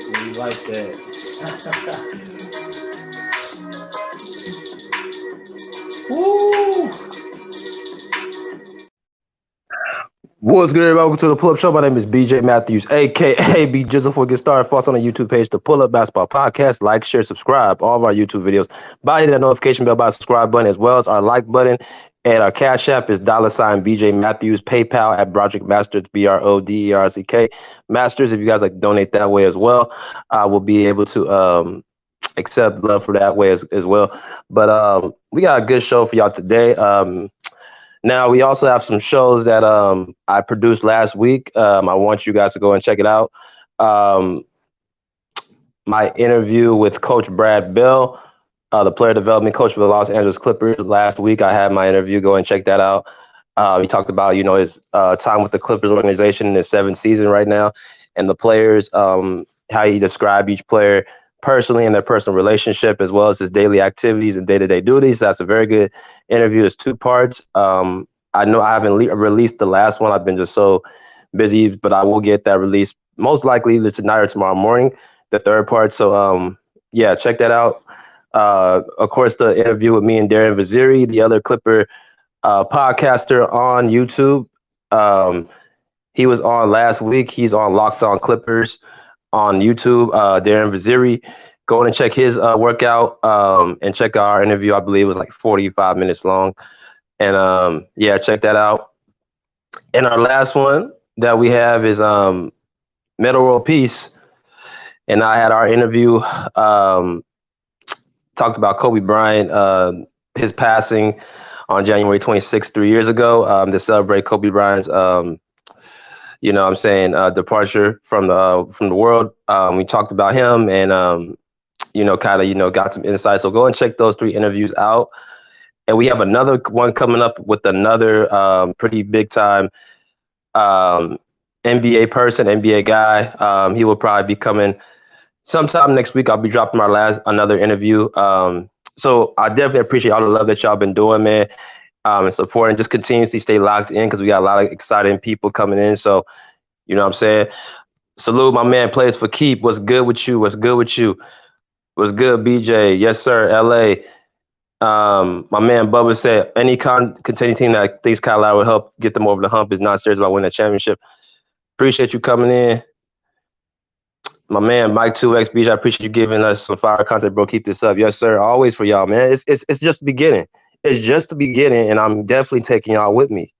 We like that. Woo! What's good, everybody? Welcome to the Pull Up Show. My name is BJ Matthews, aka B Jizzle. Before we get started, follow us on the YouTube page, the Pull Up Basketball Podcast. Like, share, subscribe all of our YouTube videos by hitting that notification bell by the subscribe button, as well as our like button. And our Cash App is $ BJ Matthews. PayPal at Broderick Masters, BRODERCK Masters. If you guys like to donate that way as well, we'll be able to accept love for that way as well. But we got a good show for y'all today. Now, we also have some shows that I produced last week. I want you guys to go and check it out. My interview with Coach Brad Bell, the player development coach for the Los Angeles Clippers. Last week, I had my interview. Go and check that out. He talked about, his time with the Clippers organization in his 7th season right now, and the players, how he described each player personally and their personal relationship, as well as his daily activities and day-to-day duties. That's a very good interview. It's 2 parts. I know I haven't released the last one. I've been just so busy, but I will get that released most likely either tonight or tomorrow morning, the 3rd part. So yeah, check that out. Of course, the interview with me and Darren Vaziri, the other Clipper podcaster on YouTube. He was on last week. He's on Locked On Clippers on YouTube. Darren Vaziri, go and check his workout and check our interview. I believe it was like 45 minutes long. And yeah, check that out. And our last one that we have is Metal World Peace. And I had our interview, talked about Kobe Bryant, his passing on January 26th, 3 years ago, to celebrate Kobe Bryant's departure from the world. We talked about him and got some insight. So go and check those 3 interviews out. And we have another one coming up with another pretty big time NBA person, NBA guy. He will probably be coming sometime next week. I'll be dropping another interview. So I definitely appreciate all the love that y'all been doing, man, and supporting. Just continuously stay locked in because we got a lot of exciting people coming in. So, you know what I'm saying? Salute my man, Plays for Keep. What's good with you? What's good with you? What's good, BJ? Yes, sir. LA. My man Bubba said any contending team that thinks Kyle Lowry will help get them over the hump is not serious about winning a championship. Appreciate you coming in. My man Mike 2X BJ, I appreciate you giving us some fire content, bro. Keep this up. Yes, sir. Always for y'all, man. It's just the beginning. It's just the beginning, and I'm definitely taking y'all with me.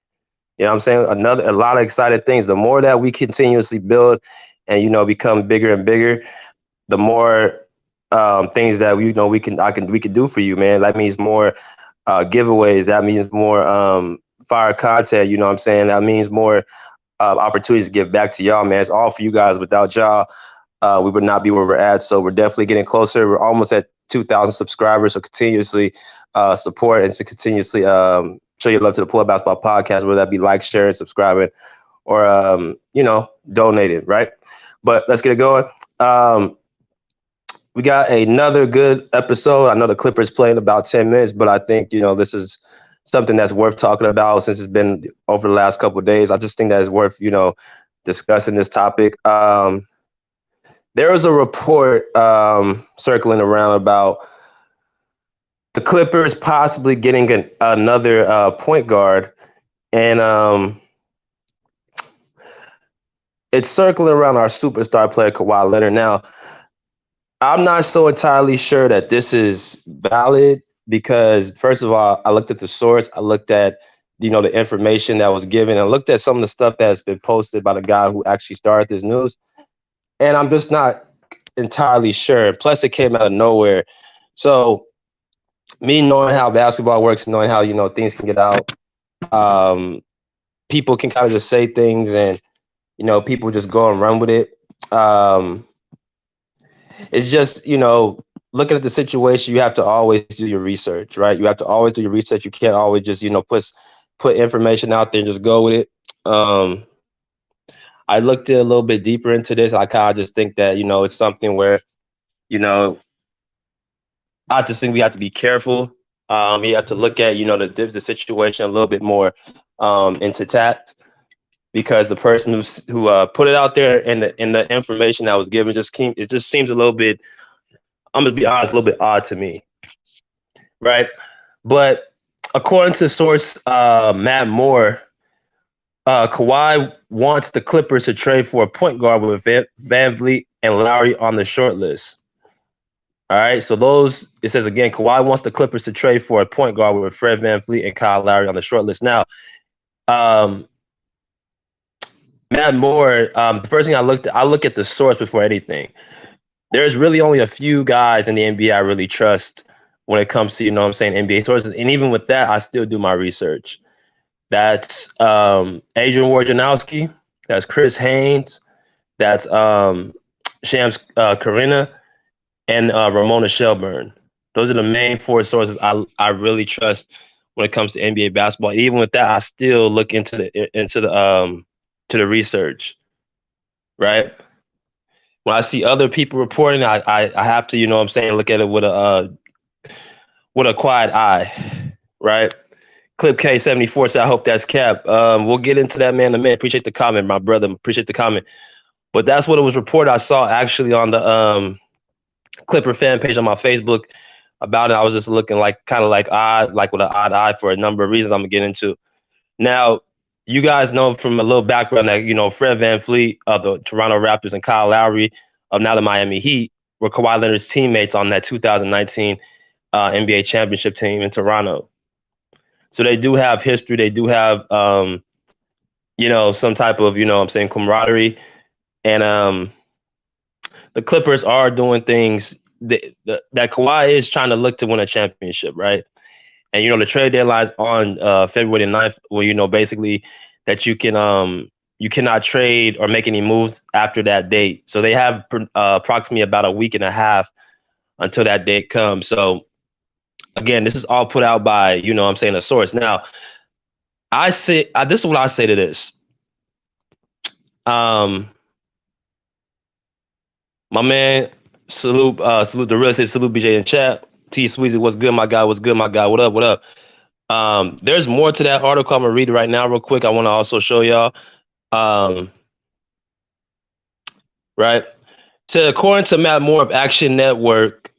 You know what I'm saying? A lot of exciting things. The more that we continuously build and become bigger and bigger, the more things that we can do for you, man. That means more giveaways. That means more fire content. You know what I'm saying? That means more opportunities to give back to y'all, man. It's all for you guys. Without y'all, we would not be where we're at. So we're definitely getting closer. We're almost at 2,000 subscribers. So continuously support and to continuously show your love to the Pull Up Basketball Podcast, whether that be like, sharing, subscribing, or donating, right? But let's get it going. We got another good episode. I know the Clippers play in about 10 minutes, but I think, this is something that's worth talking about since it's been over the last couple of days. I just think that it's worth, discussing this topic. There was a report circling around about the Clippers possibly getting another point guard, and it's circling around our superstar player, Kawhi Leonard. Now, I'm not so entirely sure that this is valid because, first of all, I looked at the source. I looked at, the information that was given. I looked at some of the stuff that's been posted by the guy who actually started this news. And I'm just not entirely sure. Plus, it came out of nowhere. So, me knowing how basketball works, knowing how, things can get out, people can kind of just say things and, people just go and run with it. It's just, looking at the situation, you have to always do your research, right? You have to always do your research. You can't always just, put information out there and just go with it. I looked a little bit deeper into this. I kind of just think that, it's something where, I just think we have to be careful. You have to look at, the situation a little bit more into tact. because the person who put it out there and the information that was given it just seems a little bit. I'm gonna be honest, a little bit odd to me, right? But according to source Matt Moore, Kawhi wants the Clippers to trade for a point guard with Van Vleet and Lowry on the short list. All right, so it says again, Kawhi wants the Clippers to trade for a point guard with Fred Van Vleet and Kyle Lowry on the short list. Now, Matt Moore, the first thing I look at the source before anything. There's really only a few guys in the NBA I really trust when it comes to, NBA sources. And even with that, I still do my research. That's Adrian Wojnarowski, that's Chris Haynes, that's Shams Karina, and Ramona Shelburne. Those are the main four sources I really trust when it comes to NBA basketball. Even with that, I still look into the research, right? When I see other people reporting, I have to, look at it with a quiet eye, right? Clip K74 said, I hope that's Cap. We'll get into that man in a minute. Appreciate the comment, my brother. Appreciate the comment. But that's what it was reported. I saw actually on the Clipper fan page on my Facebook about it. I was just looking kind of odd, with an odd eye for a number of reasons I'm gonna get into. Now, you guys know from a little background that, Fred Van Vleet of the Toronto Raptors and Kyle Lowry of now the Miami Heat were Kawhi Leonard's teammates on that 2019 NBA championship team in Toronto. So they do have history. They do have, some type of, camaraderie. And the Clippers are doing things that Kawhi is trying to look to win a championship, right? And, the trade deadline's on February 9th, where, basically that you cannot trade or make any moves after that date. So they have approximately about a week and a half until that date comes. So, again, this is all put out by, a source. Now, this is what I say to this. My man, salute the real estate, salute BJ in chat. T Sweezy, what's good, my guy? What's good, my guy? What up? What up? There's more to that article. I'm gonna read it right now, real quick. I want to also show y'all. Right. So according to Matt Moore of Action Network,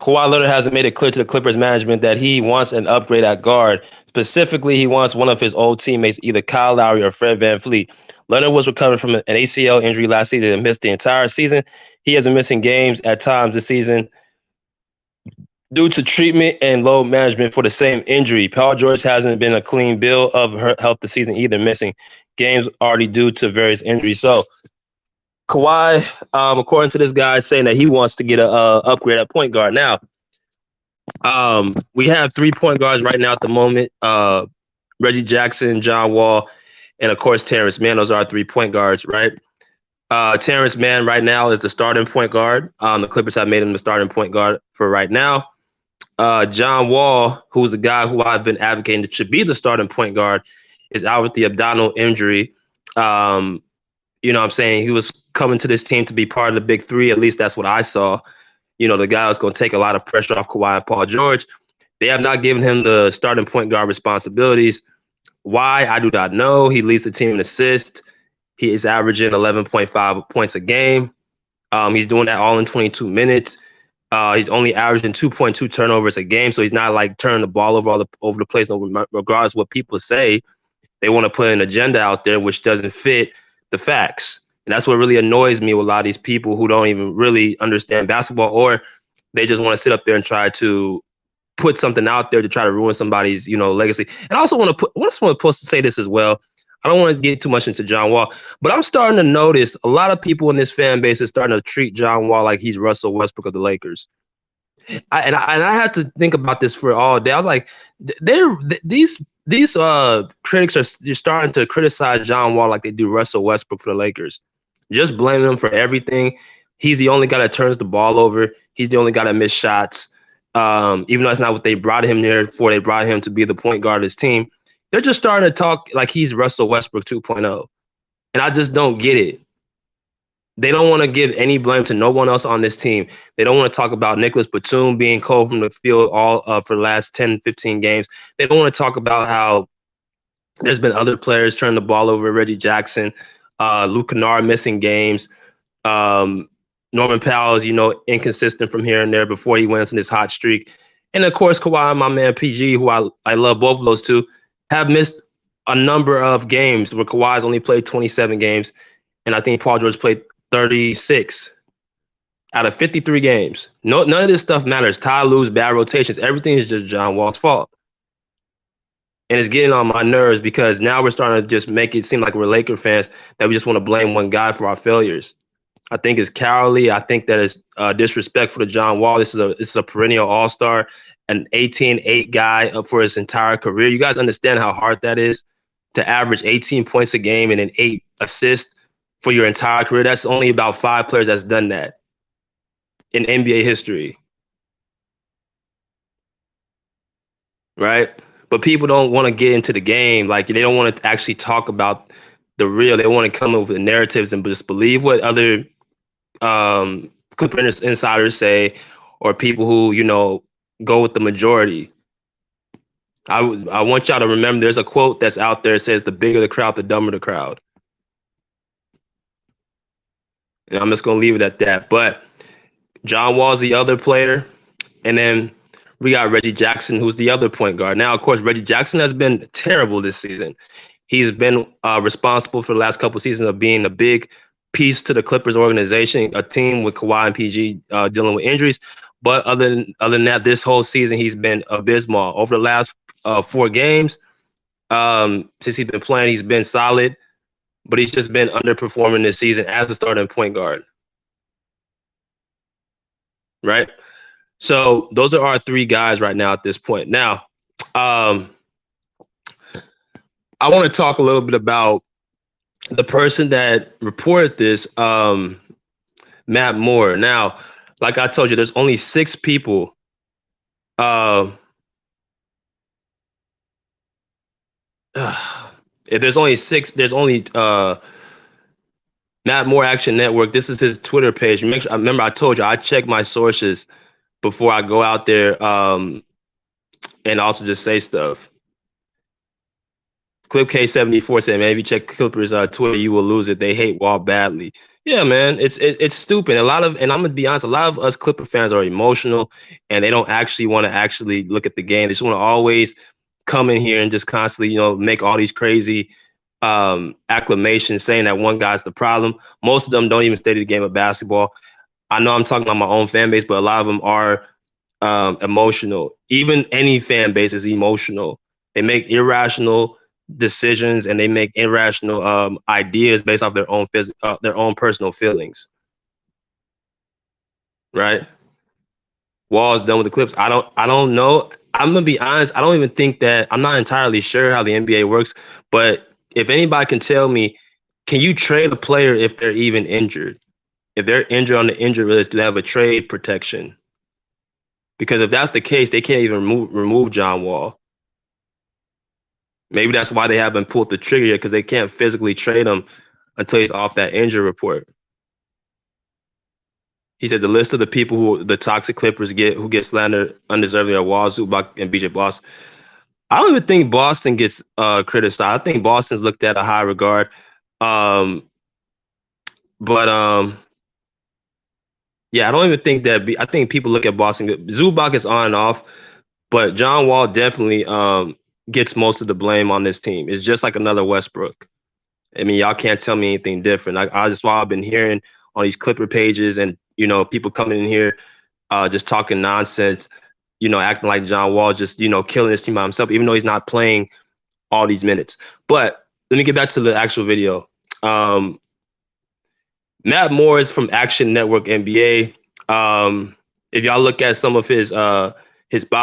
Kawhi Leonard hasn't made it clear to the Clippers management that he wants an upgrade at guard. Specifically, he wants one of his old teammates, either Kyle Lowry or Fred Van Vleet. Leonard was recovering from an ACL injury last season and missed the entire season. He has been missing games at times this season due to treatment and load management for the same injury. Paul George hasn't been a clean bill of health this season either, missing games already due to various injuries. So Kawhi, according to this guy, saying that he wants to get a upgrade at point guard. Now, we have 3 point guards right now at the moment. Reggie Jackson, John Wall, and of course Terrence Mann. Those are our 3 point guards, right? Terrence Mann right now is the starting point guard. The Clippers have made him the starting point guard for right now. John Wall, who's a guy who I've been advocating that should be the starting point guard, is out with the abdominal injury. You know what I'm saying? He was coming to this team to be part of the big 3. At least that's what I saw. The guy was going to take a lot of pressure off Kawhi and Paul George. They have not given him the starting point guard responsibilities. Why? I do not know. He leads the team in assists. He is averaging 11.5 points a game. He's doing that all in 22 minutes. He's only averaging 2.2 turnovers a game, so he's not turning the ball over the place. Regardless of what people say, they want to put an agenda out there which doesn't fit the facts. And that's what really annoys me with a lot of these people who don't even really understand basketball, or they just want to sit up there and try to put something out there to try to ruin somebody's, legacy. And I also want to say this as well. I don't want to get too much into John Wall, but I'm starting to notice a lot of people in this fan base is starting to treat John Wall like he's Russell Westbrook of the Lakers. I had to think about this for all day. I was like, these critics are starting to criticize John Wall like they do Russell Westbrook for the Lakers, just blaming him for everything. He's the only guy that turns the ball over. He's the only guy that missed shots. Even though that's not what they brought him there for, they brought him to be the point guard of his team. They're just starting to talk like he's Russell Westbrook 2.0. And I just don't get it. They don't want to give any blame to no one else on this team. They don't want to talk about Nicholas Batum being cold from the field all for the last 10, 15 games. They don't want to talk about how There's been other players turning the ball over. Reggie Jackson, Luke Kennard missing games. Norman Powell is, inconsistent from here and there before he went on this hot streak. And of course, Kawhi and my man PG, who I love both of those two, have missed a number of games where Kawhi's only played 27 games. And I think Paul George played 36 out of 53 games. None of this stuff matters. Tie, lose, bad rotations. Everything is just John Wall's fault. And it's getting on my nerves because now we're starting to just make it seem like we're Laker fans that we just want to blame one guy for our failures. I think it's cowardly. I think that is disrespectful to John Wall. This is a perennial all-star, an 18-8 guy for his entire career. You guys understand how hard that is to average 18 points a game and an 8 assists for your entire career. That's only about 5 players that's done that in NBA history. Right? But people don't want to get into the game. Like, they don't want to actually talk about the real. They want to come up with narratives and just believe what other Clipper insiders say, or people who, go with the majority. I want y'all to remember there's a quote that's out there that says, the bigger the crowd, the dumber the crowd. And I'm just going to leave it at that. But John Wall's the other player. And then we got Reggie Jackson, who's the other point guard. Now, of course, Reggie Jackson has been terrible this season. He's been responsible for the last couple of seasons of being a big piece to the Clippers organization, a team with Kawhi and PG dealing with injuries. But other than that, this whole season, he's been abysmal. Over the last 4 games, since he's been playing, he's been solid. But he's just been underperforming this season as a starting point guard. Right? So those are our 3 guys right now at this point. Now, I want to talk a little bit about the person that reported this, Matt Moore. Now, like I told you, there's only 6 people. If there's only 6, there's only Matt Moore Action Network. This is his Twitter page. Remember, I told you I check my sources before I go out there and also just say stuff. Clip K74 said, man, if you check Clippers Twitter, you will lose it. They hate Wall badly. Yeah, man, it's stupid. And I'm gonna be honest, a lot of us Clipper fans are emotional and they don't actually want to actually look at the game. They just want to always come in here and just constantly, make all these crazy acclamations saying that one guy's the problem. Most of them don't even study the game of basketball. I know I'm talking about my own fan base, but a lot of them are emotional. Even any fan base is emotional. They make irrational decisions and they make irrational ideas based off their own personal feelings. Right? Wall's done with the Clips. I don't know. I'm gonna be honest. I don't even think that. I'm not entirely sure how the NBA works. But if anybody can tell me, can you trade a player if they're even injured? If they're injured on the injured list, do they have a trade protection? Because if that's the case, they can't even remove John Wall. Maybe that's why they haven't pulled the trigger yet, because they can't physically trade him until he's off that injury report. He said the list of the people who the toxic Clippers who get slandered undeservingly are Wall, Zubac, and BJ Boston. I don't even think Boston gets criticized. I think Boston's looked at a high regard. Yeah, I don't even think that. I think people look at Boston. Zubac is on and off, but John Wall definitely gets most of the blame on this team. It's just like another Westbrook. I mean, y'all can't tell me anything different. I just why I've been hearing on these Clipper pages and people coming in here just talking nonsense, acting like John Wall just killing his team by himself, even though he's not playing all these minutes. But let me get back to the actual video. Matt Moore is from Action Network NBA. If y'all look at some of his bio,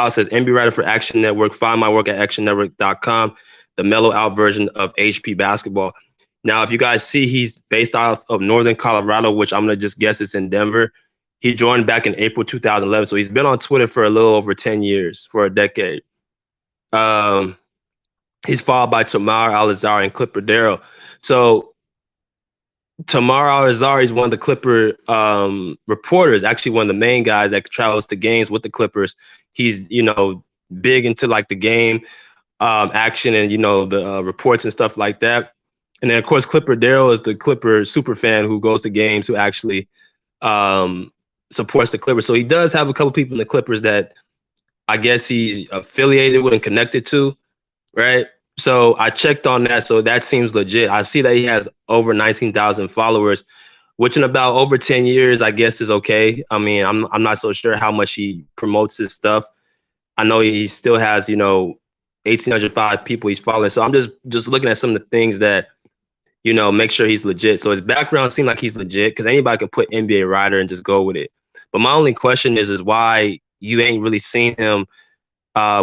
says NBA writer for Action Network. Find my work at actionnetwork.com, the mellow out version of HP basketball. Now, if you guys see, he's based out of Northern Colorado, which I'm going to just guess it's in Denver. He joined back in April 2011, so he's been on Twitter for a little over 10 years, for a decade. He's followed by Tamar Al-Azhari and Clipper Darrell. So Tamar Al-Azhari is one of the Clipper reporters, actually one of the main guys that travels to games with the Clippers. He's, big into like the game. action and the reports and stuff like that. And then of course Clipper Daryl is the Clipper super fan who goes to games, who actually supports the Clippers. So he does have a couple people in the Clippers that I guess he's affiliated with and connected to, right? So I checked on that. So that seems legit. I see that he has over 19,000 followers, which in about over 10 years, I guess is okay. I mean, I'm not so sure how much he promotes his stuff. I know he still has, 1,805 people he's following. So I'm just looking at some of the things that, make sure he's legit. So his background seemed like he's legit because anybody can put NBA writer and just go with it. But my only question is why you ain't really seen him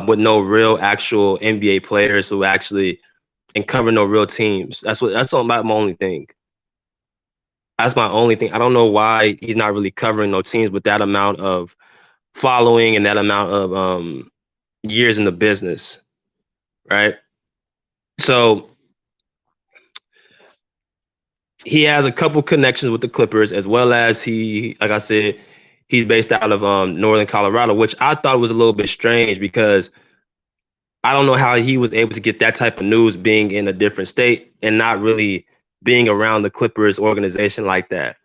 with no real actual NBA players who actually and cover no real teams. That's my only thing. That's my only thing. I don't know why he's not really covering no teams with that amount of following and that amount of years in the business, right? So he has a couple connections with the Clippers, as well as like I said, he's based out of Northern Colorado, which I thought was a little bit strange because I don't know how he was able to get that type of news being in a different state and not really being around the Clippers organization like that.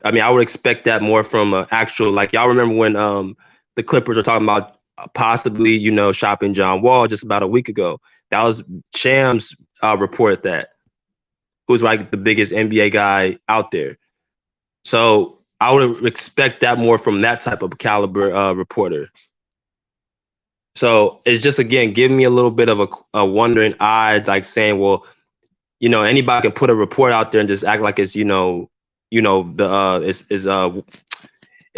I mean, I would expect that more from an actual, like, y'all remember when the Clippers were talking about possibly, shopping John Wall just about a week ago. That was Shams reported that, who's like the biggest NBA guy out there. So I would expect that more from that type of caliber reporter. So it's just, again, giving me a little bit of a wondering eye, like saying, well, anybody can put a report out there and just act like it's, is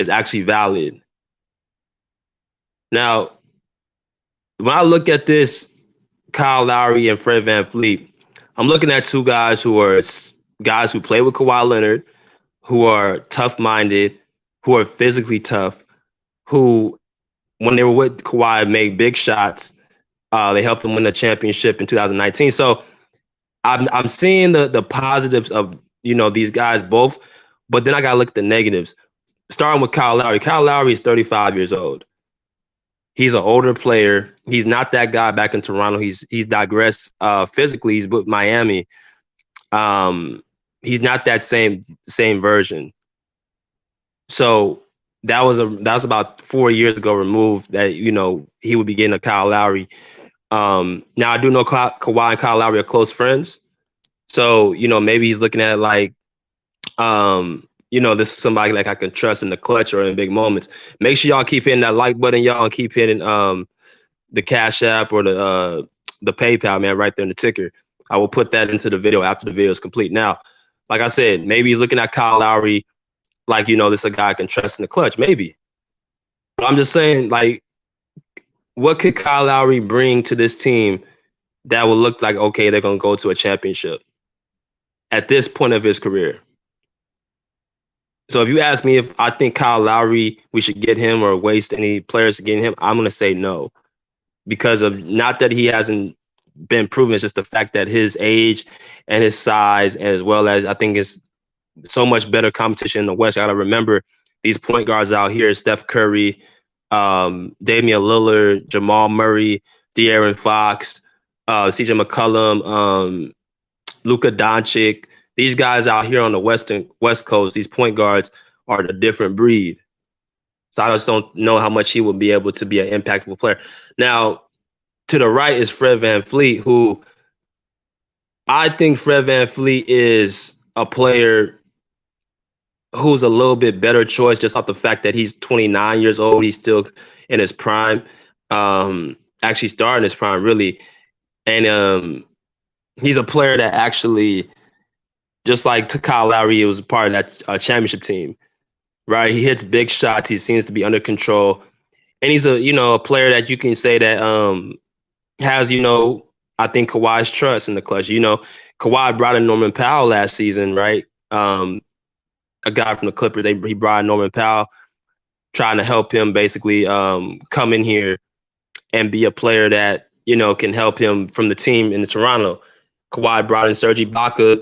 actually valid. Now, when I look at this, Kyle Lowry and Fred Van Vleet, I'm looking at two guys who are guys who play with Kawhi Leonard, who are tough-minded, who are physically tough, who, when they were with Kawhi, made big shots. They helped them win the championship in 2019. So I'm seeing the positives of these guys both, but then I gotta look at the negatives. Starting with Kyle Lowry. Kyle Lowry is 35 years old. He's an older player. He's not that guy back in Toronto. He's digressed physically. He's with Miami. He's not that same version. So that was about 4 years ago removed that he would be getting a Kyle Lowry. Now I do know Kawhi and Kyle Lowry are close friends. So, maybe he's looking at it like, this is somebody like I can trust in the clutch or in big moments. Make sure y'all keep hitting that like button, y'all, and keep hitting the Cash App or the PayPal, man, right there in the ticker. I will put that into the video after the video is complete. Now, like I said, maybe he's looking at Kyle Lowry like, this is a guy I can trust in the clutch, maybe. But I'm just saying, like, what could Kyle Lowry bring to this team that will look like, okay, they're going to go to a championship at this point of his career? So if you ask me if I think Kyle Lowry, we should get him or waste any players to get him, I'm going to say no. Because of not that he hasn't been proven, it's just the fact that his age and his size, as well as I think it's so much better competition in the West. I got to remember these point guards out here, Steph Curry, Damian Lillard, Jamal Murray, De'Aaron Fox, CJ McCollum, Luka Doncic. These guys out here on the West Coast, these point guards are a different breed. So I just don't know how much he will be able to be an impactful player. Now, to the right is Fred Van Vleet, who I think Fred Van Vleet is a player who's a little bit better choice just off the fact that he's 29 years old. He's still in his prime, actually starting his prime, really. And he's a player that actually, just like to Kyle Lowry, he was part of that championship team, right? He hits big shots. He seems to be under control. And he's a player that you can say that has, I think Kawhi's trust in the clutch. Kawhi brought in Norman Powell last season, right? A guy from the Clippers. He brought in Norman Powell, trying to help him basically come in here and be a player that, can help him from the team in Toronto. Kawhi brought in Serge Ibaka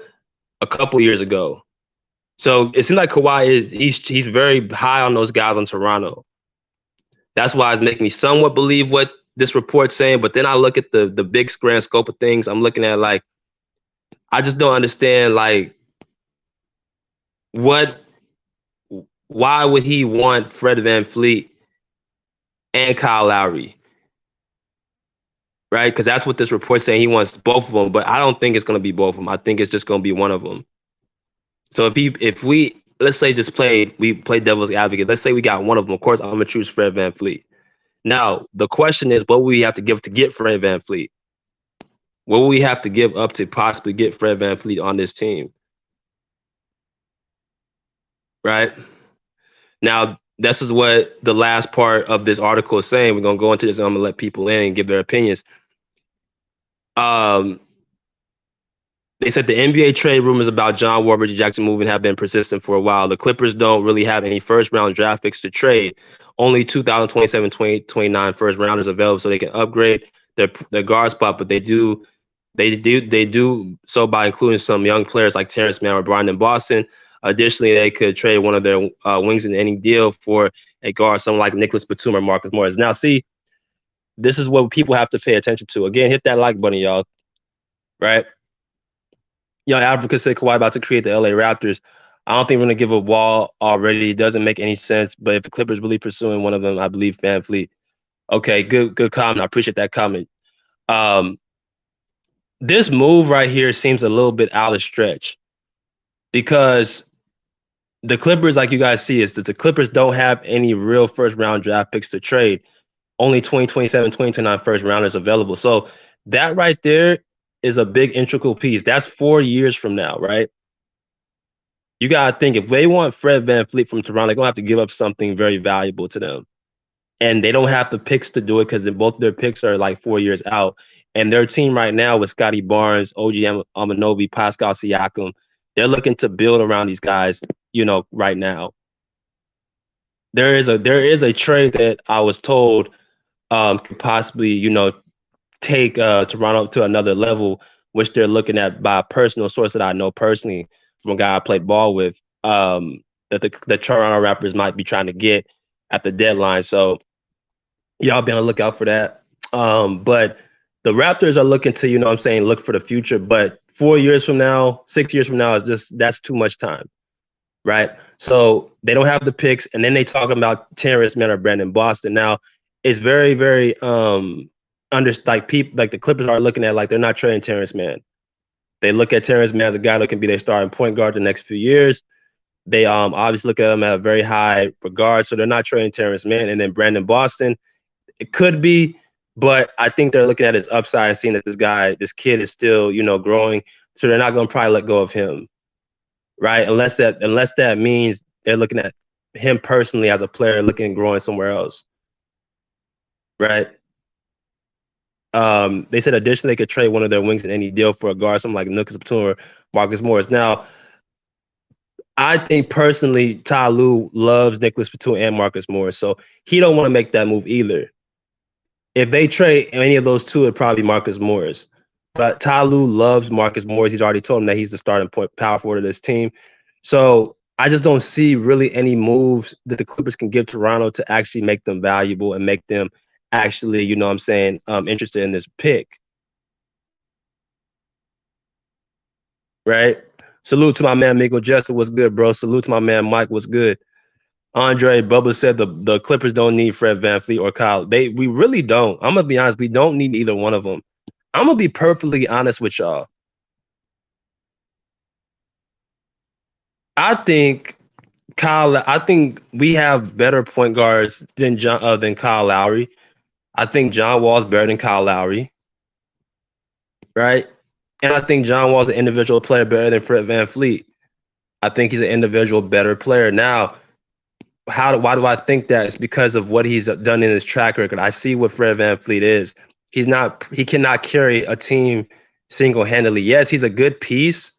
a couple years ago. So it seems like Kawhi he's very high on those guys on Toronto. That's why it's making me somewhat believe what this report saying, but then I look at the big grand scope of things. I'm looking at like, I just don't understand like why would he want Fred Van Vleet and Kyle Lowry? Right? Because that's what this report's saying. He wants both of them, but I don't think it's going to be both of them. I think it's just going to be one of them. So if we let's say we play devil's advocate. Let's say we got one of them. Of course, I'm gonna choose Fred Van Vleet. Now the question is, what will we have to give to get Fred Van Vleet? What will we have to give up to possibly get Fred Van Vleet on this team? Right? Now, this is what the last part of this article is saying. We're gonna go into this and I'm gonna let people in and give their opinions. They said the NBA trade rumors about John Wall, Reggie Jackson moving have been persistent for a while. The Clippers don't really have any first-round draft picks to trade. Only 2027, 2029 first-rounders available, so they can upgrade their guard spot. But they do so by including some young players like Terrence Mann or Brian in Boston. Additionally, they could trade one of their wings in any deal for a guard, someone like Nicholas Batum or Marcus Morris. Now, see, this is what people have to pay attention to. Again, hit that like button, y'all. Right? Young Africa said Kawhi about to create the LA Raptors. I don't think we're going to give a Wall already. It doesn't make any sense. But if the Clippers really pursuing one of them, I believe Van Vleet. Okay, good comment. I appreciate that comment. This move right here seems a little bit out of stretch because the Clippers, like you guys see, is that the Clippers don't have any real first-round draft picks to trade. Only 2027, 2029 first-rounders available. So that right there is a big integral piece. That's 4 years from now, right? You got to think, if they want Fred Van Vleet from Toronto, they're going to have to give up something very valuable to them. And they don't have the picks to do it because both of their picks are like 4 years out. And their team right now with Scotty Barnes, OG Anunoby, Pascal Siakam, they're looking to build around these guys, right now. There is a trade that I was told could possibly, take Toronto to another level, which they're looking at by a personal source that I know personally from a guy I played ball with, that the Toronto Raptors might be trying to get at the deadline. So y'all be on the lookout for that. But the Raptors are looking to, look for the future. But 4 years from now, 6 years from now, that's too much time, right? So they don't have the picks, and then they talk about Terrence Mann or Brandon Boston. Now, it's very, very the Clippers are looking at like they're not trading Terrence Mann. They look at Terrence Mann as a guy that can be their starting point guard the next few years. They obviously look at him at a very high regard, so they're not trading Terrence Mann. And then Brandon Boston, it could be, but I think they're looking at his upside and seeing that this kid is still, growing. So they're not going to probably let go of him, right? Unless that means they're looking at him personally as a player, looking at growing somewhere else, right? They said additionally they could trade one of their wings in any deal for a guard, something like Nicholas Batum or Marcus Morris. Now, I think personally, Ty Lue loves Nicholas Batum and Marcus Morris, so he don't want to make that move either. If they trade any of those two, it'd probably be Marcus Morris. But Ty Lue loves Marcus Morris. He's already told him that he's the starting point power forward of this team. So I just don't see really any moves that the Clippers can give Toronto to actually make them valuable and make them actually, interested in this pick. Right? Salute to my man Miguel Jester. What's good, bro? Salute to my man Mike. What's good? Andre Bubba said the Clippers don't need Fred Van Vleet or Kyle. We really don't. I'm gonna be honest. We don't need either one of them. I'm gonna be perfectly honest with y'all. I think we have better point guards than Kyle Lowry. I think John Wall's better than Kyle Lowry, right? And I think John Wall's an individual player better than Fred Van Vleet. I think he's an individual better player. Now, why do I think that? It's because of what he's done in his track record. I see what Fred Van Vleet is. He cannot carry a team single-handedly. Yes, he's a good piece,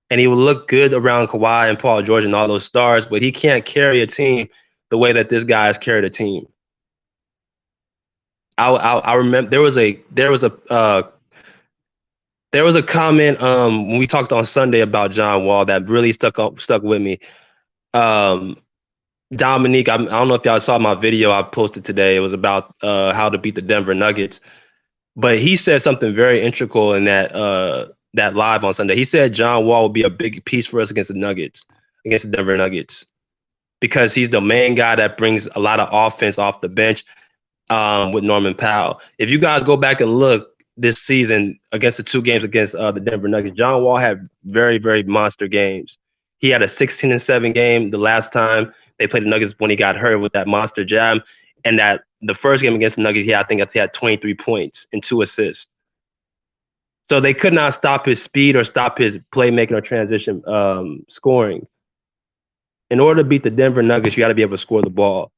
and he will look good around Kawhi and Paul George and all those stars, but he can't carry a team the way that this guy has carried a team. I remember there was a comment when we talked on Sunday about John Wall that really stuck with me. Dominique, I don't know if y'all saw my video I posted today. It was about how to beat the Denver Nuggets. But he said something very integral in that live on Sunday. He said John Wall will be a big piece for us against the Nuggets, against the Denver Nuggets, because he's the main guy that brings a lot of offense off the bench with Norman Powell. If you guys go back and look this season against the 2 games against the Denver Nuggets, John Wall had very, very monster games. He had a 16-7 game the last time they played the Nuggets when he got hurt with that monster jab. And that the first game against the Nuggets, I think he had 23 points and 2 assists. So they could not stop his speed or stop his playmaking or transition scoring. In order to beat the Denver Nuggets, you got to be able to score the ball.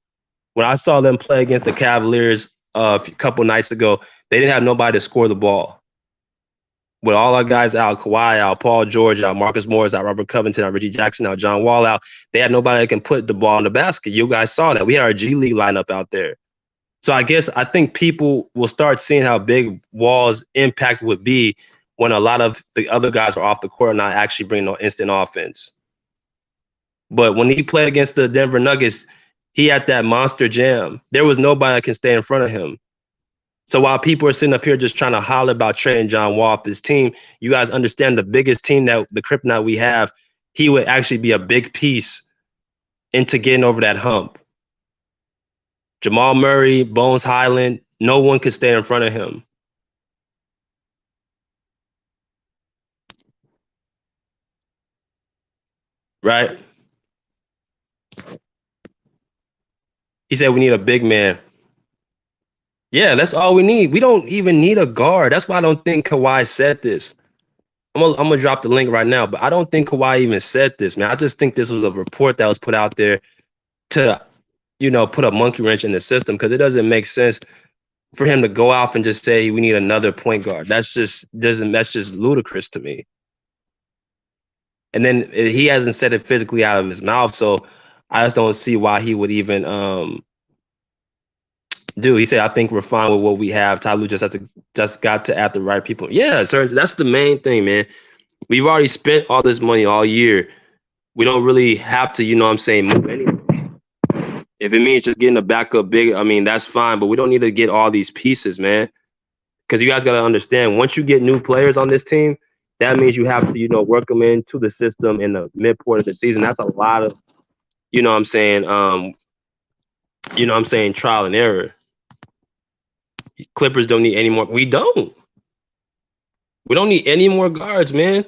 When I saw them play against the Cavaliers a couple nights ago, they didn't have nobody to score the ball. With all our guys out, Kawhi out, Paul George out, Marcus Morris out, Robert Covington out, Reggie Jackson out, John Wall out, they had nobody that can put the ball in the basket. You guys saw that. We had our G League lineup out there. So I think people will start seeing how big Wall's impact would be when a lot of the other guys are off the court and not actually bringing no instant offense. But when he played against the Denver Nuggets, he had that monster jam. There was nobody that can stay in front of him. So while people are sitting up here just trying to holler about trading John Wall off this team, you guys understand the biggest team that the kryptonite we have, he would actually be a big piece into getting over that hump. Jamal Murray, Bones Highland, no one could stay in front of him. Right? He said we need a big man. Yeah, that's all we need. We don't even need a guard. That's why I don't think Kawhi said this. I'm gonna drop the link right now, but I don't think Kawhi even said this, man. I just think this was a report that was put out there to, put a monkey wrench in the system, because it doesn't make sense for him to go off and just say we need another point guard. That's just ludicrous to me. And then he hasn't said it physically out of his mouth, so I just don't see why he would even do. He said, I think we're fine with what we have. Ty Lue just got to add the right people. Yeah, sir. That's the main thing, man. We've already spent all this money all year. We don't really have to, move anything. If it means just getting a backup big, that's fine. But we don't need to get all these pieces, man. Because you guys got to understand, once you get new players on this team, that means you have to, work them into the system in the mid-part of the season. That's a lot of, trial and error. Clippers don't need any more. We don't need any more guards, man.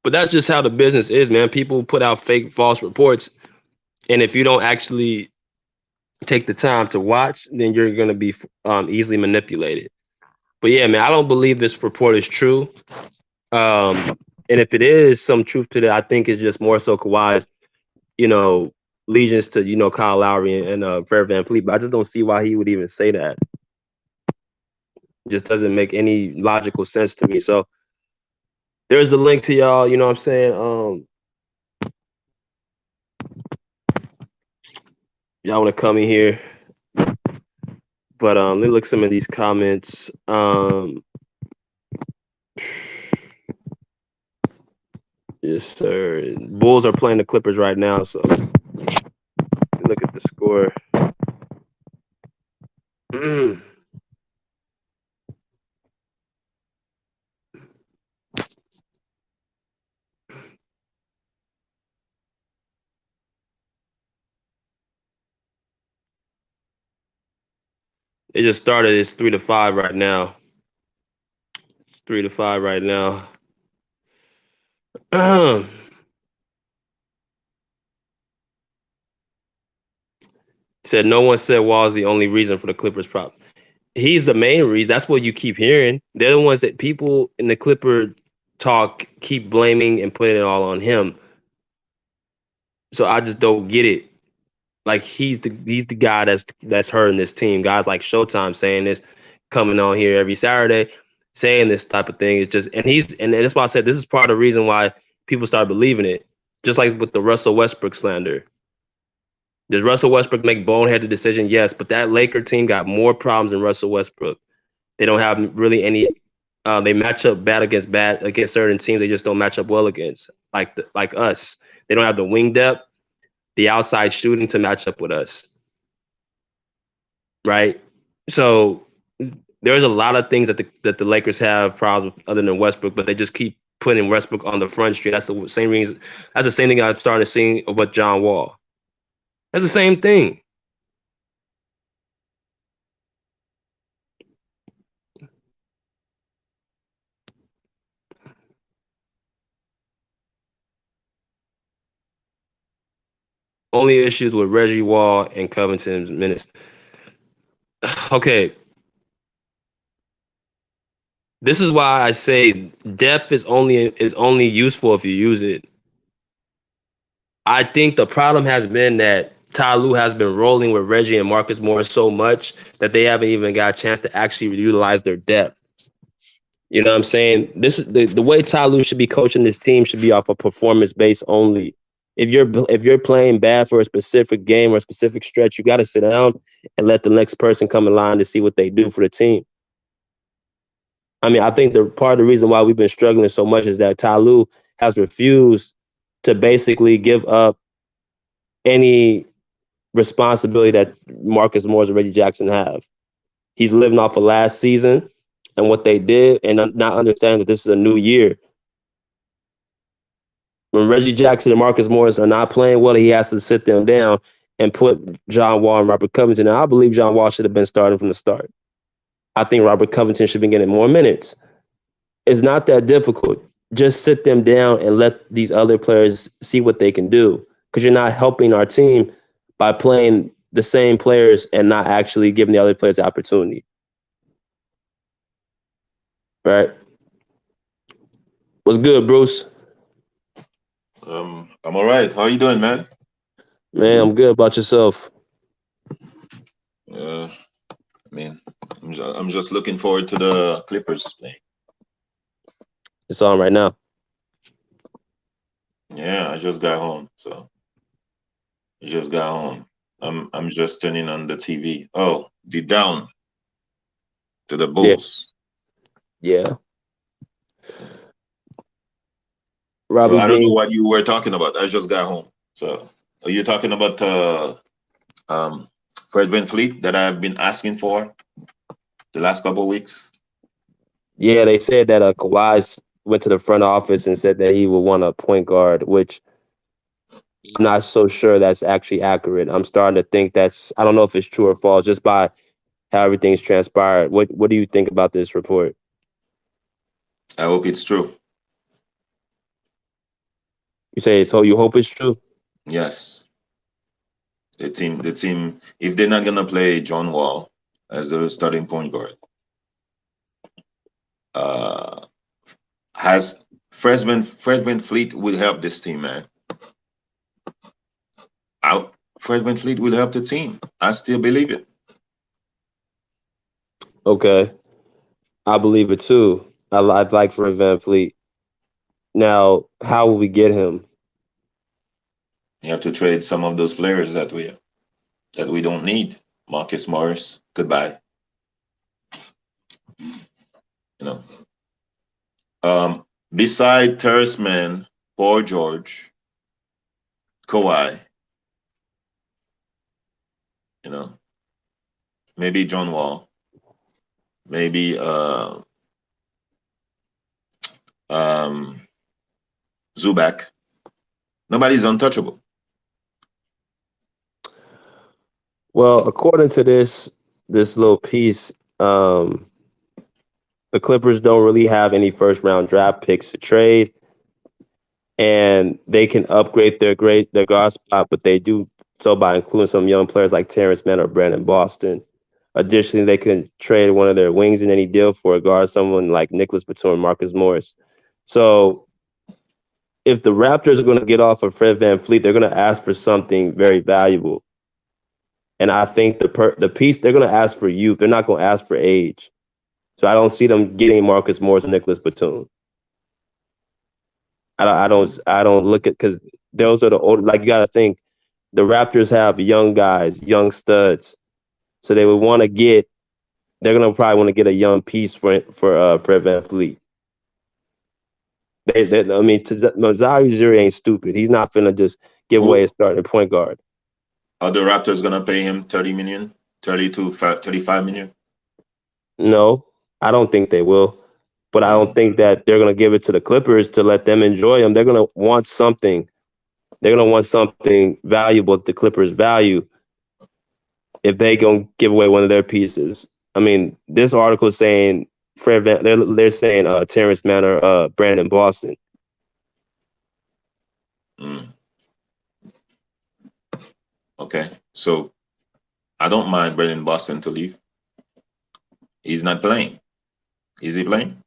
But that's just how the business is, man. People put out fake, false reports. And if you don't actually take the time to watch, then you're going to be easily manipulated. But yeah, man, I don't believe this report is true. And if it is some truth to that, I think it's just more so Kawhi's, allegiance to, Kyle Lowry and Fred Van Vleet. But I just don't see why he would even say that. It just doesn't make any logical sense to me. So there's the link to y'all, you know what I'm saying? Y'all want to come in here. But let me look at some of these comments. Yes, sir. Bulls are playing the Clippers right now, so look at the score. It just started. It's 3-5 right now. It's 3-5 right now. Said no one said Wall is the only reason for the Clippers problem. He's the main reason. That's what you keep hearing. They're the ones that people in the Clipper talk keep blaming and putting it all on him. So I just don't get it. Like he's the guy that's hurting this team. Guys like Showtime saying this, coming on here every Saturday, saying this type of thing. It's just and that's why I said this is part of the reason why people start believing it. Just like with the Russell Westbrook slander. Does Russell Westbrook make boneheaded decision? Yes, but that Laker team got more problems than Russell Westbrook. They don't have really any They match up bad against certain teams. They just don't match up well against like us. They don't have the wing depth, the outside shooting to match up with us, right? So there's a lot of things that the Lakers have problems with other than Westbrook, but they just keep putting Westbrook on the front street. That's the same reason. That's the same thing I'm starting to see with John Wall. That's the same thing. Only issues with Reggie Wall and Covington's minutes. Okay. This is why I say depth is only useful if you use it. I think the problem has been that Ty Lue has been rolling with Reggie and Marcus Morris so much that they haven't even got a chance to actually utilize their depth. You know what I'm saying? This is the way Ty Lue should be coaching this team should be off of performance based only. If you're playing bad for a specific game or a specific stretch, you got to sit down and let the next person come in line to see what they do for the team. I mean, I think the part of the reason why we've been struggling so much is that Ty Lue has refused to basically give up any responsibility that Marcus Morris and Reggie Jackson have. He's living off of last season and what they did and not understanding that this is a new year. When Reggie Jackson and Marcus Morris are not playing well, he has to sit them down and put John Wall and Robert Covington. And I believe John Wall should have been starting from the start. I think Robert Covington should be getting more minutes. It's not that difficult. Just sit them down and let these other players see what they can do. Because you're not helping our team by playing the same players and not actually giving the other players the opportunity. Right? What's good, Bruce? I'm all right. How you doing, man? Man, I'm good. About yourself? I mean, I'm just looking forward to the Clippers playing. It's on right now. Yeah, I just got home, so I just got home. I'm just turning on the TV. Oh, the down to the Bulls. Yeah. Robbie so I don't know what you were talking about. I just got home. So are you talking about Fred Van Vleet that I've been asking for the last couple of weeks? Yeah, they said that Kawhi went to the front office and said that he would want a point guard, which I'm not so sure that's actually accurate. I'm starting to think I don't know if it's true or false, just by how everything's transpired. What do you think about this report? I hope it's true. You say so you hope it's true? Yes. The team, if they're not gonna play John Wall as the starting point guard, has Fred Van Vleet will help this team, man. Fred Van Vleet will help the team. I still believe it. Okay. I believe it too. I'd like Fred Van Vleet. Now, how will we get him? You have to trade some of those players that we don't need. Marcus Morris, goodbye. You know. Beside Terrence Mann, Paul George, Kawhi, you know, maybe John Wall, maybe Zubac. Nobody's untouchable. Well, according to this little piece, the Clippers don't really have any first-round draft picks to trade, and they can upgrade their guard spot, but they do so by including some young players like Terrence Mann or Brandon Boston. Additionally, they can trade one of their wings in any deal for a guard, someone like Nicholas Batum or Marcus Morris. So if the Raptors are going to get off of Fred Van Vleet, they're going to ask for something very valuable. And I think the piece, they're going to ask for youth. They're not going to ask for age. So I don't see them getting Marcus Morris and Nicholas Batum. I don't look at, because those are the old, like, you got to think the Raptors have young guys, young studs. So they would want to get they're gonna probably want to get a young piece for Fred Van Vleet. I mean, Zaire Ujiri ain't stupid. He's not finna just give away his starting point guard. Are the Raptors gonna pay him 30 million, 30 to 35 million? No, I don't think they will. But I don't think that they're gonna give it to the Clippers to let them enjoy him. They're gonna want something. They're gonna want something valuable that the Clippers value if they gonna give away one of their pieces. I mean, this article is saying they're saying Terrence Mann, Brandon Boston. Okay, so I don't mind Brandon Boston to leave. He's not playing. Is he playing?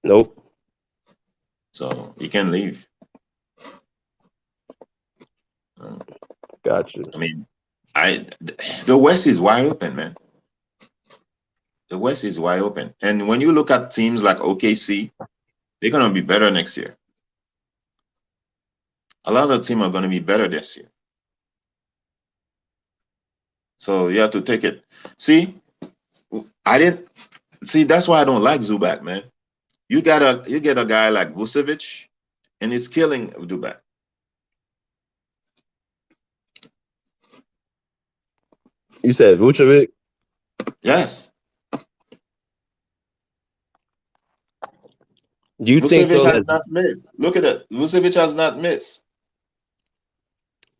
Nope. So he can leave. Gotcha. I mean, the West is wide open, man. The West is wide open. And when you look at teams like OKC, they're going to be better next year. A lot of the teams are going to be better this year. So you have to take it. See, that's why I don't like Zubac, man. You get a guy like Vucevic, and he's killing Zubac. You said Vucevic? Yes. Do you think Vucevic has not missed? Look at it. Vucevic has not missed.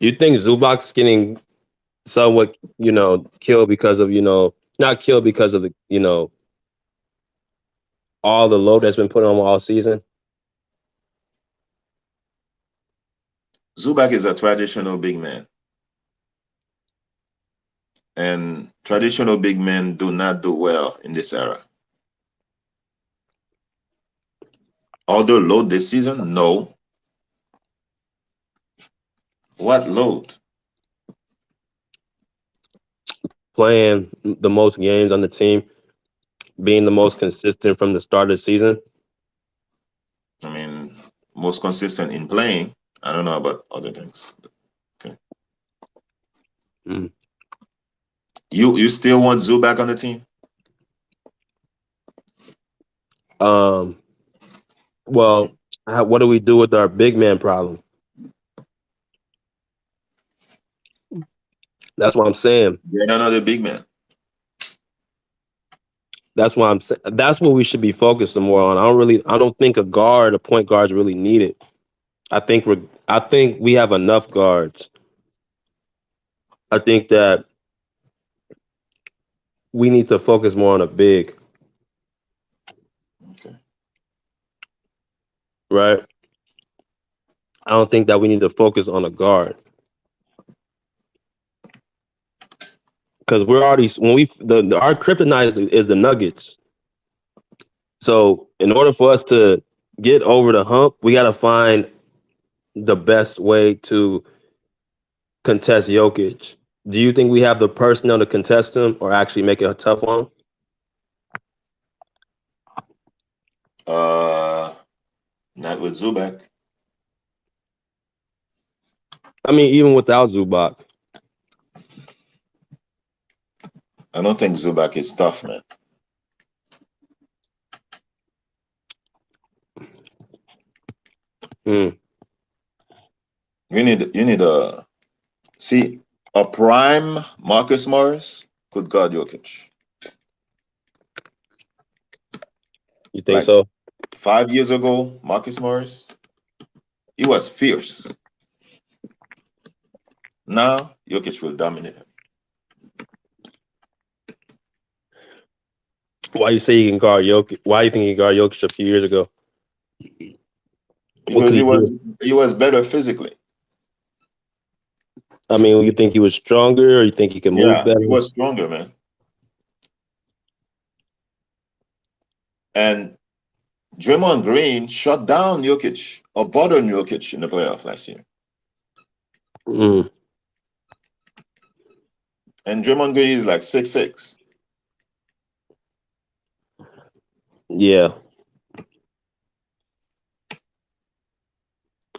You think Zubac's getting somewhat, killed because of, not killed because of the, all the load that's been put on him all season? Zubac is a traditional big man. And traditional big men do not do well in this era. Although load this season? No. What load? Playing the most games on the team, being the most consistent from the start of the season. I mean, most consistent in playing. I don't know about other things. Okay. You still want Zubac on the team? Well, what do we do with our big man problem? That's what I'm saying. Get another big man. That's why I'm saying. That's what we should be focused more on. I don't think a point guard is really needed. I think we have enough guards. I think that we need to focus more on a big. Okay. Right? I don't think that we need to focus on a guard. Because we're already our kryptonite is the Nuggets. So in order for us to get over the hump, we got to find the best way to contest Jokic. Do you think we have the personnel to contest him or actually make it a tough one? Not with Zubac. I mean, even without Zubac. I don't think Zubac is tough, man. You need a prime Marcus Morris could guard Jokic. You think so? 5 years ago, Marcus Morris, he was fierce. Now, Jokic will dominate him. Why you say he can guard Jokic? Why do you think he guard Jokic a few years ago? Because he was better physically. I mean, you think he was stronger, or you think he can move better? He was stronger, man. And Draymond Green shut down Jokic or bothered Jokic in the playoff last year. And Draymond Green is like 6'6". Yeah.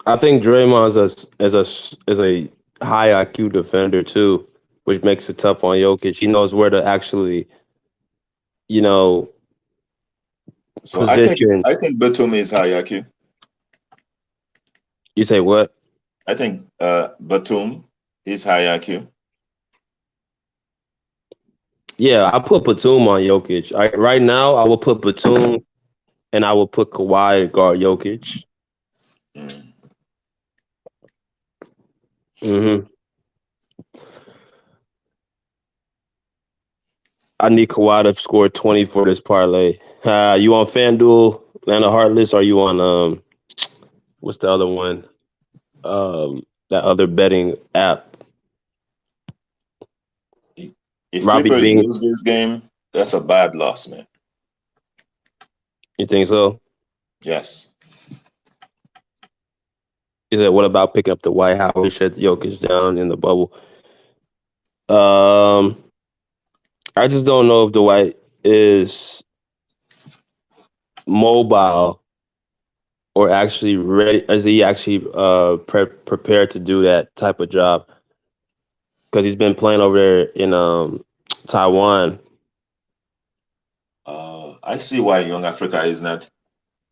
I think Draymond is a high IQ defender too, which makes it tough on Jokic. He knows where to actually you know, So position. I think Batum is high IQ. You say what? I think Batum is high IQ. Yeah, I put Batum on Jokic. Right now, I will put Batum and I will put Kawhi guard Jokic. Mm. hmm I need Kawhi to score 20 for this parlay. You on FanDuel, Atlanta Heartless, or you on what's the other one? That other betting app. If Robbie Clippers Bean, lose this game, that's a bad loss, man. you think so? Yes. He said, what about picking up the White House? We shut Jokic down in the bubble. Um, I just don't know if Dwight is mobile or actually ready. Is he actually prepared to do that type of job? Because he's been playing over there in Taiwan. I see why Young Africa is not.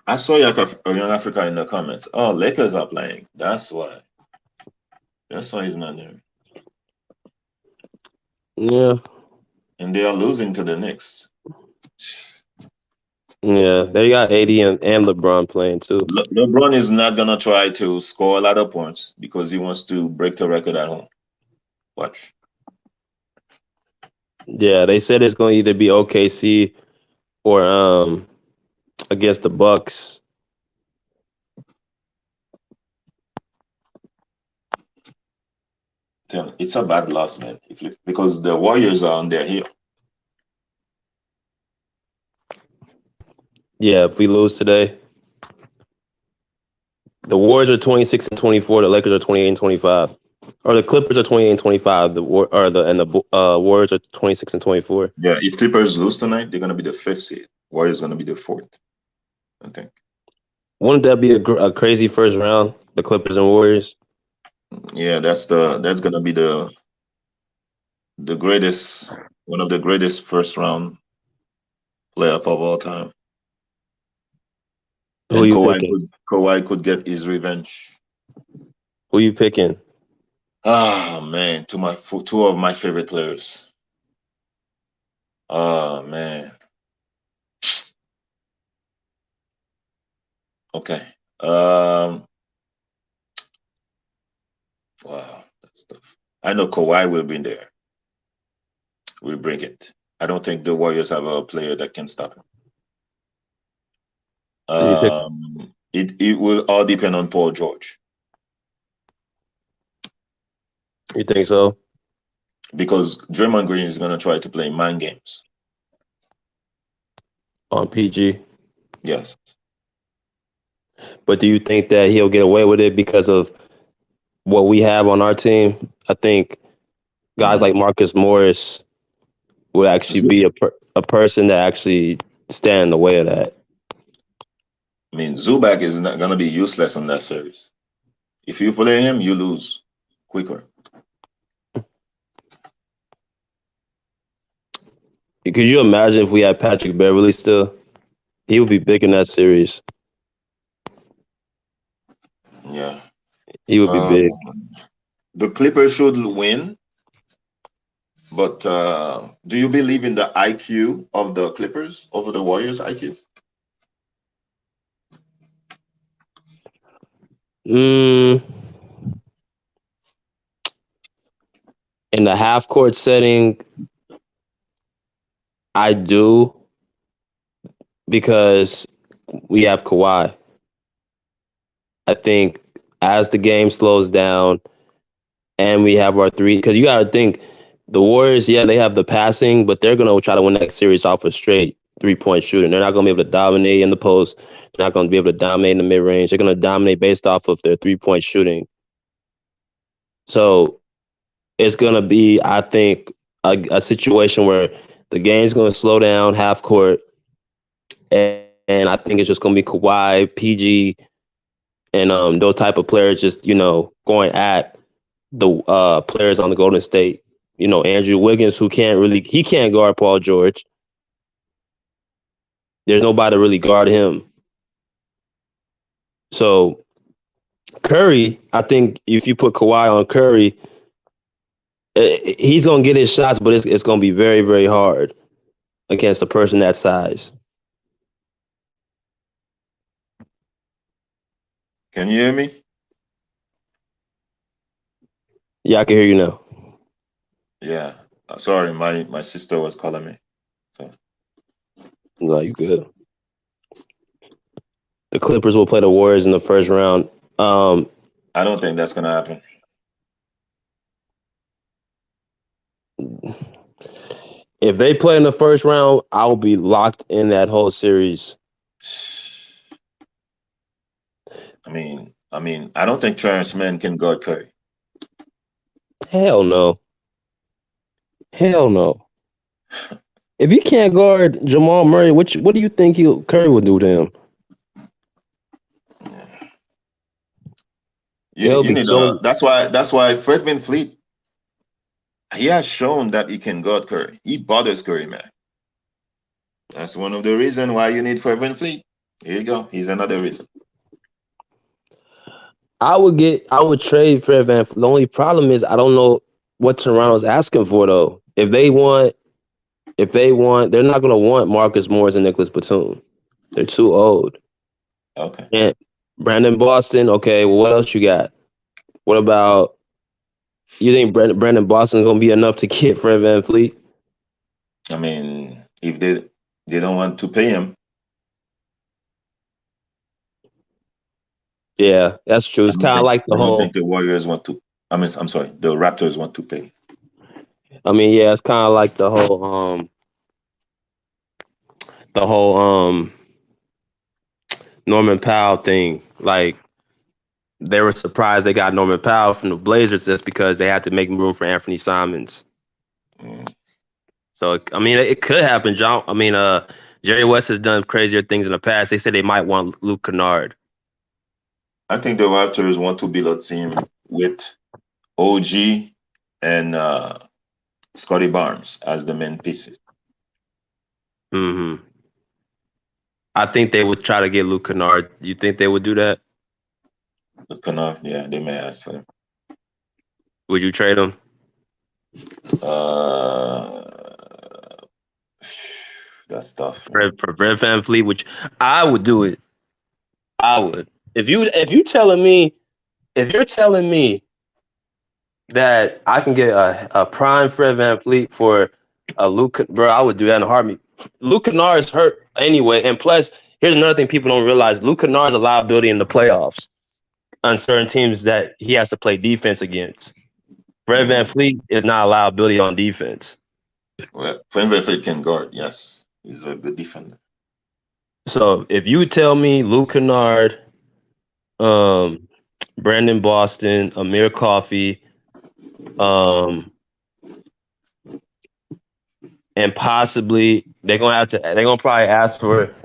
I saw Young Africa in the comments. Oh, Lakers are playing. That's why. That's why he's not there. Yeah, And they are losing to the Knicks. yeah. They got AD and LeBron playing too. LeBron is not gonna try to score a lot of points because he wants to break the record at home. Watch. Yeah, they said it's going to either be OKC or against the Bucks. It's a bad loss, man. Because the Warriors are on their heel. Yeah, if we lose today, the Warriors are 26 and 24. The Lakers are 28 and 25. Or the Clippers are 28 and 25. The Warriors are 26 and 24. Yeah, if Clippers lose tonight, they're gonna be the fifth seed. Warriors gonna be the fourth, I think. Wouldn't that be a crazy first round? The Clippers and Warriors. Yeah, that's gonna be the greatest, one of the greatest first round playoff of all time. Who And you picking? Kawhi could get his revenge. Who you picking? Ah man, two of my favorite players. Oh man. Okay. Wow, that's tough. I know Kawhi will be there. We'll bring it. I don't think the Warriors have a player that can stop him. Who you pick? It will all depend on Paul George You think so? because Draymond Green is gonna try to play mind games. On PG. Yes. But do you think that he'll get away with it because of what we have on our team? I think guys like Marcus Morris would actually be a person that actually stand in the way of that. I mean, Zubac is not gonna be useless in that series. If you play him, you lose quicker. Could you imagine if we had Patrick Beverly still? He would be big in that series. Yeah. He would be big. The Clippers should win, but do you believe in the IQ of the Clippers over the Warriors IQ? In the half court setting, I do because we have Kawhi. I think as the game slows down and we have our three, because you got to think the Warriors, yeah, they have the passing, but they're going to try to win that series off a straight 3-point shooting. They're not going to be able to dominate in the post. They're not going to be able to dominate in the mid range. They're going to dominate based off of their 3-point shooting. So it's going to be, I think, a situation where the game's going to slow down half court. And I think it's just going to be Kawhi, PG, and those type of players just, going at the players on the Golden State. Andrew Wiggins, he can't guard Paul George. There's nobody to really guard him. So Curry, I think if you put Kawhi on Curry, he's gonna get his shots, but it's gonna be very, very hard against a person that size. Can you hear me? Yeah, I can hear you now. Yeah. Sorry, my sister was calling me. So. No, you good. The Clippers will play the Warriors in the first round. I don't think that's gonna happen. If they play in the first round, I'll be locked in that whole series. I mean, I don't think Terrence Mann can guard Curry. Hell no. Hell no. If he can't guard Jamal Murray, what do you think Curry will do to him? You need that's why Fred Van Vleet, he has shown that he can guard Curry. He bothers Curry, man. That's one of the reasons why you need Fred Van Vleet. Here you go. He's another reason. I would trade Fred Van Vleet. The only problem is I don't know what Toronto's asking for though. If they want, they're not gonna want Marcus Morris and Nicholas Batum. They're too old. Okay. And Brandon Boston, okay, well, what else you got? What about, you think Brandon Boston is gonna be enough to get Fred Van Vleet? I mean, if they don't want to pay him. Yeah, that's true. It's kind of like I don't think the Warriors want to. I mean, I'm sorry, the Raptors want to pay. I mean, yeah, it's kind of like the whole Norman Powell thing. Like, they were surprised they got Norman Powell from the Blazers just because they had to make room for Anthony Simons. So, I mean, it could happen, John. I mean, Jerry West has done crazier things in the past. They said they might want Luke Kennard. I think the Raptors want to build a team with OG and Scotty Barnes as the main pieces. Mm-hmm. I think they would try to get Luke Kennard. You think they would do that? Luke Kennard, yeah, they may ask for him. Would you trade him? That's tough. For Fred Van Vleet, which I would do it. I would. If you're telling me that I can get a prime Fred Van Vleet for a Luke, bro, I would do that in a heartbeat. Luke Kennard is hurt anyway, and plus, here's another thing people don't realize: Luke Kennard is a liability in the playoffs on certain teams that he has to play defense against. Fred Van Vleet is not a liability on defense. Well, Fred Van Vleet can guard. Yes, he's a good defender. So if you tell me Luke Kennard, Brandon Boston, Amir Coffey, and possibly they're gonna probably ask for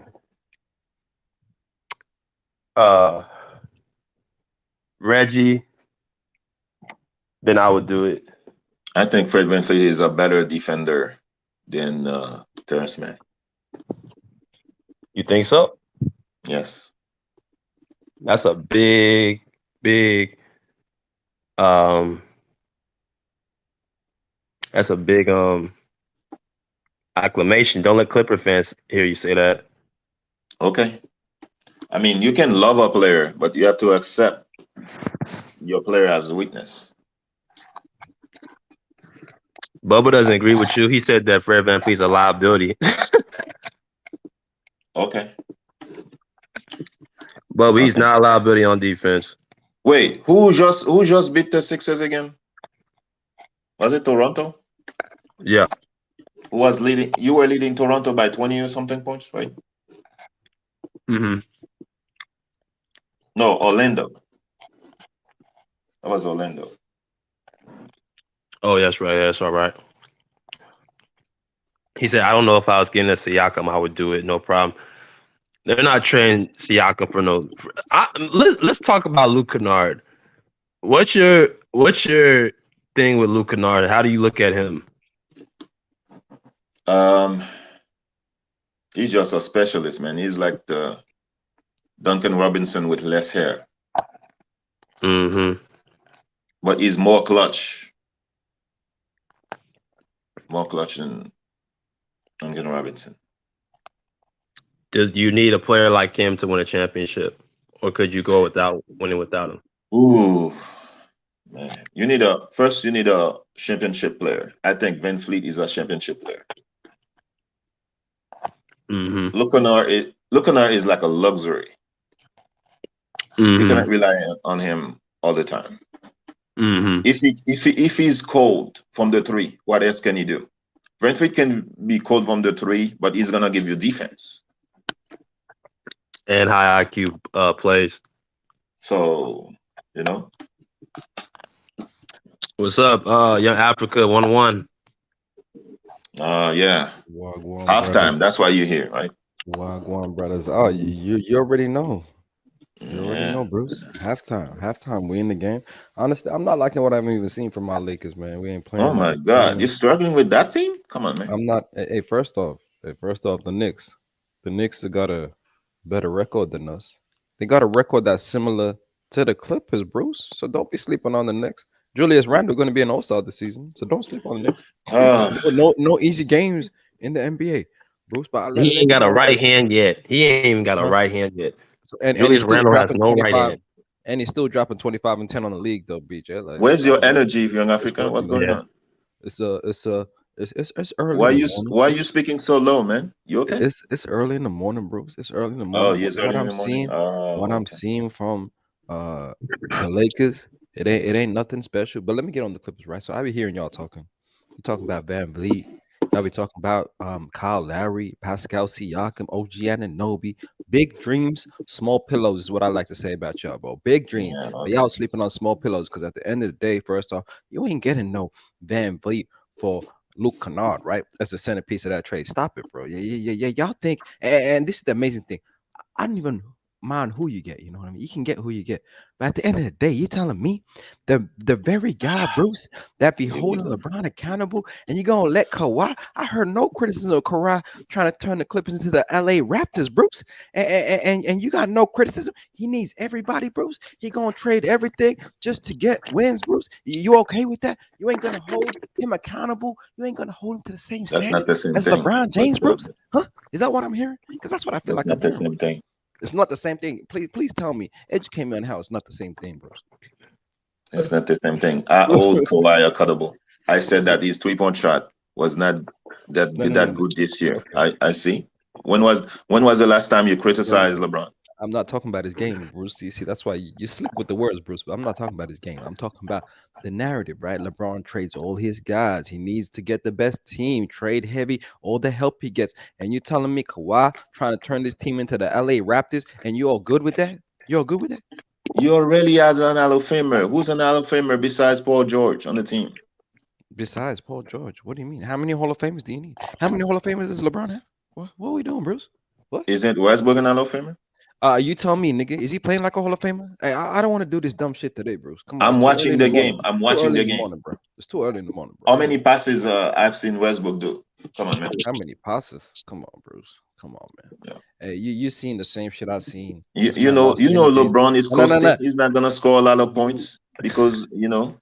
Reggie, then I would do it. I think Fred Van Vleet is a better defender than Terrence Mann. You think so? Yes. That's a big acclamation. Don't let Clipper fans hear you say that. Okay. I mean, you can love a player, but you have to accept your player has a weakness. Bubba doesn't agree with you. He said that Fred Van Vliet's a liability. Okay. Bubba, he's not a liability on defense. Wait, who just beat the Sixers again? Was it Toronto? Yeah. Who was leading? You were leading Toronto by 20 or something points, right? Mm-hmm. No, Orlando. That was Orlando. Oh, that's right. That's all right. He said, I don't know if I was getting a Siakam, I would do it. No problem. They're not trading Siakam for no. Let's talk about Luke Kennard. What's your thing with Luke Kennard? How do you look at him? He's just a specialist, man. He's like the Duncan Robinson with less hair, Mm-hmm. but he's more clutch than Duncan Robinson. Do you need a player like him to win a championship, or could you go without winning without him? Ooh, man. You need a championship player. I think Van Vleet is a championship player. Mm-hmm. Lukanar is like a luxury. You cannot rely on him all the time. Mm-hmm. If he's cold from the three, what else can he do? Van Vleet can be cold from the three, but he's gonna give you defense and high IQ plays. So you know. What's up, Young Africa 1-1? Yeah. Wagwan Halftime. brothers. That's why you're here, right? Wagwan brothers. Oh, you already know. You already Yeah. know, Bruce. Halftime. We in the game. Honestly, I'm not liking what I've even seen from my Lakers, man. We ain't playing. Oh my God, you're struggling with that team? Come on, man. I'm not. Hey, first off, the Knicks. The Knicks have got a better record than us. They got a record that's similar to the Clippers, Bruce. So don't be sleeping on the Knicks. Julius Randle going to be an All-Star this season, so don't sleep on the Knicks. No easy games in the NBA, Bruce. But he ain't got a right hand yet. He ain't even got a right hand yet. And Julius Randle has no right hand. And he's still dropping 25 and 10 on the league, though, BJ. Like, where's your energy, Young African? What's going on? It's early. Why are you speaking so low, man? You okay? It's early in the morning, Bruce. It's early in the morning. Oh, yes, early in the morning. I'm seeing from the Lakers, it ain't nothing special. But let me get on the Clippers, right? So I be hearing y'all talking. You talking about Van Vleet. Y'all be talking about Kyle Lowry, Pascal Siakam, OG Anunoby. Big dreams, small pillows is what I like to say about y'all, bro. Big dreams. Yeah, But y'all sleeping on small pillows because at the end of the day, first off, you ain't getting no Van Vleet for Luke Kennard, right? That's the centerpiece of that trade. Stop it, bro. Yeah. Y'all think, and this is the amazing thing. I don't even mind who you get. You know what I mean? You can get who you get. But at the end of the day, you're telling me the very guy, Bruce, that be holding LeBron accountable, and you're gonna let Kawhi. I heard no criticism of Kawhi trying to turn the Clippers into the LA Raptors, Bruce. And you got no criticism. He needs everybody, Bruce. He gonna trade everything just to get wins, Bruce. You okay with that? You ain't gonna hold him accountable. You ain't gonna hold him to the same standard as LeBron James, Bruce. Huh? Is that what I'm hearing? Because that's what I feel like. That's not the same thing. It's not the same thing. Please tell me. Educate me on how it's not the same thing, Bruce. It's not the same thing. I hold Kawhi accountable. I said that his 3-point shot was not that good this year. Okay. I see. When was the last time you criticized LeBron? I'm not talking about his game, Bruce. You see, that's why you slip with the words, Bruce. But I'm not talking about his game. I'm talking about the narrative, right? LeBron trades all his guys. He needs to get the best team, trade heavy, all the help he gets. And you telling me Kawhi trying to turn this team into the LA Raptors, and you all good with that? You all good with that? You already have an Hall of Famer. Who's an Hall of Famer besides Paul George on the team? Besides Paul George, what do you mean? How many Hall of Famers do you need? How many Hall of Famers does LeBron have? What are we doing, Bruce? What? Isn't Westbrook an Hall of Famer? You tell me, nigga. Is he playing like a Hall of Famer? Hey, I don't want to do this dumb shit today, Bruce. Come on. I'm watching the game. I'm watching the game. Morning, bro. It's too early in the morning, bro. How many passes I've seen Westbrook do? Come on, man. How many passes? Come on, Bruce. Come on, man. Yeah. Hey, you seen the same shit I've seen. You know LeBron is coasting. No. He's not gonna score a lot of points because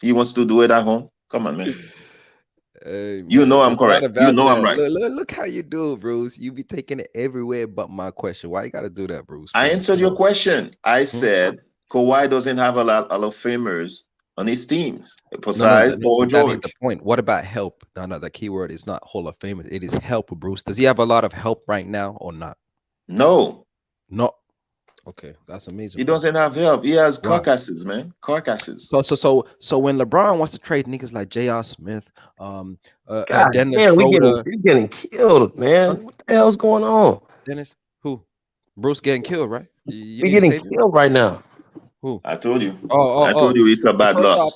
he wants to do it at home. Come on, man. Hey, I'm correct. I'm right. Look how you do, Bruce. You be taking it everywhere but my question. Why you gotta do that, Bruce? I answered your question. I said Kawhi doesn't have a lot of famers on his teams besides Paul George. That ain't the point. What about help? No, the key word is not Hall of Famers. It is help, Bruce. Does he have a lot of help right now or not? No. Okay, that's amazing. He doesn't have help. He has carcasses, man. Carcasses. So when LeBron wants to trade niggas like J.R. Smith, Dennis Schroeder, you're getting killed, man. Huh? What the hell's going on? Dennis, who? Bruce getting killed, right? You're getting killed right now. Who? I told you. I told you it's a bad loss.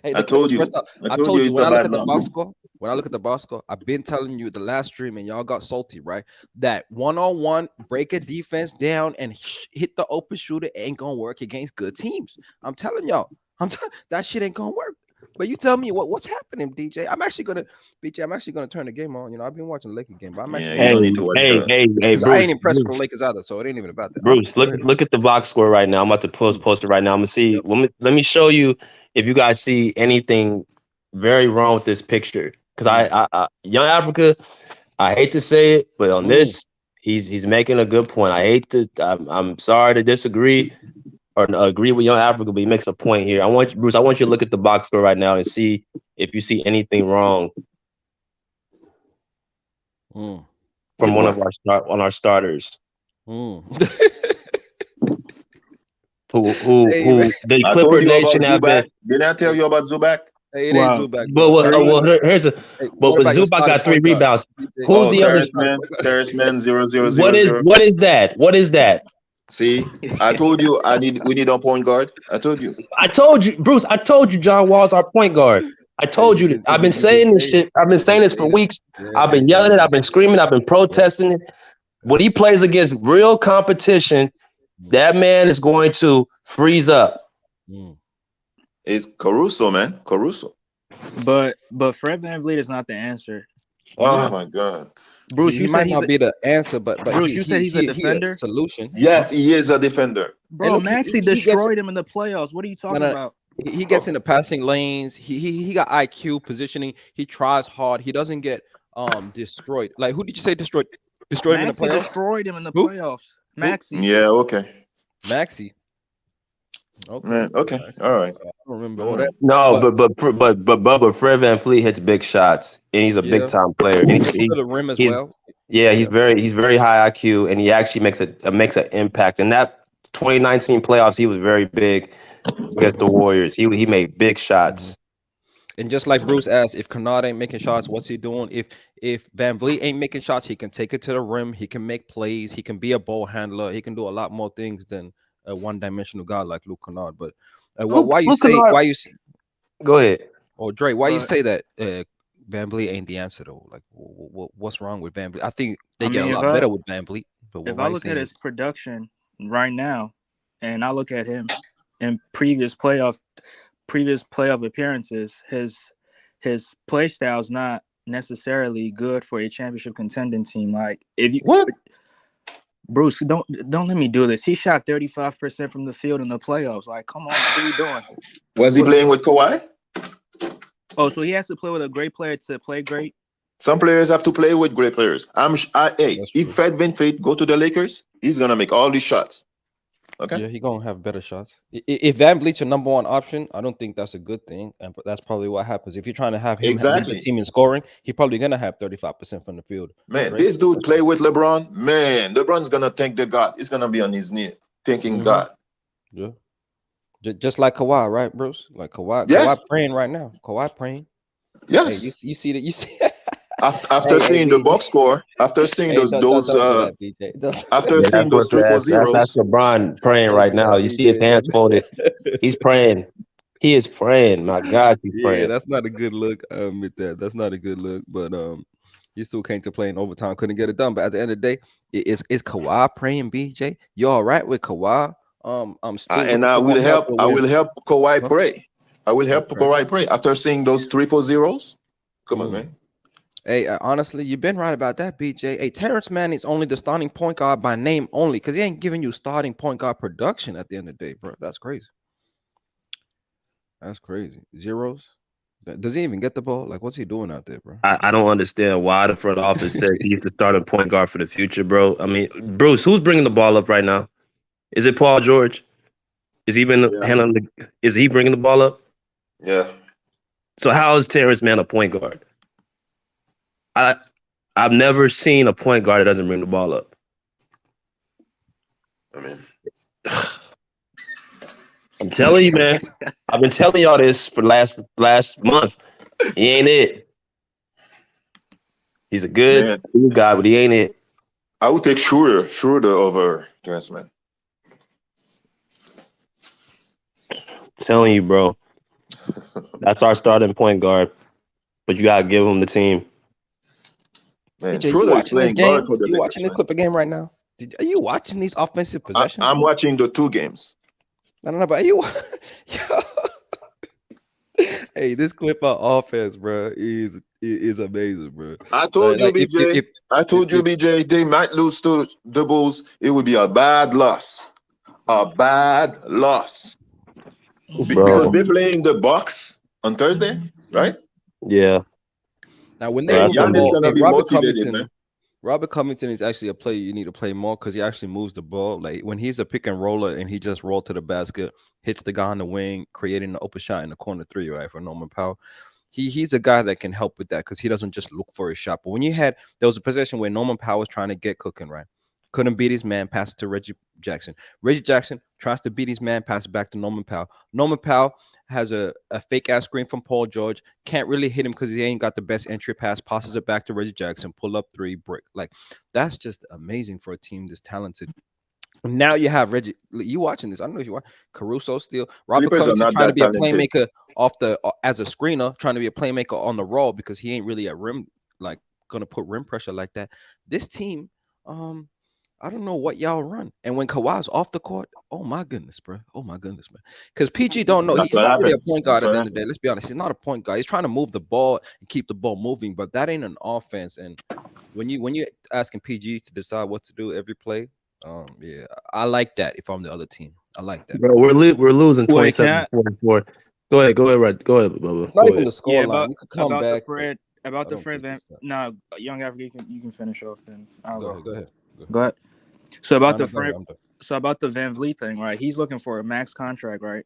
I told you. I told you when I look at the box score. When I look at the box score, I've been telling you the last stream, and y'all got salty, right? That one-on-one, break a defense down and hit the open shooter ain't gonna work against good teams. I'm telling y'all. That shit ain't gonna work. But you tell me what's happening, DJ. I'm actually gonna turn the game on. You know, I've been watching the Lakers game, but I'm actually you don't need to watch that. Hey, because I Bruce, ain't impressed with Bruce, the Lakers either, so it ain't even about that. Bruce, Go ahead. look at the box score right now. I'm about to post it right now. I'm gonna see. Yep. Let me show you if you guys see anything very wrong with this picture. Because I Young Africa, I hate to say it, but on this, he's making a good point. I'm sorry to disagree or agree with Young Africa, but he makes a point here. Bruce, I want you to look at the box score right now and see if you see anything wrong from one of our starters. Who the I Clipper told you about Nation have been. Zubac. Didn't I tell you about Zubac? Hey, it Wow. ain't Zubac. But here's a. Hey, But what with about your Zubac got starting 3 point guard? rebounds. Who's the other? Terrence Man 0 0 What 0 is 0. what is that? What is that? See, I told you we need a point guard. I told you. I told you, Bruce. I told you, John Wall's our point guard. I told you. I've been saying this shit. I've been saying this for weeks. I've been yelling it. I've been screaming. I've been protesting it. When he plays against real competition, that man is going to freeze up. It's Caruso, man. Caruso. But Fred Van Vleet is not the answer. Oh my God. Bruce, He you might said not be the answer, but Bruce, you said he's a defender? Solution. Yes, he is a defender. Bro, look, Maxey he destroyed him in the playoffs. What are you talking No. about? He gets in the passing lanes. He got IQ positioning. He tries hard. He doesn't get destroyed. Like, who did you say destroyed? Destroyed him in the Maxey playoffs? destroyed him in the Who? playoffs. Maxey. Yeah, okay. Maxey. Okay. Man, okay. All right. I don't remember all that. No, but Fred Van Vleet hits big shots, and he's a big time player. And To the rim as well. Yeah, he's very high IQ, and he actually makes an impact. In that 2019 playoffs, he was very big against the Warriors. He made big shots. And just like Bruce asked, if Kennard ain't making shots, what's he doing? If Van Vleet ain't making shots, he can take it to the rim. He can make plays. He can be a ball handler. He can do a lot more things than a one-dimensional guy like Luke Kennard. But why you say? Go ahead. Or Dre, why you say that Van Vleet ain't the answer though? Like, what's wrong with Van Vleet? I think they get a lot better with Van Vleet. But if I look at his production right now, and I look at him in previous playoff appearances, his play style is not necessarily good for a championship contending team. Like, if you Bruce, don't let me do this. He shot 35% from the field in the playoffs. Like, come on, what are you doing? Was he playing with Kawhi? Oh, so he has to play with a great player to play great? Some players have to play with great players. If Fred Van Vleet go to the Lakers, he's gonna make all these shots. Okay. Yeah, he's gonna have better shots. If Van Vleet's your number one option, I don't think that's a good thing. And that's probably what happens. If you're trying to have him lead the team in scoring, he's probably gonna have 35% from the field. Man, this dude play with LeBron. Man, LeBron's gonna thank the God. He's gonna be on his knee thanking God. Yeah. Just like Kawhi, right, Bruce? Like Kawhi, yes. Kawhi praying right now. Kawhi praying. Yes. Hey, you see that? You see. After seeing the box score, after seeing those after seeing those triple zeros, that's LeBron praying right now. You see his hands folded. He's praying. He is praying. My God, he's praying. Yeah, that's not a good look. I admit that. That's not a good look. But he still came to play in overtime, couldn't get it done. But at the end of the day, is Kawhi praying, BJ? You all right with Kawhi? I'm still and I will help Kawhi pray. I will help Kawhi pray after seeing those triple zeros. Come on, man. Hey, honestly, you've been right about that, BJ. Hey, Terrence Mann is only the starting point guard by name only, because he ain't giving you starting point guard production at the end of the day, bro. That's crazy. That's crazy. Zeros. Does he even get the ball? Like, what's he doing out there, bro? I don't understand why the front office says he's the starting point guard for the future, bro. I mean, Bruce, who's bringing the ball up right now? Is it Paul George? Is he handling is he bringing the ball up? Yeah. So how is Terrence Mann a point guard? I've never seen a point guard that doesn't bring the ball up. I mean, I'm telling you, man. I've been telling y'all this for last month. He ain't it. He's a good guy, but he ain't it. I would take Schroeder over Terrence Mann. Telling you, bro. That's our starting point guard, but you gotta give him the team. Man, you watching this game? You watching the Clipper game right now? Are you watching these offensive possessions? I'm watching the two games. No, but are you? Hey, this Clipper offense, bro, is amazing, bro. I told you, Like BJ. I told you, if BJ. They might lose to the Bulls. It would be a bad loss. A bad loss. Because bro. they play in the box on Thursday, right? Yeah, now when they bro. Hey, That's move the gonna Giannis be. ball, gonna hey, be motivated, man. Robert Covington is actually a player you need to play more because he actually moves the ball. Like when he's a pick and roller and he just roll to the basket, hits the guy on the wing, creating the open shot in the corner three, right, for Norman Powell. He's a guy that can help with that because he doesn't just look for a shot. But when there was a possession where Norman Powell was trying to get cooking, right? Couldn't beat his man, pass it to Reggie Jackson. Reggie Jackson tries to beat his man, pass it back to Norman Powell. Norman Powell has a fake ass screen from Paul George. Can't really hit him because he ain't got the best entry pass. Passes it back to Reggie Jackson. Pull up three, brick. Like that's just amazing for a team this talented. Now you have Reggie. You watching this? I don't know if you watch Caruso still. Robert Clippers are Covington not trying to that be a talented. playmaker off the as a screener, trying to be a playmaker on the roll because he ain't really at rim, like gonna put rim pressure like that. This team, I don't know what y'all run. And when Kawhi's off the court, oh my goodness, bro. Oh my goodness, man. Because PG don't know. That's He's what not really a happened. point guard That's at what the end of the happened. day. Let's be honest. He's not a point guard. He's trying to move the ball and keep the ball moving, but that ain't an offense. And when you asking PGs to decide what to do every play, yeah, I like that. If I'm the other team, I like that. Bro, we're losing Wait, can 27 I? 44. Go ahead, Red. Go ahead, Bubba. It's not Go even ahead. the Yeah, score line. You could come about the back, but Fred I about the don't Fred think Van. it's that. No, Young Africa, you can finish off. Then I'll Go go. ahead. Go ahead. Go ahead. Go ahead. So about No, the no, go ahead. Fred. I'm done. So about the Van Vleet thing, right? He's looking for a max contract, right?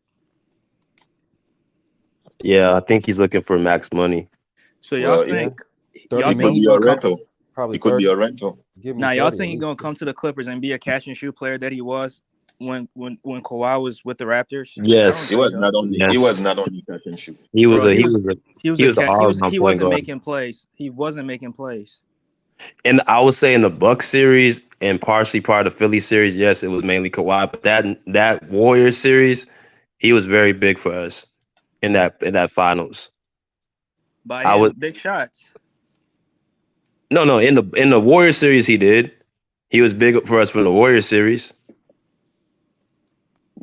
Yeah, I think he's looking for max money. So y'all Well, Yeah, think 30 it could he's be million, a gonna come? rental. probably It could be 30. a rental. Give me Now y'all 30 at think he's least. gonna come to the Clippers and be a catch and shoot player that he was when Kawhi was with the Raptors? I don't He Yes, think was so, not only he was yes. not only catch and shoot. He was bro. a He he was was a he was he a was an cat. all-around He point wasn't guard. making plays. He wasn't making plays. And I would say in the Bucks series and partially part of the Philly series, yes, it was mainly Kawhi. But that Warriors series, he was very big for us in that finals. By I would hitting big shots. no in the Warriors series he did. He was big for us for the Warriors series.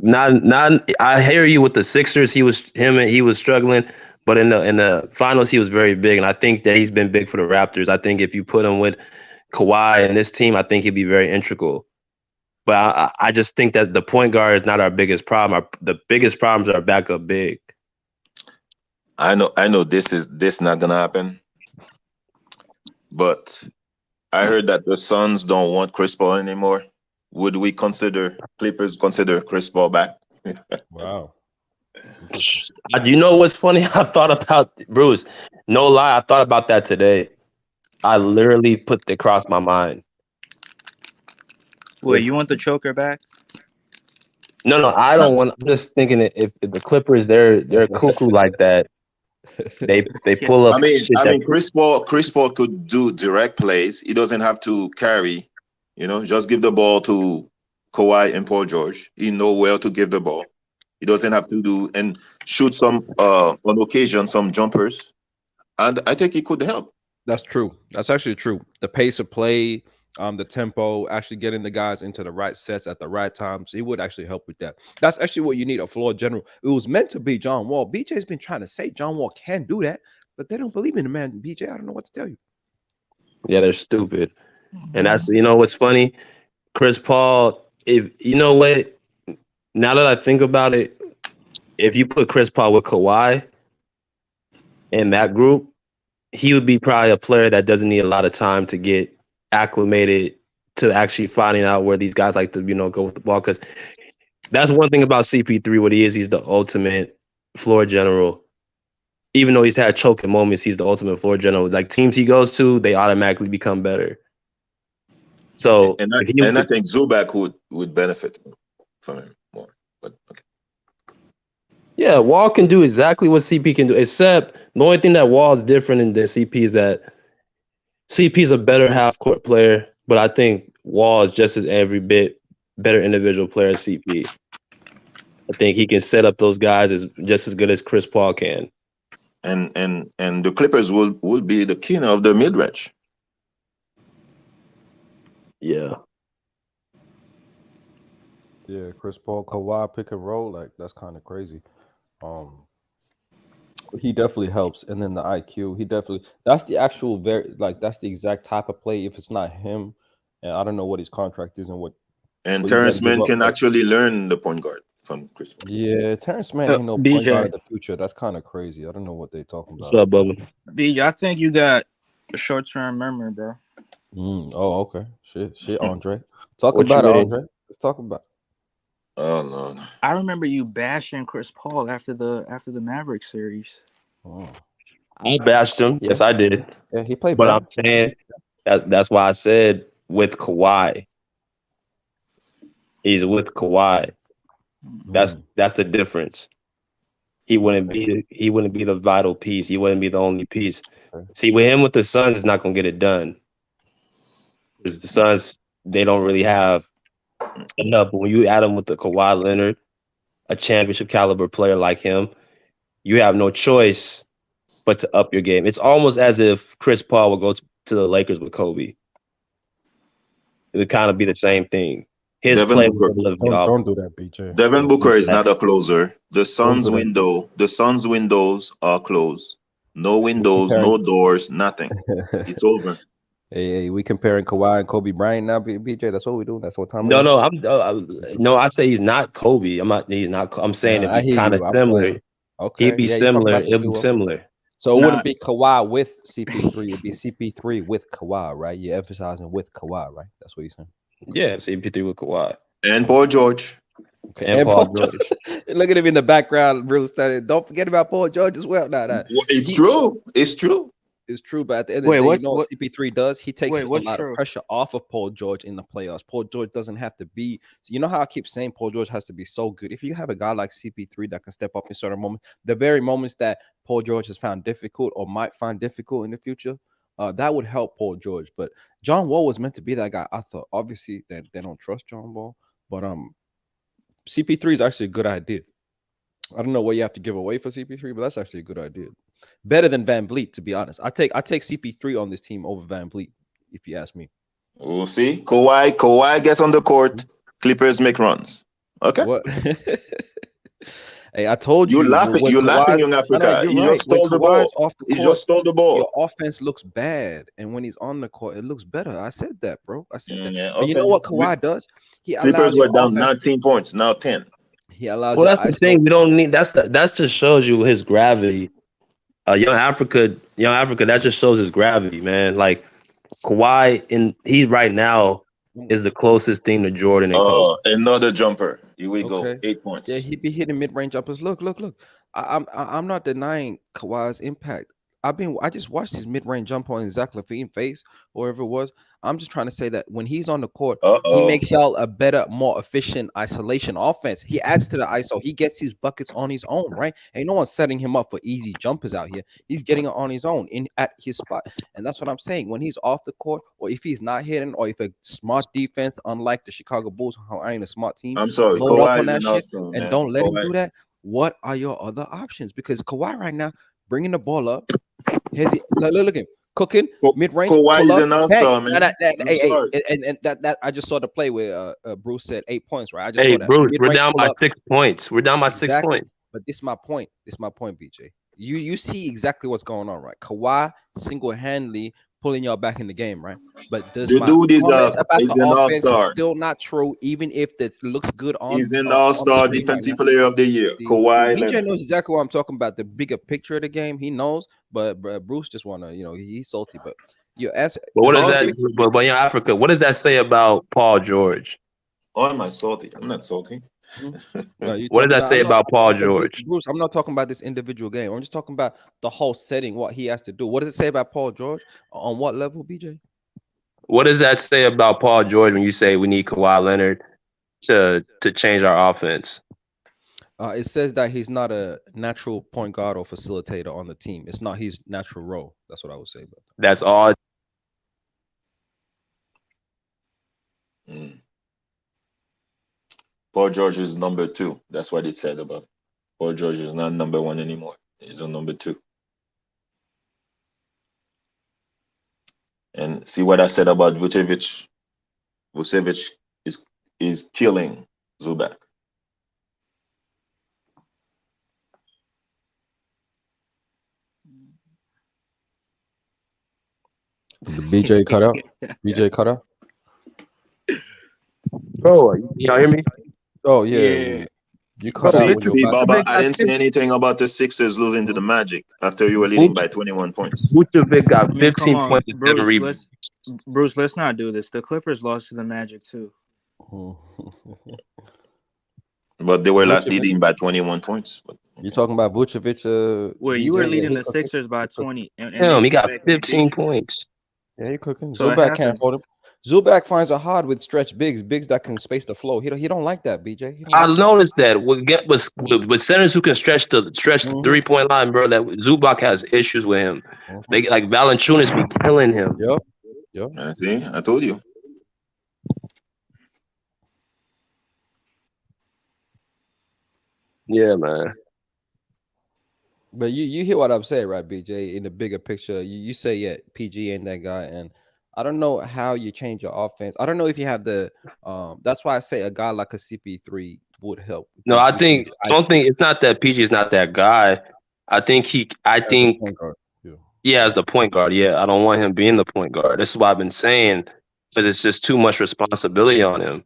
Not I hear you with the Sixers. He was struggling, but in the finals he was very big, and I think that he's been big for the Raptors. I think if you put him with Kawhi and this team, I think he'd be very integral. But I just think that the point guard is not our biggest problem. The biggest problems are backup big. I know this not gonna happen, but I heard that the Suns don't want Chris Paul anymore. Would we consider Clippers consider Chris Paul back? Wow. Interesting. You know what's funny? I thought about Bruce. No lie, I thought about that today. I literally put it across my mind. Wait, you want the choker back? No, I don't want. I'm just thinking that if the Clippers they're cuckoo like that, they Yeah. pull up I mean, shit I that mean, Chris Paul could do direct plays. He doesn't have to carry. Just give the ball to Kawhi and Paul George. He know where to give the ball. He doesn't have to do and shoot some on occasion some jumpers, and I think he could help. That's true. That's actually true. The pace of play, the tempo, actually getting the guys into the right sets at the right times, it would actually help with that. That's actually what you need a floor general. It was meant to be John Wall. BJ's been trying to say John Wall can do that, but they don't believe in the man. BJ, I don't know what to tell you. yeah they're stupid. And that's what's funny. Chris Paul, if you know what, now that I think about it, if you put Chris Paul with Kawhi in that group, he would be probably a player that doesn't need a lot of time to get acclimated to actually finding out where these guys like to, go with the ball. Because that's one thing about CP3. What he is, he's the ultimate floor general. Even though he's had choking moments, he's the ultimate floor general. Like teams he goes to, they automatically become better. So And I, if he, and I think Zubac would benefit from him more. But okay. yeah, Wall can do exactly what CP can do, except the only thing that Wall is different than CP is that CP is a better half court player, but I think Wall is just as every bit better individual player as CP. I think he can set up those guys as just as good as Chris Paul can. And the Clippers will be the king of the mid range. Yeah. Yeah, Chris Paul, Kawhi pick and roll, like that's kind of crazy. Um, He definitely helps, and then the IQ. He definitely that's the actual that's the exact type of play. If it's not him, and I don't know what his contract is and And what you got to Terrence give Mann up. can But actually learn the point guard from Chris Paul. yeah, Terrence Mann ain't no point guard of BJ, the future. That's kind of crazy. I don't know what they talking What's about. up, Bubba? BJ, I think you got a short-term memory, bro. Oh, okay. Shit, Andre. Talk What you about it, mean? Andre. Let's talk about Oh no. I remember you bashing Chris Paul after the Maverick series. it. Oh. I bashed him. Yes, I did. Yeah, he played But I'm better. saying that's why I said with Kawhi, he's with Kawhi. Mm. That's the difference. He wouldn't be the vital piece. He wouldn't be the only piece. Okay. See, with him with the Suns, it's not gonna get it done. Because the Suns, they don't really have enough. But when you add him with the Kawhi Leonard, a championship caliber player like him, you have no choice but to up your game. It's almost as if Chris Paul would go to the Lakers with Kobe. It would kind of be the same thing. His Devin play would Booker. live off. Don't do that, BJ. Devin Don't do Booker is that. not a closer. The Don't Suns do that. windows are closed. No We windows, comparing. no doors, nothing. It's over. Hey, we comparing Kawhi and Kobe Bryant now, BJ. That's what we do. That's what time it No, is. no. I say he's not Kobe. I'm not. He's not. I'm saying Nah, it'd I be hear kind of you. I'm similar. playing. He'd Okay. be Yeah, you talking similar. about the It'd be duo. similar. So it Nah, wouldn't be Kawhi with CP3. It'd be CP3 with Kawhi, right? You're emphasizing with Kawhi, right? That's what you're saying. Yeah, CP3 with Kawhi And Paul George. Okay. and Paul George. Look at him in the background, Bruce. Don't forget about Paul George as well. Nah. It's He true. It's true. It's true, but at the end of wait, the day, you what's know what what? CP3 does? He takes Wait, a what's lot of true? pressure off of Paul George in the playoffs. Paul George doesn't have to be. So you know how I keep saying Paul George has to be so good. If you have a guy like CP3 that can step up in certain moments, the very moments that Paul George has found difficult or might find difficult in the future, that would help Paul George. But John Wall was meant to be that guy. I thought obviously that they don't trust John Wall, but CP3 is actually a good idea. I don't know what you have to give away for CP3, but that's actually a good idea. Better than Van Vleet, to be honest. I take CP3 on this team over Van Vleet, if you ask me. We'll see. Kawhi gets on the court. Clippers make runs. Okay. What? Hey, I told You're you laughing. when You're laughing, Kawhi's young Africa. you're He right. just When stole the ball. Kawhi's off the He court, just stole the your ball. offense looks bad, and when he's on the court, it looks better. I said that, bro. I said that. Yeah, But you know okay. what Kawhi does? He Clippers allows were your down offense. 19 points, now 10. He allows Well, your that's the ISO. thing. We don't need. That just shows you his gravity. Young Africa. That just shows his gravity, man. Like Kawhi, he right now is the closest thing to Jordan and Kobe. Another jumper. Here we go. Okay. 8 points. Yeah, he be hitting mid-range jumpers. Look. I'm not denying Kawhi's impact. I just watched his mid-range jumper on Zach LaVine face, or whatever it was. I'm just trying to say that when he's on the court, he makes y'all a better, more efficient isolation offense. He adds to the ISO. He gets his buckets on his own, right? Ain't no one setting him up for easy jumpers out here. He's getting it on his own at his spot. And that's what I'm saying. When he's off the court, or if he's not hitting, or if a smart defense, unlike the Chicago Bulls, how I ain't a smart team, I'm sorry. load up Kawhi on is that an shit All-Star, and man. don't let him Kawhi. do that. What are your other options? Because Kawhi right now bringing the ball up, look at him cooking mid-range. Kawhi is an All-Star, Hey, man. and that I just saw the play where Bruce said 8 points, right? I just Hey, saw that Bruce, we're mid-range down by pull-up. 6 points. We're down by 6 Exactly. points. But this is my point. BJ. You see exactly what's going on, right? Kawhi single-handedly pulling y'all back in the game, right? But does The my dude is comments about the an offense All-Star. still not true, even if it looks good on He's an on the All-Star screen right Defensive now? Player of the Year. See, Kawhi BJ Leonard. knows exactly what I'm talking about. The bigger picture of the game, he knows. But Bruce just wanna, he's salty. But you ask. But what does Salty? that? But young Africa, what does that say about Paul George? Oh, am I salty? I'm not salty. No, you What does talking that about? say about Paul George? Bruce, I'm not talking about this individual game. I'm just talking about the whole setting, what he has to do. What does it say about Paul George? On what level, BJ? What does that say about Paul George when you say we need Kawhi Leonard to change our offense? It says that he's not a natural point guard or facilitator on the team. It's not his natural role. That's what I would say about that. That's all. Paul George is number 2. That's what it said about him. Paul George is not number 1 anymore. He's a number 2. And see what I said about Vucevic. Vucevic is killing Zubac. The BJ cut out. BJ cut out. Bro, y'all hear me? Oh yeah, Yeah. you cut out. When See, you're back. Baba, I didn't say anything about the Sixers losing to the Magic after you were leading by 21 points. Vucevic got I mean, come 15 on, points and 7 rebounds. Bruce, let's not do this. The Clippers lost to the Magic too. But they were not Vucevic? leading by 21 points. You talking about Vucevic? Well, you were leading the Sixers by 20, and Damn, they he came got back and beat 15 you. points. Yeah, he cooking. So it Zubac can't happens. hold him. Zubac finds it hard with stretch bigs that can space the flow. He don't like that, BJ. He don't I like that. noticed that with centers who can stretch the 3-point line, bro. That Zubac has issues with him. They like Valanciunas be killing him. Yep. I see. I told you. Yeah, man. But you hear what I'm saying, right, BJ? In the bigger picture, you say, yeah, PG ain't that guy, and I don't know how you change your offense. I don't know if you have the that's why I say a guy like a CP3 would help. No, I don't think it's not that PG is not that guy. I think as the point guard. Yeah, I don't want him being the point guard. This is what I've been saying, because it's just too much responsibility on him.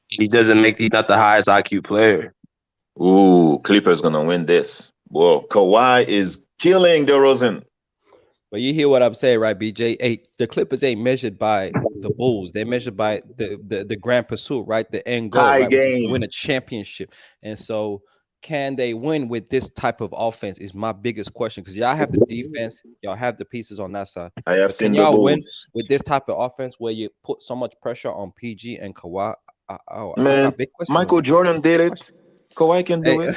He doesn't make. He's not the highest IQ player. Ooh, Clippers gonna win this. Whoa, Kawhi is killing DeRozan. But you hear what I'm saying, right, BJ? Hey, the Clippers ain't measured by the Bulls. They're measured by the grand pursuit, right? The end goal, High right? Which is to game. win a championship. And so, can they win with this type of offense? Is my biggest question. Because y'all have the defense, y'all have the pieces on that side. I have seen Can the y'all win Bulls. with this type of offense where you put so much pressure on PG and Kawhi? I got Man, a big question Michael on Jordan did it. Kawhi can do it.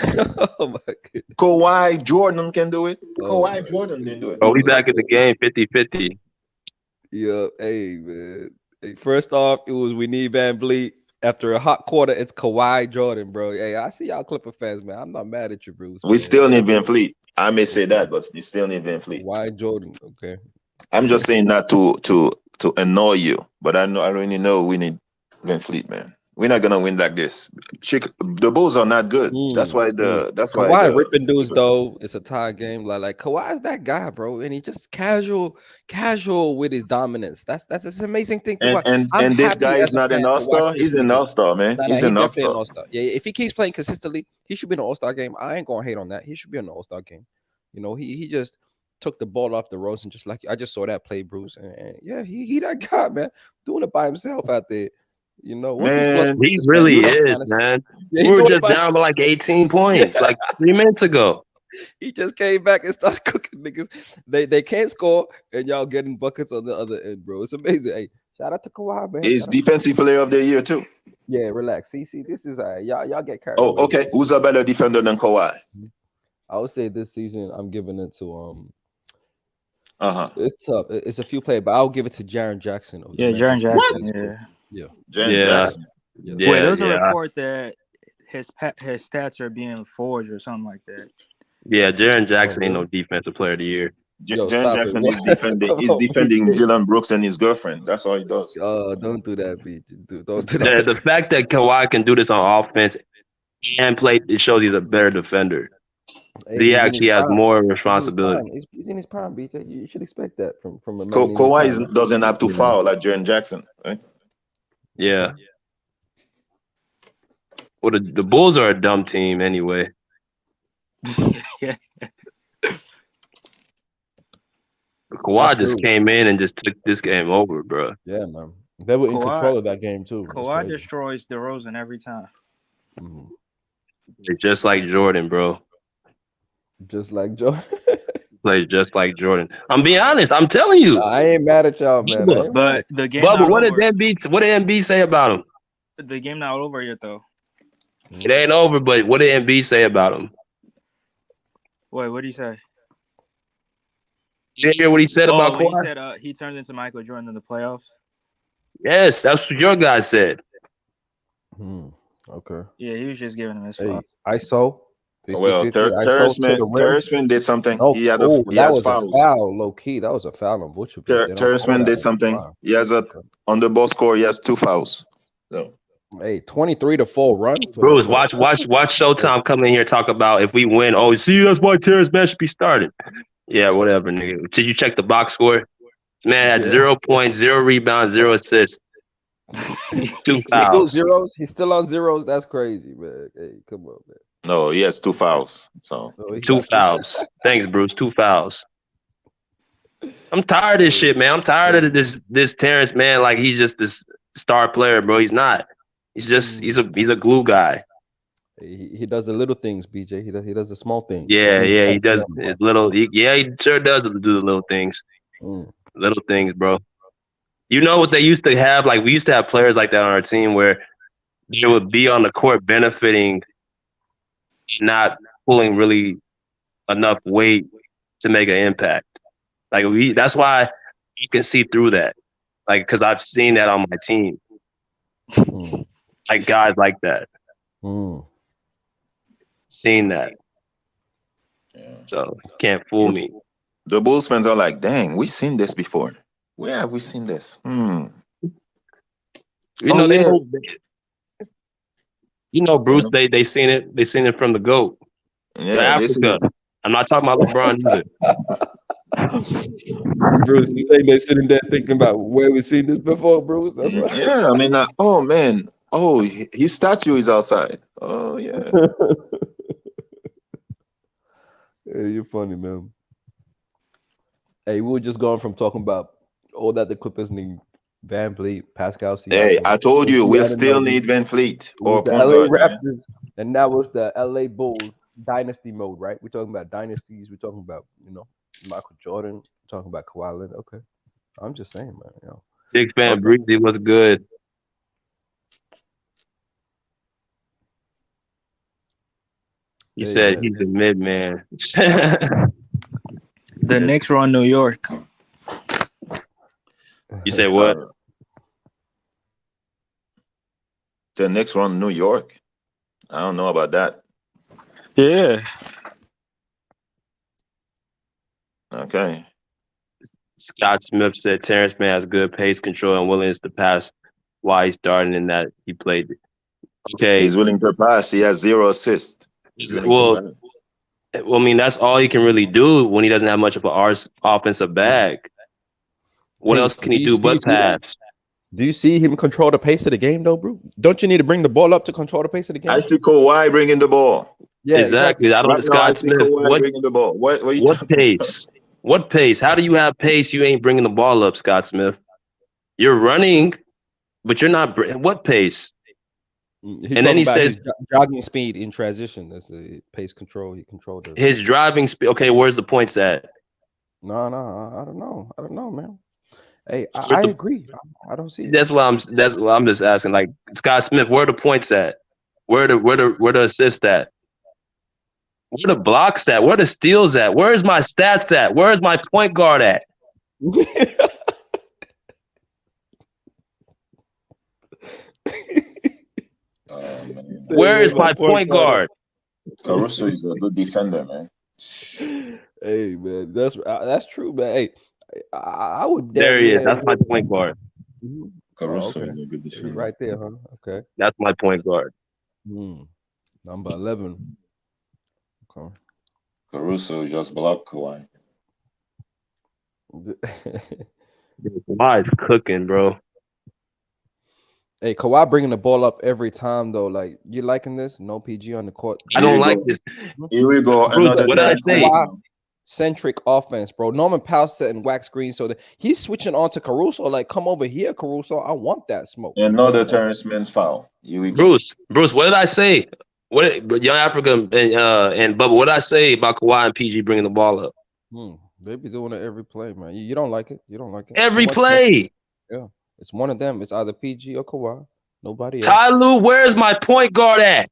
Oh my goodness. Kawhi Jordan can do it. Kawhi Jordan can do it. Oh, we back in the game 50-50. Yeah, hey man. Hey, first off, it was we need Van Vleet. After a hot quarter, it's Kawhi Jordan, bro. Hey, I see y'all Clipper fans, man. I'm not mad at you, Bruce. We still need Van Vleet. I may say that, but you still need Van Vleet. Kawhi Jordan, okay. I'm just saying that to annoy you, but I already know we need Van Vleet, man. We're not gonna win like this. The Bulls are not good. That's why Kawhi ripping dudes though. It's a tie game. Like Kawhi's that guy, bro, and he just casual with his dominance. That's an amazing thing to watch. And this guy is not an all-star. He's an all-star, man. He's an all-star. Yeah, if he keeps playing consistently, he should be in an all-star game. I ain't gonna hate on that. He should be in an all-star game. You know, he just took the ball off the ropes and just like I just saw that play, Bruce. And yeah, he that guy, man, doing it by himself out there. You know, man, he really is, man. We were just down by like 18 points, like 3 minutes ago. He just came back and started cooking niggas. They can't score, and y'all getting buckets on the other end, bro. It's amazing. Hey, shout out to Kawhi, man. He's defensive player of the year too. Yeah, relax. See, this is y'all get carried. Oh, okay. Who's a better defender than Kawhi? I would say this season I'm giving it to It's tough. It's a few players, but I'll give it to Jaren Jackson. Yeah, Jaren Jackson. Yeah. Jackson. Yeah. Wait, there's a report that his stats are being forged or something like that. Yeah, Jaren Jackson ain't no defensive player of the year. Jaren Jackson is defending Dylan Brooks and his girlfriend. That's all he does. Don't do that, B. Don't do that. The fact that Kawhi can do this on offense and play, it shows he's a better defender. Hey, he actually has more responsibility. He's in his prime, BJ. You should expect that from a man. Kawhi doesn't have to foul like Jaren Jackson, right? Yeah. Well, the Bulls are a dumb team anyway. Yeah. Kawhi just came in and just took this game over, bro. Yeah, man. They were in control of that game too. Kawhi destroys DeRozan every time. Mm-hmm. It's just like Jordan, bro. Just like Jordan. Plays just like Jordan. I'm being honest. I'm telling you. I ain't mad at y'all, man. But the game. Bubba, what did Embiid say about him? The game not over yet, though. It ain't over, but what did Embiid say about him? Wait, what did he say? You hear what he said about Kawhi? He said he turned into Michael Jordan in the playoffs. Yes, that's what your guy said. Okay. Yeah, he was just giving him his fault. ISO. Well, Terrence did something. Oh, he had that was fouls. a foul, low key. That was a foul on Vucevic. Terrence did something. He has on the ball score. He has 2 fouls. So. Hey, 23-4 run. Bruce, watch Showtime come in here talk about if we win. Oh, see, that's why Terrence Mann should be starting. Yeah, whatever, nigga. Did you check the box score? This man had 0 points, 0 rebounds, 0 assists, 2 Still fouls. zeros. He's still on zeros. That's crazy, man. Hey, come on, man. No, he has 2 fouls. So Oh, he 2 got fouls. Thanks, Bruce. 2 fouls. I'm tired of this shit, man. I'm tired of this Terrence, man. Like he's just this star player, bro. He's not. He's just he's a glue guy. He does the little things, BJ. He does the small things. Yeah, The things yeah, you he don't see does. on the It's court. little. He sure does do the little things. Little things, bro. You know what they used to have? Like we used to have players like that on our team where they would be on the court benefiting, not pulling really enough weight to make an impact. Like that's why you can see through that. Like because I've seen that on my team. Like guys like that. Seen that. yeah. So can't fool me. The Bulls fans are like, dang, we've seen this before. Where have we seen this? You know, they know. You know, Bruce. They seen it. They seen it from the GOAT. Yeah, Africa. I'm not talking about LeBron either. Bruce, you say they're sitting there thinking about where we seen this before, Bruce. That's right. Yeah, I mean, oh man, oh his statue is outside. Oh yeah. Hey, you're funny, man. Hey, we were just going from talking about all that the Clippers need Van Vleet, Pascal Siakam. Hey, I told you we still need Van Vleet or the point LA guard. Raptors, and that was the LA Bulls dynasty mode, right? We're talking about dynasties. We're talking about Michael Jordan. We're talking about Kawhi Leonard. Okay, I'm just saying, man. Big fan, Breezy was good. You said he's a mid man. The Knicks run New York. You say what? The Knicks run New York. I don't know about that. Yeah. Okay. Scott Smith said Terrence Mann has good pace control and willingness to pass while he's starting in that he played. Okay. He's willing to pass. He has 0 assists. Well, I mean, that's all he can really do when he doesn't have much of an offensive bag. What else can he do but pass? Do you see him control the pace of the game, though, bro? Don't you need to bring the ball up to control the pace of the game? I see Kawhi bringing the ball. Yeah, exactly. I don't. Scott Smith. What bringing the ball? What pace? What pace? How do you have pace? You ain't bringing the ball up, Scott Smith. You're running, but you're not. What pace? And then he says his jogging speed in transition. That's the pace control. He controlled it. His driving speed. Okay, where's the points at? No, I don't know, man. Hey, I agree. I don't see it. That's why I'm just asking. Like Scott Smith, where are the points at? Where the assists at? Where the blocks at? Where the steals at? Where's my stats at? Where's my point guard at? Where is my point guard? Caruso is a good defender, man. Hey, man, that's true, man. Hey, I would. There he is. That's my point guard. Caruso is a good defender. Right there, huh? Okay. That's my point guard. Number 11. Okay. Caruso just blocked Kawhi. Kawhi is cooking, bro. Hey, Kawhi bringing the ball up every time, though. Like, you liking this? No PG on the court. I don't like this. Here we go. Bruce, what did I say? Centric offense, bro. Norman Powell setting wax screen so that he's switching on to Caruso. Like, come over here, Caruso. I want that smoke. Another Terrence Mann foul. Here we go. Bruce, what did I say? What Young Africa and Bubba? What did I say about Kawhi and PG bringing the ball up? They be doing it every play, man. You don't like it. You don't like it. Every play. Yeah, it's one of them. It's either PG or Kawhi. Nobody else. Ty Lue, where's my point guard at?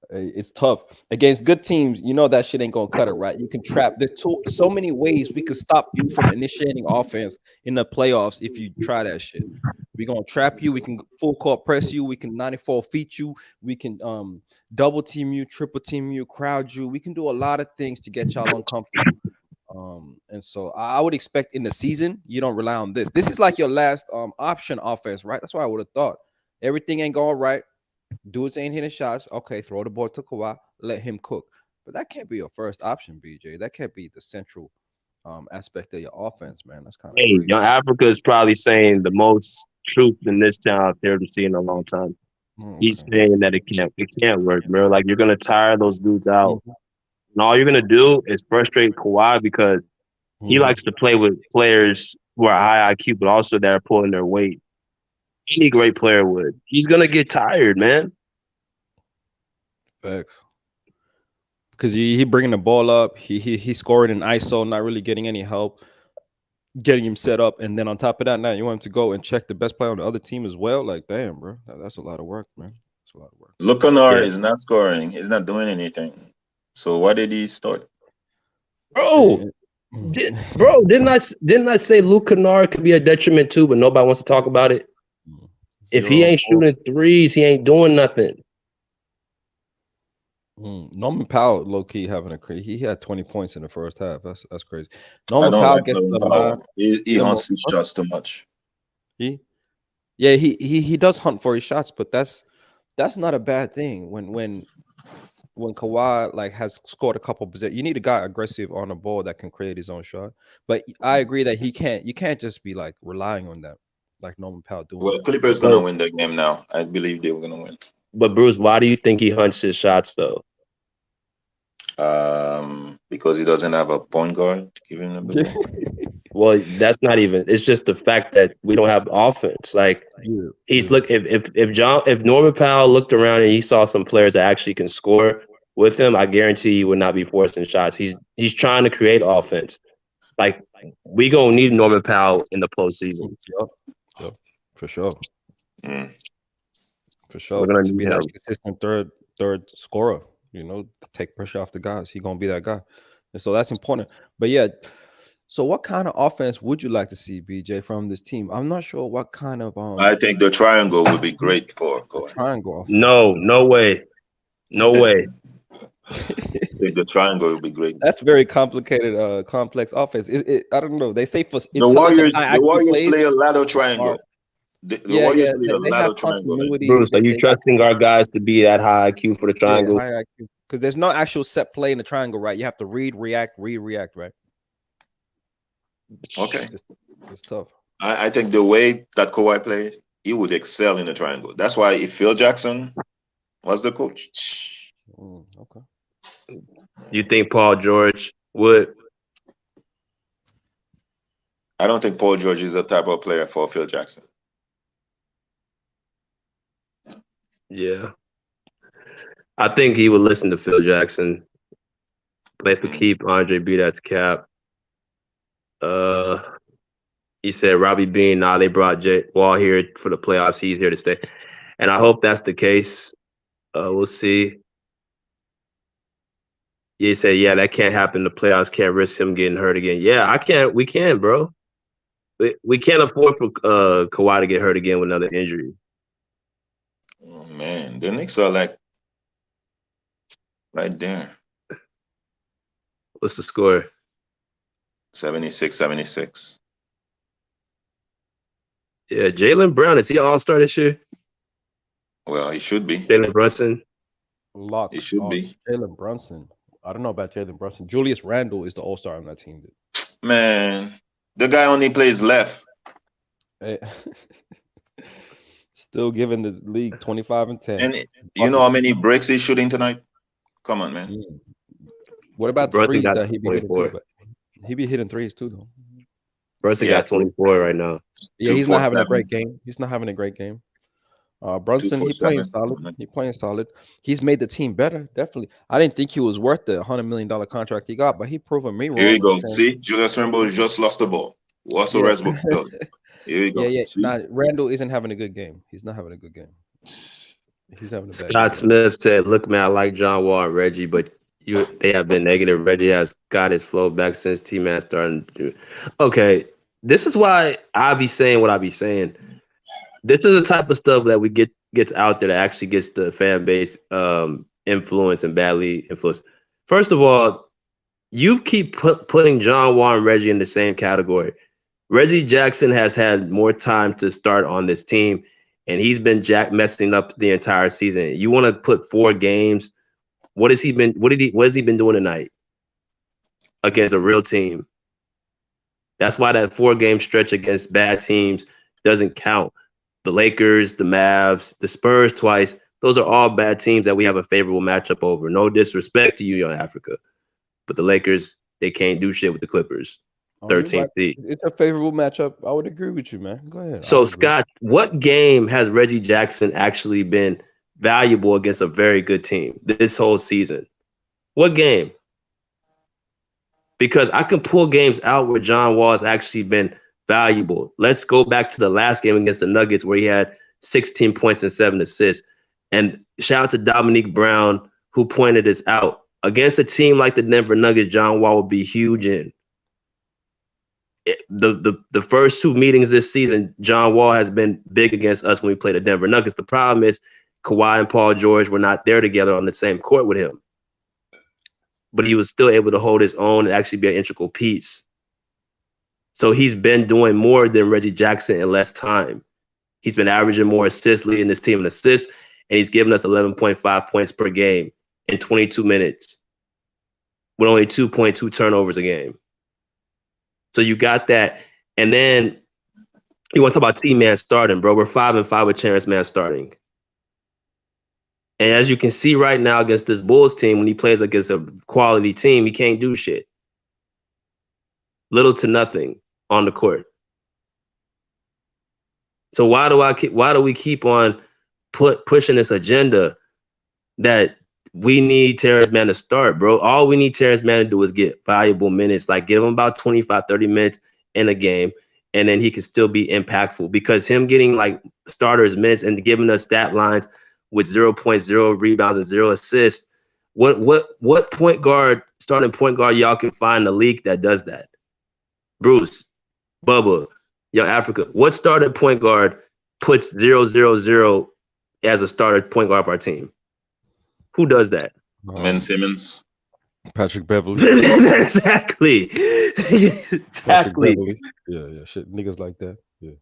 It's tough against good teams. You know that shit ain't gonna cut it, right? You can trap. There's so many ways we could stop you from initiating offense in the playoffs if you try that shit. We're gonna trap you. We can full court press you. We can 94 feet you. We can double team you, triple team you, crowd you. We can do a lot of things to get y'all uncomfortable. And so I would expect in the season you don't rely on this. This is like your last option offense, right? That's what I would have thought. Everything ain't going right. Dudes ain't hitting shots. Okay, throw the ball to Kawhi. let him cook. But that can't be your first option, BJ. That can't be the central aspect of your offense, man. That's kind of Hey, crazy. Young Africa is probably saying the most truth in this town out there to see in a long time. He's Okay. saying that it can't work, bro. Like you're gonna tire those dudes out, Mhm. and all you're gonna do is frustrate Kawhi because he Mhm. likes to play with players who are high IQ, but also that are pulling their weight. Any great player would. He's gonna get tired, man. Facts. Because he bringing the ball up, he scoring in ISO, not really getting any help, getting him set up, and then on top of that, now you want him to go and check the best player on the other team as well. Like, damn, bro, that's a lot of work, man. That's a lot of work. Lucanor Yeah, is not scoring. He's not doing anything. So why did he start? Bro, And- didn't I say Luke Kennard could be a detriment too, but nobody wants to talk about it? If he 0 ain't 4. shooting threes, he ain't doing nothing. Norman Powell, low key having a crazy. He had 20 points in the first half. That's crazy. I Norman don't Powell like gets Norman the line. Powell. He The hunts most, his shots too much. he, yeah, he does hunt for his shots, but that's not a bad thing. When Kawhi like has scored a couple possessions, you need a guy aggressive on the ball that can create his own shot. But I agree that you can't just be like relying on that, like Norman Powell doing Well, that. Clippers gonna But win the game now. I believe they were gonna win. but Bruce, why do you think he hunts his shots though? Because he doesn't have a point guard to give him the ball. Well, that's not even. It's just the fact that we don't have offense. Like Yeah, he's yeah. look if Norman Powell looked around and he saw some players that actually can score with him, I guarantee he would not be forcing shots. He's trying to create offense. Like we gonna need Norman Powell in the postseason. Yup, yup, for sure, Mm. for we're sure. gonna To be need that him. consistent third scorer, to take pressure off the guys. He gonna be that guy, and so that's important. But yeah, so what kind of offense would you like to see, BJ, from this team? I'm not sure what kind of I think the triangle would be great for the Kawhi. triangle offense. No way, no way. I think the triangle would be great. That's very complicated, complex offense. I don't know. They say for The intelligent, Warriors, high the IQ Warriors plays play a ladder are triangle. The yeah, Warriors yeah. play a They ladder have triangle, man. continuity. Bruce, are you They got trusting our guys to be that high IQ for the yeah, triangle? high IQ because there's no actual set play in the triangle, right? You have to read, react, react, right? Okay. It's tough. I think the way that Kawhi plays, he would excel in the triangle. That's why if Phil Jackson was the coach, Okay. You think Paul George would? I don't think Paul George is the type of player for Phil Jackson. Yeah, I think he would listen to Phil Jackson. Play for keep. Andre B. That's cap. He said Robbie Bean. Nah, they brought Jay Wall here for the playoffs. He's here to stay, and I hope that's the case. We'll see. He said, "Yeah, that can't happen. The playoffs can't risk him getting hurt again." Yeah, I can't. We can, bro. We can't afford for Kawhi to get hurt again with another injury. Oh man, the Knicks are like right there. What's the score? 76-76. Yeah, Jaylen Brown, is he an all-star this year? Well, he should be. Jalen Brunson? Lock He should on be. Jalen Brunson. I don't know about Jalen Brunson. Julius Randle is the all-star on that team. Man, the guy only plays left. Hey, still giving the league 25 and 10. And you know how many breaks he's shooting tonight? Come on, man. What about the Brunson threes got that he be hitting 24. too? But he be hitting threes too, though. Brunson Yeah, got 24 right now. Yeah, he's not having a 2-4-7. great game. He's not having a great game. Brunson, he 2-4-7. playing solid. He playing solid. He's made the team better, definitely. I didn't think he was worth the $100 million contract he got, but he proven me wrong. Here you go. Saying, See, Julius Randle just lost the ball. What's the yeah. Westbrook still? Here you go. Yeah. See? Nah, Randall isn't having a good game. He's not having a good game. He's having a bad Scott game. Smith said, "Look, man, I like John Wall and Reggie, but they have been negative. Reggie has got his flow back since T-Man started." Okay, this is why I be saying what I be saying. This is the type of stuff that we gets out there that actually gets the fan base influence and badly influenced. First of all, you keep putting John Wall and Reggie in the same category. Reggie Jackson has had more time to start on this team, and he's been messing up the entire season. You want to put 4 games What has he been doing tonight against a real team? That's why that 4-game stretch against bad teams doesn't count. The Lakers, the Mavs, the Spurs twice, those are all bad teams that we have a favorable matchup over. No disrespect to you, Young Africa, but the Lakers, they can't do shit with the Clippers. 13th seed. It's a favorable matchup. I would agree with you, man. Go ahead. So, Scott, what game has Reggie Jackson actually been valuable against a very good team this whole season? What game? Because I can pull games out where John Wall has actually been valuable. Let's go back to the last game against the Nuggets where he had 16 points and 7 assists. And shout out to Dominique Brown who pointed this out. Against a team like the Denver Nuggets, John Wall would be huge in. The first 2 meetings this season, John Wall has been big against us when we played the Denver Nuggets. The problem is Kawhi and Paul George were not there together on the same court with him. But he was still able to hold his own and actually be an integral piece. So he's been doing more than Reggie Jackson in less time. He's been averaging more assists, leading this team in assists, and he's given us 11.5 points per game in 22 minutes with only 2.2 turnovers a game. So you got that. And then you want to talk about T-Man starting, bro. We're 5-5 with Terrence Mann starting. And as you can see right now against this Bulls team, when he plays against a quality team, he can't do shit. Little to nothing on the court. So why do we keep on pushing this agenda that we need Terrence Mann to start, bro? All we need Terrence Mann to do is get valuable minutes, like give him about 25, 30 minutes in a game, and then he can still be impactful. Because him getting like starters minutes and giving us stat lines with 0.0 rebounds and 0 assists, what point guard, starting point guard y'all can find in the league that does that? Bruce, Bubba, Young Africa, what starting point guard puts 0-0-0 as a starter point guard of our team? Who does that? Ben Simmons. Patrick Beverly. Exactly. Exactly. Beverly. Yeah. Shit, niggas like that. Yeah.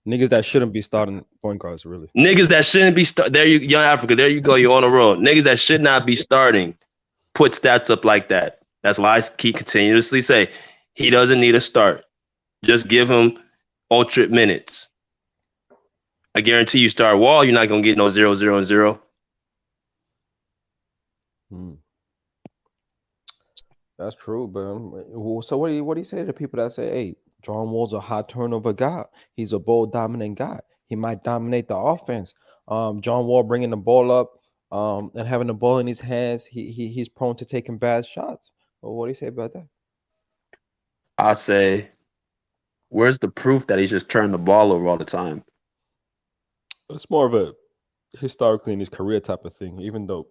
Niggas that shouldn't be starting point guards, really. Niggas that shouldn't be there. You, Young Africa. There you go. You're on the road. Niggas that should not be starting put stats up like that. That's why I keep continuously say he doesn't need a start. Just give him ultra minutes. I guarantee you, start Wall, you're not gonna get no 0-0-0. That's true, but so what do you say to people that say, hey, John Wall's a high turnover guy. He's a ball dominant guy. He might dominate the offense. John Wall bringing the ball up and having the ball in his hands, he's prone to taking bad shots. Well, what do you say about that? I say, where's the proof that he's just turning the ball over all the time? It's more of a historically in his career type of thing, even though,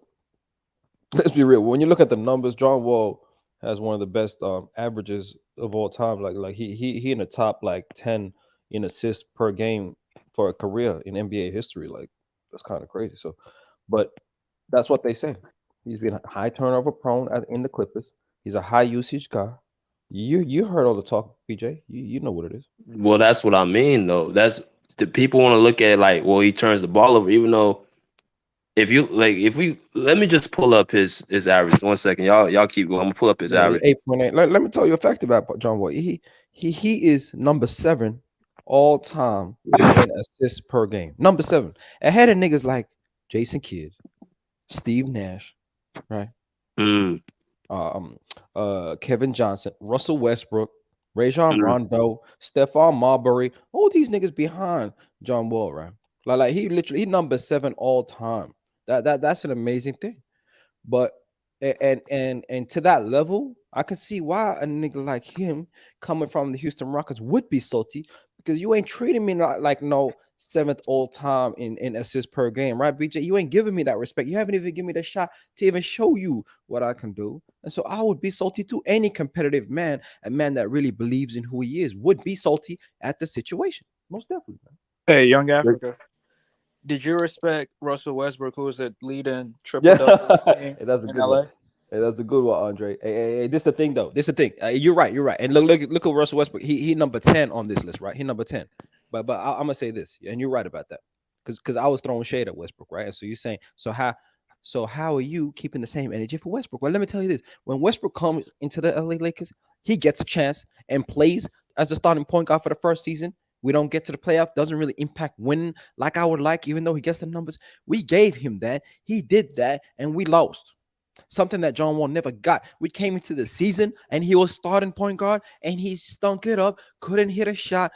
let's be real, when you look at the numbers, John Wall has one of the best averages of all time. Like he in the top like 10 in assists per game for a career in NBA history. Like that's kind of crazy. So, but that's what they say. He's been high turnover prone in the Clippers. He's a high usage guy. You heard all the talk, BJ. You know what it is. Well, that's what I mean, though. That's the people want to look at it like, well, he turns the ball over, even though let me just pull up his average. 1 second, y'all keep going. I'm gonna pull up his average. 8.8. Let me tell you a fact about John Wall. He is number 7 all time in assists per game. Number 7, ahead of niggas like Jason Kidd, Steve Nash, right? Kevin Johnson, Russell Westbrook, Rajon Rondo, Stephon Marbury, all these niggas behind John Wall, right? Like he number 7 all time. That's an amazing thing. But and to that level, I can see why a nigga like him coming from the Houston Rockets would be salty, because you ain't treating me like no 7th all time in assists per game, right, BJ? You ain't giving me that respect. You haven't even given me the shot to even show you what I can do. And so I would be salty too. Any competitive man, a man that really believes in who he is, would be salty at the situation. Most definitely, man. Hey, Young Africa, did you respect Russell Westbrook, who was a leading triple-double team in LA? Hey, that's a good one, Andre. Hey, this is the thing, though. This is the thing. You're right. And look at Russell Westbrook. He number 10 on this list, right? He number 10. But I'm gonna say this, and you're right about that, because I was throwing shade at Westbrook, right? And so you're saying, so how So how are you keeping the same energy for Westbrook? Well, let me tell you this: when Westbrook comes into the LA Lakers, he gets a chance and plays as a starting point guard for the first season. We don't get to the playoff, doesn't really impact winning like I would like, even though he gets the numbers. We gave him that. He did that, and we lost. Something that John Wall never got. We came into the season and he was starting point guard and he stunk it up, couldn't hit a shot,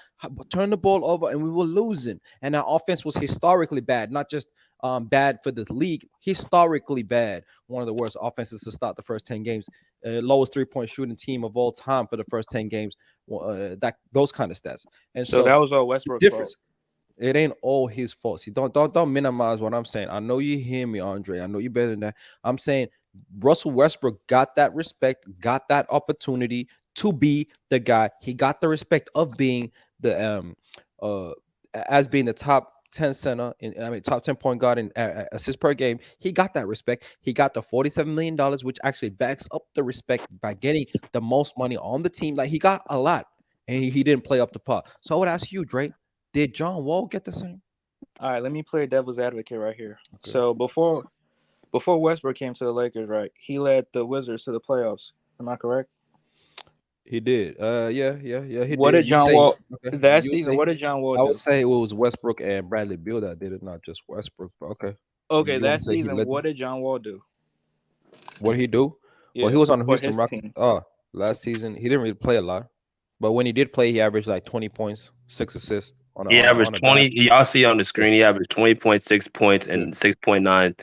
turned the ball over, and we were losing. And our offense was historically bad, not just bad for the league, historically bad. One of the worst offenses to start the first 10 games. Lowest 3-point shooting team of all time for the first 10 games. That those kind of stats. And So that was all Westbrook's difference. fault. It ain't all his fault. See, don't minimize what I'm saying. I know you hear me, Andre. I know you better than that. I'm saying Russell Westbrook got that respect, got that opportunity to be the guy. He got the respect of being the as being the top 10 center top 10 point guard in assists per game. He got that respect. He got the $47 million, which actually backs up the respect by getting the most money on the team. Like, he got a lot, and he didn't play up to par. So I would ask you, Drake, did John Wall get the same? All right, let me play devil's advocate right here. Okay. So before Westbrook came to the Lakers, right, he led the Wizards to the playoffs. Am I correct? He did. Yeah. He What did. did John Wall that You season? say- What did John Wall I do? would say it was Westbrook and Bradley Beal that did it, not just Westbrook. But okay. Okay, You that wanna say he season, led what did John Wall do? What did he do? Yeah, Well, he was on the for Houston his Rockets. team. Last season he didn't really play a lot, but when he did play, he averaged like 20 points, 6 assists on He averaged on a 20. Y'all see on the screen, he averaged 20.6 points and 6.9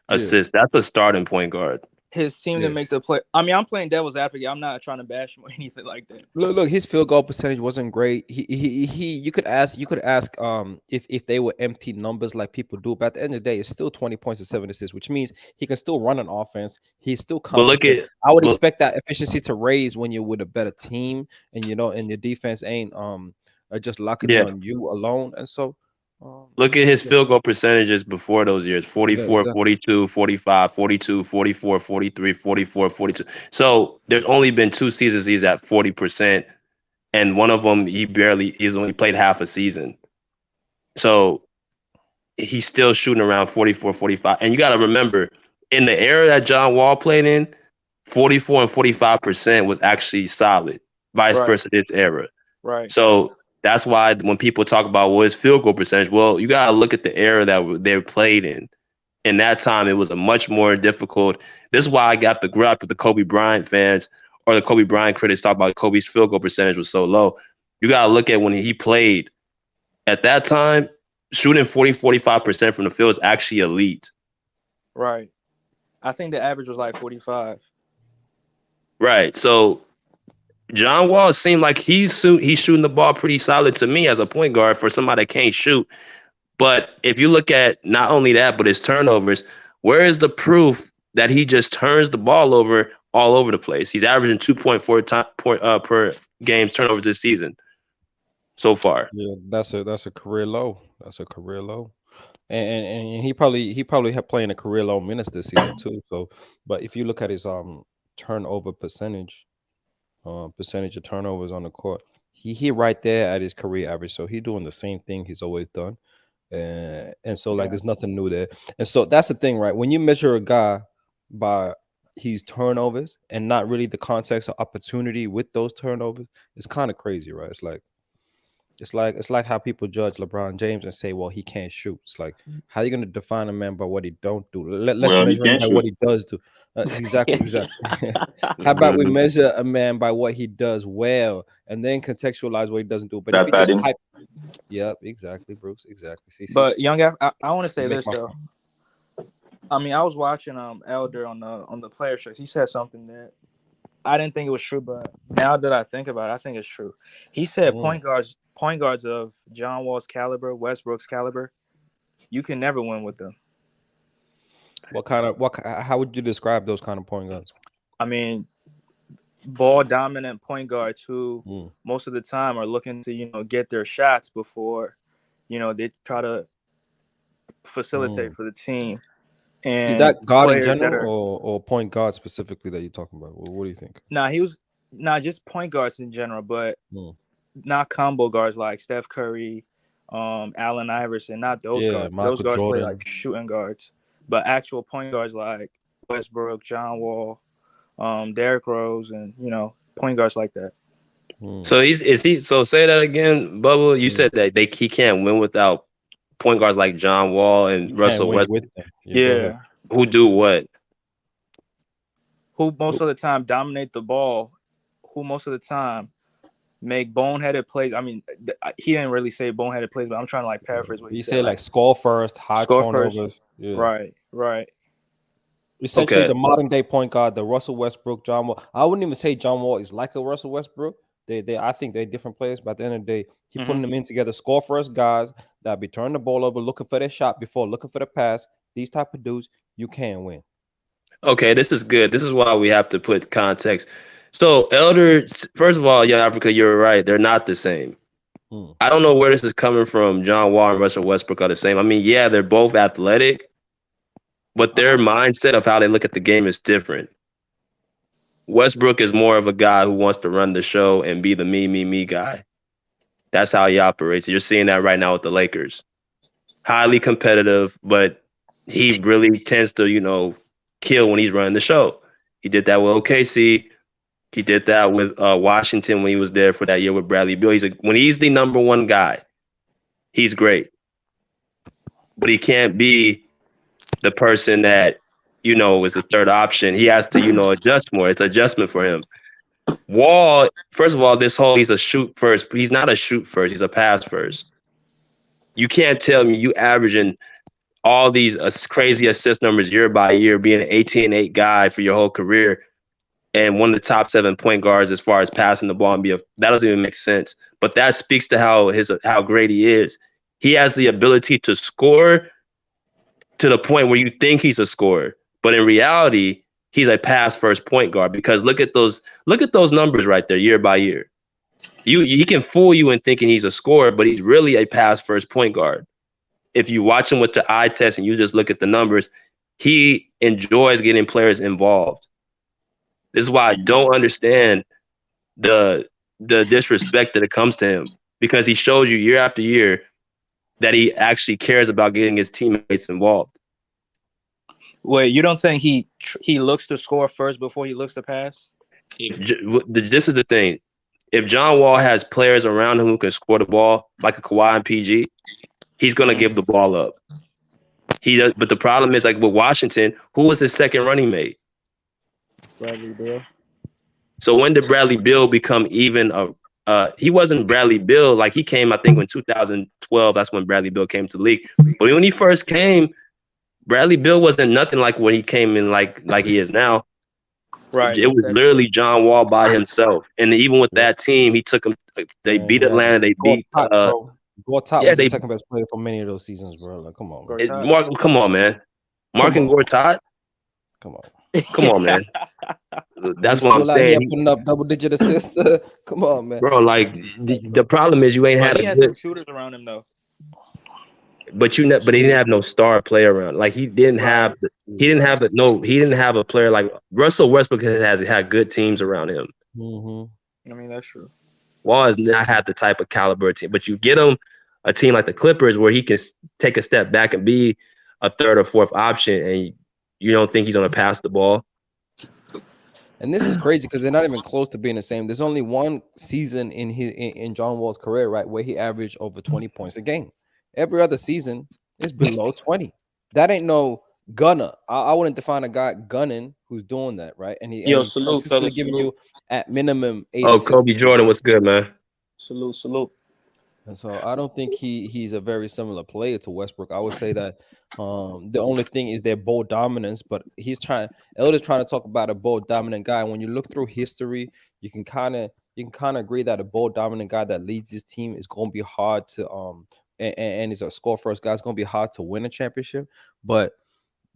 assists. That's a starting point guard. His team to make the play. I mean, I'm playing devil's advocate. I'm not trying to bash him or anything like that. Look, his field goal percentage wasn't great. He you could ask if they were empty numbers like people do, but at the end of the day, it's still 20 points and 7 assists, which means he can still run an offense. He's still competent. I would expect that efficiency to raise when you're with a better team and and your defense ain't just locking in on you alone. And so look at his field goal percentages before those years: 44, 42, 45, 42, 44, 43, 44, 42. So there's only been 2 seasons he's at 40%, and one of them he's only played half a season. So he's still shooting around 44, 45. And you got to remember, in the era that John Wall played in, 44 and 45% was actually solid, vice versa this era. Right. So that's why when people talk about what is field goal percentage, well, you got to look at the era that they played in. In that time, it was a much more difficult. This is why I got the grip with the Kobe Bryant fans or the Kobe Bryant critics talk about Kobe's field goal percentage was so low. You got to look at when he played at that time, shooting 40, 45% from the field is actually elite. Right. I think the average was like 45. Right. So John Wall seemed like he's shooting the ball pretty solid to me as a point guard for somebody that can't shoot. But if you look at not only that, but his turnovers, where is the proof that he just turns the ball over all over the place? He's averaging 2.4 per game turnovers this season so far. Yeah, that's a career low. That's a career low. And he probably had playing a career low minutes this season too. So, but if you look at his turnover percentage of turnovers on the court, he right there at his career average. So he's doing the same thing he's always done. And so like there's nothing new there. And so that's the thing, right? When you measure a guy by his turnovers and not really the context or opportunity with those turnovers, it's kind of crazy, right? It's like how people judge LeBron James and say, well, he can't shoot. It's like, how are you going to define a man by what he don't do? Let's measure him by what he does do. Exactly. How about we measure a man by what he does well and then contextualize what he doesn't do? But if he just hype, yep, exactly, Bruce, exactly. See, but Young, I want to say this though. I mean, I was watching Elder on the player shirts. He said something that I didn't think it was true, but now that I think about it, I think it's true. He said point guards of John Wall's caliber, Westbrook's caliber, you can never win with them. How would you describe those kind of point guards? I mean, ball dominant point guards who most of the time are looking to, get their shots before, they try to facilitate for the team. And is that guard in general or point guard specifically that you're talking about? What do you think? He was not just point guards in general, but not combo guards like Steph Curry, Allen Iverson, not those guards. Michael those guards Jordan. Play like shooting guards. but actual point guards like Westbrook, John Wall, Derrick Rose, and point guards like that. So is he? So say that again, Bubba. You said that he can't win without point guards like John Wall and Russell Westbrook. Yeah. Who do what? Who most of the time dominate the ball. Who most of the time make boneheaded plays. I mean, he didn't really say boneheaded plays, but I'm trying to like paraphrase what he said. He said like score first, high turnovers. First. Yeah. Right. Essentially, the modern day point guard, the Russell Westbrook, John Wall. I wouldn't even say John Wall is like a Russell Westbrook. I think they're different players, but at the end of the day, he putting them in together, score first guys that be turning the ball over, looking for their shot before looking for the pass. These type of dudes, you can win. Okay, this is good. This is why we have to put context. So, Elder, first of all, Young Africa, you're right. They're not the same. I don't know where this is coming from. John Wall and Russell Westbrook are the same. I mean, yeah, they're both athletic, but their mindset of how they look at the game is different. Westbrook is more of a guy who wants to run the show and be the me guy. That's how he operates. You're seeing that right now with the Lakers. Highly competitive, but he really tends to, kill when he's running the show. He did that with OKC. He did that with Washington when he was there for that year with Bradley Beal. When he's the number one guy, he's great. But he can't be the person that, is the third option. He has to, adjust more. It's adjustment for him. Wall, first of all, he's a shoot first. He's not a shoot first. He's a pass first. You can't tell me you averaging all these crazy assist numbers year by year, being an 18-8 guy for your whole career, and one of the top 7 point guards as far as passing the ball that doesn't even make sense. But that speaks to how great he is. He has the ability to score to the point where you think he's a scorer, but in reality, he's a pass first point guard. Because look at those numbers right there, year by year. He can fool you in thinking he's a scorer, but he's really a pass first point guard. If you watch him with the eye test and you just look at the numbers, he enjoys getting players involved. This is why I don't understand the disrespect that it comes to him, because he shows you year after year that he actually cares about getting his teammates involved. Wait, you don't think he looks to score first before he looks to pass? This is the thing. If John Wall has players around him who can score the ball, like a Kawhi and PG, he's going to give the ball up. He does, but the problem is, like with Washington, who was his second running mate? Bradley Beal. So when did Bradley Beal become even he wasn't Bradley Beal. Like, he came, I think, in 2012. That's when Bradley Beal came to the league. But when he first came, Bradley Beal wasn't nothing like when he came in like he is now. Right. It was literally John Wall by himself. And even with that team, he took them. They beat Atlanta. They beat. Gortat was the second best player for many of those seasons, bro. Like, come on, man. Come on, man. Mark and Gortat. Come on. Come on, man. That's what I'm saying. Putting up double-digit assists. Come on, man. Bro, like the problem is you ain't had. He had some shooters around him though. But he didn't have no star player around. Like, he didn't have a player like Russell Westbrook has had good teams around him. I mean, that's true. Wall has not had the type of caliber team, but you get him a team like the Clippers where he can take a step back and be a third or fourth option, and you don't think he's going to pass the ball. And this is crazy because they're not even close to being the same. There's only one season in John Wall's career, right, where he averaged over 20 points a game. Every other season is below 20. That ain't no gunner. I wouldn't define a guy gunning who's doing that, right? And he's consistently giving you at minimum 8 assists. Kobe Jordan, what's good, man? Salute. And so I don't think he's a very similar player to Westbrook. I would say that the only thing is their ball dominance, but Elder's trying to talk about a ball dominant guy. When you look through history, you can kind of agree that a ball dominant guy that leads his team is going to be hard to and is a score first guy. It's going to be hard to win a championship, but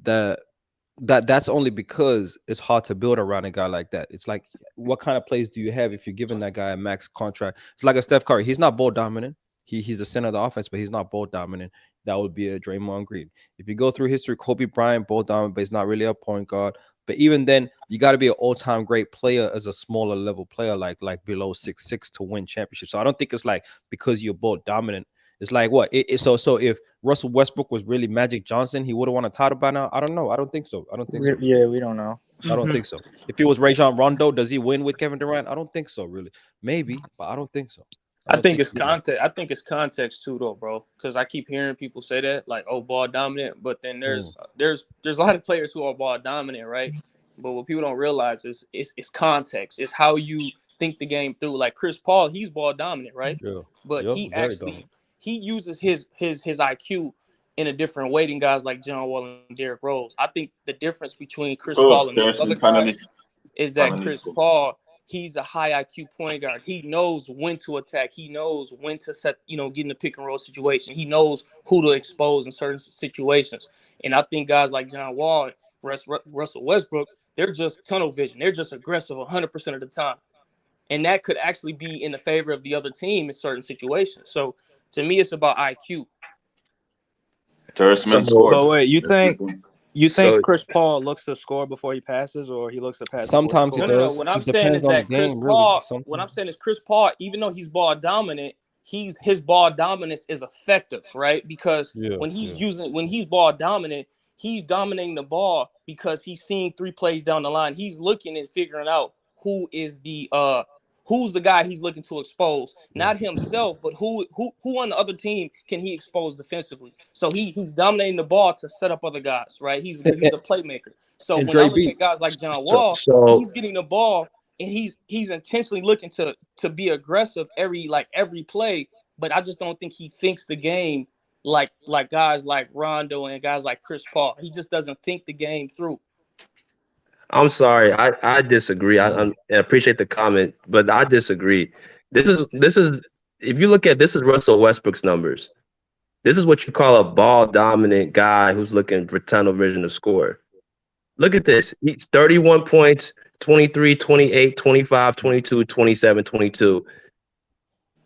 that's only because it's hard to build around a guy like that. It's like, what kind of plays do you have if you're giving that guy a max contract? It's like a Steph Curry. He's not ball dominant. He's the center of the offense, but he's not ball dominant. That would be a Draymond Green. If you go through history, Kobe Bryant, ball dominant, but he's not really a point guard. But even then, you got to be an all-time great player as a smaller level player, like below 6'6" to win championships. So I don't think it's like because you're ball dominant It's like what? So if Russell Westbrook was really Magic Johnson, he would have won a title by now. I don't know. I don't think so. Yeah, we don't know. I don't think so. If he was Rajon Rondo, does he win with Kevin Durant? I don't think so. Really, maybe, but I don't think so. I think it's context. I think it's context too, though, bro. Because I keep hearing people say that, like, "Oh, ball dominant," but then there's a lot of players who are ball dominant, right? But what people don't realize is it's context. It's how you think the game through. Like Chris Paul, he's ball dominant, right? Yeah. But he uses his IQ in a different way than guys like John Wall and Derrick Rose. I think the difference between Chris Paul and the other guys is that Chris Paul, he's a high IQ point guard. He knows when to attack. He knows when to set, get in the pick and roll situation. He knows who to expose in certain situations. And I think guys like John Wall, Russell Westbrook, they're just tunnel vision. They're just aggressive 100% of the time. And that could actually be in the favor of the other team in certain situations. So to me, it's about IQ. So wait, you think Chris Paul looks to score before he passes, or he looks to pass? Sometimes he does. No. What I'm saying is that Chris Paul. What I'm saying is Chris Paul, even though he's ball dominant, his ball dominance is effective, right? Because when he's ball dominant, he's dominating the ball because he's seeing 3 plays down the line. He's looking and figuring out who's the guy he's looking to expose, not himself, but who on the other team can he expose defensively. So he's dominating the ball to set up other guys, right? He's a playmaker. So when I look at guys like John Wall, he's getting the ball and he's intentionally looking to be aggressive every play, but I just don't think he thinks the game like guys like Rondo and guys like Chris Paul. He just doesn't think the game through. I'm sorry, I disagree. I appreciate the comment, but I disagree. This is if you look at this is Russell Westbrook's numbers. This is what you call a ball dominant guy who's looking for tunnel vision to score. Look at this. He's 31 points, 23, 28, 25, 22, 27, 22.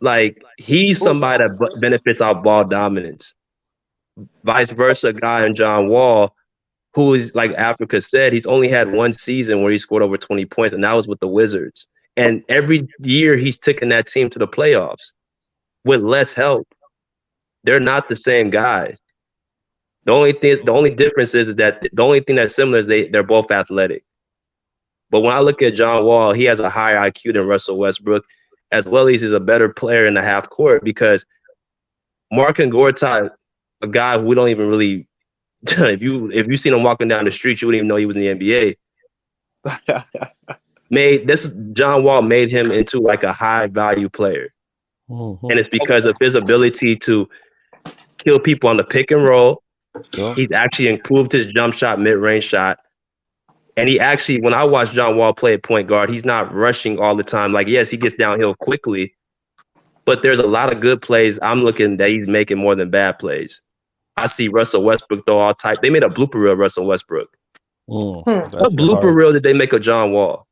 Like he's somebody that benefits off ball dominance. Vice versa, guy in John Wall, who is, like Africa said, he's only had one season where he scored over 20 points, and that was with the Wizards. And every year he's taken that team to the playoffs with less help. They're not the same guys. The only difference is that the only thing that's similar is they're both athletic. But when I look at John Wall, he has a higher IQ than Russell Westbrook, as well as he's a better player in the half court because Marcin Gortat, a guy we don't even really if you seen him walking down the street, you wouldn't even know he was in the NBA. John Wall made him into like a high value player. And it's because of his ability to kill people on the pick and roll. He's actually improved his jump shot, mid-range shot. And he actually, when I watch John Wall play at point guard, he's not rushing all the time. Like, yes, he gets downhill quickly, but there's a lot of good plays I'm looking that he's making more than bad plays. I see Russell Westbrook throw all type. They made a blooper reel of Russell Westbrook. What blooper reel did they make of John Wall?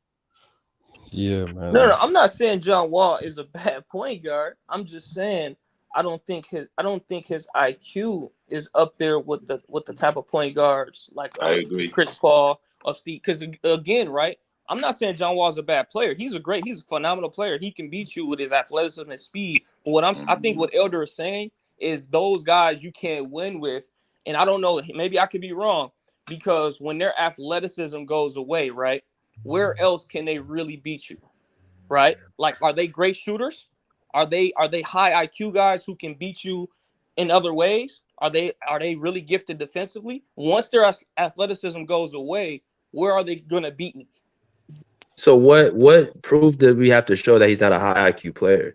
Yeah, man. No, I'm not saying John Wall is a bad point guard. I'm just saying I don't think his IQ is up there with the type of point guards like I agree. Chris Paul of Steve. Because again, right? I'm not saying John Wall is a bad player. He's a phenomenal player. He can beat you with his athleticism and speed. But I think what Elder is saying is those guys you can't win with. And I don't know, maybe I could be wrong, because when their athleticism goes away, right, where else can they really beat you, right? Like, are they great shooters? Are they high IQ guys who can beat you in other ways? Are they really gifted defensively? Once their athleticism goes away, where are they going to beat me? So what proof did we have to show that he's not a high IQ player?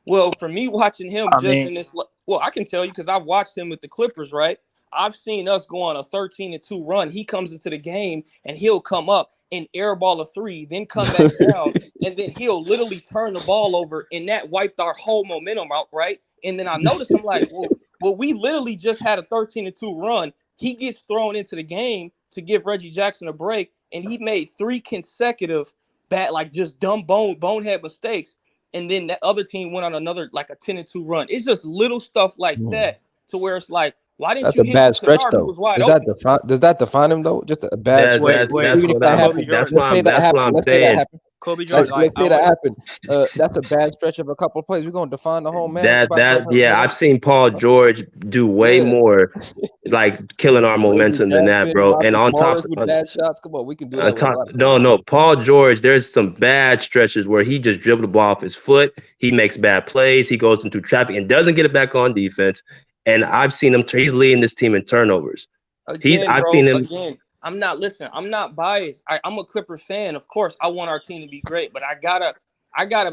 Well, for me, watching him in this, well, I can tell you because I've watched him with the Clippers, right? I've seen us go on a 13-2 run. He comes into the game and he'll come up and airball a 3, then come back down, and then he'll literally turn the ball over, and that wiped our whole momentum out, right? And then I noticed, I'm like, well, we literally just had a 13-2 run. He gets thrown into the game to give Reggie Jackson a break, and he made 3 consecutive bad, like just dumb bonehead mistakes. And then that other team went on another like a 10-2 run. It's just little stuff like that to where it's like, why didn't you hit bad stretch Kennard, though? Does that define him though? Just a bad stretch. That's what I'm saying. Kobe Jordan. Let's say that happened. That's a bad stretch of a couple of plays. We're gonna define the whole match. I've seen Paul George do way more, like killing our momentum than that, bro. And on top of bad shots, come on, we can do that. No, Paul George. There's some bad stretches where he just dribbled the ball off his foot. He makes bad plays. He goes into traffic and doesn't get it back on defense. And I've seen him. He's leading this team in turnovers. I've seen him. Again, I'm not biased. I'm a Clipper fan. Of course, I want our team to be great, but I gotta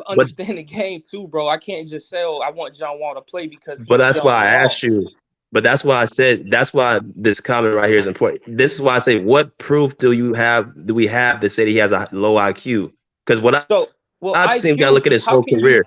understand the game too, bro. I can't just say, I want John Wall to play because. But that's why I asked you. But that's why I said. That's why this comment right here is important. This is why I say, what proof do we have that say he has a low IQ? Because I've seen him gotta look at his whole career.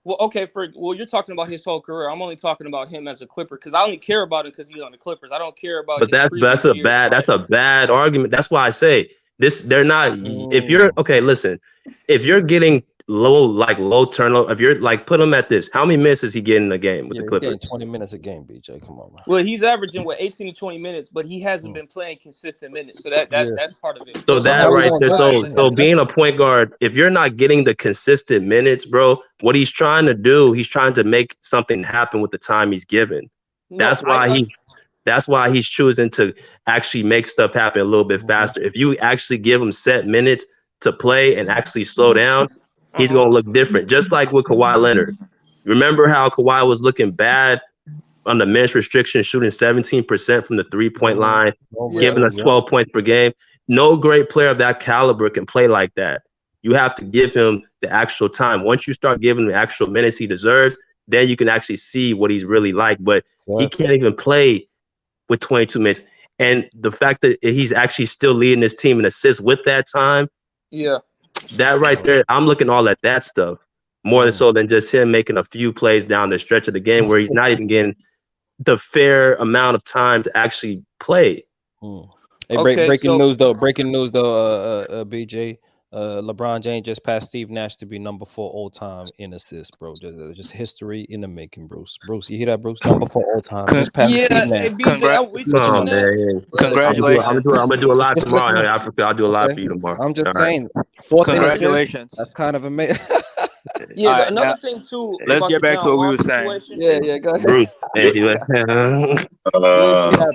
You're talking about his whole career. I'm only talking about him as a Clipper because I only care about him because he's on the Clippers. I don't care about. But that's a bad argument. That's why I say this. They're not. If you're listen. If you're getting low turnover, if you're like put him at this, how many minutes is he getting a game with the Clippers? Getting 20 minutes a game, BJ. Come on, man. Well, he's averaging 18 to 20 minutes, but he hasn't been playing consistent minutes, so that's part of it. So that right there, so being a point guard, if you're not getting the consistent minutes, bro, what he's trying to do, he's trying to make something happen with the time he's given. That's why he's choosing to actually make stuff happen a little bit faster. If you actually give him set minutes to play and actually slow down, he's going to look different. Just like with Kawhi Leonard. Remember how Kawhi was looking bad on the minutes restriction, shooting 17% from the three-point line, giving us 12 points per game. No great player of that caliber can play like that. You have to give him the actual time. Once you start giving him the actual minutes he deserves, then you can actually see what he's really like. But he can't even play with 22 minutes. And the fact that he's actually still leading this team in assists with that time, that right there, I'm looking all at that stuff more so than just him making a few plays down the stretch of the game where he's not even getting the fair amount of time to actually play. Hey, breaking news though, BJ. LeBron James just passed Steve Nash to be number 4 all time in assists, bro. Just history in the making, Bruce. Bruce, you hear that, Bruce? Number 4 all time. Just passed Steve Nash. Congratulations. I'm gonna do a lot tomorrow. I'll do a lot for you tomorrow. I'm just saying. 4th congratulations. That's kind of amazing. Another thing too. Let's get back to what we were saying. Yeah, go ahead. Bruce,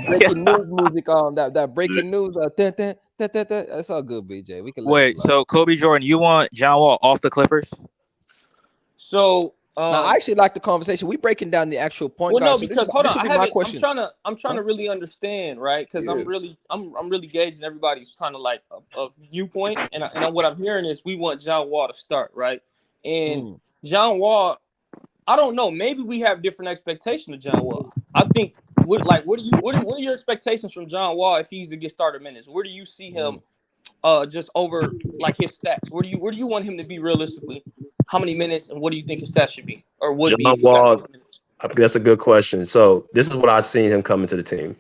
breaking news music on that breaking news. That's all good, BJ. We can wait. So Kobe Jordan, you want John Wall off the Clippers? So now, I actually like the conversation. We breaking down the actual point. Well, no, because hold on, I'm trying to really understand, right? Because I'm really gauging everybody's kind of like a viewpoint, and what I'm hearing is we want John Wall to start, right? And John Wall, I don't know. Maybe we have different expectations of John Wall. I think. What are your expectations from John Wall if he's to get started minutes? Where do you see him just over like his stats? Where do you want him to be realistically? How many minutes and what do you think his stats should be or would be? John Wall, that's a good question. So this is what I've seen him coming to the team.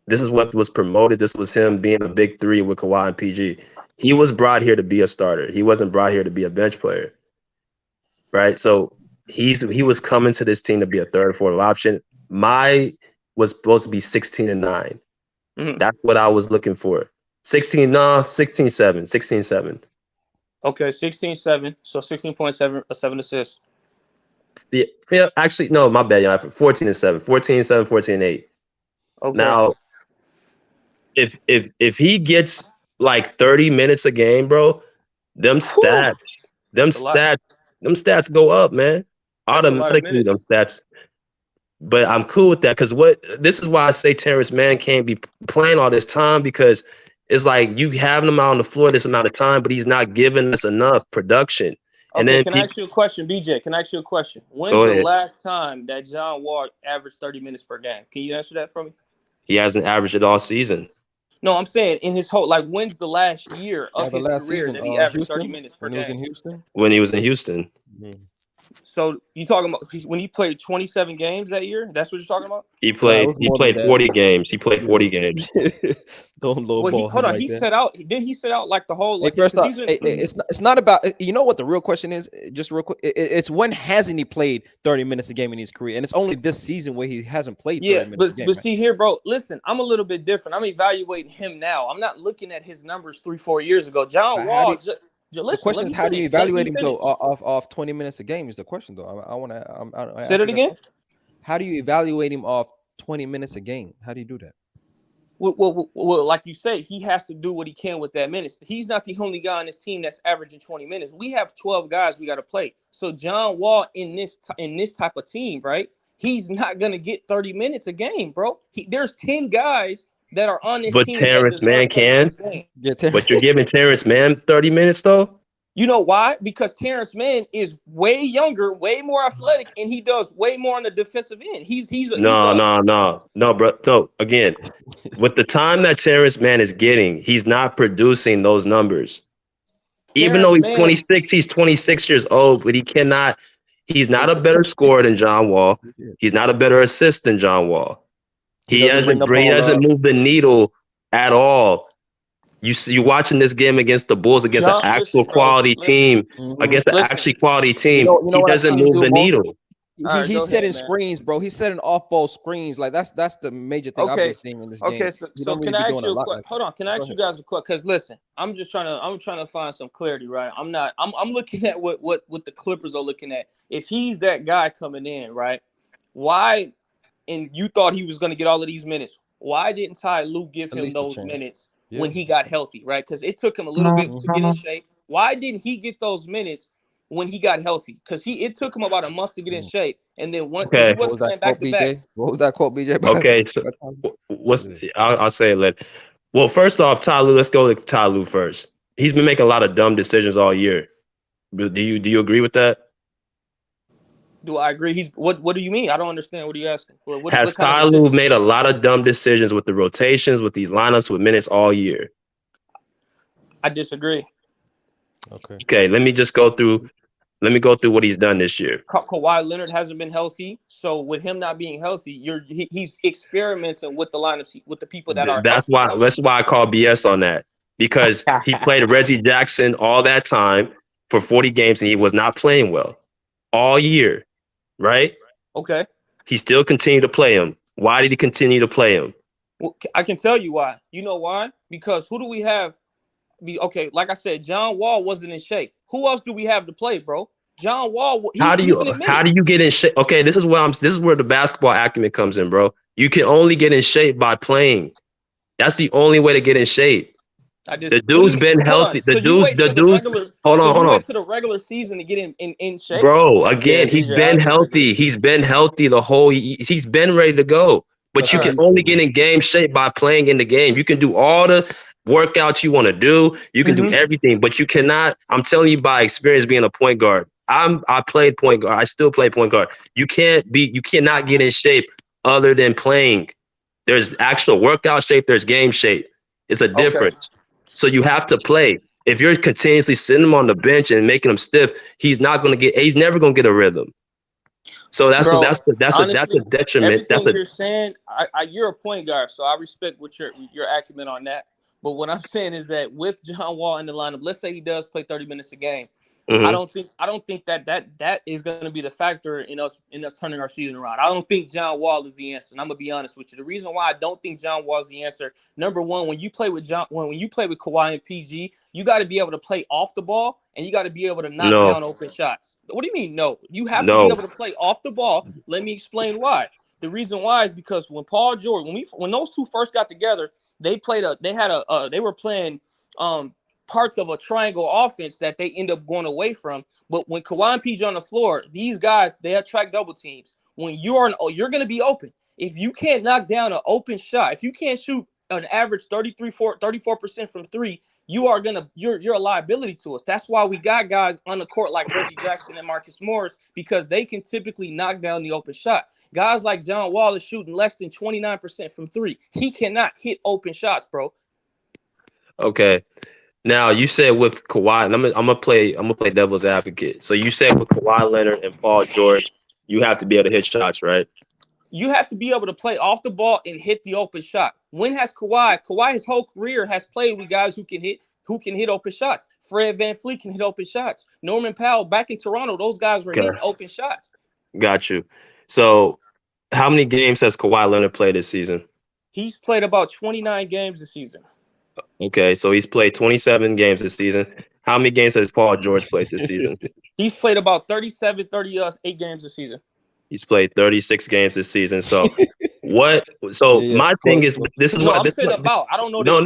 This is what was promoted. This was him being a big 3 with Kawhi and PG. He was brought here to be a starter. He wasn't brought here to be a bench player, right? So he was coming to this team to be a 3rd, 4th option. My was supposed to be 16 and 9. That's what I was looking for. 16, 16-7. Okay, 16-7. So 16.7, 7 assists. Yeah, actually, no, my bad. 14-7, 14-7, 14-8. Okay. Now, if he gets like 30 minutes a game, bro, them stats go up, man. Automatically, them stats. But I'm cool with that because this is why I say Terrence Mann can't be playing all this time because it's like you having him out on the floor this amount of time, but he's not giving us enough production. And then can I ask you a question, BJ? Can I ask you a question? When's the last time that John Wall averaged 30 minutes per game? Can you answer that for me? He hasn't averaged it all season. No, I'm saying in his whole when's the last year of his career that he averaged 30 minutes per game? When he was in Houston. So you talking about when he played 27 games that year? That's what you're talking about? He played 40 games. He played 40 games. Don't lowball. Hold on. He set out. Didn't he set out like the whole? Like, first off, it's not about. You know what the real question is? Just real quick. It's when hasn't he played 30 minutes a game in his career? And it's only this season where he hasn't played. 30 minutes a game, but see here, bro. Listen, I'm a little bit different. I'm evaluating him now. I'm not looking at his numbers 3-4 years ago. John Wall. The question is, how do you evaluate him though off 20 minutes a game? Is the question though. I want to say that again. How do you evaluate him off 20 minutes a game? How do you do that? Well, like you say, he has to do what he can with that minutes. He's not the only guy on this team that's averaging 20 minutes. We have 12 guys we got to play. So John Wall in this type of team, right? He's not gonna get 30 minutes a game, bro. There's 10 guys that are on this team. But Terrence Mann can. But you're giving Terrence Mann 30 minutes though. You know why? Because Terrence Mann is way younger, way more athletic, and he does way more on the defensive end. No, bro. No, again, with the time that Terrence Mann is getting, he's not producing those numbers. Even though he's 26, he's 26 years old, but he's not a better scorer than John Wall. He's not a better assist than John Wall. He doesn't move the needle at all. You watching this game against the Bulls, against an actual quality team, against an actually quality team. He doesn't move the needle. He's setting screens, bro. He's setting off-ball screens. Like that's the major thing I've been seeing in this game. Okay, so can I ask you a question? Hold on, can I ask you guys a question? Because listen, I'm trying to find some clarity, right? I'm looking at what the Clippers are looking at. If he's that guy coming in, right? Why? And you thought he was going to get all of these minutes. Why didn't Ty Lue give him those minutes when he got healthy, right? Because it took him a little bit to get in shape. Why didn't he get those minutes when he got healthy? Because it took him about a month to get in shape, and then once he wasn't playing back to back. What was that quote, BJ? Okay, so I'll say it. Well, first off, Ty Lue. Let's go to Ty Lue first. He's been making a lot of dumb decisions all year. Do you agree with that? Do I agree? What do you mean? I don't understand. What are you asking? Has Kyle Lowry made a lot of dumb decisions with the rotations, with these lineups, with minutes all year? I disagree. Okay. Let me go through what he's done this year. Kawhi Leonard hasn't been healthy, so with him not being healthy, he's experimenting with the lineups with the people that are. That's why I call BS on that, because he played Reggie Jackson all that time for 40 games and he was not playing well all year. Right? Okay. He still continued to play him. Why did he continue to play him? Well, I can tell you why. You know why? Because who do we have? Like I said, John Wall wasn't in shape. Who else do we have to play, bro? John Wall. How do you get in shape? Okay, this is where the basketball acumen comes in, bro. You can only get in shape by playing. That's the only way to get in shape. The dude's been healthy. Hold on. Wait to the regular season to get in shape, bro. Again, he's been healthy. He's been healthy the whole. He's been ready to go. But you can only get in game shape by playing in the game. You can do all the workouts you want to do. You can do everything, but you cannot. I'm telling you by experience, being a point guard. I played point guard. I still play point guard. You cannot get in shape other than playing. There's actual workout shape. There's game shape. It's a difference. So you have to play. If you're continuously sitting him on the bench and making him stiff, he's never going to get a rhythm. So that's a detriment. You're saying, you're a point guard, so I respect what your acumen on that. But what I'm saying is that with John Wall in the lineup, let's say he does play 30 minutes a game. I don't think that is going to be the factor in us turning our season around. I don't think John Wall is the answer. And I'm gonna be honest with you. The reason why I don't think John Wall is the answer, number one, when you play with Kawhi and PG, you got to be able to play off the ball and you got to be able to knock down open shots. What do you mean no? You have to be able to play off the ball. Let me explain why. The reason why is because when Paul George, when those two first got together, they were playing parts of a triangle offense that they end up going away from. But when Kawhi and PG on the floor, these guys, they attract double teams. When you're going to be open. If you can't knock down an open shot, if you can't shoot an average 34% from three, you're a liability to us. That's why we got guys on the court like Reggie Jackson and Marcus Morris, because they can typically knock down the open shot. Guys like John Wall is shooting less than 29% from three. He cannot hit open shots, bro. Okay. Now you said with Kawhi, and I'm gonna play devil's advocate. So you said with Kawhi Leonard and Paul George, you have to be able to hit shots, right? You have to be able to play off the ball and hit the open shot. When has Kawhi his whole career has played with guys who can hit open shots? Fred Van Vleet can hit open shots. Norman Powell back in Toronto, those guys were hitting open shots. Got you. So how many games has Kawhi Leonard played this season? He's played about 29 games this season. Okay, so he's played 27 games this season. How many games has Paul George played this season? He's played about 38 games this season. He's played 36 games this season. So what? So my thing is, this is what I'm saying about. I don't know. No.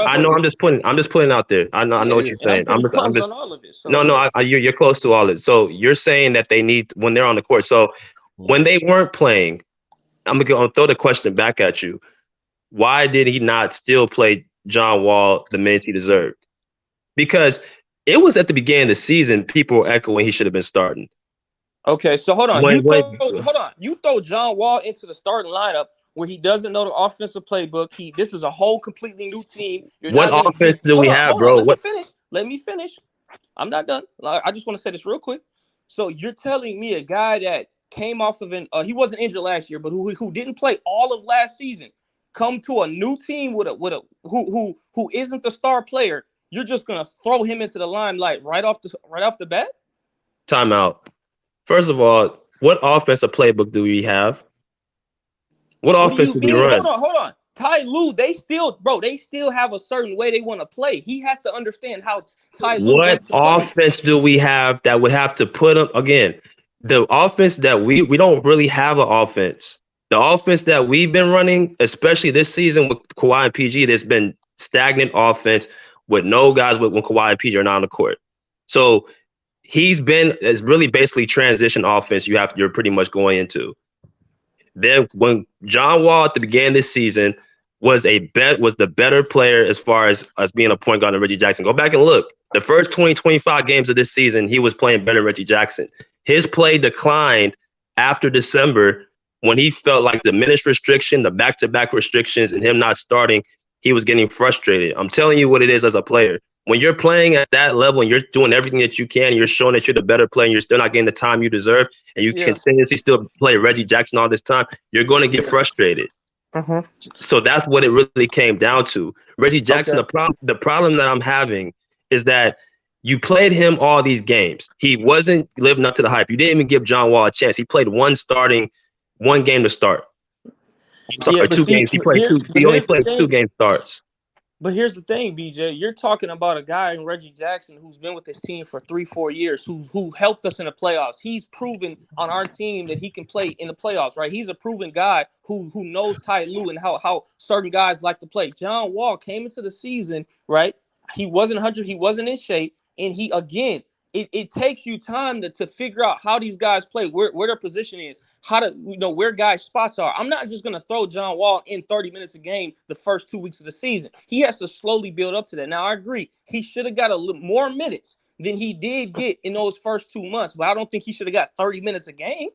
I'm just putting out there. I know what you're saying. I'm just on all of it. So, no. You're close to all of it. So you're saying that they need when they're on the court. So when they weren't playing, I'm gonna throw the question back at you. Why did he not still play John Wall the minutes he deserved? Because it was at the beginning of the season, people were echoing he should have been starting. Okay, so hold on. You throw John Wall into the starting lineup where he doesn't know the offensive playbook. This is a whole completely new team. What offense do we have, bro? Let me finish. I'm not done. I just want to say this real quick. So you're telling me a guy that came off of he wasn't injured last year, but who didn't play all of last season, come to a new team who isn't the star player, you're just gonna throw him into the limelight right off the bat? Timeout. First of all, what offensive playbook do we have? What offense do we run? Hold on. Ty Lue, they still have a certain way they want to play. He has to understand how Ty Lue wants to play. What offense do we have that would have to put him again? The offense that we don't really have an offense. The offense that we've been running, especially this season with Kawhi and PG, there's been stagnant offense with no guys when Kawhi and PG are not on the court. So it's really basically transition offense you're pretty much going into. Then when John Wall at the beginning of this season was the better player as far as being a point guard than Reggie Jackson. Go back and look. The first 25 games of this season, he was playing better than Reggie Jackson. His play declined after December when he felt like the minutes restriction, the back-to-back restrictions, and him not starting, he was getting frustrated. I'm telling you what it is as a player. When you're playing at that level and you're doing everything that you can, and you're showing that you're the better player and you're still not getting the time you deserve, and you continuously still play Reggie Jackson all this time, you're going to get frustrated. Uh-huh. So that's what it really came down to. Reggie Jackson, the problem that I'm having is that you played him all these games. He wasn't living up to the hype. You didn't even give John Wall a chance. He played one game to start. I'm sorry, 2 games. He only played 2 game starts. But here's the thing, BJ. You're talking about a guy in Reggie Jackson who's been with his team for 3-4 years, who helped us in the playoffs. He's proven on our team that he can play in the playoffs, right? He's a proven guy who knows Ty Lue and how certain guys like to play. John Wall came into the season, right? He wasn't 100. He wasn't in shape. And it takes you time to figure out how these guys play, where their position is, where guys' spots are. I'm not just going to throw John Wall in 30 minutes a game the first 2 weeks of the season. He has to slowly build up to that. Now, I agree. He should have got a little more minutes than he did get in those first 2 months, but I don't think he should have got 30 minutes a game.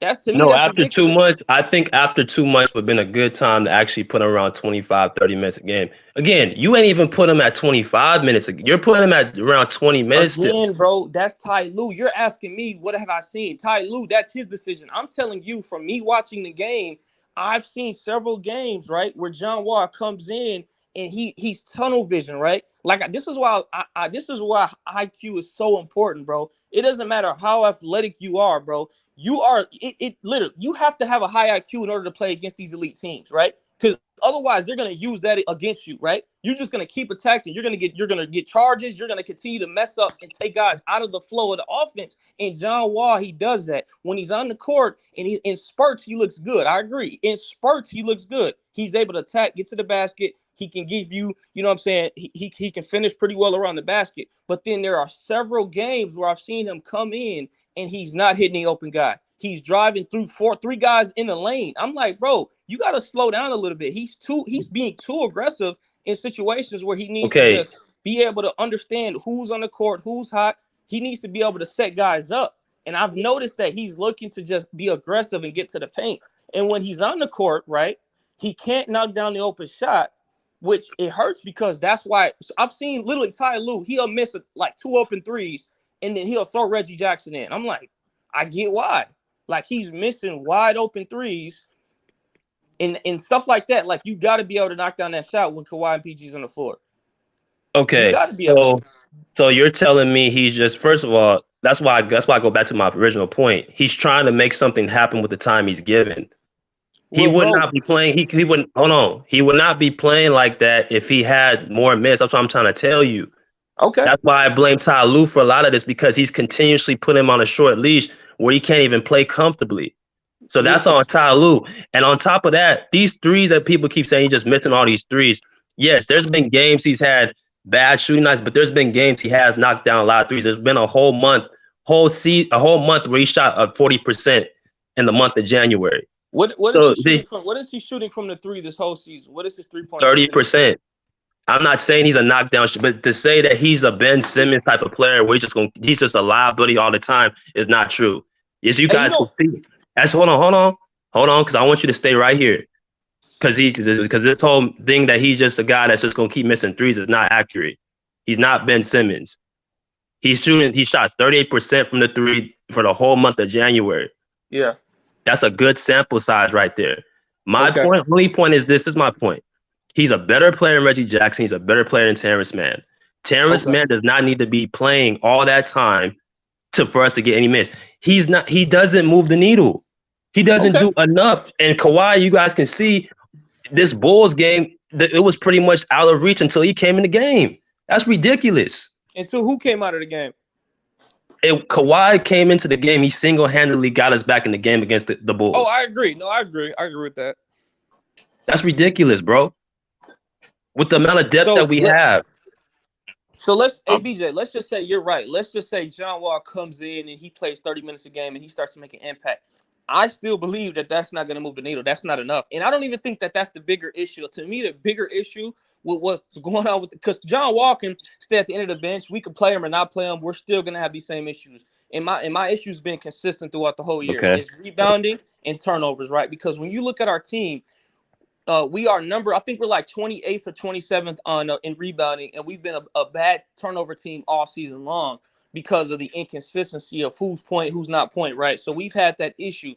After ridiculous. 2 months, I think after 2 months would have been a good time to actually put him around 25, 30 minutes a game. Again, you ain't even put him at 25 minutes. You're putting him at around 20 minutes. Again, bro, that's Ty Lue. You're asking me, what have I seen? Ty Lue, that's his decision. I'm telling you, from me watching the game, I've seen several games, right, where John Wall comes in and he's tunnel vision, right? Like this is why IQ is so important, bro. It doesn't matter how athletic you are, bro. You literally you have to have a high IQ in order to play against these elite teams, right? Because otherwise they're gonna use that against you, right? You're just gonna keep attacking. You're gonna get charges. You're gonna continue to mess up and take guys out of the flow of the offense. And John Wall, he does that when he's on the court and in spurts he looks good. I agree. In spurts he looks good. He's able to attack, get to the basket. He can give you, you know what I'm saying? He can finish pretty well around the basket. But then there are several games where I've seen him come in and he's not hitting the open guy. He's driving through 3 guys in the lane. I'm like, bro, you got to slow down a little bit. He's being too aggressive in situations where he needs to just be able to understand who's on the court, who's hot. He needs to be able to set guys up. And I've noticed that he's looking to just be aggressive and get to the paint. And when he's on the court, right, he can't knock down the open shot, which it hurts because that's why I've seen literally Ty Lue, he'll miss like 2 open threes and then he'll throw Reggie Jackson in. I'm like, I get why. Like he's missing wide open threes and stuff like that. Like you got to be able to knock down that shot when Kawhi and PG's on the floor. Okay, so you're telling me he's just, first of all, that's why I go back to my original point. He's trying to make something happen with the time he's given. He would not be playing. He wouldn't. Hold on. He would not be playing like that if he had more minutes. That's what I'm trying to tell you. Okay. That's why I blame Ty Lue for a lot of this, because he's continuously putting him on a short leash where he can't even play comfortably. So that's on Ty Lue. And on top of that, these threes that people keep saying he's just missing all these threes. Yes, there's been games he's had bad shooting nights, but there's been games he has knocked down a lot of threes. There's been a whole month where he shot 40% in the month of January. What is he shooting from the three this whole season? What is his 3-point? 30%. I'm not saying he's a knockdown, but to say that he's a Ben Simmons type of player where he's just a liability all the time is not true. As you guys can see. Hold on, because I want you to stay right here. Because this whole thing that he's just a guy that's just gonna keep missing threes is not accurate. He's not Ben Simmons. He shot 38% from the three for the whole month of January. Yeah. That's a good sample size right there. Only point is this is my point. He's a better player than Reggie Jackson. He's a better player than Terrence Mann. Terrence Mann does not need to be playing all that time for us to get any minutes. He doesn't move the needle. He doesn't do enough. And Kawhi, you guys can see this Bulls game, it was pretty much out of reach until he came in the game. That's ridiculous. And so who came out of the game? Kawhi came into the game. He single-handedly got us back in the game against the Bulls. Oh, I agree. No, I agree. I agree with that. That's ridiculous, bro. With the amount of depth that we have. So BJ, let's just say you're right. Let's just say John Wall comes in and he plays 30 minutes a game and he starts to make an impact. I still believe that that's not going to move the needle. That's not enough. And I don't even think that that's the bigger issue. To me, the bigger issue with what's going on because John Wall can stay at the end of the bench. We can play him or not play him. We're still going to have these same issues. And my issues been consistent throughout the whole year. Okay. It's rebounding and turnovers, right? Because when you look at our team, we are I think we're like 28th or 27th in rebounding, and we've been a bad turnover team all season long because of the inconsistency of who's point, who's not point, right? So we've had that issue.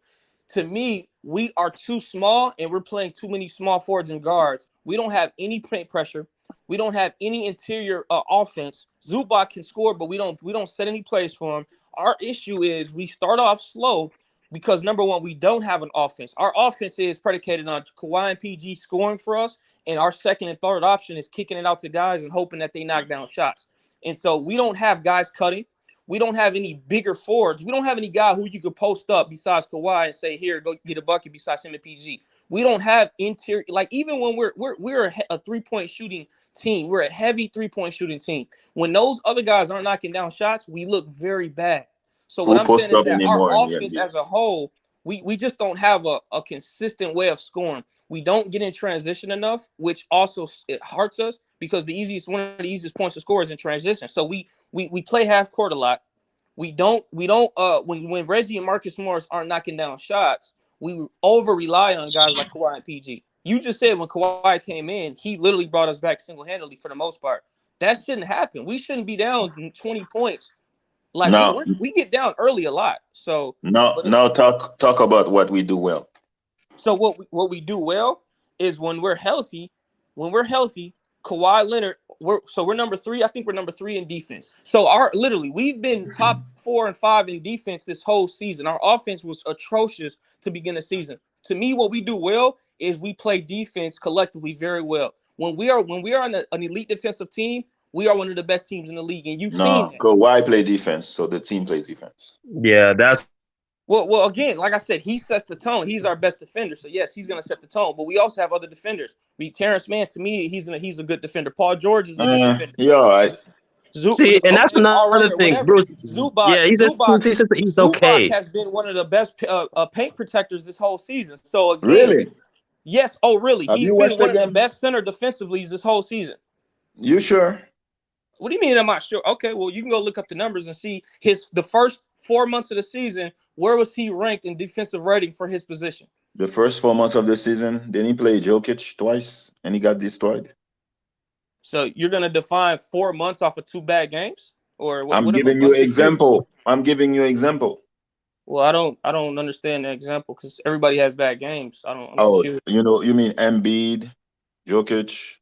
To me, we are too small, and we're playing too many small forwards and guards. We don't have any paint pressure. We don't have any interior offense. Zubac can score, but we don't set any plays for him. Our issue is we start off slow. Because, number one, we don't have an offense. Our offense is predicated on Kawhi and PG scoring for us, and our second and third option is kicking it out to guys and hoping that they knock down shots. And so we don't have guys cutting. We don't have any bigger forwards. We don't have any guy who you could post up besides Kawhi and say, here, go get a bucket besides him and PG. We don't have interior. Like, even when we're a three-point shooting team, we're a heavy three-point shooting team. When those other guys aren't knocking down shots, we look very bad. So what I'm saying is that our offense as a whole, we just don't have a consistent way of scoring. We don't get in transition enough, which also it hurts us because one of the easiest points to score is in transition. So we play half court a lot. We don't when Reggie and Marcus Morris aren't knocking down shots, we over rely on guys like Kawhi and PG. You just said when Kawhi came in, he literally brought us back single-handedly for the most part. That shouldn't happen. We shouldn't be down 20 points. Like we get down early a lot. So now talk about what we do well. So what we do well is when we're healthy, Kawhi Leonard, we're number 3. I think we're number 3 in defense. So we've been top 4 and 5 in defense this whole season. Our offense was atrocious to begin the season. To me, what we do well is we play defense collectively very well. When we are an elite defensive team, we are one of the best teams in the league, and you've seen that. Kawhi play defense, so the team plays defense. Yeah, that's well. Again, like I said, he sets the tone. He's our best defender, so yes, he's going to set the tone. But we also have other defenders. Terrence Mann, to me, he's a good defender. Paul George is a good defender. Yeah, all right. See, and that's another thing, Bruce. Zubac, he's okay. Zubac has been one of the best paint protectors this whole season. So again, really, yes. Oh, really? He's been one of the best center defensively this whole season. You sure? What do you mean I'm not sure? Okay, well, you can go look up the numbers and see the first 4 months of the season, where was he ranked in defensive rating for his position? The first 4 months of the season, then he played Jokic twice, and he got destroyed. So you're going to define 4 months off of 2 bad games? Or I'm giving you example. I'm giving you example. Well, I don't understand the example because everybody has bad games. You mean Embiid, Jokic?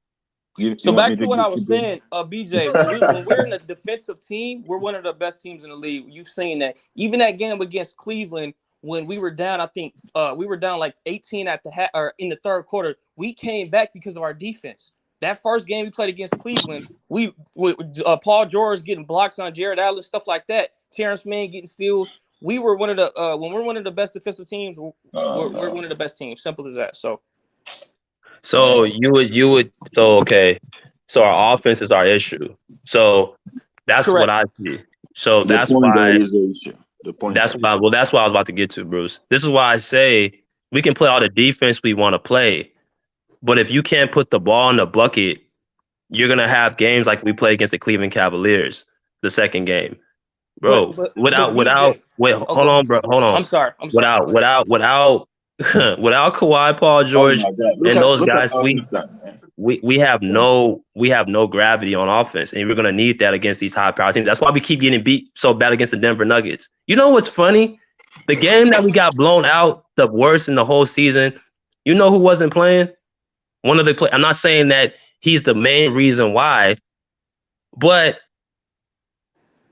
So back to what I was saying, BJ, when we're in a defensive team, we're one of the best teams in the league. You've seen that. Even that game against Cleveland, when we were down, I think we were down like 18 at the in the third quarter. We came back because of our defense. That first game we played against Cleveland, Paul George getting blocks on Jared Allen, stuff like that. Terrence Mann getting steals. We were one of the when we're one of the best defensive teams, we're one of the best teams. Simple as that. So you would okay. So our offense is our issue. So that's Correct. what I see. So The that's point why guard is the issue. The point that's guard. why that's what I was about to get to, Bruce. This is why I say we can play all the defense we want to play, but if you can't put the ball in the bucket, you're gonna have games like we played against the Cleveland Cavaliers, the second game. Bro, without hold on, bro. Hold on. I'm sorry. Without Kawhi, Paul George, and those guys, we have no gravity on offense, and we're gonna need that against these high power teams. That's why we keep getting beat so bad against the Denver Nuggets. You know what's funny? The game that we got blown out, the worst in the whole season. You know who wasn't playing? One of the I'm not saying that he's the main reason why, but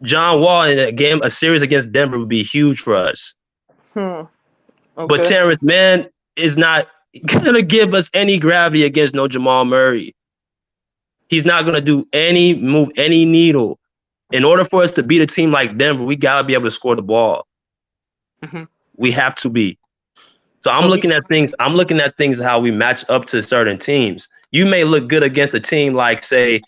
John Wall in a series against Denver would be huge for us. Okay. But Terrence Mann is not gonna give us any gravity against no Jamal Murray. He's not gonna move any needle. In order for us to beat a team like Denver, we gotta be able to score the ball. Mm-hmm. We have to be. So I'm looking at things how we match up to certain teams. You may look good against a team like, say,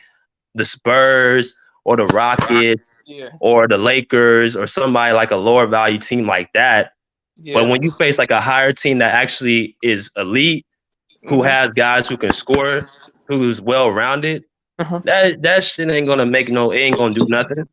the Spurs or the Rockets or the Lakers or somebody like a lower value team like that. Yeah. But when you face like a higher team that actually is elite, who has guys who can score, who's well-rounded, that shit ain't gonna do nothing.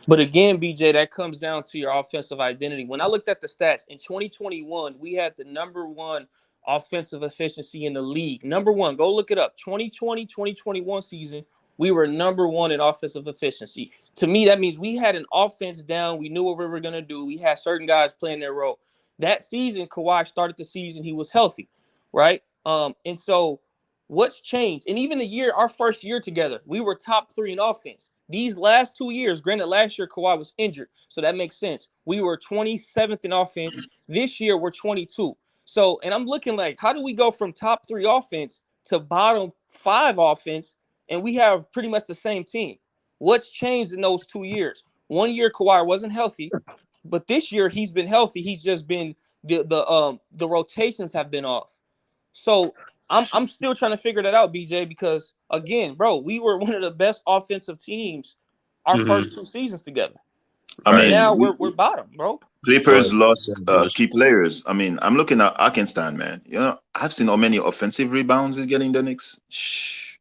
But again, BJ, that comes down to your offensive identity. When I looked at the stats in 2021, we had the number one offensive efficiency in the league. Number one, go look it up. 2020, 2021 season, we were number one in offensive efficiency. To me, that means we had an offense down. We knew what we were going to do. We had certain guys playing their role. That season, Kawhi started the season. He was healthy, right? And so what's changed? And even our first year together, we were top 3 in offense. These last 2 years, granted, last year Kawhi was injured, so that makes sense. We were 27th in offense. This year, we're 22. So, and I'm looking like, how do we go from top 3 offense to bottom 5 offense, and we have pretty much the same team? What's changed in those 2 years? 1 year, Kawhi wasn't healthy, but this year he's been healthy. He's just been the rotations have been off. So I'm still trying to figure that out, BJ, because again, bro, we were one of the best offensive teams our first 2 seasons together. I mean, now we're bottom, bro. Clippers lost key players. I mean, I'm looking at Arkansas, man. You know, I've seen how many offensive rebounds he's getting the Knicks. Shh.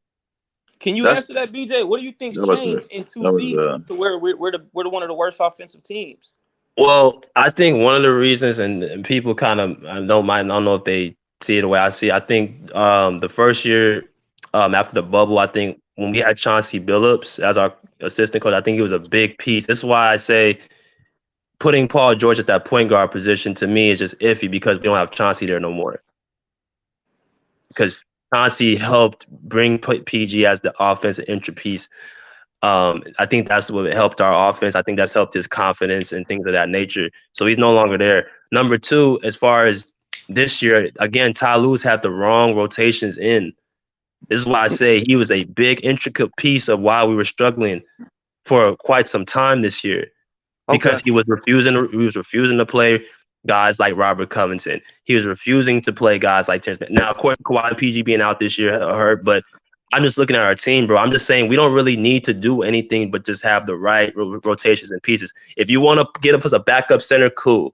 Can you answer that, BJ? What do you think's changed in 2 seasons to where we're one of the worst offensive teams? Well, I think one of the reasons, and people kind of I don't know if they see it the way I see it. I think the first year after the bubble, I think when we had Chauncey Billups as our assistant coach, I think he was a big piece. This is why I say putting Paul George at that point guard position to me is just iffy because we don't have Chauncey there no more. Because Chauncey helped bring PG as the offensive intrapiece. I think that's what helped our offense. I think that's helped his confidence and things of that nature. So he's no longer there. Number 2, as far as this year, again, Ty Lue's had the wrong rotations in. This is why I say he was a big, intricate piece of why we were struggling for quite some time this year. Because he was refusing to play guys like Robert Covington. He was refusing to play guys like Terrence Mann. Now, of course, Kawhi and PG being out this year hurt, but I'm just looking at our team, bro. I'm just saying we don't really need to do anything but just have the right rotations and pieces. If you want to get us a backup center, cool.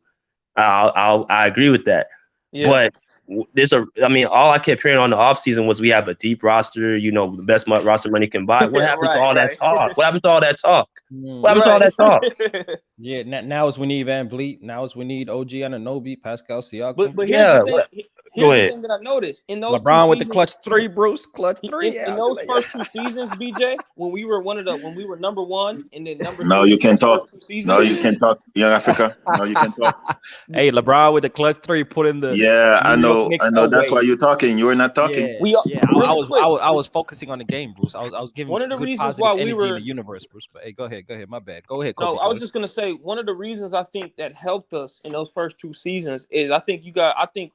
I agree with that. Yeah. But all I kept hearing on the offseason was we have a deep roster, the best roster money can buy. What happened to all that talk? What happened to all that talk? What happened to all that talk? Yeah, now is we need Van Vleet. Now is we need OG Anunoby, Pascal Siakam. But here's the thing. Here's the thing that I noticed in those LeBron with the clutch 3, Bruce, clutch 3. In those first 2 seasons, BJ, when we were number 1 and then number 2. Now you can talk. Now you can talk, Young Africa. Now you can talk. Hey, LeBron with the clutch 3 put in the. Yeah, I know. That's why you're talking. You were not talking. I was focusing on the game, Bruce. I was giving one of the good reasons why we were in the universe, Bruce. But hey, go ahead. My bad. Go ahead. No, I was just gonna say one of the reasons I think that helped us in those first 2 seasons is I think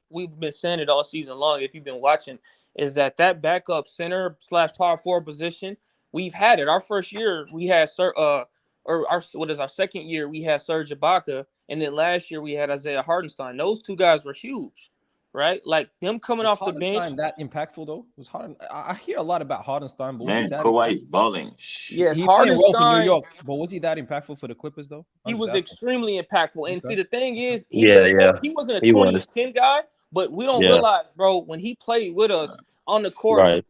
we've been saying saying it all season long, if you've been watching, is that backup center / power forward position, we've had it. Our first year, we had our second year, we had Serge Ibaka, and then last year we had Isaiah Hartenstein. Those two guys were huge, right? Like them coming off the bench. That impactful though? Was Harden? I hear a lot about Hartenstein, but man, Kawhi is balling. Yes, he Hardenstein. Playing well for New York, but was he that impactful for the Clippers though? He was extremely impactful. And see, the thing is, he wasn't a 20 and 10 guy, but we don't realize, bro, when he played with us on the court,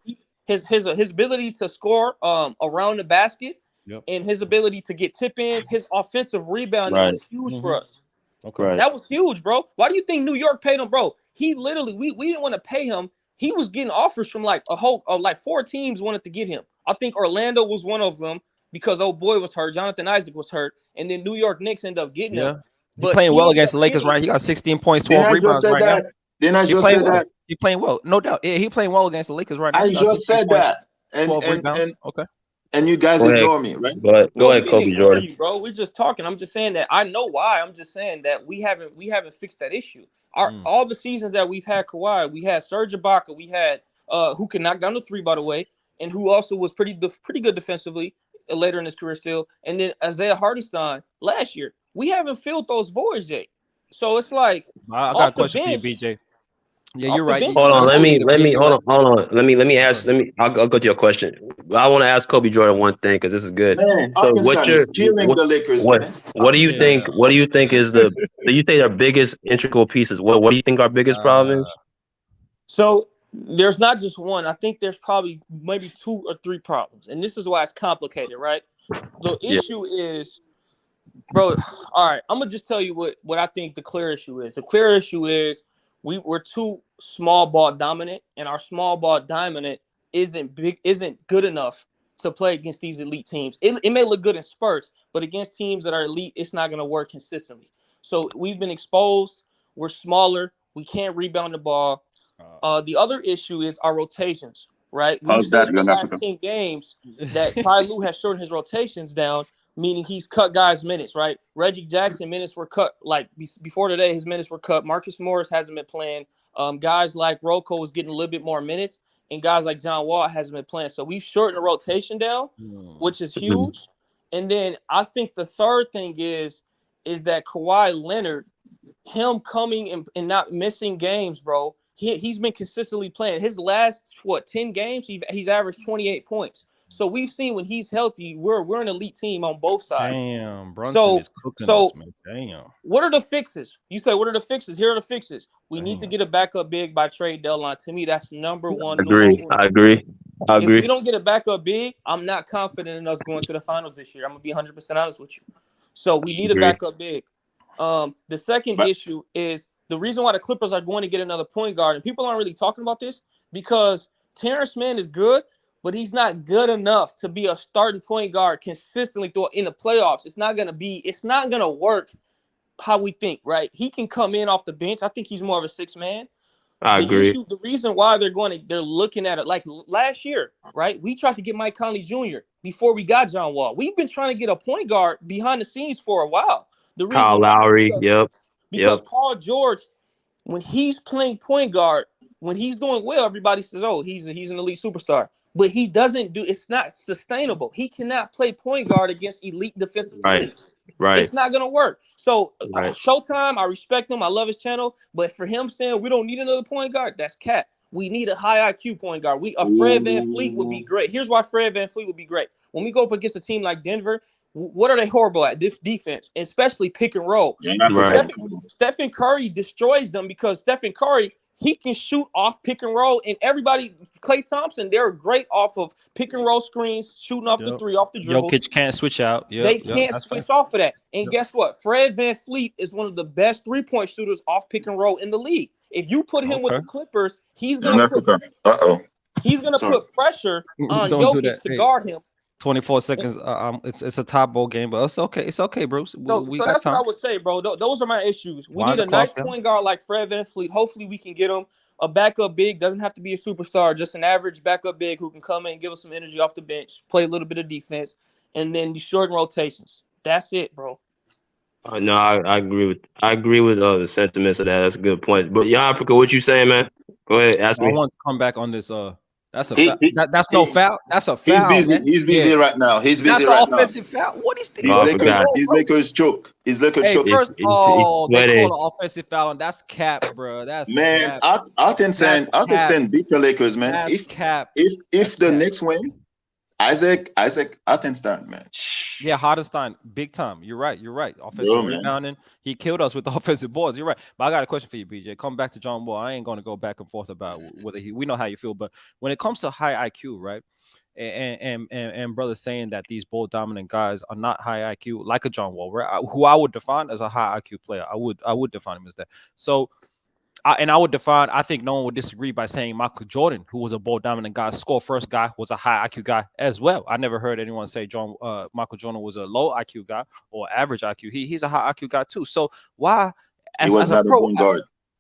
his ability to score around the basket and his ability to get tip-ins, his offensive rebounding was huge for us. Okay. That was huge, bro. Why do you think New York paid him, bro? He literally, we didn't want to pay him. He was getting offers from like like 4 teams wanted to get him. I think Orlando was one of them because old boy was hurt. Jonathan Isaac was hurt. And then New York Knicks ended up getting him. He's playing well against the Lakers, right? He got 16 points, 12 rebounds right now. Didn't I just say that? He's playing well. No doubt. Yeah, he's playing well against the Lakers right now. I just said that. And you guys ignore me, right? But go ahead, Kobe Jordan. You, bro, we're just talking. I'm just saying that I know why. I'm just saying that we haven't fixed that issue. All the seasons that we've had Kawhi, we had Serge Ibaka, we had who can knock down the 3, by the way, and who also was pretty good defensively later in his career still. And then Isaiah Hartenstein last year. We haven't filled those voids yet. So it's like I got a question for you, BJ. Yeah, you're right. Hold on. Let me hold on. Let me ask. I'll go to your question. I want to ask Kobe Jordan one thing because this is good. Man, so the Lakers. What do you think? What do you think is do you think our biggest integral pieces? What do you think our biggest problem is? So there's not just one. I think there's probably maybe 2 or 3 problems, and this is why it's complicated, right? The issue is, bro. All right, I'm gonna just tell you what I think the clear issue is. The clear issue is we're too small ball dominant, and our small ball dominant isn't good enough to play against these elite teams. It may look good in spurts, but against teams that are elite, it's not gonna work consistently. So we've been exposed. We're smaller. We can't rebound the ball. The other issue is our rotations, right? How's that in the last 10 games that Ty Lue has shortened his rotations down, meaning he's cut guys' minutes, right? Reggie Jackson minutes were cut, like before today, his minutes were cut. Marcus Morris hasn't been playing. Guys like Rocco was getting a little bit more minutes, and guys like John Wall hasn't been playing. So we've shortened the rotation down, which is huge. And then I think the third thing is that Kawhi Leonard, him coming and not missing games, bro, he's been consistently playing. His last, 10 games, he's averaged 28 points. So we've seen when he's healthy, we're an elite team on both sides. Damn, Brunson is cooking us, man. Damn. What are the fixes? You say, what are the fixes? Here are the fixes. We need to get a backup big by trade deadline. To me, that's number one. I agree. If we don't get a backup big, I'm not confident in us going to the finals this year. I'm going to be 100% honest with you. So we need a backup big. The second issue is the reason why the Clippers are going to get another point guard, and people aren't really talking about this because Terrence Mann is good, but he's not good enough to be a starting point guard consistently in the playoffs. It's not gonna work how we think, right? He can come in off the bench. I think he's more of a 6-man. I agree. The reason why they're looking at it like last year, right? We tried to get Mike Conley Jr. before we got John Wall. We've been trying to get a point guard behind the scenes for a while. Kyle Lowry, because Paul George, when he's playing point guard, when he's doing well, everybody says, "Oh, he's an elite superstar." But he doesn't it's not sustainable. He cannot play point guard against elite defensive teams. Right. It's not going to work. So Showtime, I respect him. I love his channel. But for him saying we don't need another point guard, that's cat. We need a high IQ point guard. Fred Van Vleet would be great. Here's why Fred Van Vleet would be great. When we go up against a team like Denver, what are they horrible at? Defense, especially pick and roll. Stephen Curry destroys them because Stephen Curry, he can shoot off pick and roll, and everybody, Klay Thompson, they're great off of pick and roll screens, shooting off the 3, off the dribble. Jokic can't switch out. They can't switch off of that. And guess what? Fred Van Vleet is one of the best 3-point shooters off pick and roll in the league. If you put him with the Clippers, he's gonna put pressure on Jokic to guard him. 24 seconds. It's a top ball game, but it's okay. It's okay, bro. So that's what I would say, bro. Those are my issues. We need a nice point guard like Fred Van Vleet. Hopefully, we can get him a backup big. Doesn't have to be a superstar, just an average backup big who can come in and give us some energy off the bench, play a little bit of defense, and then you shorten rotations. That's it, bro. No, I agree with the sentiments of that. That's a good point. But yeah, Africa, what you saying, man? Go ahead, ask I me. want to come back on this. That's a He, foul. he, That's no foul. That's a foul, man. He's busy right now. He's busy That's an right now. offensive foul. What is the? His Oh, I Lakers, forgot. his Lakers choke. His Lakers Hey, choke. first, He's they sweating. call an offensive foul, and that's cap, bro. That's Man, cap. Arkansas beat the Lakers, man. That's cap. If the Knicks win, Isaac Hartenstein, man. Yeah, Hartenstein, big time. You're right. Offensive rebounding. He killed us with the offensive boards. You're right. But I got a question for you, BJ. Come back to John Wall. I ain't going to go back and forth about whether we know how you feel, but when it comes to high IQ, right? And brother saying that these ball dominant guys are not high IQ, like a John Wall, right? Who I would define as a high IQ player. I would define him as that. So I think no one would disagree by saying Michael Jordan, who was a ball dominant guy, score first guy, was a high IQ guy as well. I never heard anyone say Michael Jordan was a low IQ guy or average IQ. He's a high IQ guy too. So why, as a pro,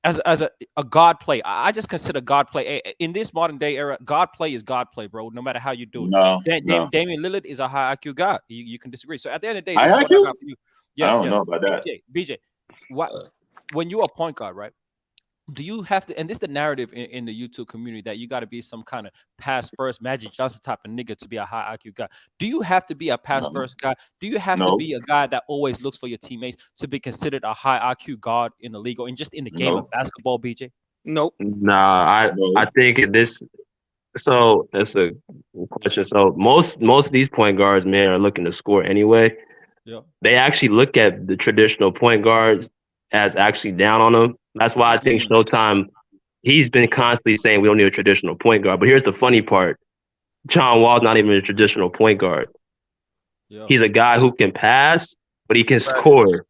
as a God play, I just consider God play in this modern day era. God play is God play, bro. No matter how you do it. No. Damian Lillard is a high IQ guy. You can disagree. So at the end of the day, high IQ? I don't know about that. BJ, when you're a point guard, right? Do you have to, and this is the narrative in the YouTube community, that you got to be some kind of pass first Magic Johnson type of nigga to be a high IQ guy? Do you have to be a pass first guy? Do you have to be a guy that always looks for your teammates to be considered a high IQ guard in the league or just in the game of basketball, BJ? Nope. Nah, I think this. So that's a question. So most of these point guards, man, are looking to score anyway. Yeah. They actually look at the traditional point guard as actually down on them. That's why I think Showtime, he's been constantly saying we don't need a traditional point guard. But here's the funny part. John Wall's not even a traditional point guard. Yeah. He's a guy who can pass, but he can score.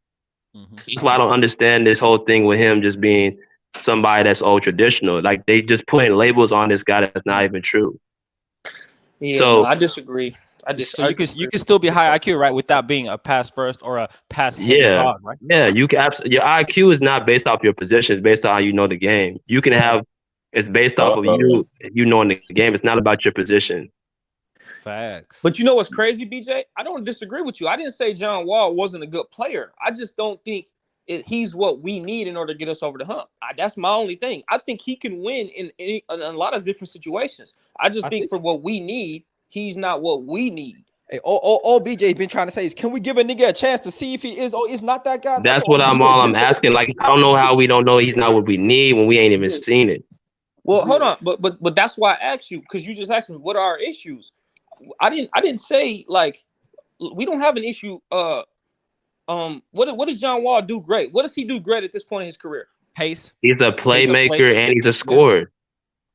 Mm-hmm. That's why I don't understand this whole thing with him just being somebody that's old traditional. Like, they just putting labels on this guy that's not even true. Yeah, so I disagree. So you can still be high IQ, right, without being a pass first or a pass heavy guard, right? Yeah, you can. Your IQ is not based off your position; it's based on how you know the game. You can have it's based off of you knowing the game. It's not about your position. Facts. But you know what's crazy, BJ? I don't disagree with you. I didn't say John Wall wasn't a good player. I just don't think he's what we need in order to get us over the hump. That's my only thing. I think he can win in a lot of different situations. I think for what we need, he's not what we need. Hey, all BJ been trying to say is, can we give a nigga a chance to see if he is or is not that guy? That's what I'm asking. Like, I don't know how we don't know he's not what we need when we ain't even seen it. Well, hold on, but that's why I asked you, because you just asked me what are our issues. I didn't say, like, we don't have an issue. What does John Wall do great? What does he do great at this point in his career? Pace. He's a playmaker and he's a scorer. Yeah.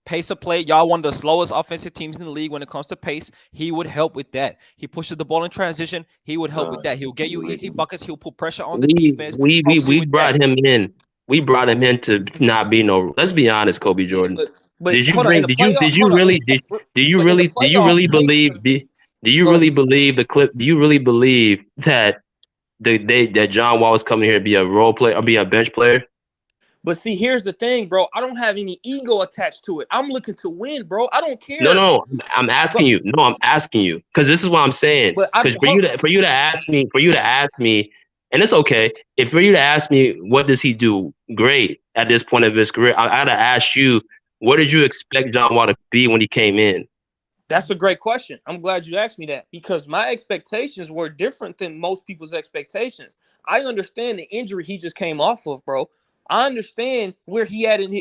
Pace of play. Y'all one of the slowest offensive teams in the league when it comes to pace. He would help with that. He pushes the ball in transition. He would help with that. He'll get you easy buckets. He'll put pressure on the defense. We brought him in. We brought him in to not be no. Let's be honest, Kobe Jordan. But did you really believe the clip? Do you really believe that that John Wall was coming here to be a role player or be a bench player? But see, here's the thing, bro. I don't have any ego attached to it. I'm looking to win, bro. I don't care. No, I'm asking you. No, I'm asking you, because this is what I'm saying. Because for you to ask me, and it's okay. If for you to ask me, what does he do great at this point of his career, I gotta ask you, what did you expect John Wall to be when he came in? That's a great question. I'm glad you asked me that, because my expectations were different than most people's expectations. I understand the injury he just came off of, bro. I understand where he's at in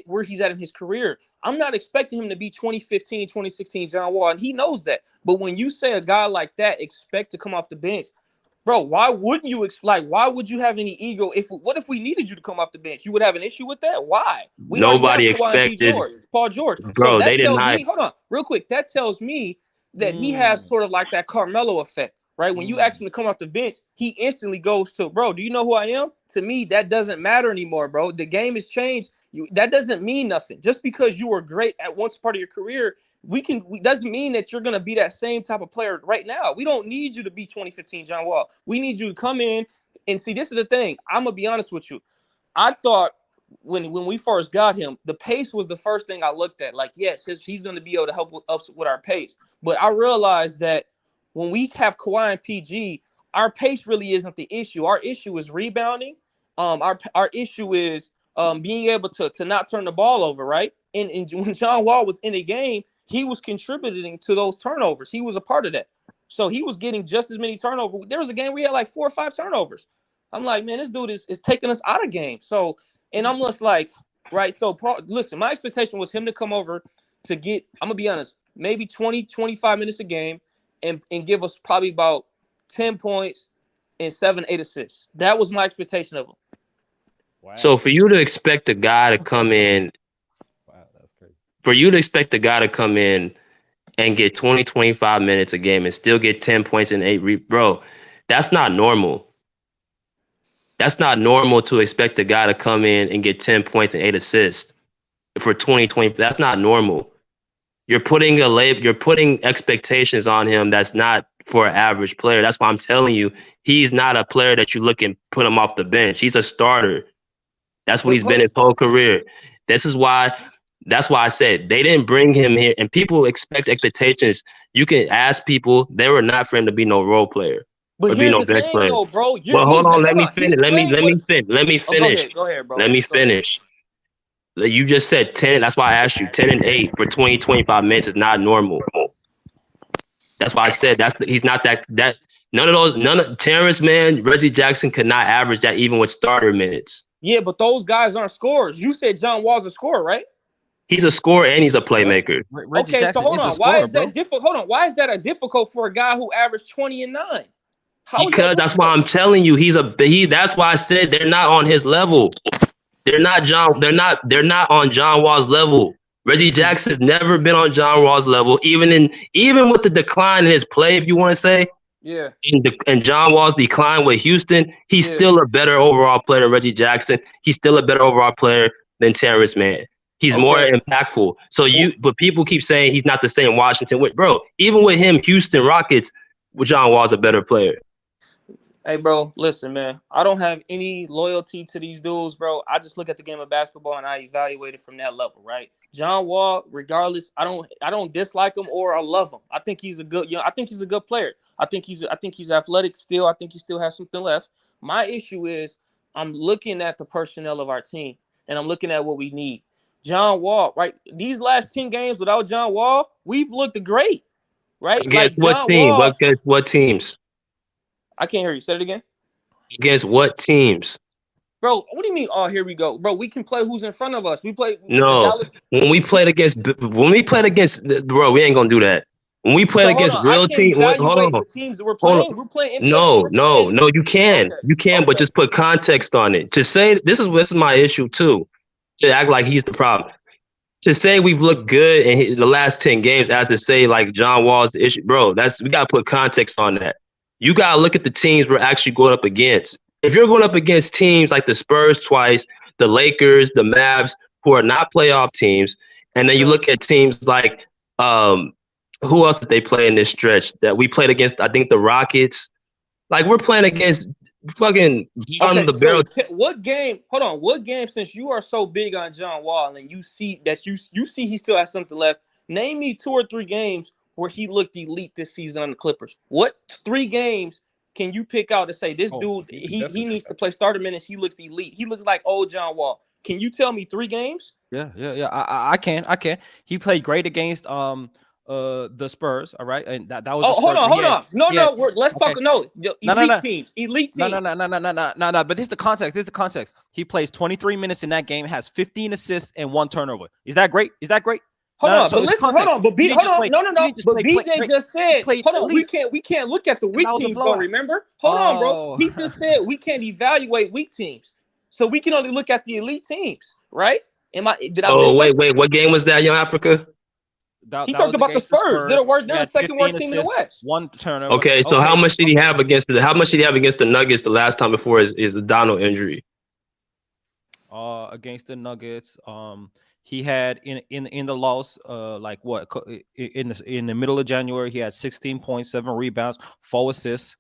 his career. I'm not expecting him to be 2015, 2016 John Wall, and he knows that. But when you say a guy like that expect to come off the bench, bro, why wouldn't you why would you have any ego? What if we needed you to come off the bench? You would have an issue with that? Why? Nobody expected Paul George. Bro, so they did not. Hold on, real quick. That tells me that he has sort of like that Carmelo effect. Right? When you ask him to come off the bench, he instantly goes to, bro, do you know who I am? To me, that doesn't matter anymore, bro. The game has changed. That doesn't mean nothing. Just because you were great at one part of your career, doesn't mean that you're going to be that same type of player right now. We don't need you to be 2015 John Wall. We need you to come in and see, this is the thing. I'm going to be honest with you. I thought when we first got him, the pace was the first thing I looked at. Like, yes, he's going to be able to help us with our pace. But I realized that when we have Kawhi and PG, our pace really isn't the issue. Our issue is rebounding. Our issue is being able to not turn the ball over, right? And when John Wall was in the game, he was contributing to those turnovers. He was a part of that. So he was getting just as many turnovers. There was a game where he had like 4 or 5 turnovers. I'm like, man, this dude is taking us out of games. So, and I'm just like, right. So, Paul, listen, my expectation was him to come over to get, I'm going to be honest, maybe 20, 25 minutes a game and give us probably about 10 points and 7, 8 assists. That was my expectation of him. Wow. So for you to expect a guy to come in, wow, that's crazy. For you to expect a guy to come in and get 20, 25 minutes a game and still get 10 points and 8, bro, that's not normal. That's not normal to expect a guy to come in and get 10 points and 8 assists for 2020. That's not normal. You're putting expectations on him that's not for an average player. That's why I'm telling you, he's not a player that you look and put him off the bench. He's a starter. That's what he's been his whole career. That's why I said they didn't bring him here. And people expect expectations. You can ask people, they were not for him to be no role player. But here's the thing, though, bro. Well, hold on. Let me finish. Let me finish. Go ahead, bro. Let me finish. You just said 10. That's why I asked you 10 and 8 for 20, 25 minutes is not normal. That's why I said he's not that. None of Terrence, man, Reggie Jackson could not average that even with starter minutes. Yeah, but those guys aren't scorers. You said John Wall's a scorer, right? He's a scorer and he's a playmaker. Reggie Jackson, so hold on. Why is that difficult? Hold on. Why is that difficult for a guy who averaged 20 and 9? Because that's why I'm telling you, that's why I said they're not on his level. They're not on John Wall's level. Reggie Jackson's never been on John Wall's level, even with the decline in his play, if you want to say. Yeah. And John Wall's decline with Houston, he's still a better overall player than Reggie Jackson. He's still a better overall player than Terrence Mann. He's more impactful. But people keep saying he's not the same Washington. Bro, even with him, Houston Rockets, John Wall's a better player. Hey, bro, listen, man. I don't have any loyalty to these dudes, bro. I just look at the game of basketball and I evaluate it from that level, right? John Wall, regardless, I don't dislike him or I love him. I think he's a good, I think he's a good player. I think he's athletic still. I think he still has something left. My issue is I'm looking at the personnel of our team and I'm looking at what we need. John Wall, right? These last 10 games without John Wall, we've looked great, right? Against what team? What teams? I can't hear you. Say it again. Against what teams? Bro, what do you mean? Oh, here we go. Bro, we can play who's in front of us. We play. No. When we played against, bro, we ain't going to do that. When we played against real teams, hold on. The teams that we're playing, we're playing. No, you can. Okay. You can, but just put context on it. To say, this is my issue too. To act like he's the problem. To say we've looked good in the last 10 games as to say like John Wall's the issue. Bro, we got to put context on that. You got to look at the teams we're actually going up against. If you're going up against teams like the Spurs twice, the Lakers, the Mavs, who are not playoff teams, and then you look at teams like who else did they play in this stretch that we played against? I think the Rockets. Like we're playing against fucking bottom of the barrel. What game? Hold on. What game? Since you are so big on John Wall and you see that you see he still has something left. Name me 2 or 3 games where he looked elite this season on the Clippers. What 3 games can you pick out to say this dude, he needs to play starter minutes, he looks elite. He looks like old John Wall. Can you tell me 3 games? Yeah. I can. He played great against the Spurs, all right? And that was hold on. Let's talk elite teams. Elite teams. No, but this is the context. He plays 23 minutes in that game, has 15 assists and 1 turnover. Is that great? Hold on. But BJ just said, hold on, we can't look at the weak teams though, remember? Hold on, bro. He just said we can't evaluate weak teams. So we can only look at the elite teams, right? Wait, what game was that, Young Africa? He talked about the Spurs. They're the second worst team in the West. 1 turnover. Okay, so how much did he have against the Nuggets the last time before his Donald injury? Against the Nuggets, he had in the loss, in the middle of January, he had 16.7 rebounds, 4 assists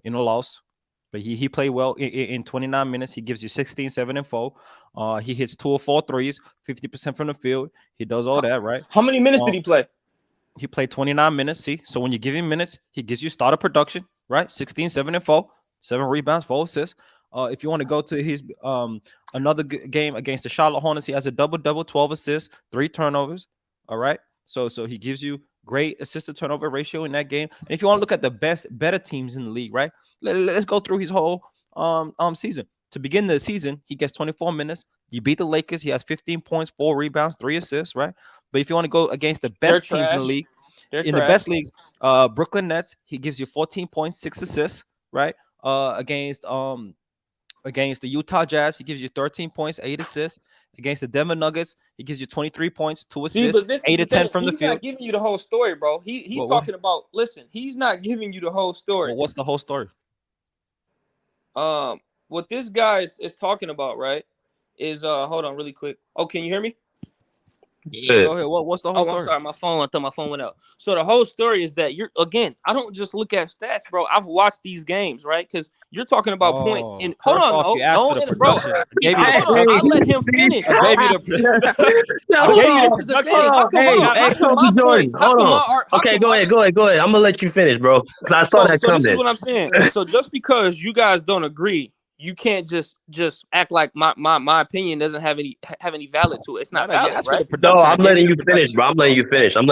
in the loss. But he played well in 29 minutes. He gives you 16, 7, and 4. He hits 2 or 4 threes, 50% from the field. He does all that, right? How many minutes did he play? He played 29 minutes. See, so when you give him minutes, he gives you starter production. right? 16, 7 and 4, 7 rebounds, 4 assists. If you want to go to his another game against the Charlotte Hornets, he has a double-double, 12 assists, 3 turnovers. All right. So he gives you great assist to turnover ratio in that game. And if you want to look at the better teams in the league, right? Let's go through his whole season. To begin the season, he gets 24 minutes. You beat the Lakers. He has 15 points, 4 rebounds, 3 assists, right? But if you want to go against the best teams in the league, the best leagues, Brooklyn Nets, he gives you 14 points, 6 assists, right? Against the Utah Jazz, he gives you 13 points, 8 assists. Against the Denver Nuggets, he gives you 23 points, 2 assists, 8 to 10 from the field. He's not giving you the whole story, bro. He's talking about. Listen, he's not giving you the whole story. Well, what's the whole story? What this guy is talking about, right? Is hold on, really quick. Oh, can you hear me? Yeah. Go ahead. What's the whole story? I'm sorry, I thought my phone went out. So the whole story is that I don't just look at stats, bro. I've watched these games, right? Because you're talking about points. And hold on, bro. I let him finish, bro. This is the thing. Hold on. Okay, go ahead. I'm gonna let you finish, bro. Because I saw that coming. This is what I'm saying. So just because you guys don't agree, you can't just act like my opinion doesn't have any valid to it. It's not valid, right? No, I'm letting you finish, bro. I'm letting you finish. So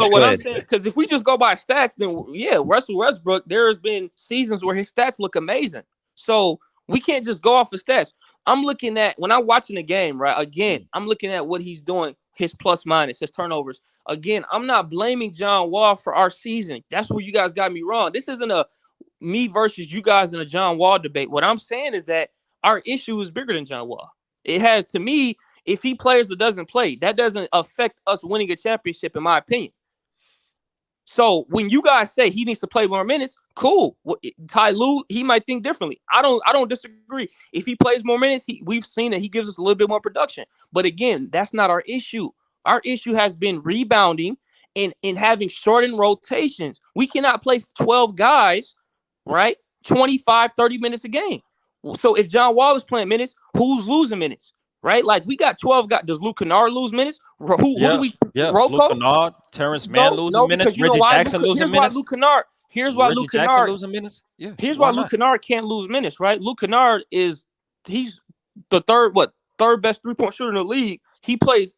what I'm saying, because if we just go by stats, then yeah, Russell Westbrook, there has been seasons where his stats look amazing. So we can't just go off of stats. I'm looking at when I'm watching the game, right? Again, I'm looking at what he's doing, his plus minus, his turnovers. Again, I'm not blaming John Wall for our season. That's where you guys got me wrong. This isn't a me versus you guys in a John Wall debate. What I'm saying is that our issue is bigger than John Wall. It has, to me, if he plays or doesn't play, that doesn't affect us winning a championship, in my opinion. So when you guys say he needs to play more minutes, cool. Ty Lue, he might think differently. I don't disagree. If he plays more minutes, we've seen that he gives us a little bit more production. But again, that's not our issue. Our issue has been rebounding and having shortened rotations. We cannot play 12 guys, right? 25, 30 minutes a game. So if John Wall is playing minutes, who's losing minutes? Right? Like we got 12 guys. Does Luke Kennard lose minutes? Who do we? Yeah, Rocco? Luke Kennard, Terrence Mann losing minutes. Reggie Jackson losing minutes. Here's why Luke Kennard losing minutes. Yeah. Here's why Luke Kennard can't lose minutes. Right? Luke Kennard he's the third best 3-point shooter in the league. He plays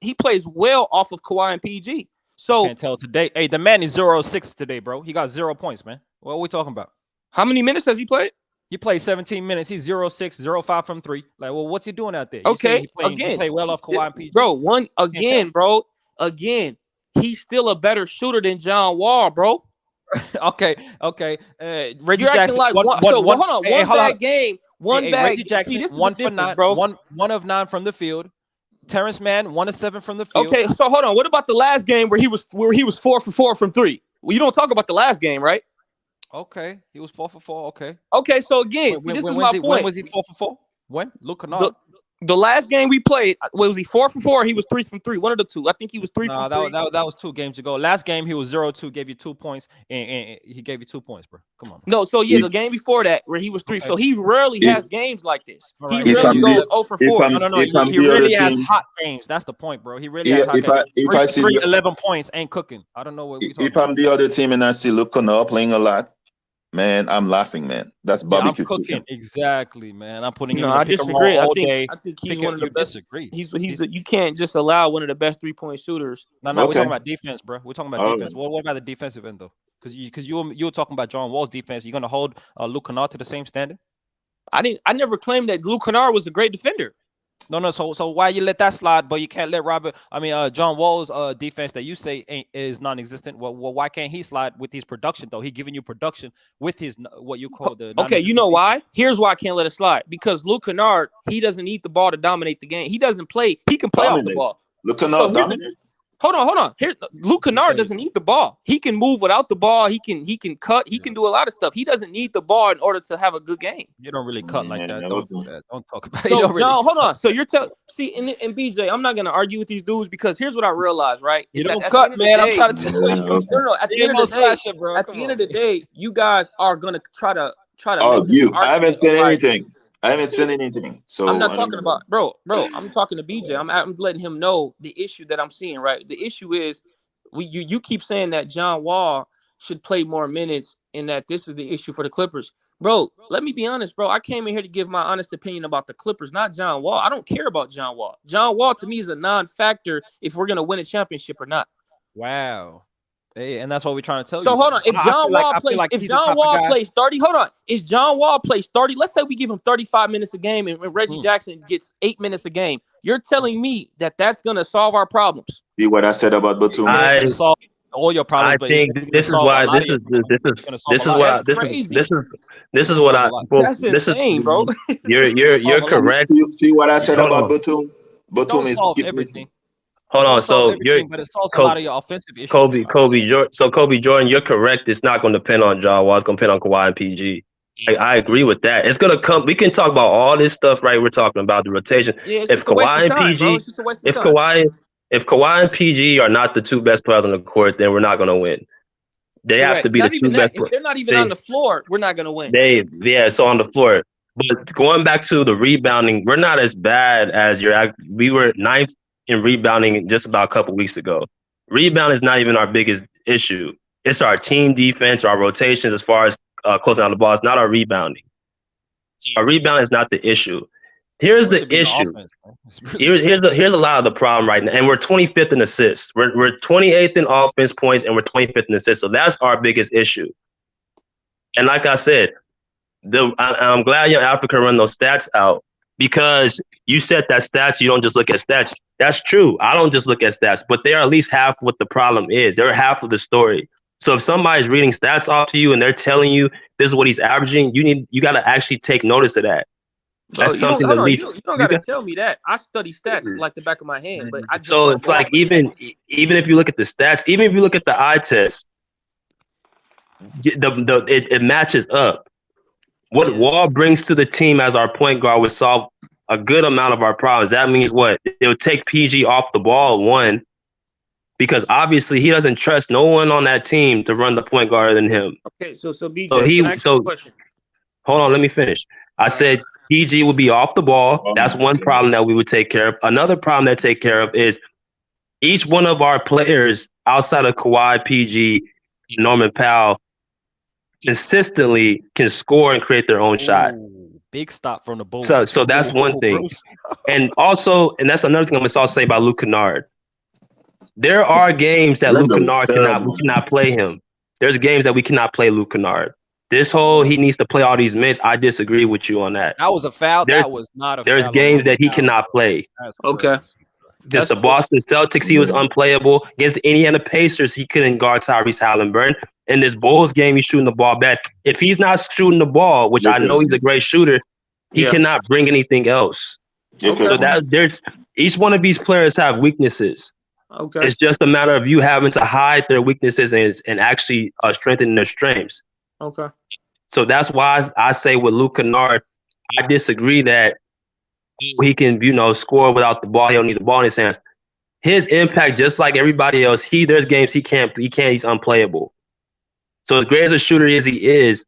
well off of Kawhi and PG. So can't tell today. Hey, the man is 0-6 today, bro. He got 0 points, man. What are we talking about? How many minutes has he played? He played 17 minutes. He's 0-6, 0-5 from 3. Like, well, what's he doing out there? Okay, he played well off Kawhi and PG. Bro, again, he's still a better shooter than John Wall, bro. Okay. Reggie You're Jackson. Like hold on. One bad game. Reggie Jackson, 1 for 9, bro. 1 of 9 from the field. Terrence Mann, 1 of 7 from the field. Okay, so hold on. What about the last game where he was 4 for 4 from 3? Well, you don't talk about the last game, right? Okay, he was 4 for 4. Okay. Okay, so again, this is my point. When was he 4 for 4? When? Luke Kennard. The last game we played, was he 4 for 4? Or he was 3 from 3. One of the two. I think he was 3 from 3. That was 2 games ago. Last game he was 0-2, gave you 2 points, and he gave you 2 points, bro. Come on. Bro. No, so the game before that where he was 3. Okay. So he rarely has games like this. Right. He really goes 0 for 4. No. He really has hot games. That's the point, bro. He really has hot games. If I see 11 points, ain't cooking. I don't know what we talking about. If I'm the other team and I see Luke Kennard playing a lot, man, I'm laughing, man. That's barbecue. I'm cooking. Exactly, man. I'm putting him in the pick and roll all day. I think he's one of the best. Disagree. You can't just allow one of the best 3-point shooters. No, we're talking about defense, bro. We're talking about defense. What about the defensive end, though? Because you were talking about John Wall's defense. You're going to hold Luke Kennard to the same standard? I never claimed that Luke Kennard was a great defender. No. So why you let that slide, but you can't let John Wall's defense that you say is non-existent? Well, why can't he slide with his production though? He giving you production with his what you call the. Okay, you know why? Here's why I can't let it slide, because Luke Kennard, he doesn't need the ball to dominate the game. He doesn't play. He can play off the ball. Luke Kennard dominates. Hold on. Here, Luke Kennard doesn't need the ball. He can move without the ball. He can cut. He can do a lot of stuff. He doesn't need the ball in order to have a good game. You don't really cut like that. Don't do that. Don't talk about it. So, no, hold on. So you're see, and BJ, I'm not gonna argue with these dudes because here's what I realized, right? You don't cut, man. I'm trying to tell you. No. At the end of the day, you guys are gonna try to. Oh, I haven't said anything. So I'm not talking about, bro. I'm talking to BJ. I'm letting him know the issue that I'm seeing. Right. The issue is you keep saying that John Wall should play more minutes and that this is the issue for the Clippers. Bro, let me be honest, bro. I came in here to give my honest opinion about the Clippers, not John Wall. I don't care about John Wall. John Wall, to me, is a non-factor if we're going to win a championship or not. Wow. Hey, and that's what we're trying to tell you. So, hold on. If John Wall plays 30, hold on. Is John Wall plays 30? Let's say we give him 35 minutes a game and Reggie Jackson gets 8 minutes a game. You're telling me that that's going to solve our problems? See what I said about Batum? All your problems. I think this is why this is insane, bro. You're correct. See what I said about Batum? Batum is everything. Hold on, so but it solves a lot of your offensive issues. Kobe Jordan, you're correct. It's not going to depend on John Wall. It's going to depend on Kawhi and PG. I agree with that. It's going to come. We can talk about all this stuff, right? We're talking about the rotation. Yeah, if Kawhi and PG, if Kawhi and PG are not the two best players on the court, then we're not going to win. They have to be the two best. If they're not even on the floor, we're not going to win. So on the floor. But going back to the rebounding, we're not as bad as we were 9th in rebounding just about a couple weeks ago. Rebound is not even our biggest issue. It's our team defense, our rotations as far as closing out the ball. It's not our rebounding. So our rebound is not the issue. Here's the issue. Here's a lot of the problem right now. And we're 25th in assists. We're 28th in offense points and we're 25th in assists. So that's our biggest issue. And like I said, I'm glad Young Africa run those stats out because you said that stats, you don't just look at stats. That's true. I don't just look at stats, but they're at least half what the problem is. They're half of the story. So if somebody's reading stats off to you and they're telling you this is what he's averaging, you got to actually take notice of that. That's something that leads. You don't got to tell me that. I study stats like the back of my hand, but I just so it's like even if you look at the stats, even if you look at the eye test, it matches up. What Wall brings to the team as our point guard would solve a good amount of our problems. That means what? It would take PG off the ball, one, because obviously he doesn't trust no one on that team to run the point guard than him. Okay, so BJ, can I ask you a question? Hold on, let me finish. I said PG would be off the ball. That's one problem that we would take care of. Another problem that take care of is each one of our players outside of Kawhi, PG, and Norman Powell consistently can score and create their own shot. Big stop from the Bulls. So that's one thing. And that's another thing I'm going to say about Luke Kennard. There are games that Luke Kennard we cannot play him. There's games that we cannot play Luke Kennard. This whole he needs to play all these minutes, I disagree with you on that. That was a foul. That was not a foul. There's games that he cannot play. Okay. Against the Boston Celtics, he was unplayable. Against the Indiana Pacers, he couldn't guard Tyrese Halliburton. In this Bulls game, he's shooting the ball bad. If he's not shooting the ball, which I know he's a great shooter, he cannot bring anything else. Okay. So there's each one of these players have weaknesses. Okay. It's just a matter of you having to hide their weaknesses and actually strengthen their strengths. Okay. So that's why I say with Luke Kennard, I disagree that he can, score without the ball. He don't need the ball in his hands. His impact, just like everybody else, there's games he can't, he's unplayable. So as great as a shooter as he is,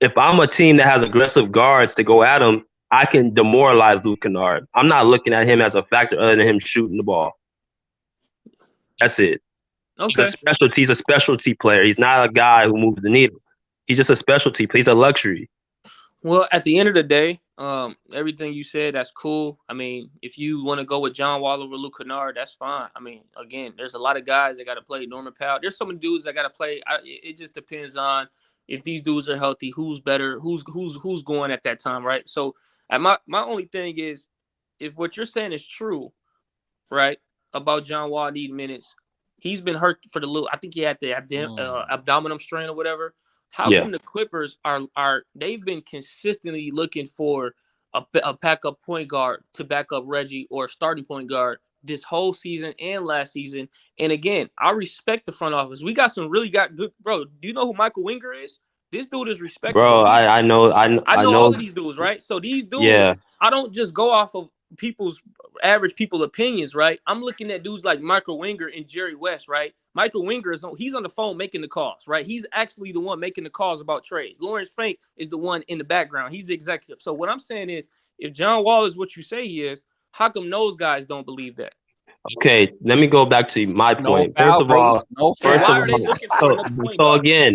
if I'm a team that has aggressive guards to go at him, I can demoralize Luke Kennard. I'm not looking at him as a factor other than him shooting the ball. That's it. Okay. He's a specialty player. He's not a guy who moves the needle. He's just a specialty. He's a luxury. Well, at the end of the day, everything you said, that's cool. I mean, if you want to go with John Wall over Luke Kennard, that's fine. I mean, again, there's a lot of guys that got to play. Norman Powell. There's some dudes that got to play. It just depends on if these dudes are healthy, who's better, who's going at that time, right? So, my only thing is, if what you're saying is true, right, about John Wall needing minutes, he's been hurt for I think he had the abdominal strain or whatever. How come the Clippers they've been consistently looking for a backup point guard to back up Reggie or a starting point guard this whole season and last season? And again, I respect the front office. We got good, bro. Do you know who Michael Winger is? This dude is respected. Bro, I know all of these dudes, right? So these dudes, I don't just go off of average people opinions, right? I'm looking at dudes like Michael Winger and Jerry West, right? Michael Winger he's on the phone making the calls, right? He's actually the one making the calls about trades. Lawrence Frank is the one in the background. He's the executive. So what I'm saying is, if John Wall is what you say he is, how come those guys don't believe that? Okay, let me go back to my point.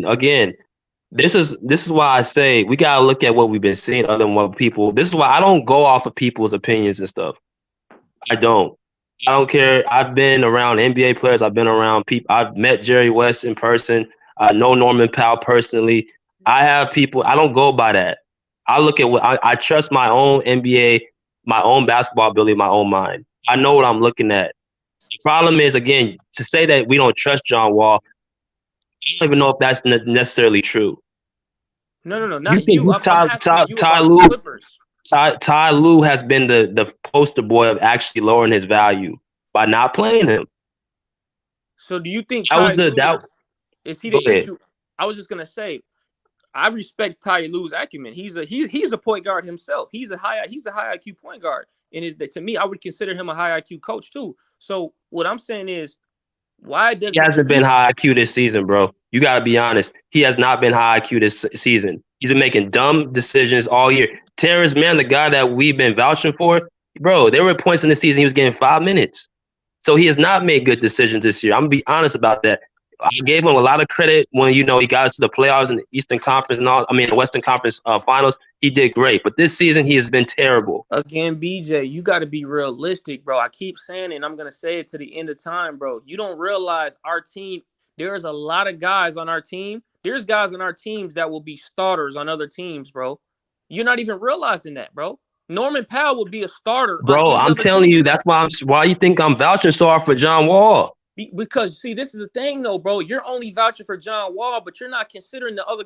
Again, this is why I say we gotta look at what we've been seeing other than what people. This is why I don't go off of people's opinions and stuff. I don't care. I've been around NBA players. I've been around people. I've met Jerry West in person. I know Norman Powell personally. I have people. I don't go by that. I look at what I trust my own NBA, my own basketball ability, my own mind. I know what I'm looking at. The problem is, again, to say that we don't trust John Wall, I don't even know if that's necessarily true. No, not you. Ty Lue has been the poster boy of actually lowering his value by not playing him. So do you think is he the issue? I was just gonna say, I respect Ty Lue's acumen. He's a point guard himself. He's a high IQ point guard. And to me, I would consider him a high IQ coach too. So what I'm saying is, why does he hasn't been high IQ this season, bro? You gotta be honest. He has not been high IQ this season. He's been making dumb decisions all year. Terrence Mann, the guy that we've been vouching for, bro, there were points in the season he was getting 5 minutes. So he has not made good decisions this year. I'm gonna be honest about that. I gave him a lot of credit when he got us to the playoffs in the Eastern Conference the Western Conference Finals. He did great, but this season he has been terrible. Again, BJ, you got to be realistic, bro. I keep saying it, and I'm gonna say it to the end of time, bro. You don't realize our team. There's a lot of guys on our team. There's guys on our teams that will be starters on other teams, bro. You're not even realizing that, bro. Norman Powell would be a starter, bro. I'm telling you, that's why you think I'm vouching so hard for John Wall. Because see, this is the thing, though, bro. You're only vouching for John Wall, but you're not considering the other.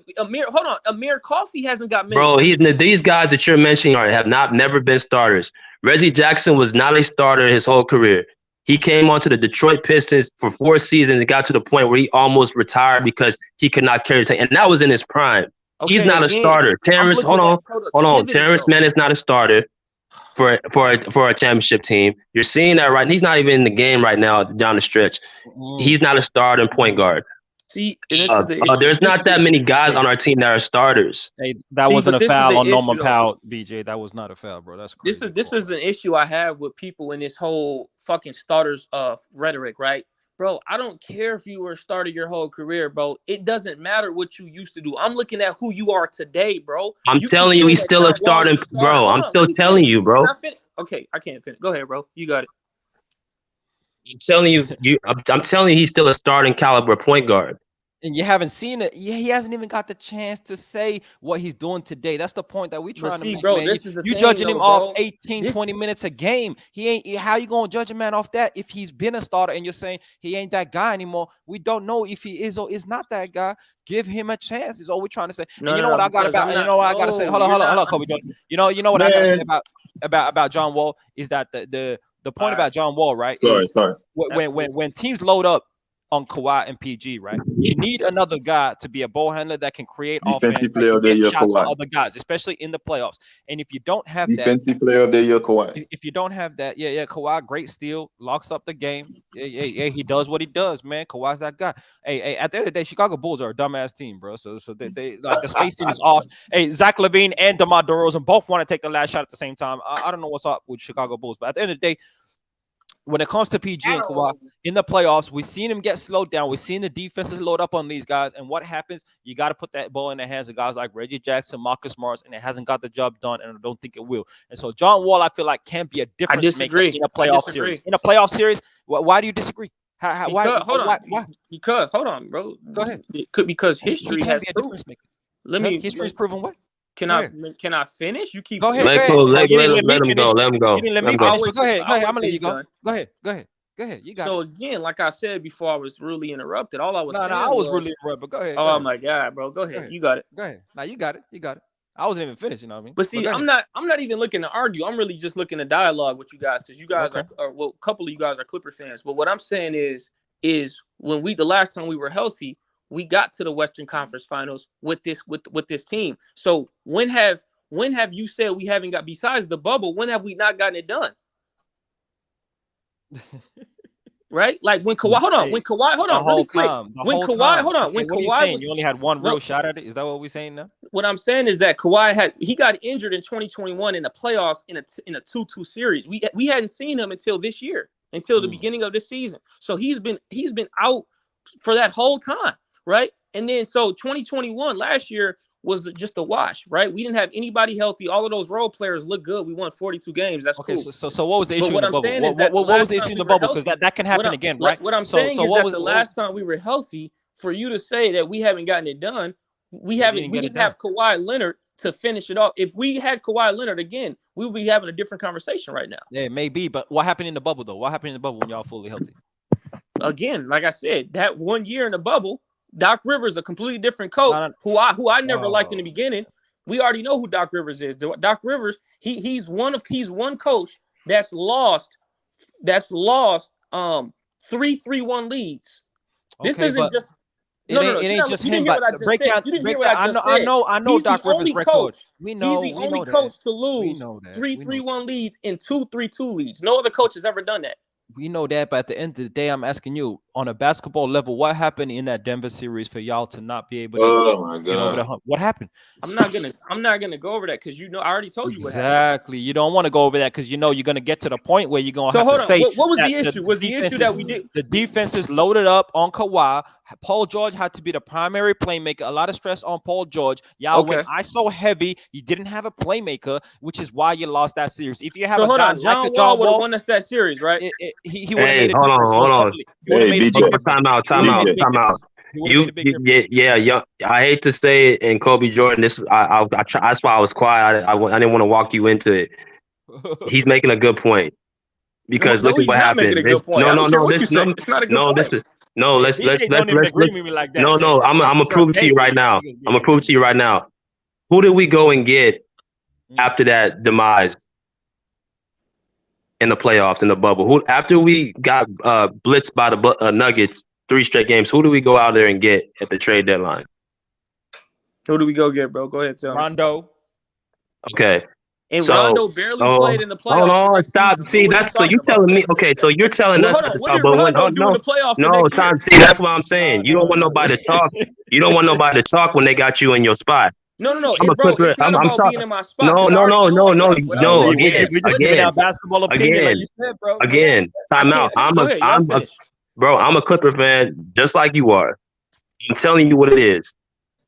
Amir Coffey hasn't got minutes. Bro, these guys that you're mentioning have never been starters. Reggie Jackson was not a starter his whole career. He came onto the Detroit Pistons for 4 seasons and got to the point where he almost retired because he could not carry the team, and that was in his prime. Okay, he's not a starter. Terrence, hold on. Terrence Mann is not a starter for a championship team. You're seeing that right. He's not even in the game right now down the stretch. He's not a starting point guard. See, there's not that many guys on our team that are starters. Hey, that wasn't a foul on Norman Powell, BJ. That was not a foul, bro. That's crazy. This is an issue I have with people in this whole fucking starters rhetoric, right? Bro, I don't care if you were a starter your whole career, bro. It doesn't matter what you used to do. I'm looking at who you are today, bro. I'm telling you, he's still a starting, bro. I'm still telling you, bro. Okay, I can't finish. Go ahead, bro. You got it. I'm telling you, I'm telling you, he's still a starting caliber point guard. And you haven't seen it. Yeah, he hasn't even got the chance to say what he's doing today. That's the point that we're trying to make, bro. Man. You judging him off 18, 20 minutes a game. He ain't. How you gonna judge a man off that if he's been a starter and you're saying he ain't that guy anymore? We don't know if he is or is not that guy. Give him a chance. Is all we're trying to say. And you know what I got about? You know what I gotta say? Hold on, Kobe. You know what I gotta say about John Wall is that the point about John Wall, right? Sorry. When teams load up on Kawhi and PG, right? You need another guy to be a ball handler that can create defensive player of the year, Kawhi. Other guys, especially in the playoffs. And if you don't have defensive player of the year, Kawhi. If you don't have that, Kawhi, great steal, locks up the game. Yeah, he does what he does, man. Kawhi's that guy. Hey, at the end of the day, Chicago Bulls are a dumbass team, bro. So they like the spacing is off. Hey, Zach LaVine and DeMar DeRozan both want to take the last shot at the same time. I don't know what's up with Chicago Bulls, but at the end of the day, when it comes to PG and Kawhi in the playoffs, we've seen him get slowed down. We've seen the defenses load up on these guys. And what happens? You got to put that ball in the hands of guys like Reggie Jackson, Marcus Morris, and it hasn't got the job done, and I don't think it will. And so John Wall, I feel like, can be a difference maker in a playoff series. In a playoff series, why do you disagree? Why? Because hold on, bro. Go ahead. Because history has proven. History's proven what? Can I finish? You keep go ahead. Let him go. Let him go. You didn't let me finish. Go ahead. I'm gonna let you go. Go ahead. You got it. So again, like I said before, I was really interrupted. All I was saying I was really interrupted. Go ahead. Oh my god, bro. Go ahead. You got it. Go ahead. Now you got it. I wasn't even finished. You know what I mean? But see, I'm not even looking to argue. I'm really just looking to dialogue with you guys because you guys are a couple of you guys are Clipper fans. But what I'm saying is when the last time we were healthy, we got to the Western Conference Finals with this team. So when have you said we haven't got, besides the bubble, when have we not gotten it done? Right? Like when Kawhi, when Kawhi you only had one real shot at it. Is that what we're saying now? What I'm saying is that Kawhi got injured in 2021 in the playoffs in a 2-2 series. We hadn't seen him until this year, until the beginning of this season. So he's been out for that whole time, right? And then so 2021 last year was just a wash, right? We didn't have anybody healthy. All of those role players look good. We won 42 games. That's okay. cool. So what was the issue in the bubble? What was the issue in the bubble? Because that can happen again, right? What I'm saying is that the last time we were healthy, for you to say that we haven't gotten it done, we didn't have Kawhi Leonard to finish it off. If we had Kawhi Leonard again, we would be having a different conversation right now. Yeah, maybe. But what happened in the bubble though? What happened in the bubble when y'all fully healthy? Again, like I said, that 1 year in the bubble, Doc Rivers, a completely different coach who I never liked in the beginning. We already know who Doc Rivers is. Doc Rivers, he's one coach that's lost 3-3-1 leads. This isn't just it ain't just him. But break down. I know Doc Rivers' record. We know he's the only coach to lose 3-3-1 leads and 2-3-2 leads. No other coach has ever done that. We know that, but at the end of the day, I'm asking you, on a basketball level, what happened in that Denver series for y'all to not be able to get over the hump? What happened? I'm not gonna go over that because I already told you what happened. Exactly. You don't want to go over that because you're gonna get to the point where you're gonna have to say what was the issue? Was the issue that we did the defense is loaded up on Kawhi? Paul George had to be the primary playmaker. A lot of stress on Paul George. Y'all went ISO heavy. You didn't have a playmaker, which is why you lost that series. If you have John Wall would have won us that series, right? He would have made it. Hold on. Time out. I hate to say it, and Kobe Jordan. That's why I was quiet. I didn't want to walk you into it. He's making a good point because look at what happened. I'm gonna prove it to you right now. Who did we go and get after that demise in the playoffs in the bubble? Who after we got blitzed by the Nuggets 3 straight games? Who do we go out there and get at the trade deadline? Who do we go get, bro? Go ahead, tell me. Rondo. Okay. And Rondo barely played in the playoffs. Hold on, stop. See, that's so you telling me. Okay, so you're telling us. What did Rondo do in the playoffs? No, Tom. See, that's what I'm saying. You don't want nobody to talk. You don't want nobody to talk when they got you in your spot. No. I'm talking. Being in my spot. No. Again, basketball opinion, like you said, bro. Again, time out. I'm a Clipper fan, just like you are. I'm telling you what it is.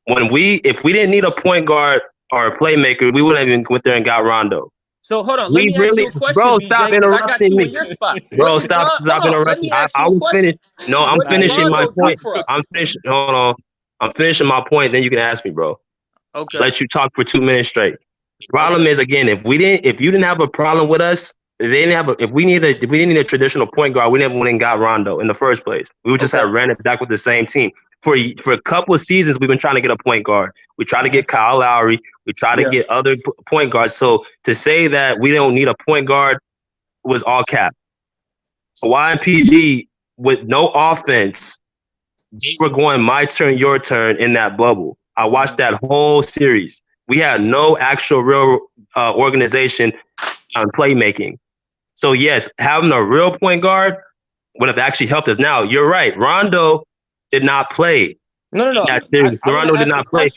If we didn't need a point guard or a playmaker, we wouldn't even went there and got Rondo. So hold on, let me ask you a question, bro. BJ, Stop interrupting me, bro. Stop interrupting. I will finish. No, I'm finishing my point. I'm finishing. Hold on. I'm finishing my point. Then you can ask me, bro. Okay. Let you talk for 2 minutes straight. The problem is, again, if you didn't have a problem with us, if we didn't need a traditional point guard, we never went and got Rondo in the first place. We would just have ran it back with the same team. For a couple of seasons, we've been trying to get a point guard. We try to get Kyle Lowry. We try to get other point guards. So to say that we don't need a point guard was all cap. Kawhi and PG with no offense, they were going my turn, your turn in that bubble. I watched that whole series. We had no actual real organization on playmaking. So yes, having a real point guard would have actually helped us. Now you're right. Rondo did not play. No. Rondo did not play.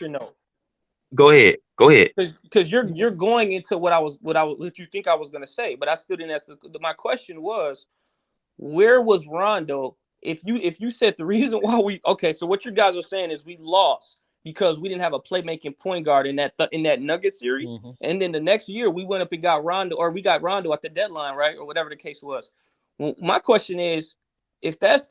Go ahead. Because you're going into what you think I was going to say, but I still didn't ask. My question was, where was Rondo? If you said the reason why so what you guys are saying is we lost because we didn't have a playmaking point guard in that Nugget series, and then the next year we went up and got Rondo, or we got Rondo at the deadline, right, or whatever the case was. Well, my question is, if that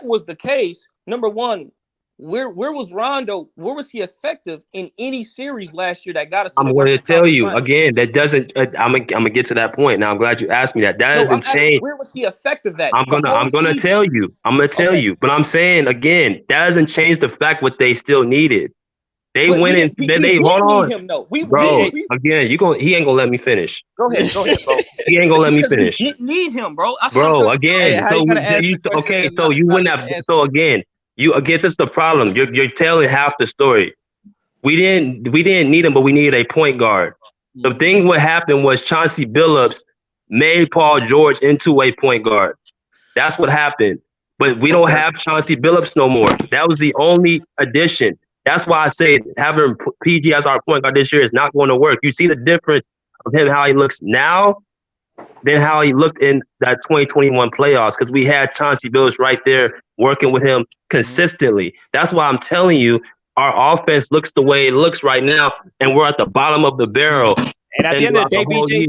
was the case, number one, where was Rondo? Where was he effective in any series last year that got us? I'm going to tell you again. That doesn't. I'm gonna get to that point. Now I'm glad you asked me that. That doesn't change. Where was he effective at? I'm gonna tell you. But I'm saying again, that doesn't change the fact what they still needed. They went in. They hold on, again, he ain't gonna let me finish. Go ahead, bro. He ain't gonna let me finish. We didn't need him, bro. Again. So you wouldn't have. So again. I guess that's the problem. You're telling half the story. We didn't need him, but we needed a point guard. The thing what happened was Chauncey Billups made Paul George into a point guard. That's what happened. But we don't have Chauncey Billups no more. That was the only addition. That's why I say having PG as our point guard this year is not going to work. You see the difference of him, how he looks now than how he looked in that 2021 playoffs, because we had Chauncey Billups right there working with him consistently. That's why I'm telling you, our offense looks the way it looks right now, and we're at the bottom of the barrel. And at the end of the day, BJ,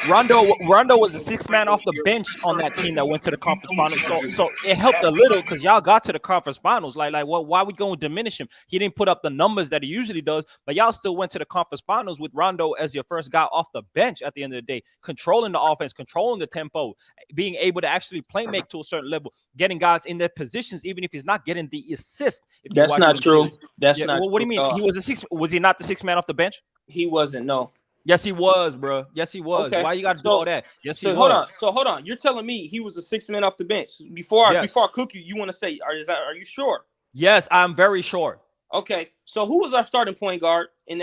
Rondo was the sixth man off the bench on that team that went to the conference finals. So it helped a little because y'all got to the conference finals. Like why we going to diminish him? He didn't put up the numbers that he usually does, but y'all still went to the conference finals with Rondo as your first guy off the bench at the end of the day, controlling the offense, controlling the tempo, being able to actually play make to a certain level, getting guys in their positions, even if he's not getting the assist. That's not true. That's not true. What do you mean? He was was he not the sixth man off the bench? He wasn't, no. Yes, he was, bro. Yes, he was. Okay. Why you got to do all that? Yes, he was. Hold on. You're telling me he was the sixth man off the bench. Before I cook you, you want to say, are you sure? Yes, I'm very sure. Okay. So who was our starting point guard in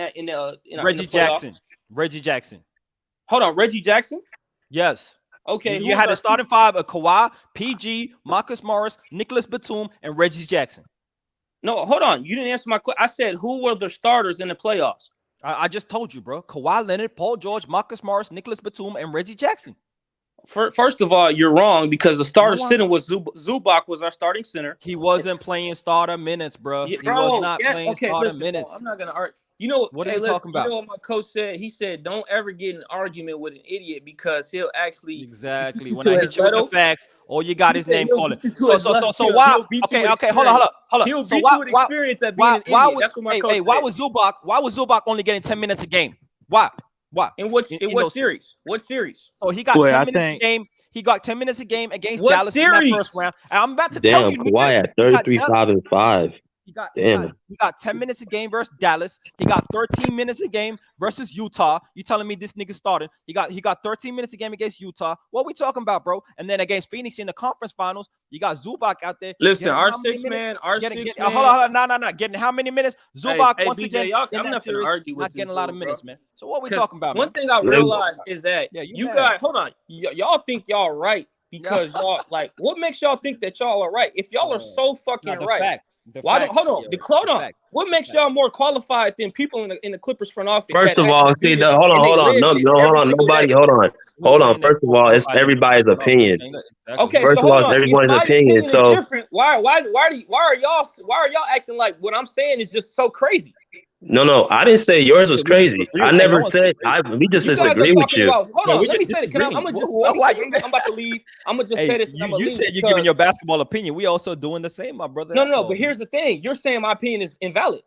Reggie Jackson. Reggie Jackson. Hold on, Reggie Jackson? Yes. Okay. You had a starting five of Kawhi, PG, Marcus Morris, Nicholas Batum, and Reggie Jackson. No, hold on. You didn't answer my question. I said who were the starters in the playoffs? I just told you, bro. Kawhi Leonard, Paul George, Marcus Morris, Nicholas Batum, and Reggie Jackson. First of all, you're wrong because the starter center was Zubac was our starting center. He wasn't playing starter minutes, bro. He was not playing starter minutes. I'm not gonna argue. You know what are you talking about? You know what my coach said? He said, "Don't ever get in an argument with an idiot because he'll actually exactly when I hit you with the facts. All you got is name calling. So why? Okay, hold on. He'll beat you with experience at being an idiot. That's what my coach said. Why was Zubac only getting 10 minutes a game? Why? In what series? What series? Oh, he got 10 minutes a game. He got 10 minutes a game against Dallas in that first round. And I'm about to tell you, Kawhi at 33, 5, and 5. He got 10 minutes a game versus Dallas. He got 13 minutes a game versus Utah. You telling me this nigga started? He got 13 minutes a game against Utah. What we talking about, bro? And then against Phoenix in the conference finals, you got Zubac out there. Listen, our six man. Hold on, no. Getting how many minutes? Zubac once again. I'm not gonna argue with not getting a lot of minutes, man. So what we talking about? One thing I realized is that you guys, hold on, y'all think y'all right because y'all like. What makes y'all think that y'all are right? If y'all are so fucking right. Hold on. What makes y'all more qualified than people in the Clippers front office? First of all, hold on. First of all, it's everybody's opinion. Okay. First of all, it's everybody's opinion. So different. Why are y'all acting like what I'm saying is just so crazy? No, I didn't say yours was crazy. I never said we just disagree with you. Hold on, let me say it. I'm about to leave. I'm gonna just say this. You said you're giving your basketball opinion. We also doing the same, my brother. No, but here's the thing. You're saying my opinion is invalid.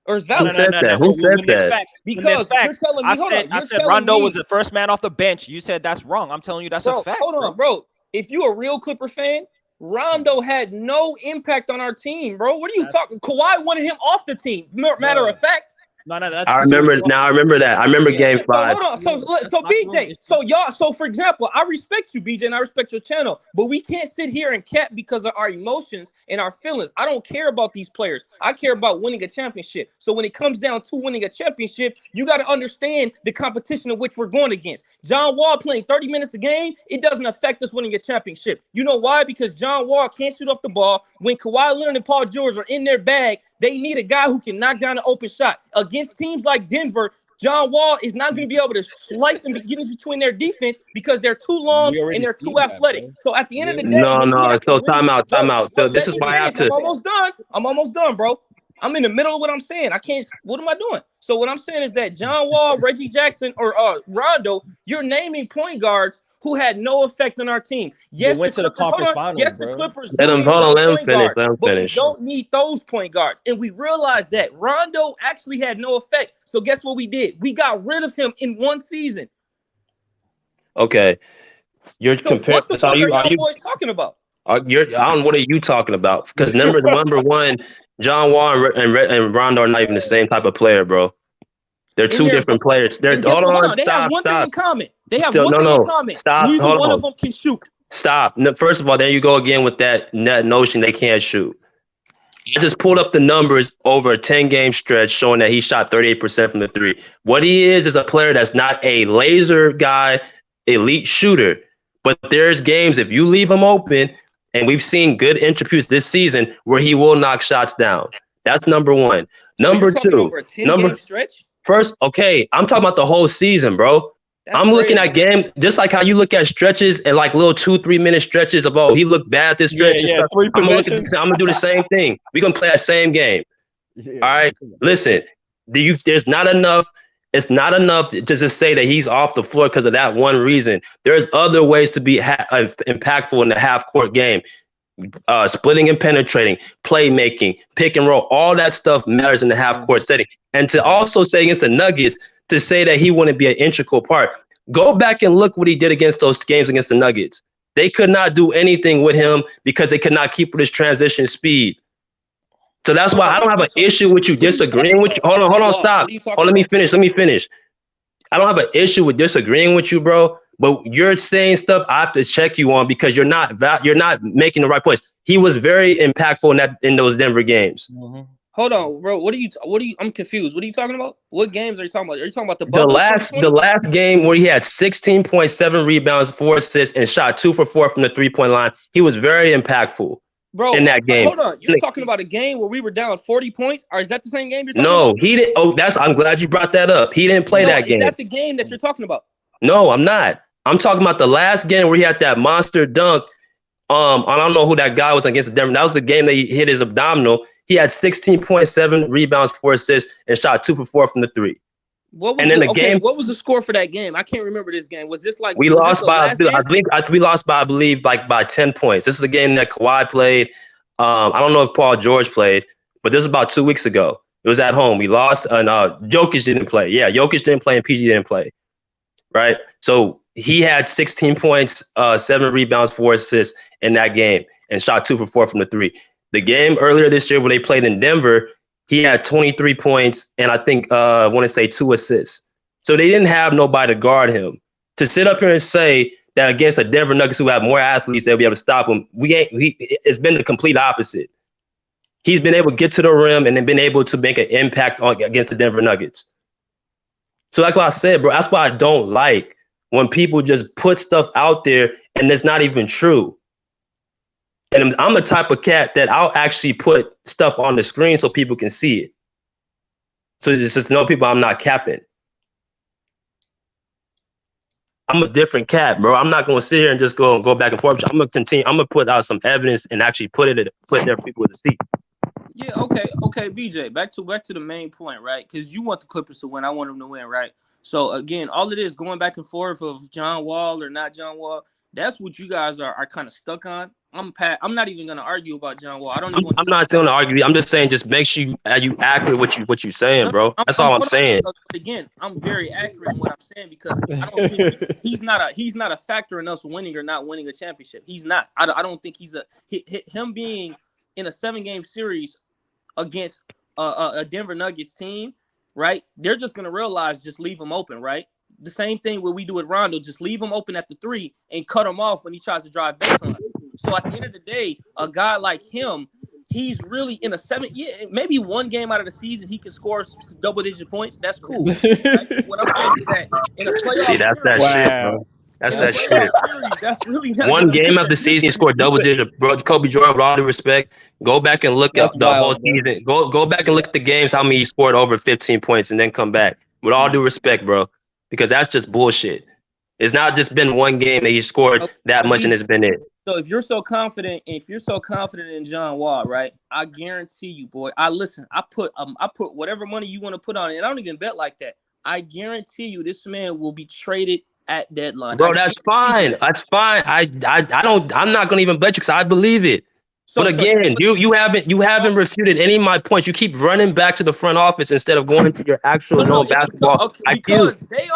Or it's valid. Who said that? Because you're telling me, I said Rondo was the first man off the bench. You said that's wrong. I'm telling you that's a fact. Hold on, bro. If you're a real Clipper fan, Rondo had no impact on our team, bro. What are you talking? Kawhi wanted him off the team. Matter of fact. No, I remember that. I remember Game 5. So BJ, so for example, I respect you, BJ, and I respect your channel, but we can't sit here and cap because of our emotions and our feelings. I don't care about these players. I care about winning a championship. So when it comes down to winning a championship, you got to understand the competition in which we're going against. John Wall playing 30 minutes a game, it doesn't affect us winning a championship. You know why? Because John Wall can't shoot off the ball. When Kawhi Leonard and Paul George are in their bag, they need a guy who can knock down an open shot. Against teams like Denver, John Wall is not going to be able to slice and get in between their defense because they're too long and they're too athletic. So at the end of the day, so time out. So this is why I have to. I'm almost done, bro. I'm in the middle of what I'm saying. I can't. What am I doing? So what I'm saying is that John Wall, Reggie Jackson, or Rondo, you're naming point guards who had no effect on our team. Yes, went to the conference finals. Yes, the Clippers. Let him finish. But we don't need those point guards, and we realized that Rondo actually had no effect. So guess what we did? We got rid of him in one season. Okay, you're comparing. What the fuck are you boys talking about? What are you talking about? Because number one, John Wall and Rondo are not even the same type of player, bro. They're two different players. They have one thing in common. Neither one of them can shoot. Stop. No, first of all, there you go again with that notion they can't shoot. I just pulled up the numbers over a 10-game stretch showing that he shot 38% from the three. What he is a player that's not a laser guy, elite shooter. But there's games, if you leave him open, and we've seen good attributes this season where he will knock shots down. That's number one. Number two. Over a 10-game stretch? First, okay, I'm talking about the whole season, bro. I'm looking at games just like how you look at stretches and like little 2-3 minute stretches of he looked bad this stretch and stuff. I'm gonna do the same thing. We're gonna play that same game. All right. Listen, there's not enough. It's not enough to just say that he's off the floor because of that one reason. There's other ways to be impactful in the half court game. Splitting and penetrating, playmaking, pick and roll, all that stuff matters in the half court setting. And to also say against the Nuggets, to say that he wouldn't be an integral part, go back and look what he did against those games against the Nuggets. They could not do anything with him because they could not keep with his transition speed. So that's why I don't have an issue with you disagreeing with you. Hold on, stop. Let me finish. I don't have an issue with disagreeing with you, bro. But you're saying stuff I have to check you on because you're not making the right points. He was very impactful in those Denver games. Mm-hmm. Hold on, bro. What are you? I'm confused. What are you talking about? What games are you talking about? Are you talking about the last game where he had 16.7 rebounds, 4 assists, and shot 2 for 4 from the 3-point line? He was very impactful, bro, in that game. Hold on, you're talking about a game where we were down 40 points, or is that the same game you're talking about? No, he didn't. Oh, I'm glad you brought that up. He didn't play that game. Is that the game that you're talking about? No, I'm not. I'm talking about the last game where he had that monster dunk. I don't know who that guy was against the Denver. That was the game that he hit his abdominal. He had 16.7 rebounds, 4 assists, and shot 2 for 4 from the 3. What was game? What was the score for that game? I can't remember this game. Was this like we lost by? We lost by, I believe, by 10 points. This is the game that Kawhi played. I don't know if Paul George played, but this is about 2 weeks ago. It was at home. We lost, and Jokic didn't play. Yeah, Jokic didn't play, and PG didn't play. Right. So he had 16 points, 7 rebounds, 4 assists in that game, and shot 2 for 4 from the 3. The game earlier this year when they played in Denver, he had 23 points and I think I want to say 2 assists. So they didn't have nobody to guard him. To sit up here and say that against the Denver Nuggets who have more athletes, they'll be able to stop him. It's been the complete opposite. He's been able to get to the rim and then been able to make an impact against the Denver Nuggets. So like what I said, bro, that's why I don't like when people just put stuff out there and it's not even true. And I'm the type of cat that I'll actually put stuff on the screen so people can see it. So just know people I'm not capping. I'm a different cat, bro. I'm not going to sit here and just go back and forth. I'm going to continue. I'm going to put out some evidence and actually put it there for people to see. Yeah, okay, BJ. Back to the main point, right? Because you want the Clippers to win. I want them to win, right? So again, all it is going back and forth of John Wall or not John Wall. That's what you guys are kind of stuck on. I'm not even going to argue about John Wall. I'm not going to argue. I'm just saying, just make sure you accurate what you're saying, bro. That's all I'm saying. Again, I'm very accurate in what I'm saying because I don't think he's not a factor in us winning or not winning a championship. He's not. I don't think he's him being in a 7-game series against a Denver Nuggets team, right? They're just going to realize just leave him open, right? The same thing where we do with Rondo, just leave him open at the 3 and cut him off when he tries to drive baseline. So at the end of the day, a guy like him, he's really in a 7, maybe one game out of the season he can score double-digit points. That's cool. Right? What I'm saying is that in a playoff that's that shit, bro. That's that shit. Series, that's really one game of the season he scored double-digit, bro. Kobe Jordan, with all due respect, go back and look at the whole season. Go back and look at the games, how many he scored over 15 points, and then come back. With all due respect, bro. Because that's just bullshit. It's not just been one game that he scored that much and it's been it. So if you're so confident in John Wall, right? I guarantee you, boy. I put whatever money you want to put on it. And I don't even bet like that. I guarantee you, this man will be traded at deadline. Bro, that's fine. That's fine. I'm not gonna even bet you because I believe it. But again, you haven't refuted any of my points. You keep running back to the front office instead of going to your actual basketball. Because they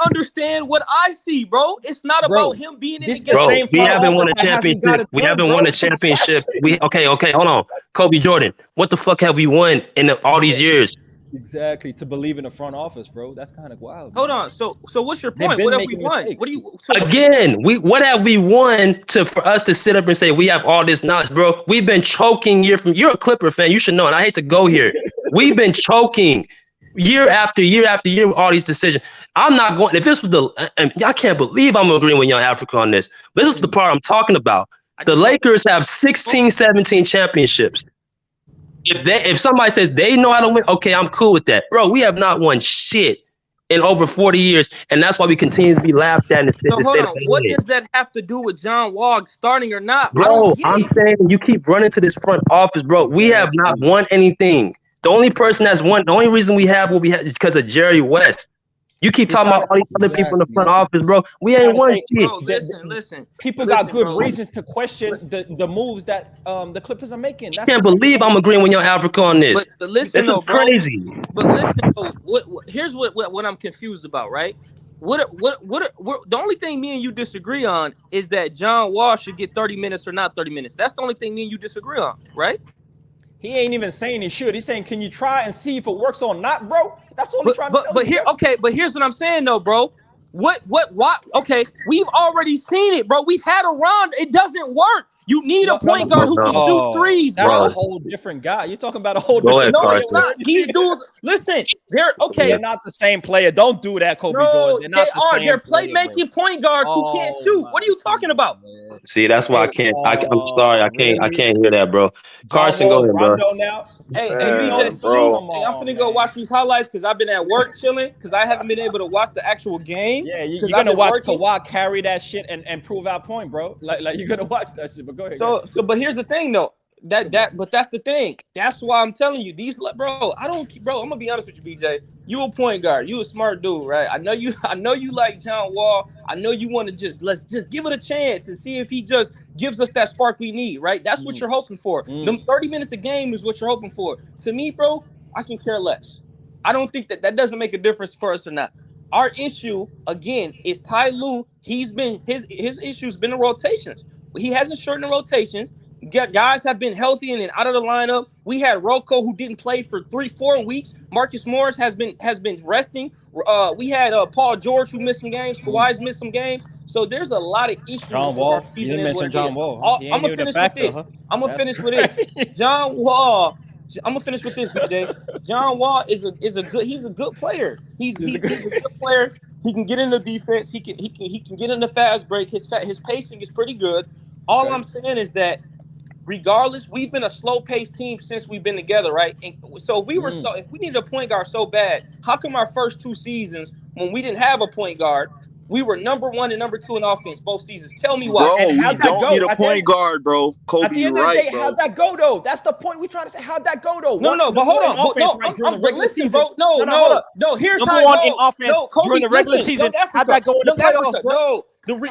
understand what I see, bro. It's not about him being in the game. Bro, we haven't won a championship. We haven't won a championship. Okay, hold on. Kobe Jordan, what the fuck have we won in all these years? Exactly, to believe in the front office, bro. That's kind of wild. Hold on. So what's your point? What have we won? Mistakes. What do you again? What have we won for us to sit up and say we have all this knowledge, bro? We've been choking you're a Clipper fan. You should know, and I hate to go here. We've been choking year after year after year with all these decisions. I'm not going. If this was and I can't believe I'm agreeing with Young Africa on this. This is the part I'm talking about. The Lakers have 16, 17 championships. If somebody says they know how to win, okay, I'm cool with that. Bro, we have not won shit in over 40 years, and that's why we continue to be laughed at. So hold on, what does that have to do with John Wall starting or not? Bro, I'm saying you keep running to this front office, bro. We have not won anything. The only person that's won, the only reason we have what we have is because of Jerry West. You keep talking about all these other people in the front office, bro. We ain't won shit. Bro, listen. People got good reasons to question the moves that the Clippers are making. I can't believe I'm agreeing with Young Africa on this. But listen, this is crazy. But listen, here's what I'm confused about, right? The only thing me and you disagree on is that John Wall should get 30 minutes or not 30 minutes. That's the only thing me and you disagree on, right? He ain't even saying he should. He's saying, can you try and see if it works or not, bro? That's what I'm trying to tell you. But here's what I'm saying though, bro. What? Okay, we've already seen it, bro. We've had a run. It doesn't work. You need a point guard who can shoot threes, bro. That's a whole different guy. You're talking about a whole different guy. No, it's not. These dudes, listen, they're okay. They're not the same player. Don't do that, Kobe Jordan. They're not the same They're playmaking point guards who can't shoot. What are you talking about? See, that's why I can't. I'm sorry, I can't hear that, bro. Carson, go ahead, bro. Hey, BJ, bro. Hey, I'm finna go watch these highlights because I've been at work chilling because I haven't been able to watch the actual game. Yeah, you're gonna watch Kawhi carry that shit and prove our point, bro. Like you're gonna watch that shit. But go ahead. But here's the thing, though. But that's the thing. That's why I'm telling you, bro. I'm gonna be honest with you, BJ. You a point guard. You a smart dude, right? I know you like John Wall. I know you want to let's give it a chance and see if he just gives us that spark we need, right? That's what you're hoping for. Them 30 minutes a game is what you're hoping for. To me, bro, I can care less. I don't think that doesn't make a difference for us or not. Our issue, again, is Ty Lue. He's been his issue's been the rotations. He hasn't shortened the rotations. Guys have been healthy and then out of the lineup. We had Rocco who didn't play for 3-4 weeks. Marcus Morris has been resting. We had Paul George who missed some games. Kawhi's missed some games. So there's a lot of issues. John Wall. You didn't mention John Wall. I'm gonna finish with this. I'm gonna finish with this. John Wall. I'm gonna finish with this, BJ. John Wall is a good player. He's a good player. He can get in the defense. He can get in the fast break. His pacing is pretty good. All I'm saying is that regardless, we've been a slow-paced team since we've been together, right? And so if we needed a point guard so bad, how come our first 2 seasons when we didn't have a point guard, we were number 1 and number 2 in offense both seasons? Tell me why. Bro, we don't need a point guard, bro. Kobe, you're right, bro. How'd that go, though? That's the point we're trying to say. How'd that go, though? No, but hold on. But listen, bro. No. Here's number 1 in offense during the regular season. How'd that go in the playoffs, bro?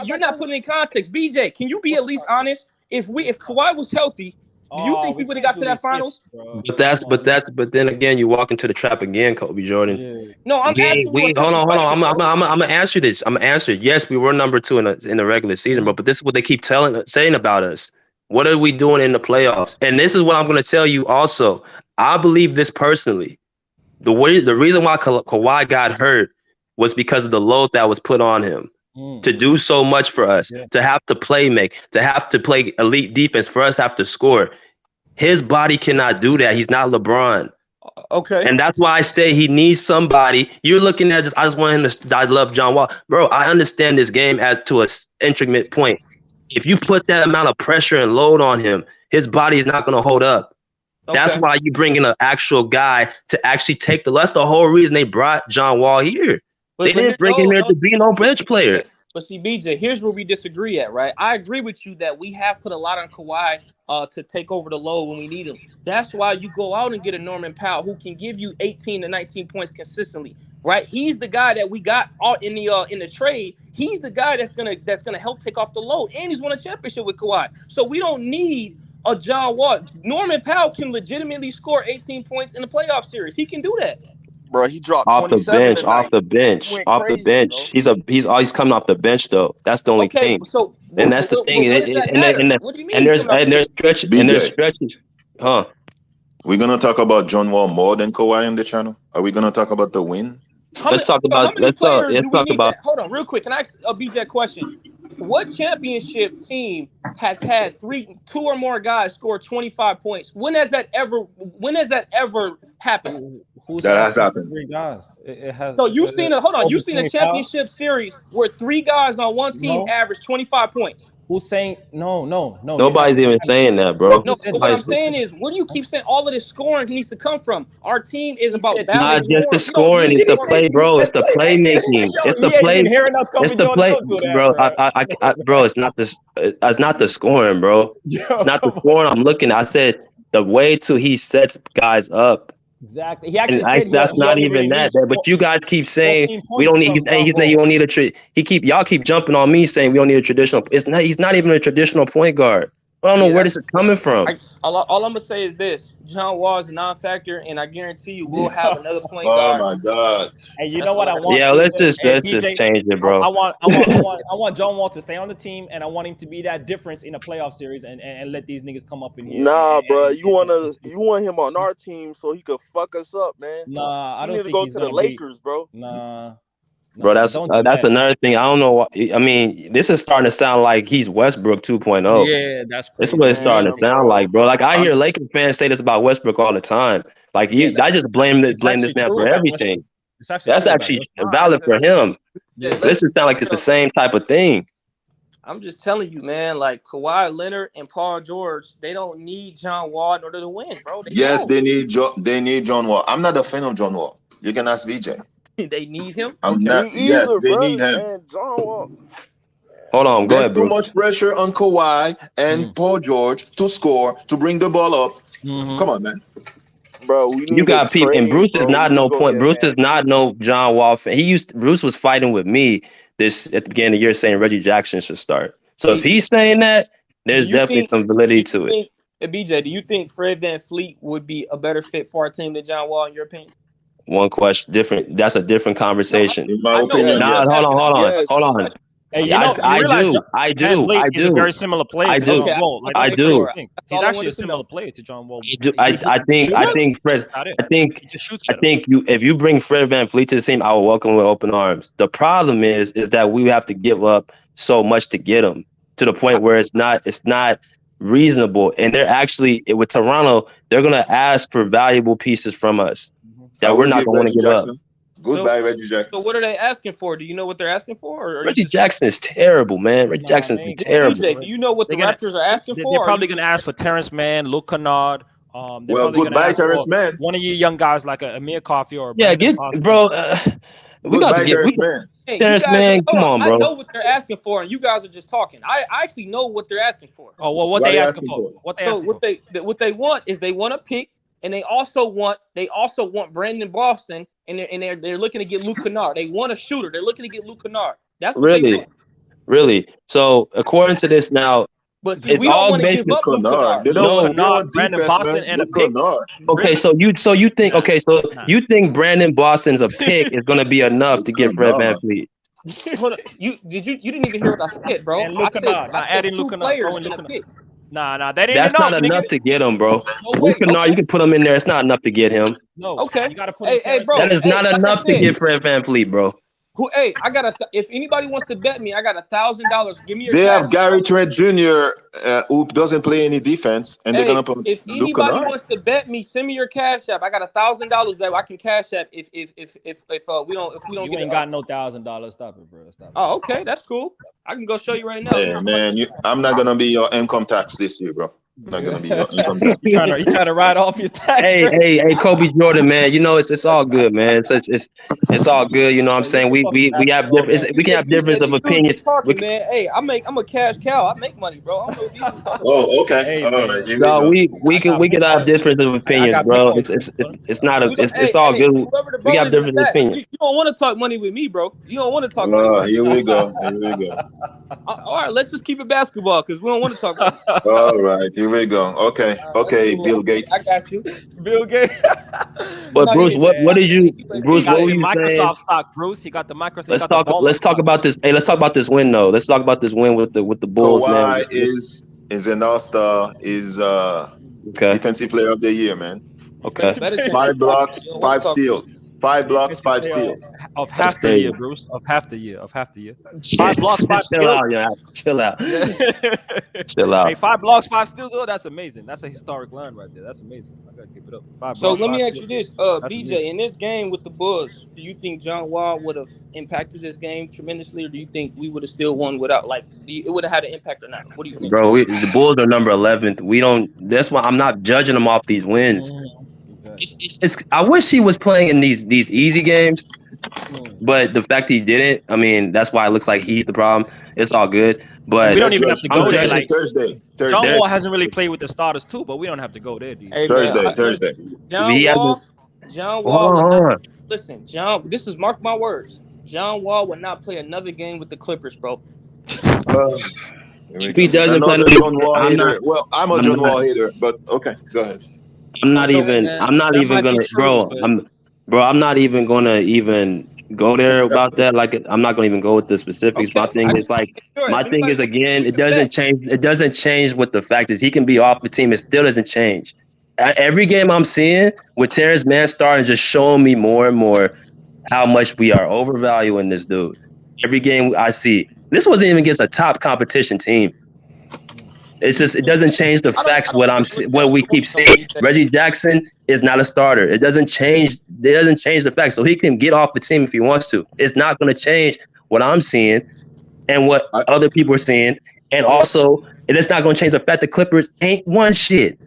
You're not putting in context. BJ, can you be at least honest? If Kawhi was healthy, do you think we would have got to that finals? But then again, you walk into the trap again, Kobe Jordan. Yeah. No, I'm asking. Hold on. I'm gonna answer this. I'm gonna answer. Yes, we were number 2 in the regular season, but this is what they keep saying about us. What are we doing in the playoffs? And this is what I'm gonna tell you also. I believe this personally. The reason why Kawhi got hurt was because of the load that was put on him. To do so much for us, to have to to have to play elite defense, for us to have to score. His body cannot do that. He's not LeBron. Okay. And that's why I say he needs somebody. You're looking at I just want him to, I love John Wall. Bro, I understand this game as to an intricate point. If you put that amount of pressure and load on him, his body is not going to hold up. Okay. That's why you bring in an actual guy to actually take that's the whole reason they brought John Wall here. They didn't bring him here to be no bench player. But see, BJ, here's where we disagree at, right? I agree with you that we have put a lot on Kawhi to take over the load when we need him. That's why you go out and get a Norman Powell who can give you 18 to 19 points consistently, right? He's the guy that we got in the trade. He's the guy that's gonna help take off the load, and he's won a championship with Kawhi. So we don't need a John Wall. Norman Powell can legitimately score 18 points in the playoff series. He can do that. Bro, he dropped off the bench. He's coming off the bench though. That's the only thing. So and that's the thing. What do you mean? And there's stretches. Huh? We're gonna talk about John Wall more than Kawhi on the channel. Are we gonna talk about the win? Let's talk about. Hold on, real quick. Can I ask a BJ question? What championship team has had 2 or more guys score 25 points? When has that ever happened? That has happened. 3 guys. It has. So you've seen a championship series where 3 guys on one team average 25 points. Who's saying no? Nobody's even saying that, bro. No, but what I'm saying is, where do you keep saying all of this scoring needs to come from? Our team is about balance. Not just the scoring, it's the play, bro. It's the playmaking. It's the play. It's the play, bro. Bro, it's not this. It's not the scoring, bro. It's not the scoring I'm looking at. I said the way he sets guys up. Exactly. He actually said that's not even that. But you guys keep saying we don't need. He's saying you don't need a. Y'all keep jumping on me saying we don't need a traditional. It's not. He's not even a traditional point guard. I don't know where this is coming from. All I'm gonna say is this: John Wall is a non-factor, and I guarantee you we'll have another point guard. Oh my God! And you know what I want? Yeah, let's just change it, bro. I want John Wall to stay on the team, and I want him to be that difference in a playoff series, and let these niggas come up in here. Nah, bro, you want him on our team so he could fuck us up, man. Nah, I don't think need to go to the Lakers, bro. Nah. Bro, that's another thing. I don't know what I mean. This is starting to sound like he's Westbrook 2.0. Yeah, that's crazy. This is what it's starting to sound like, bro. Like I hear Lakers fans say this about Westbrook all the time. Like I just blame this man for everything. That's actually valid for him. This just sound like it's the same type of thing. I'm just telling you, man. Like Kawhi Leonard and Paul George, they don't need John Wall in order to win, bro. They need John Wall. I'm not a fan of John Wall. You can ask VJ. They need him. I'm not. Yes, they need him. Man, John Wall. Hold on, go ahead, bro. There's too much pressure on Kawhi and Paul George to score, to bring the ball up. Come on, man. Bro, we need you got people, and Bruce is not no point. Bruce is not no John Wall fan. Bruce was fighting with me at the beginning of the year saying Reggie Jackson should start. So if he's saying that, there's definitely some validity to it. BJ, do you think Fred Van Vleet would be a better fit for our team than John Wall, in your opinion? One question, different. That's a different conversation. In my opinion, hold on. Hey, I do. He's a very similar player. I do. I do. He's actually a similar player to John Wall. I think Fred. If you bring Fred Van Vleet to the team, I will welcome him with open arms. The problem is that we have to give up so much to get him to the point where it's not reasonable. And they're actually with Toronto, they're gonna ask for valuable pieces from us that we're not gonna want to give up. Goodbye, Reggie Jackson. So what are they asking for? Do you know what they're asking for? Reggie Jackson is terrible, man. Reggie Jackson is terrible. DJ, do you know what the Raptors are asking for? They're probably going to ask for Terrence Mann, Luke Kennard. Well, goodbye, Terrence Mann. One of you young guys like Amir Coffey or we got to get Terrence Mann. Come on, bro. I know what they're asking for, and you guys are just talking. I actually know what they're asking for. Oh, well, what they asking for? What they want is they want a pick. And they also want Brandon Boston, and they're looking to get Luke Kennard. They want a shooter. They're looking to get Luke Kennard. That's what they want. Really. So according to this now, but see, we don't want to give up Luke Kennard. They don't want Brandon Boston and a pick. Okay, so you think Brandon Boston's a pick is going to be enough to get Fred Van Vleet? Hold on. You didn't even hear what I said, bro. And Luke Kennard. Adding Luke Kennard. Nah, that ain't That's enough. That's not enough to get him, bro. Luke Kennard, you can put him in there. It's not enough to get him. No. Okay. You gotta put bro. That is not enough to get Fred Van Vleet, bro. If anybody wants to bet me, I got $1,000. Give me your. They have Gary Trent Jr. Who doesn't play any defense, and they're gonna put. If anybody wants to bet me, send me your cash app. I got $1,000 that I can cash app. If we don't you ain't got no $1,000. Stop it, bro. Stop it. Oh, okay, that's cool. I can go show you right now. Hey, man, I'm not gonna be your income tax this year, bro. I'm not gonna be your income tax. You trying to write off your tax? Hey, Kobe Jordan, man. You know it's all good, man. It's all good. You know what I'm saying? We have we can have difference of opinions. Man, hey, I'm a cash cow. I make money, bro. I don't know what these talking about. Oh, okay. Hey, all right. No, we can have difference of opinions, bro. It's not it's all good. We got different opinions. You don't want to talk money with me, bro. You don't want to talk money. Here we go. All right, let's just keep it basketball because we don't want to talk money. All right, here we go. Okay, Bill Gates. I got you. Bill Gates. But Bruce, what did you Bruce? What were you Microsoft saying? stock, Bruce. He got the Microsoft. Let's talk about this. Hey, let's talk about this win though. Let's talk about this win with the Bulls. Kawhi man. is an all-star. Is defensive player of the year, man. Okay. 5 blocks, 5 steals. 5 blocks, 5 steals. Of half the year, Bruce. Of half the year. 5 blocks, 5 Chill steals. out, yeah. Chill out. Chill out. Hey, 5 blocks, 5 steals. Oh, that's amazing. That's a historic line right there. That's amazing. I gotta keep it up. 5 So blocks, let me 5 ask you steals. this, That's BJ. amazing. In this game with the Bulls, do you think John Wall would have impacted this game tremendously, or do you think we would have still won without? Like, it would have had an impact or not? What do you think, Bro? The Bulls are number 11th. We don't. That's why I'm not judging them off these wins. I wish he was playing in these easy games, but the fact he didn't, I mean, that's why it looks like he's the problem. It's all good, but we don't even have to go there. Like Thursday. John Wall hasn't really played with the starters too, but we don't have to go there. Hey, Thursday. John Wall. Listen, this is mark my words. John Wall would not play another game with the Clippers, bro. If he doesn't play, I'm a John Wall hater, but okay, go ahead. I'm not even gonna, bro. I'm not even gonna even go there about that. Like, I'm not gonna even go with the specifics. Okay. My thing is again, it doesn't change. It doesn't change what the fact is. He can be off the team. It still doesn't change. Every game I'm seeing with Terrence Mann starting, just showing me more and more how much we are overvaluing this dude. Every game I see, this wasn't even against a top competition team. It's just, it doesn't change the facts. What we keep saying. Reggie Jackson is not a starter. It doesn't change the facts. So he can get off the team if he wants to. It's not going to change what I'm seeing and what other people are seeing. And also, it is not going to change the fact the Clippers ain't won shit.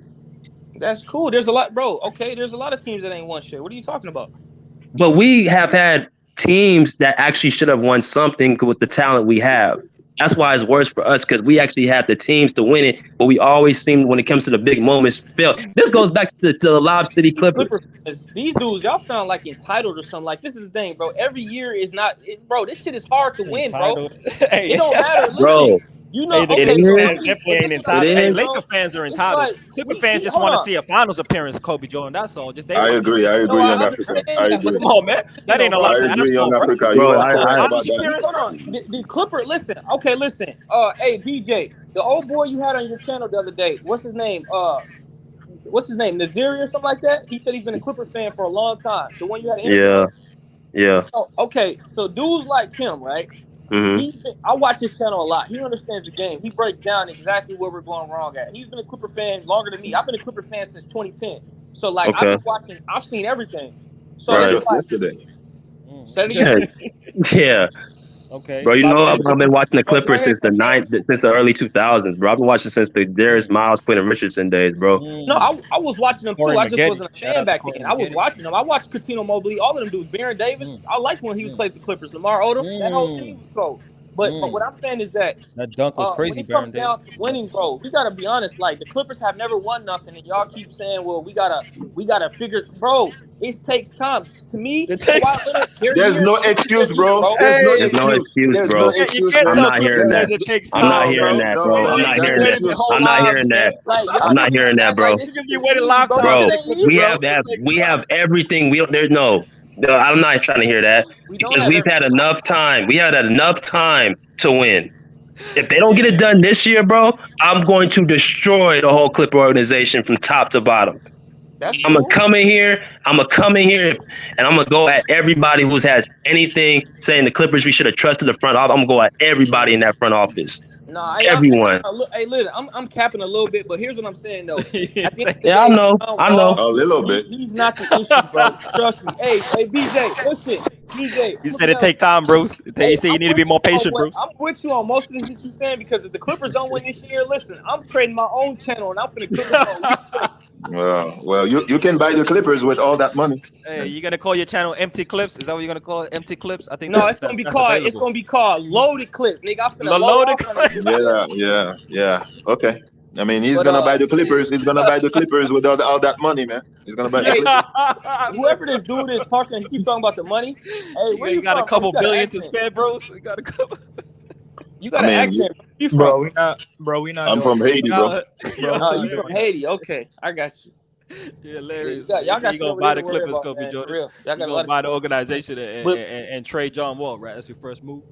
That's cool. There's a lot, bro. Okay, there's a lot of teams that ain't won shit. What are you talking about? But we have had teams that actually should have won something with the talent we have. That's why it's worse for us, because we actually had the teams to win it, but we always seem, when it comes to the big moments, fail. This goes back to the Lob City Clippers. These dudes, y'all sound like entitled or something. Like, this is the thing, bro. Every year is not, bro. This shit is hard to win, bro. It don't matter, listen, bro. You know, hey, definitely ain't entitled. Hey, Laker fans are entitled. Clipper fans just want to see a finals appearance, Kobe Jordan. That's all. Just I agree on Africa. Come on, man. That ain't a lot. I agree on Africa. The Clipper. Listen. Okay, listen. Hey, BJ, the old boy you had on your channel the other day. What's his name? Naziri or something like that. He said he's been a Clipper fan for a long time. The one you had. Yeah. Oh, okay, so dudes like him, right? Mm-hmm. I watch his channel a lot. He understands the game. He breaks down exactly where we're going wrong at. He's been a Clipper fan longer than me. I've been a Clipper fan since 2010. So, like, I've been watching. I've seen everything. So, just yesterday. Say it again. Yeah. Okay. Bro, you know I've been watching the Clippers since the early 2000s, bro. I've been watching since the Darius Miles, Quentin Richardson days, bro. No, I was watching them too. I just wasn't a fan back then. I was watching them. I watched Coutinho Mobley, all of them dudes. Baron Davis. I liked when he was playing the Clippers. Lamar Odom. That whole team was cold. But what I'm saying is that dunk was crazy. When it comes down to winning, bro, we gotta be honest. Like, the Clippers have never won nothing, and y'all keep saying, "Well, we gotta figure." Bro, it takes time. To me, there's no excuse, bro. There's no excuse, bro. I'm not hearing that. I'm not hearing that, bro. I'm not hearing that. I'm not hearing that, bro. Bro, we have everything. There's no. No, I'm not trying to hear that, because we've had enough time. We had enough time to win. If they don't get it done this year, bro, I'm going to destroy the whole Clipper organization from top to bottom. I'm gonna come in here, and I'm gonna go at everybody who's had anything saying the Clippers we should have trusted the front office. I'm gonna go at everybody in that front office. No, everyone. Hey, listen, I'm capping a little bit, but here's what I'm saying though. I know. A little bit. He's not the issue, bro. Trust me. Hey, BJ, listen. BJ, you said it take time, Bruce. You say you need to be more patient, Bruce. I'm with you on most of the shit you're saying, because if the Clippers don't win this year, listen, I'm creating my own channel and I'm finna Clippers. Well, you can buy the Clippers with all that money. Hey, you gonna call your channel Empty Clips? Is that what you're gonna call it? Empty Clips? I think. No, it's gonna be called Loaded Clip, nigga. I'm finna loaded Clip. Yeah. Okay. I mean, he's gonna buy the Clippers. He's gonna buy the Clippers with all that money, man. He's gonna buy the Clippers. Whoever this dude is talking, he keeps talking about the money. Hey, where you got a couple billion to spend, bros? You got a couple. You got an accent. You from? We not. I'm from Haiti, bro. Oh, you from Haiti? Okay, I got you. Yeah, Larry. Y'all got you gonna buy the Clippers, Kobe Jordan. Y'all gonna buy the organization and trade John Wall, right? That's your first move.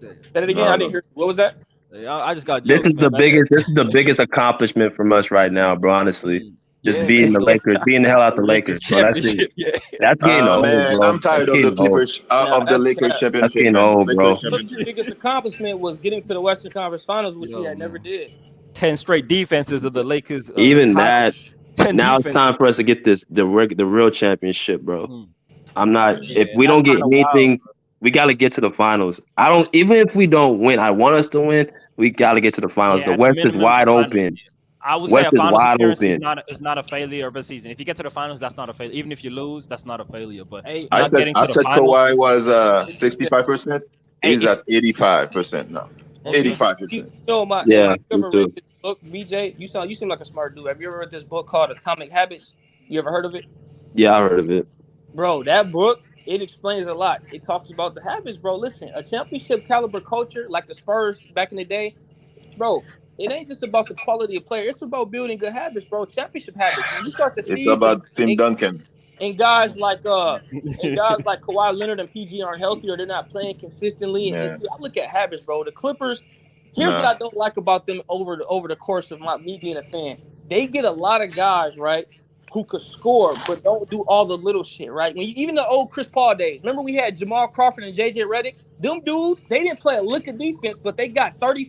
Say it again. I didn't hear. What was that? I just got. This is the biggest accomplishment from us right now, bro. Honestly, Just beating the Lakers, beating the hell out the Lakers, bro. That's it. Yeah. That's getting old, man, bro. I'm tired of the Clippers of the Lakers championship. That's getting old, bro. Clippers' biggest accomplishment was getting to the Western Conference Finals, which we had never did. 10 straight defenses of the Lakers. Even that. Now defense. it's time for us to get the real championship, bro. I'm not. If we don't get anything, we got to get to the finals. Even if we don't win, I want us to win. We got to get to the finals. The West is wide open. I would say a finals appearance is not a failure of a season. If you get to the finals, that's not a failure. Even if you lose, that's not a failure. But I said Kawhi was 65%. He's at 85% now. 85%. You know, yeah. Ever read this book, BJ? You seem like a smart dude. Have you ever read this book called Atomic Habits? You ever heard of it? Yeah, I heard of it. Bro, that book, it explains a lot. It talks about the habits, bro. Listen, a championship caliber culture like the Spurs back in the day, bro. It ain't just about the quality of player. It's about building good habits, bro. Championship habits. When you start the season, it's about Tim Duncan. And guys like Kawhi Leonard and PG aren't healthy or they're not playing consistently. And see, I look at habits, bro. The Clippers. Here's what I don't like about them over the course of me being a fan. They get a lot of guys, right, who could score but don't do all the little shit, right? Even the old Chris Paul days. Remember we had Jamal Crawford and JJ Redick? Them dudes, they didn't play a lick of defense, but they got 30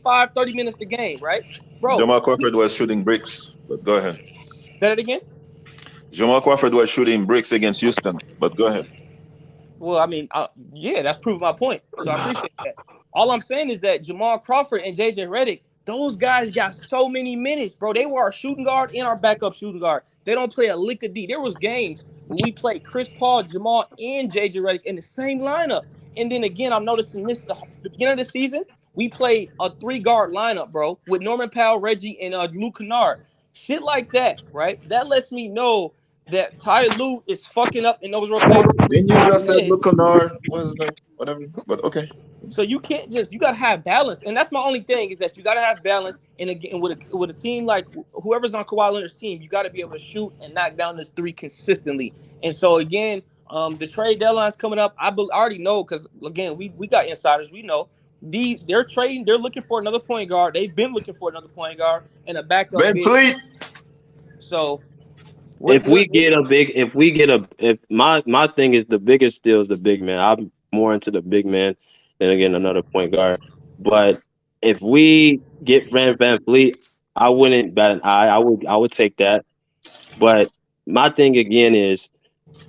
minutes a game, right? Bro. Jamal Crawford was shooting bricks, but go ahead. Say that again? Jamal Crawford was shooting bricks against Houston, but go ahead. Well, I mean, that's proving my point. So I appreciate that. All I'm saying is that Jamal Crawford and JJ Redick, those guys got so many minutes, bro. They were our shooting guard and our backup shooting guard. They don't play a lick of D. There was games when we played Chris Paul, Jamal, and JJ Redick in the same lineup. And then again, I'm noticing the beginning of the season, we played a 3-guard lineup, bro, with Norman Powell, Reggie, and Luke Kennard. Shit like that, right? That lets me know that Ty Lue is fucking up in those rotations. Then you just said Luke Kennard was like whatever, but okay. So you can't you gotta have balance, and that's my only thing is that you gotta have balance. And again, with a team like whoever's on Kawhi Leonard's team, you gotta be able to shoot and knock down this 3 consistently. And so again, the trade deadline's coming up. I already know because again, we got insiders. We know they're trading. They're looking for another point guard. They've been looking for another point guard and a backup. Van Vleet. So. If my thing is the biggest steal is the big man. I'm more into the big man than again another point guard. But if we get Fred Van Vleet, I wouldn't bat an eye. I would take that. But my thing again is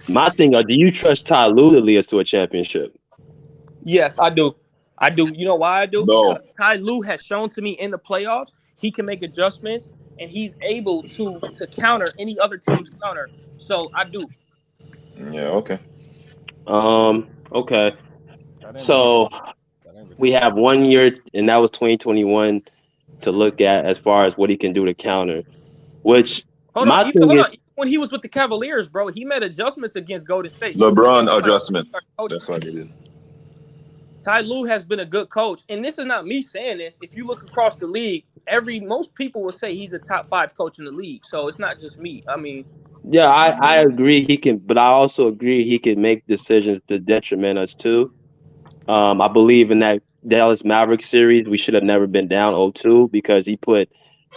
do you trust Ty Lue to lead us to a championship? Yes, I do. You know why I do? No. Because Ty Lue has shown to me in the playoffs he can make adjustments. And he's able to counter any other team's counter. So I do. Yeah, okay. Okay. So we have 1 year, and that was 2021 to look at as far as what he can do to counter. Which hold on. Even when he was with the Cavaliers, bro, he made adjustments against Golden State. LeBron adjustments. That's what he did. Ty Lue has been a good coach, and this is not me saying this. If you look across the league, most people will say he's a top 5 coach in the league. So it's not just me. I mean, yeah, I agree he can, but I also agree he can make decisions to detriment us too. I believe in that Dallas Mavericks series, we should have never been down 0-2 because he put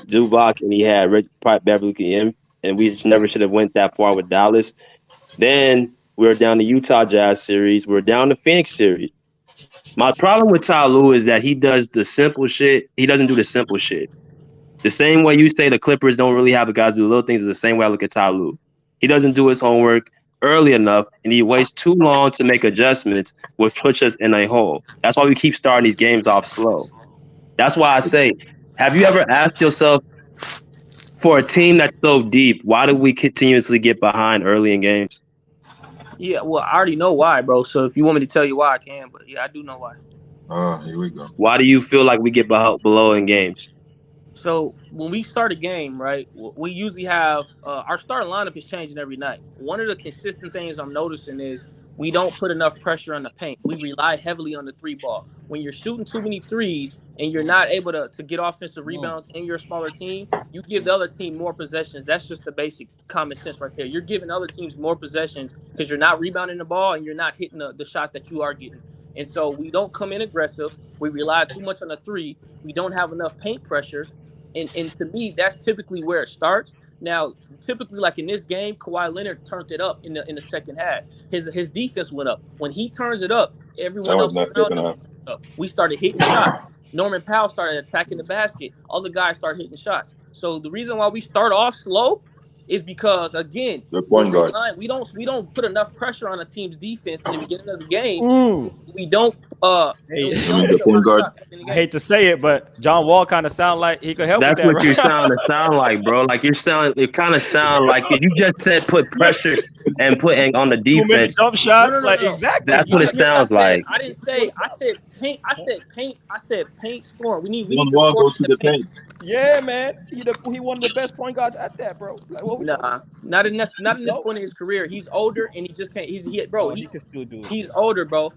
Zubac and he had Beverly in, and we never should have went that far with Dallas. Then we were down the Utah Jazz series. We're down the Phoenix series. My problem with Ty Lue is that he does the simple shit. He doesn't do the simple shit. The same way you say the Clippers don't really have the guys do little things is the same way I look at Ty Lue. He doesn't do his homework early enough, and he waits too long to make adjustments, which puts us in a hole. That's why we keep starting these games off slow. That's why I say, have you ever asked yourself, for a team that's so deep, why do we continuously get behind early in games? Yeah, well, I already know why, bro. So if you want me to tell you why, I can. But yeah, I do know why. Here we go. Why do you feel like we get below in games? So when we start a game, right, we usually have our starting lineup is changing every night. One of the consistent things I'm noticing is we don't put enough pressure on the paint. We rely heavily on the 3-ball. When you're shooting too many threes and you're not able to get offensive rebounds in your smaller team, you give the other team more possessions. That's just the basic common sense right there. You're giving other teams more possessions because you're not rebounding the ball and you're not hitting the shots that you are getting. And so we don't come in aggressive. We rely too much on the 3. We don't have enough paint pressure. And to me, that's typically where it starts. Now, typically, like in this game, Kawhi Leonard turned it up in the second half. His defense went up. When he turns it up, everyone else around him up. We started hitting shots. Norman Powell started attacking the basket. Other guys started hitting shots. So the reason why we start off slow is because, again, we don't put enough pressure on a team's defense in the beginning of the game. We don't. I hate to say it, but John Wall kind of sound like he could help. That's with that, what you sound like, bro. Like it kind of sound like you just said put pressure and putting on the defense. Jump shots, exactly. That's what it sounds like. I didn't say. I said paint. I said paint scoring. We need Wall goes to the paint. Yeah, man. He one of the best point guards at that, bro. Like, not in this point in his career. He's older and he just can't. He can still do it. He's older, bro.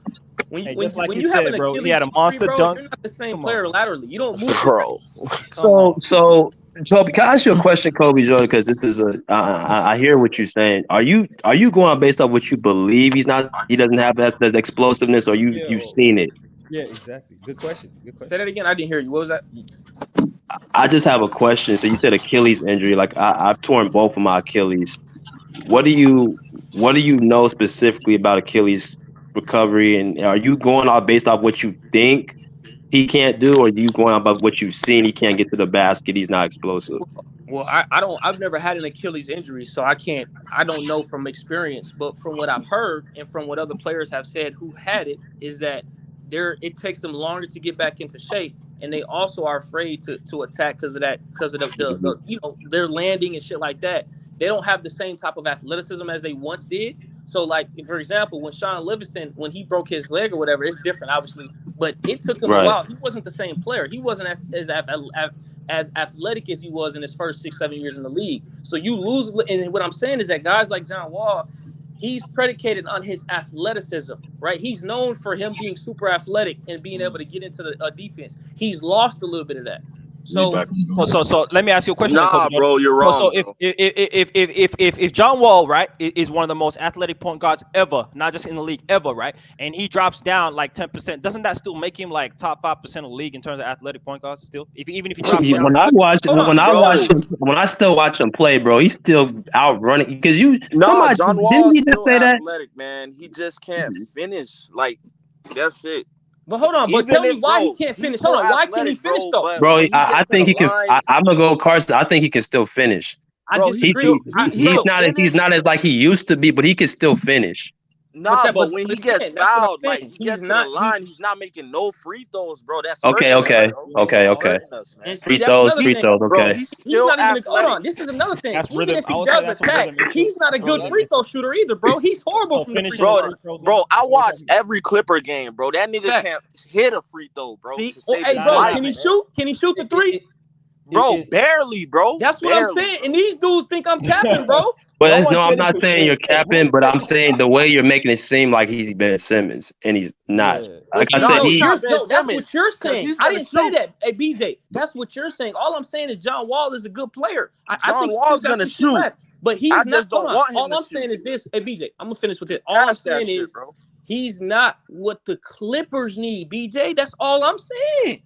When you have an bro, Achilles he had a monster injury, dunk. You're not the same player laterally. You don't move, bro. So, can I ask you a question, Kobe Jordan? Because this is I hear what you're saying. Are you going based off what you believe he doesn't have that explosiveness, or you've seen it? Yeah, exactly. Good question. Say that again. I didn't hear you. What was that? I just have a question. So you said Achilles injury. Like I've torn both of my Achilles. What do you know specifically about Achilles recovery, and are you going off based off what you think he can't do, or are you going off of what you've seen he can't get to the basket, he's not explosive? Well, I've never had an Achilles injury, so I don't know from experience, but from what I've heard and from what other players have said who had it, is that it takes them longer to get back into shape, and they also are afraid to attack because of the their landing and shit like that. They don't have the same type of athleticism as they once did. So, like, for example, when Sean Livingston, when he broke his leg or whatever, it's different, obviously. But it took him a while. He wasn't the same player. He wasn't as athletic as he was in his first 6-7 years in the league. So you lose. And what I'm saying is that guys like John Wall, he's predicated on his athleticism, right? He's known for him being super athletic and being able to get into the defense. He's lost a little bit of that. So let me ask you a question. Nah, bro, you're wrong. So if John Wall, right, is one of the most athletic point guards ever, not just in the league ever, right, and he drops down like 10%, doesn't that still make him like top 5% of the league in terms of athletic point guards? Still, even if he drops down. When I still watch him play, bro, he's still out running because John Wall is still athletic, man. He just can't finish. Like, that's it. But hold on, tell me why he can't finish. Hold on, why can't he finish though? Bro, I think he can. I'm gonna go Carson. I think he can still finish. I disagree. He's not as like he used to be, but he can still finish. Nah, but when he gets fouled, like he gets to the line, he's not making no free throws, bro. That's okay. Free throws, okay. He's not even hold on. This is another thing. Even if he does attack, he's not a good free throw shooter either, bro. He's horrible from the free throw. Bro, I watch every Clipper game, bro. That nigga can't hit a free throw, bro. Hey, bro, can he shoot? Can he shoot the three? Bro, barely, bro. That's what I'm saying. And these dudes think I'm capping, bro. But I'm not saying you're capping, but I'm saying the way you're making it seem like he's Ben Simmons, and he's not. Like I said, that's what you're saying. I didn't say that. Hey, BJ, that's what you're saying. All I'm saying is John Wall is a good player. I think Wall's gonna shoot, but he's not. All I'm saying is this. Hey, BJ, I'm gonna finish with this. All I'm saying is he's not what the Clippers need. BJ, that's all I'm saying.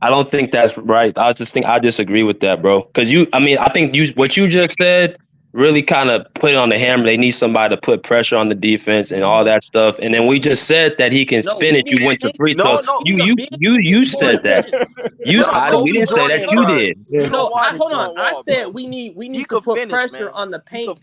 I don't think that's right. I disagree with that, bro. Because I think what you just said really kind of put it on the hammer. They need somebody to put pressure on the defense and all that stuff. And then we just said that he can finish. You went to free throws. You said that. We didn't say that. You did. Hold on. I said we need to put pressure on the paint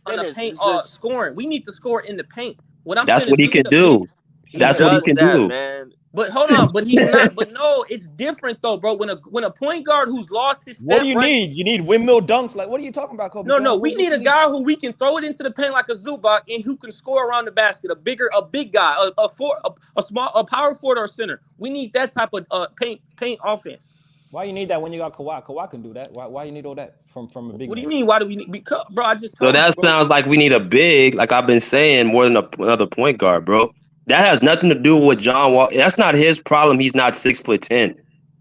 scoring. We need to score in the paint. That's what he can do. That's what he can do, man. But hold on, but he's not. But no, it's different though, bro. When a point guard who's lost his step, what do you need? You need windmill dunks. Like, what are you talking about, Kobe? No, we need a guy who we can throw it into the paint like a Zubac and who can score around the basket. A big guy, a power forward or center. We need that type of paint offense. Why you need that when you got Kawhi? Kawhi can do that. Why you need all that from a big? What do you mean? Why do we need? Because, bro, I just. So that sounds like we need a big, like I've been saying, more than another point guard, bro. That has nothing to do with John Wall. That's not his problem. He's not 6'10".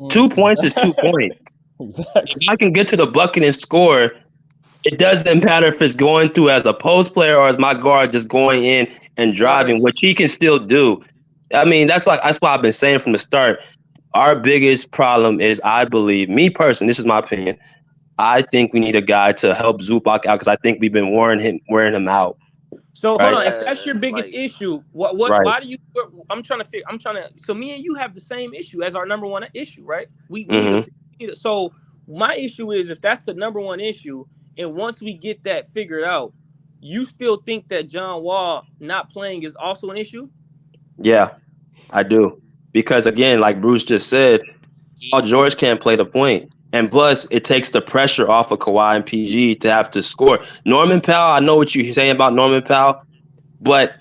2 points is 2 points. Exactly. If I can get to the bucket and score, it doesn't matter if it's going through as a post player or as my guard just going in and driving, which he can still do. I mean, that's why I've been saying from the start. Our biggest problem is, I believe, me personally, this is my opinion, I think we need a guy to help Zubac out because I think we've been wearing him out. So hold on, if that's your biggest issue, what right. why do you? I'm trying to. So me and you have the same issue as our number one issue, right? We need to. So my issue is if that's the number one issue, and once we get that figured out, you still think that John Wall not playing is also an issue? Yeah, I do. Because again, like Bruce just said, Paul George can't play the point. And plus, it takes the pressure off of Kawhi and PG to have to score. Norman Powell, I know what you're saying about Norman Powell, but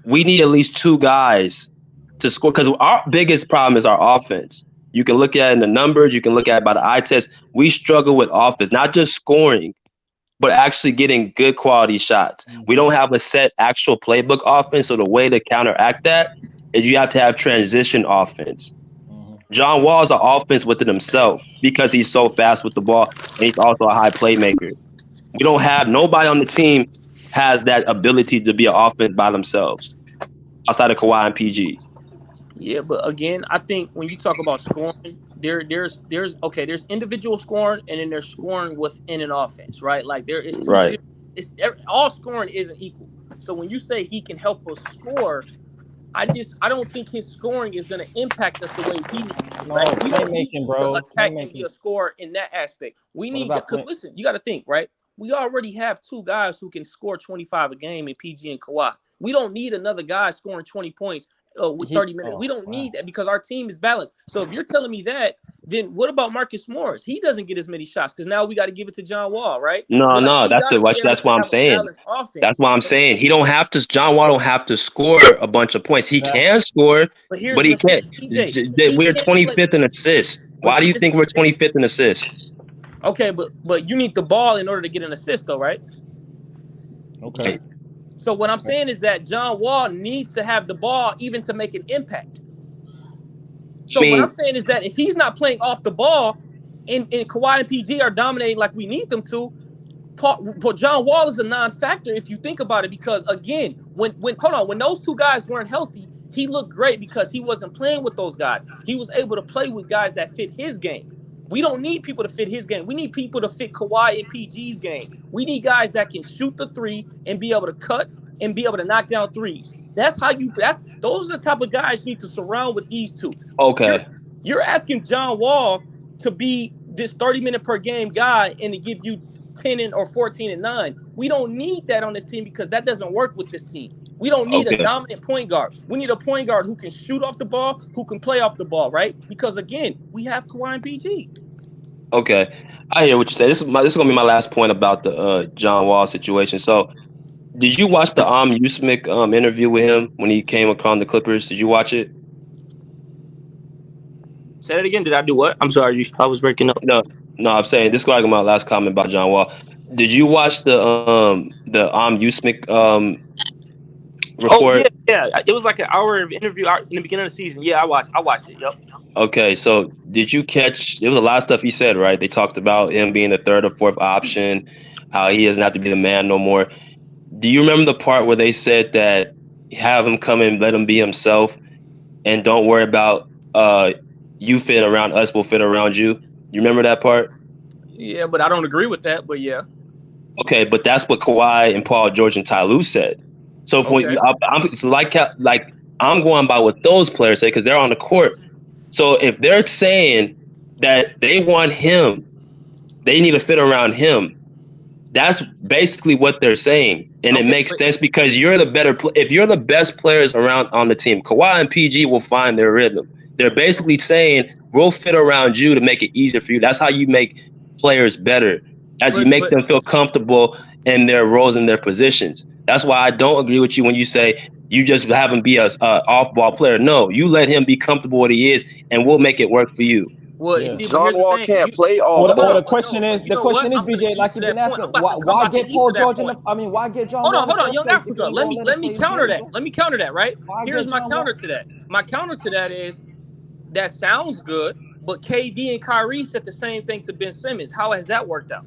we need at least two guys to score because our biggest problem is our offense. You can look at it in the numbers. You can look at it by the eye test. We struggle with offense, not just scoring, but actually getting good quality shots. We don't have a set actual playbook offense, so the way to counteract that is you have to have transition offense. John Wall is an offense within himself because he's so fast with the ball and he's also a high playmaker. We don't have nobody on the team has that ability to be an offense by themselves outside of Kawhi and PG. Yeah, but again, I think when you talk about scoring, there's individual scoring and then there's scoring within an offense, right? Like there is right. All scoring isn't equal. So when you say he can help us score, I don't think his scoring is going to impact us the way he needs to. Right? We don't need to attack and be a scorer in that aspect. We need because listen, you got to think, right? We already have two guys who can score 25 a game in PG and Kawhi. We don't need another guy scoring 20 points with 30 minutes. We don't need that because our team is balanced. So if you're telling me that, then what about Marcus Morris? He doesn't get as many shots because now we got to give it to John Wall, right? No, that's what I'm saying. That's why I'm saying he don't have to. John Wall don't have to score a bunch of points. He can score, but he can't. We're 25th in assists. Why do you think we're 25th in assists? Okay, but you need the ball in order to get an assist, though, right? Okay. So what I'm saying is that John Wall needs to have the ball even to make an impact. So what I'm saying is that if he's not playing off the ball and Kawhi and PG are dominating like we need them to, but John Wall is a non-factor if you think about it because, again, when those two guys weren't healthy, he looked great because he wasn't playing with those guys. He was able to play with guys that fit his game. We don't need people to fit his game. We need people to fit Kawhi and PG's game. We need guys that can shoot the three and be able to cut and be able to knock down threes. Those are the type of guys you need to surround with these two. Okay. You're asking John Wall to be this 30-minute per game guy and to give you 10 or 14 and 9. We don't need that on this team because that doesn't work with this team. We don't need a dominant point guard. We need a point guard who can shoot off the ball, who can play off the ball, right? Because, again, we have Kawhi and PG. Okay. I hear what you say. This is going to be my last point about the John Wall situation. So, did you watch the Usmik interview with him when he came across the Clippers? Did you watch it? Say that again. Did I do what? I'm sorry. I was breaking up. No, I'm saying this is like my last comment about John Wall. Did you watch the Usmik report? Oh, yeah. It was like an hour of interview in the beginning of the season. Yeah, I watched it. Yep. Okay, so did you catch? There was a lot of stuff he said, right? They talked about him being the third or fourth option, how he doesn't have to be the man no more. Do you remember the part where they said that have him come and let him be himself, and don't worry about you fit around us, we'll fit around you? You remember that part? Yeah, but I don't agree with that. But yeah. Okay, but that's what Kawhi and Paul George and Ty Lue said. So I'm going by what those players say because they're on the court. So if they're saying that they want him, they need to fit around him. That's basically what they're saying, and it makes sense because you're the better. If you're the best players around on the team, Kawhi and PG will find their rhythm. They're basically saying we'll fit around you to make it easier for you. That's how you make players better, as you make them feel comfortable in their roles and their positions. That's why I don't agree with you when you say you just have him be a off-ball player. No, you let him be comfortable what he is, and we'll make it work for you. Well, John Wall can't play off. Well, the question is, BJ, like you've been asking, why get Paul George why get John? Hold on, Young Africa. Let me counter that. Right? Here's my counter to that. My counter to that is that sounds good, but KD and Kyrie said the same thing to Ben Simmons. How has that worked out?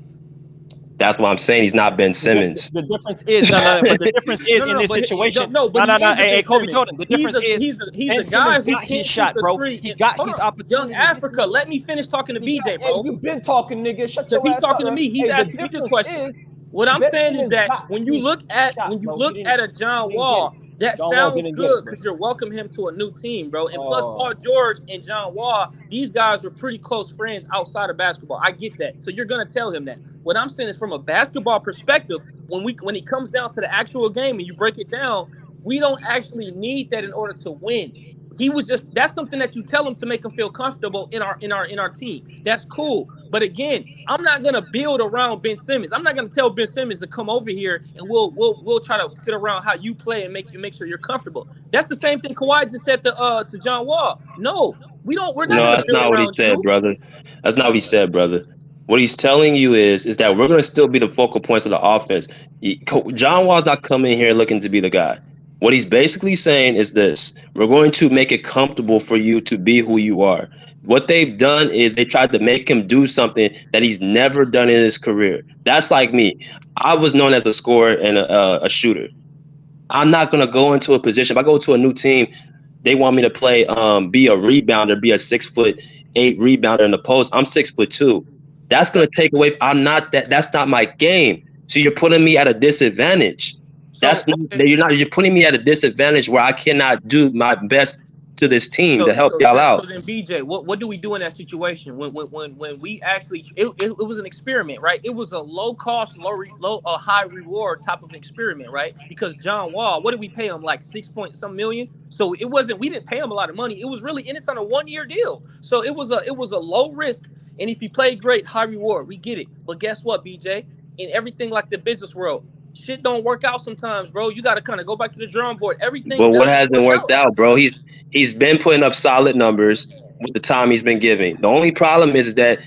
That's why I'm saying he's not Ben Simmons. The difference is but the difference is in this situation. Hey, Kobe Jordan. The difference is he's a guy who got his shot, bro. He got his opportunity. Young Africa, let me finish talking to BJ, bro. You've been talking, nigga. Shut your ass up. He's talking to me. He's asking me the question. What I'm saying is that when you look at a John Wall, that sounds good because you're welcoming him to a new team, bro. And plus, Paul George and John Wall, these guys were pretty close friends outside of basketball. I get that. So you're gonna tell him that. What I'm saying is, from a basketball perspective, when it comes down to the actual game and you break it down, we don't actually need that in order to win. That's something that you tell him to make him feel comfortable in our team. That's cool. But again, I'm not gonna build around Ben Simmons. I'm not gonna tell Ben Simmons to come over here and we'll try to fit around how you play and make sure you're comfortable. That's the same thing Kawhi just said to John Wall. No, we don't. We're not. No, that's not what he said, brother. That's not what he said, brother. What he's telling you is that we're gonna still be the focal points of the offense. John Wall's not coming here looking to be the guy. What he's basically saying is this: we're going to make it comfortable for you to be who you are. What they've done is they tried to make him do something that he's never done in his career. That's like me. I was known as a scorer and a shooter. I'm not going to go into a position. If I go to a new team, they want me to play, be a rebounder, be a 6'8" rebounder in the post. I'm 6'2". That's going to take away. I'm not that. That's not my game. So you're putting me at a disadvantage. You're putting me at a disadvantage where I cannot do my best to this team to help y'all out. So then, BJ, what do we do in that situation when we actually it was an experiment, right? It was a low cost, high reward type of experiment, right? Because John Wall, what did we pay him, like $6 million? So it wasn't, we didn't pay him a lot of money. It was really, and it's on a 1-year deal. So it was a low risk, and if he played great, high reward. We get it. But guess what, BJ? In everything like the business world, shit don't work out sometimes, bro. You got to kind of go back to the drawing board. Everything. But what hasn't worked out, bro? He's been putting up solid numbers with the time he's been giving. The only problem is that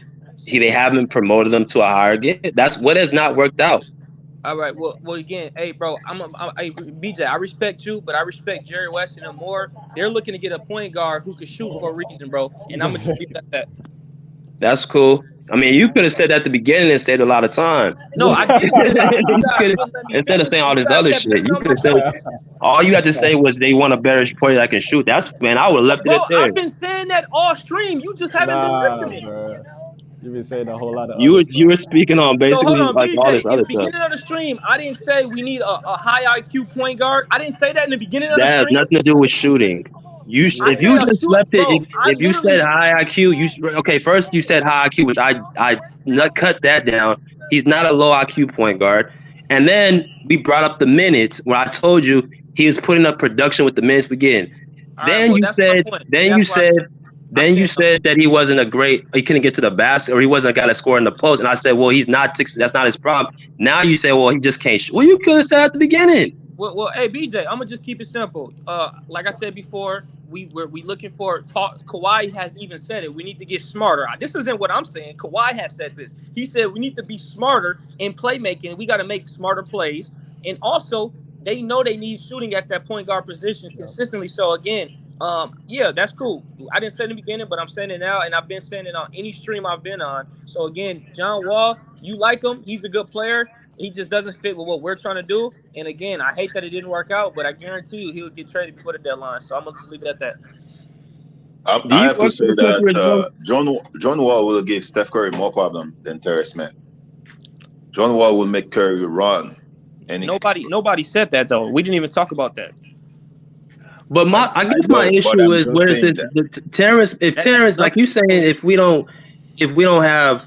they haven't promoted him to a higher game. That's what has not worked out. All right. Well, again, hey, bro, BJ, I respect you, but I respect Jerry West and them more. They're looking to get a point guard who can shoot for a reason, bro. And I'm gonna just leave it at that. That's cool. I mean, you could have said that at the beginning and saved a lot of time. No, I did. Instead of saying all this other shit, you could have said all you had to say was they want a better player that can shoot. I would have left it there. I've been saying that all stream. You just haven't been listening. Bro. You've been saying a whole lot of. You were speaking on basically all this other stuff. In the beginning of the stream, I didn't say we need a high IQ point guard. I didn't say that in the beginning of the stream. That has nothing to do with shooting. If you just left it, if you said high IQ, first you said high IQ, which I cut that down. He's not a low IQ point guard. And then we brought up the minutes where I told you he was putting up production with the minutes we get. Then you said that he wasn't he couldn't get to the basket, or he wasn't a guy that scored in the post. And I said, well, he's not 6. That's not his problem. Now you say, well, he just can't shoot. Well, you could have said at the beginning. Well, hey, BJ, I'm gonna just keep it simple. Like I said before, we looking for. Kawhi has even said it. We need to get smarter. This isn't what I'm saying. Kawhi has said this. He said we need to be smarter in playmaking. We got to make smarter plays, and also they know they need shooting at that point guard position consistently. So again, yeah, that's cool. I didn't say it in the beginning, but I'm saying it now, and I've been saying it on any stream I've been on. So again, John Wall, you like him? He's a good player. He just doesn't fit with what we're trying to do. And again, I hate that it didn't work out, but I guarantee you he'll get traded before the deadline. So I'm going to just leave it at that. I have to say that John Wall will give Steph Curry more problem than Terrence Mann. John Wall will make Curry run. And nobody said that, though. We didn't even talk about that. But I guess my issue is, where is this? Terrence, like you saying, if we don't have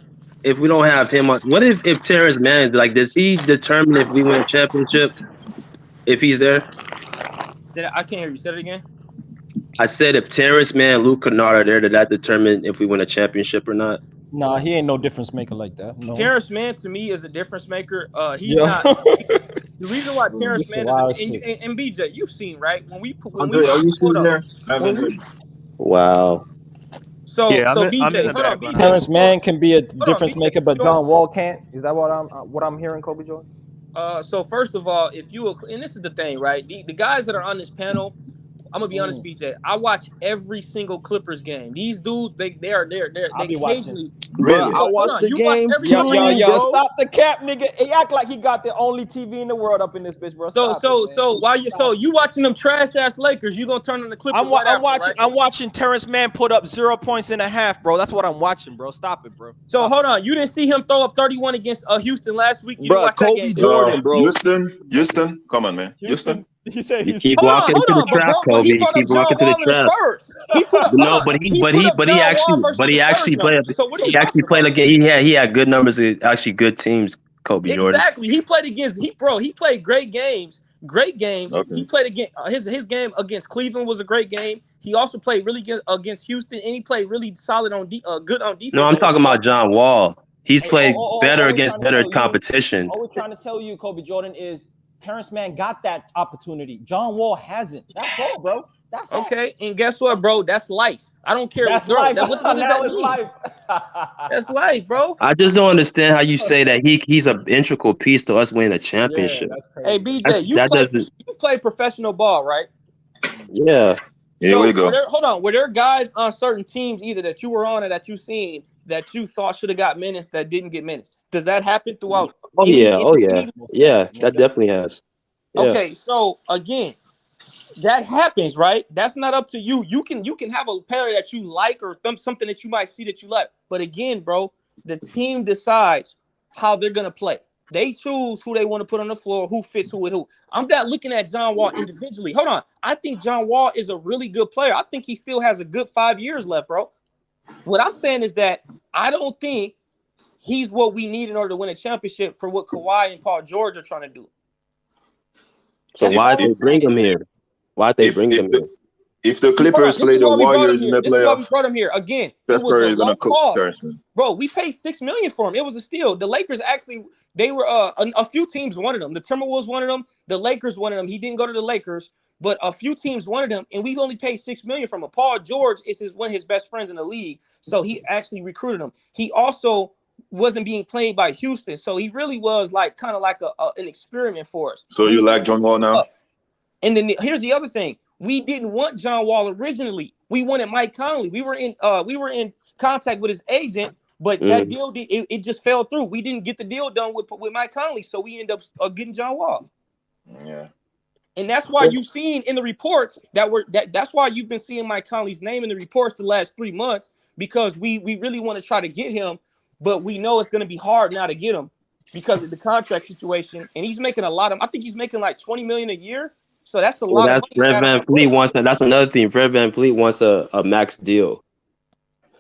him, what if Terrence Mann is like, does he determine if we win a championship? If he's there? I can't hear you. Say it again. I said if Terrence Mann, Luke Kennard are there, did that determine if we win a championship or not? Nah, he ain't no difference maker like that. No. Terrence Mann to me is a difference maker. He's not. The reason why Terrence Mann is and BJ, you've seen, right? When we are you still there? Wow. So BJ, Terrence Mann can be a difference maker, but John Wall can't. Is that what I'm hearing, Kobe Jordan? So first of all, and this is the thing, right? The guys that are on this panel, I'm gonna be honest, BJ. I watch every single Clippers game. These dudes, they occasionally. Bro, I watch the games too, yo, stop the cap, nigga. He act like he got the only TV in the world up in this bitch, bro. So you watching them trash ass Lakers, you gonna turn on the Clippers? I'm watching Terrence Mann put up 0 points and a half, bro. That's what I'm watching, bro. Stop it, bro. So hold on, you didn't see him throw up 31 against Houston last week, bro? Kobe Jordan, bro. Houston, come on, man, Houston. He said you keep walking into the trap, Kobe. You keep walking to the trap. No, but he actually played against. He had good numbers. Actually, good teams. Kobe Jordan. Exactly. He played against. He played great games. Okay. He played against his game against Cleveland was a great game. He also played really good against Houston, and he played really solid good on defense. No, I'm talking about John Wall. He's played better against better competition. All we're trying to tell you, Kobe Jordan, is Terrence Mann got that opportunity. John Wall hasn't. That's all, bro. That's okay. And guess what, bro? That's life. I don't care. That's life. What does that mean? Life. That's life, bro. I just don't understand how you say that he's an integral piece to us winning a championship. Yeah, hey, BJ, you play professional ball, right? Yeah. Here we go. Were there guys on certain teams either that you were on or that you seen that you thought should have got minutes that didn't get minutes? Does that happen throughout? Yeah, that definitely has. Yeah. Okay, so again, that happens, right? That's not up to you. You can have a player that you like or something that you might see that you like. But again, bro, the team decides how they're gonna play. They choose who they want to put on the floor, who fits who with who. I'm not looking at John Wall individually. Hold on. I think John Wall is a really good player. I think he still has a good 5 years left, bro. What I'm saying is that I don't think he's what we need in order to win a championship for what Kawhi and Paul George are trying to do. So why'd they bring him here? Why'd they bring him here? If the Clippers play the Warriors in the playoffs, we brought him here again. Steph Curry is gonna cook Terrence Mann. Bro, we paid $6 million for him. It was a steal. The Lakers actually, they were a few teams wanted him. The Timberwolves wanted him. The Lakers wanted him. He didn't go to the Lakers, but a few teams wanted him, and we only paid $6 million from him. Paul George is one of his best friends in the league, so he actually recruited him. He also wasn't being played by Houston, so he really was kind of like an experiment for us. So you like John Wall now? And then here's the other thing. We didn't want John Wall originally. We wanted Mike Conley. We were in contact with his agent, but that deal it just fell through. We didn't get the deal done with Mike Conley, so we ended up getting John Wall. Yeah. And that's why you've seen in the reports that's why you've been seeing Mike Conley's name in the reports the last 3 months, because we really want to try to get him, but we know it's going to be hard now to get him because of the contract situation. And he's making I think he's making like $20 million a year. So that's a lot of money. Fred Van Vleet wants that. That's another thing. Fred Van Vleet wants a max deal.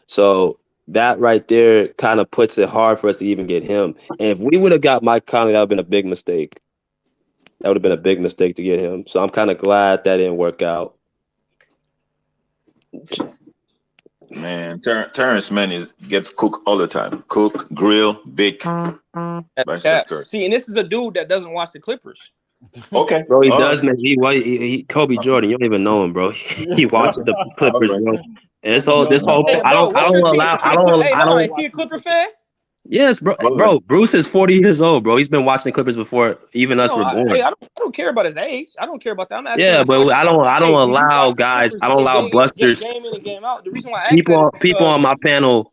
So that right there kind of puts it hard for us to even get him. And if we would have got Mike Conley, that would have been a big mistake. That would have been a big mistake to get him. So I'm kind of glad that didn't work out. Man, Terrence Mann gets cooked all the time. Cook, grill, bake. See, and this is a dude that doesn't watch the Clippers. Okay, bro, he does, man. He Kobe Jordan. You don't even know him, bro. He watches the Clippers, bro. And this whole. Hey, I don't allow. Is he a Clipper fan? Yes, bro. Bro, Bruce is 40 years old, bro. He's been watching the Clippers before even us were born. I don't care about his age. I don't care about that. Yeah, but I don't allow guys. I don't allow busters. Game in and game out. The reason why people on my panel,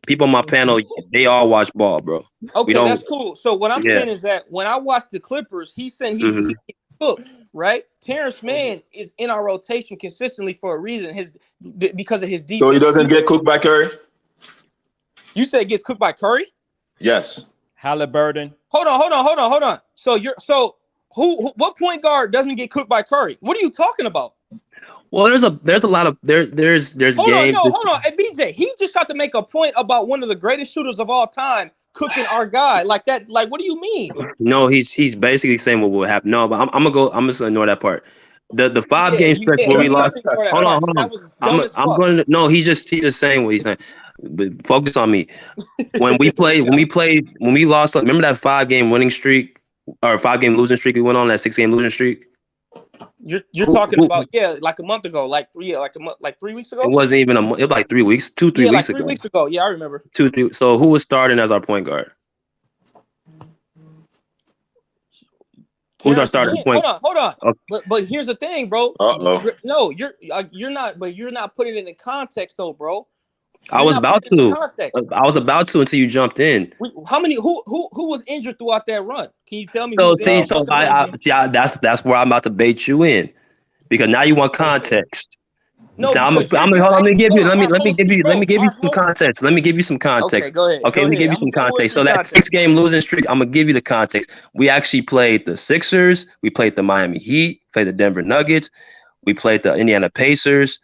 they all watch ball, bro. Okay, that's cool. So what I'm saying is that when I watch the Clippers, he said he cooked, right? Terrence Mann is in our rotation consistently for a reason. Because of his defense. So he doesn't get cooked by Curry? You said it gets cooked by Curry? Yes. Halliburton. Hold on. So what point guard doesn't get cooked by Curry? What are you talking about? Well, there's a lot of there's games. Hold on. Hey, BJ, he just got to make a point about one of the greatest shooters of all time cooking our guy like that. Like, what do you mean? No, he's basically saying what will happen. No, but I'm just gonna ignore that part. The 5 game stretch where we lost. Hold on. No, he's just saying what he's saying. But focus on me. When we lost, remember that 5 game winning streak or 5 game losing streak we went on, that 6 game losing streak? You're talking about like a month ago, like 3 weeks ago. It wasn't even a month. It was like 3 weeks, 3 weeks ago. 3 weeks ago. Yeah, I remember. 2-3. So who was starting as our point guard? Who's our starting point? Hold on. Okay. But here's the thing, bro. No, you're not. But you're not putting it in context, though, bro. I was about to until you jumped in. How many? Who was injured throughout that run? Can you tell me? That's where I'm about to bait you in, because now you want context. No, now let me give you some context. Let me give you some context. Okay, go ahead. Okay, let me give you some context. So that 6-game losing streak, I'm gonna give you the context. We actually played the Sixers, we played the Miami Heat, played the Denver Nuggets, we played the Indiana Pacers,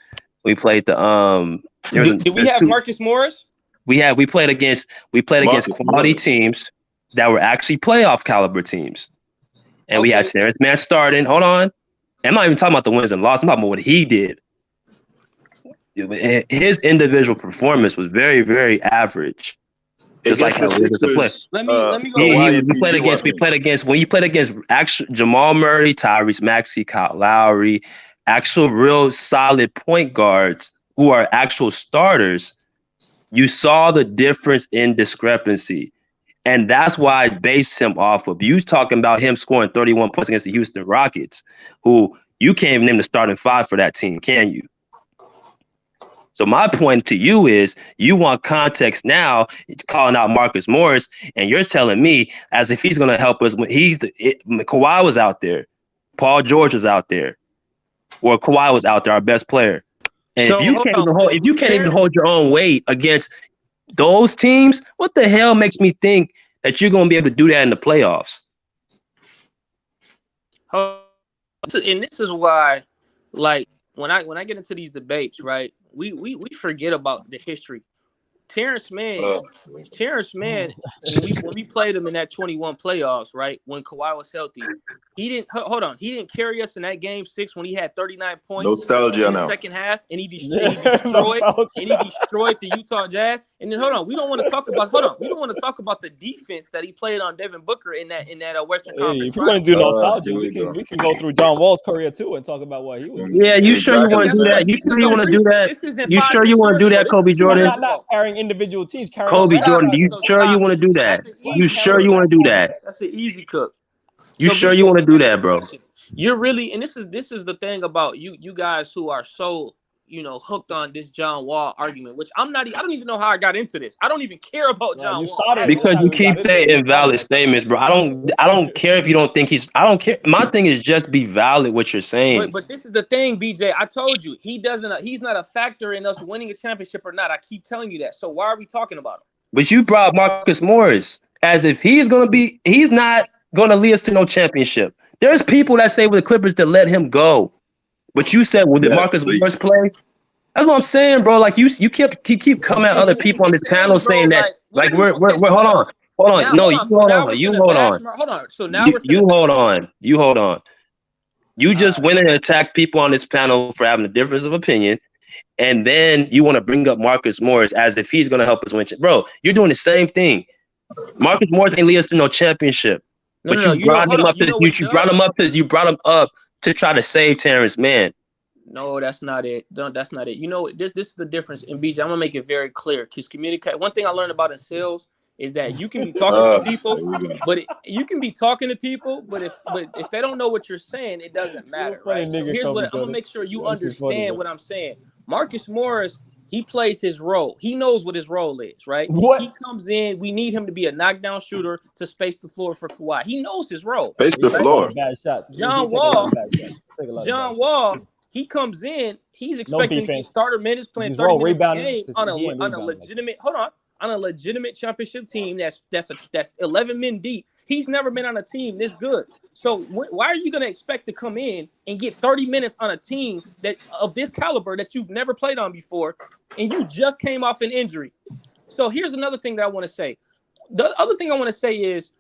we played the Did we have Marcus Morris? We played against quality teams that were actually playoff caliber teams, and we had Terrence Mann starting. Hold on, I'm not even talking about the wins and losses. I'm talking about what he did. His individual performance was very, very average. Just like how it is to play. Let me go. We played against actual Jamal Murray, Tyrese Maxey, Kyle Lowry, actual real solid point guards who are actual starters. You saw the difference in discrepancy. And that's why I based him off of. You talking about him scoring 31 points against the Houston Rockets, who you can't even name the starting five for that team, can you? So my point to you is you want context now, calling out Marcus Morris, and you're telling me as if he's going to help us when Kawhi was out there, Paul George was out there, or Kawhi was out there, our best player. And so, if you can't even hold your own weight against those teams, what the hell makes me think that you're going to be able to do that in the playoffs? And this is why, like, when I get into these debates, right, we forget about the history. Terrence Mann, when we played him in that 21 playoffs, right, when Kawhi was healthy, he didn't carry us in that game 6 when he had 39 points in the second half, and he destroyed the Utah Jazz. And then we don't want to talk about the defense that he played on Devin Booker in that Western Conference. If you want to do nostalgia, we can go through John Wall's career too and talk about what he was. Yeah, you sure you want to do that? You sure you want to do that? You sure you want to do that, Kobe Jordan? Not carrying individual teams. Kobe Jordan, you sure you want to do that? You sure you want to do that? That's an easy cook. You sure you want to do that, bro? You're really, and this is the thing about you guys who are so hooked on this John Wall argument, which I don't even know how I got into this. I don't even care about John Wall because you keep saying invalid statements, bro. I don't care if you don't think I don't care. My thing is just be valid what you're saying. But this is the thing, BJ. I told you he's not a factor in us winning a championship or not. I keep telling you that. So why are we talking about him? But you brought Marcus Morris as if he's not going to lead us to no championship. There's people that say with the Clippers to let him go. But you said, did Marcus Morris play? That's what I'm saying, bro. Like you keep coming at other people on this panel saying that. Like we're hold on. No, you hold on. You hold on. Hold on. So now you hold on. You hold on. You just went and attacked people on this panel for having a difference of opinion. And then you want to bring up Marcus Morris as if he's going to help us win. Bro, you're doing the same thing. Marcus Morris ain't lead us to no championship. You brought him up to try to save Terrence Mann. No, that's not it. No, that's not it. This is the difference in BJ. I'm gonna make it very clear because communicate. One thing I learned about in sales is that you can be talking to people, but if they don't know what you're saying, it doesn't matter, right? So here's what I'm gonna make sure you understand what I'm saying. Marcus Morris, he plays his role. He knows what his role is, right? He comes in. We need him to be a knockdown shooter to space the floor for Kawhi. He knows his role. Space the floor. John Wall, he comes in. He's expecting to get starter minutes, playing 30 minutes a game on a legitimate championship team that's 11 men deep. He's never been on a team this good. So why are you going to expect to come in and get 30 minutes on a team that of this caliber that you've never played on before, and you just came off an injury? So here's another thing that I want to say. The other thing I want to say is,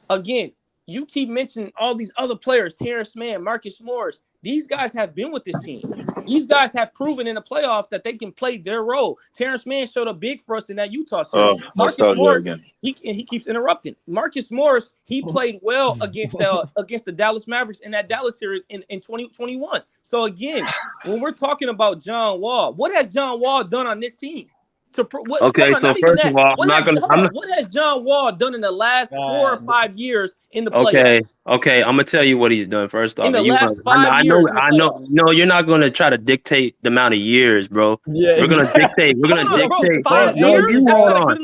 again, you keep mentioning all these other players, Terrence Mann, Marcus Morris. These guys have been with this team. These guys have proven in the playoffs that they can play their role. Terrence Mann showed up big for us in that Utah series. Marcus Morris, he keeps interrupting. Marcus Morris, he played well against the Dallas Mavericks in that Dallas series in 2021. So again, when we're talking about John Wall, what has John Wall done on this team? Okay, so first of all, what has John Wall done in the last 4 or 5 years in the playoffs? Okay, I'm gonna tell you what he's done first off. In the last 5 years, I know. No, you're not gonna try to dictate the amount of years, bro. Yeah, we're gonna dictate. We're gonna dictate. 5 years? You hold on.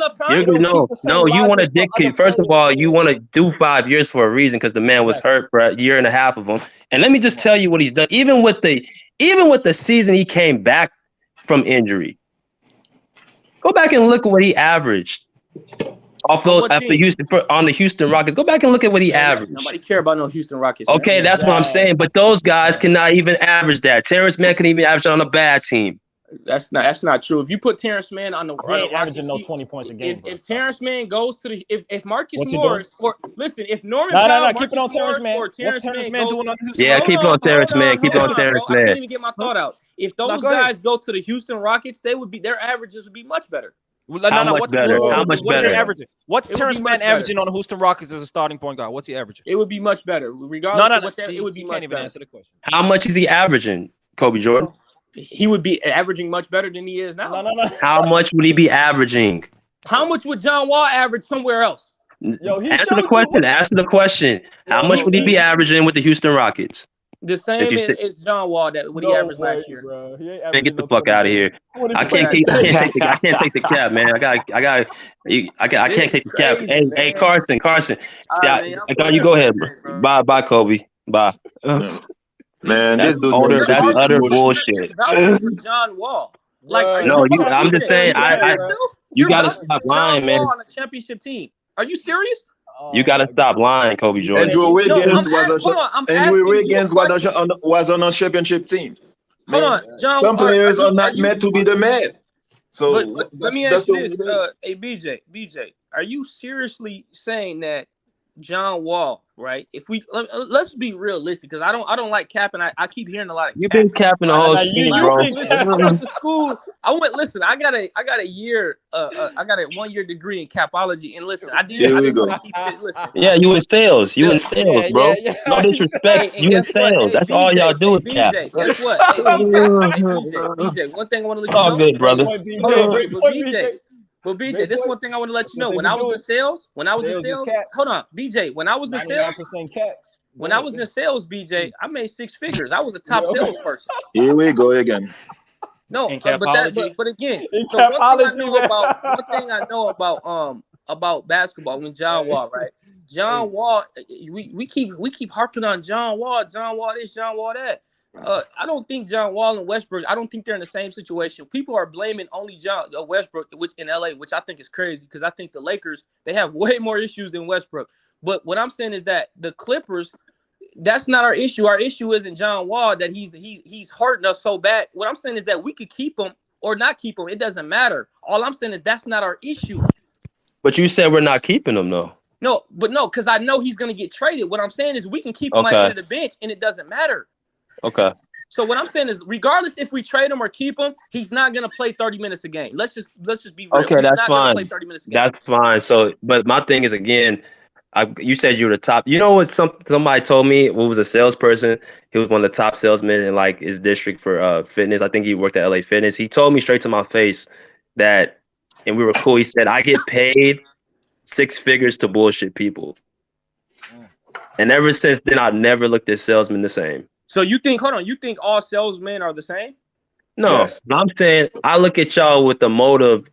You want to dictate. First of all, you want to do 5 years for a reason because the man was hurt for a year and a half of them. And let me just tell you what he's done. Even with the season he came back from injury. Go back and look at what he averaged off those after Houston on the Houston Rockets. Go back and look at what he averaged. Nobody care about no Houston Rockets. Okay, that's what I'm saying. But those guys cannot even average that. Terrence Mann couldn't even average it on a bad team. That's not true. If you put Terrence Mann on the averaging no 20 points a game. If Terrence Mann goes to the if Marcus Morris or listen, if Norman Powell, keep it on Terrence Mann. What's Terrence Mann doing on Houston? Yeah, keep it on Terrence Mann. Keep it on Terrence Mann. I can't even get my thought out. If those guys go to the Houston Rockets, their averages would be much better. How much better? What are they averaging? What's Terrence Mann averaging on the Houston Rockets as a starting point guard? What's he averaging? It would be much better. Regardless of what that, it would be much better. Answer the question. How much is he averaging, Kobe Jordan? He would be averaging much better than he is now. No. How much would he be averaging? How much would John Wall average somewhere else? Answer the question. How much would he be averaging with the Houston Rockets? The same as John Wall that what he averaged last year. Bro. Man, get the fuck out of here! I can't take the cap, man. I can't take the cap. Hey, Carson. You go ahead, bro. Bye, Kobe. Bye. Man, this dude that's utter bullshit. For John Wall, I'm just saying. You gotta stop lying, man. On a championship team, are you serious? You gotta stop lying, Kobe Jordan. Andrew Wiggins was on a championship team. Hold on, John. Some players are not meant to be the man. So let me ask you this, hey BJ, are you seriously saying that John Wall, right? If let's be realistic, because I don't like capping. I keep hearing a lot of. You've been capping the whole season, bro. I went to school. Listen, I got a year. I got a 1-year degree in capology, and listen, I did. Yeah, you in sales. Bro. No disrespect. You in sales. That's all y'all do is cap. BJ, guess what? BJ, one thing I want to let you know. All good, brother. But BJ, this one thing I want to let you know. When I was in sales, hold on, BJ. When I was in sales, BJ, I made 6 figures. I was a top salesperson. Here we go again. No, but again, so one thing I know about basketball when John Wall, right? John Wall, we keep harping on John Wall this, John Wall that. I don't think John Wall and Westbrook, I don't think they're in the same situation. People are blaming only Westbrook, which in LA, which I think is crazy because I think the Lakers, they have way more issues than Westbrook. But what I'm saying is that the Clippers, that's not our issue. Our issue isn't John Wall, that he's hurting us so bad. What I'm saying is that we could keep him or not keep him. It doesn't matter. All I'm saying is that's not our issue. But you said we're not keeping him, though. No, because I know he's going to get traded. What I'm saying is we can keep him at the end of the bench, and it doesn't matter. Okay. So what I'm saying is, regardless if we trade him or keep him, he's not gonna play 30 minutes a game. Let's just be real. Okay, that's fine. Play 30 minutes a game. That's fine. So, but my thing is, again, you said you were the top. You know what? Somebody told me, what was a salesperson? He was one of the top salesmen in like his district for fitness. I think he worked at LA Fitness. He told me straight to my face that, and we were cool. He said, "I get paid 6 figures to bullshit people," and ever since then, I've never looked at salesmen the same. So you think all salesmen are the same? No, yes. I'm saying I look at y'all with the motive.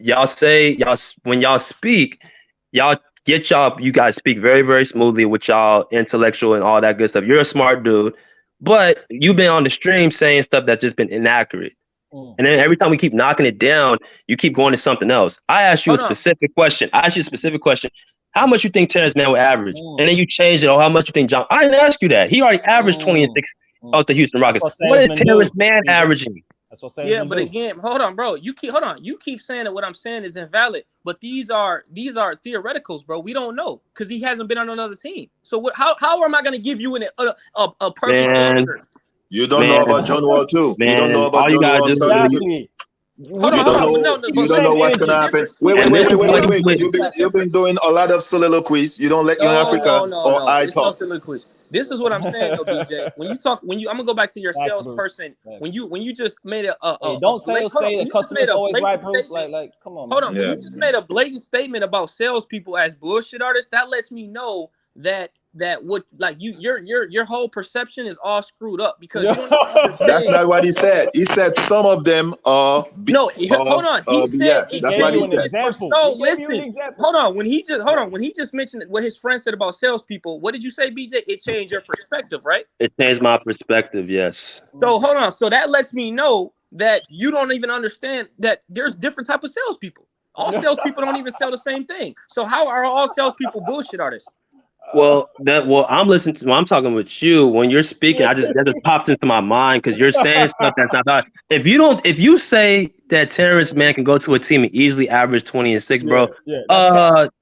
When y'all speak, you guys speak very, very smoothly with y'all intellectual and all that good stuff. You're a smart dude, but you've been on the stream saying stuff that's just been inaccurate. And then every time we keep knocking it down, you keep going to something else. I asked you a specific question. How much you think Terrence Mann will average? And then you changed it. How much you think John? I didn't ask you that. He already averaged 20 and 6 out the Houston Rockets. What is Terrence Mann averaging? Yeah, but again, hold on, bro. You keep saying that what I'm saying is invalid, but these are theoreticals, bro. We don't know because he hasn't been on another team. So how am I going to give you a perfect answer? You don't know about John Wall too. You don't know about John Wall too. You don't know what's gonna happen. Wait. You've been doing a lot of soliloquies. You don't let Young Africa or I talk. This is what I'm saying, though, BJ. I'm gonna go back to your salesperson. When you just made don't say the customer's always right, Bruce. Like, come on. Hold on. When you just made a blatant statement about salespeople as bullshit artists, that lets me know that what like your whole perception is all screwed up because you don't understand. That's not what he said. He said some of them are hold on. He said that's what he said. No, listen. Hold on. When he just mentioned what his friend said about salespeople, what did you say, BJ? It changed your perspective, right? It changed my perspective, yes. So hold on. So that lets me know that you don't even understand that there's different type of salespeople. All salespeople don't even sell the same thing. So how are all salespeople bullshit artists? I'm listening to. I'm talking with you when you're speaking. That just popped into my mind because you're saying stuff that's not that. If you say that Terrence Mann can go to a team and easily average 20 and 6, bro,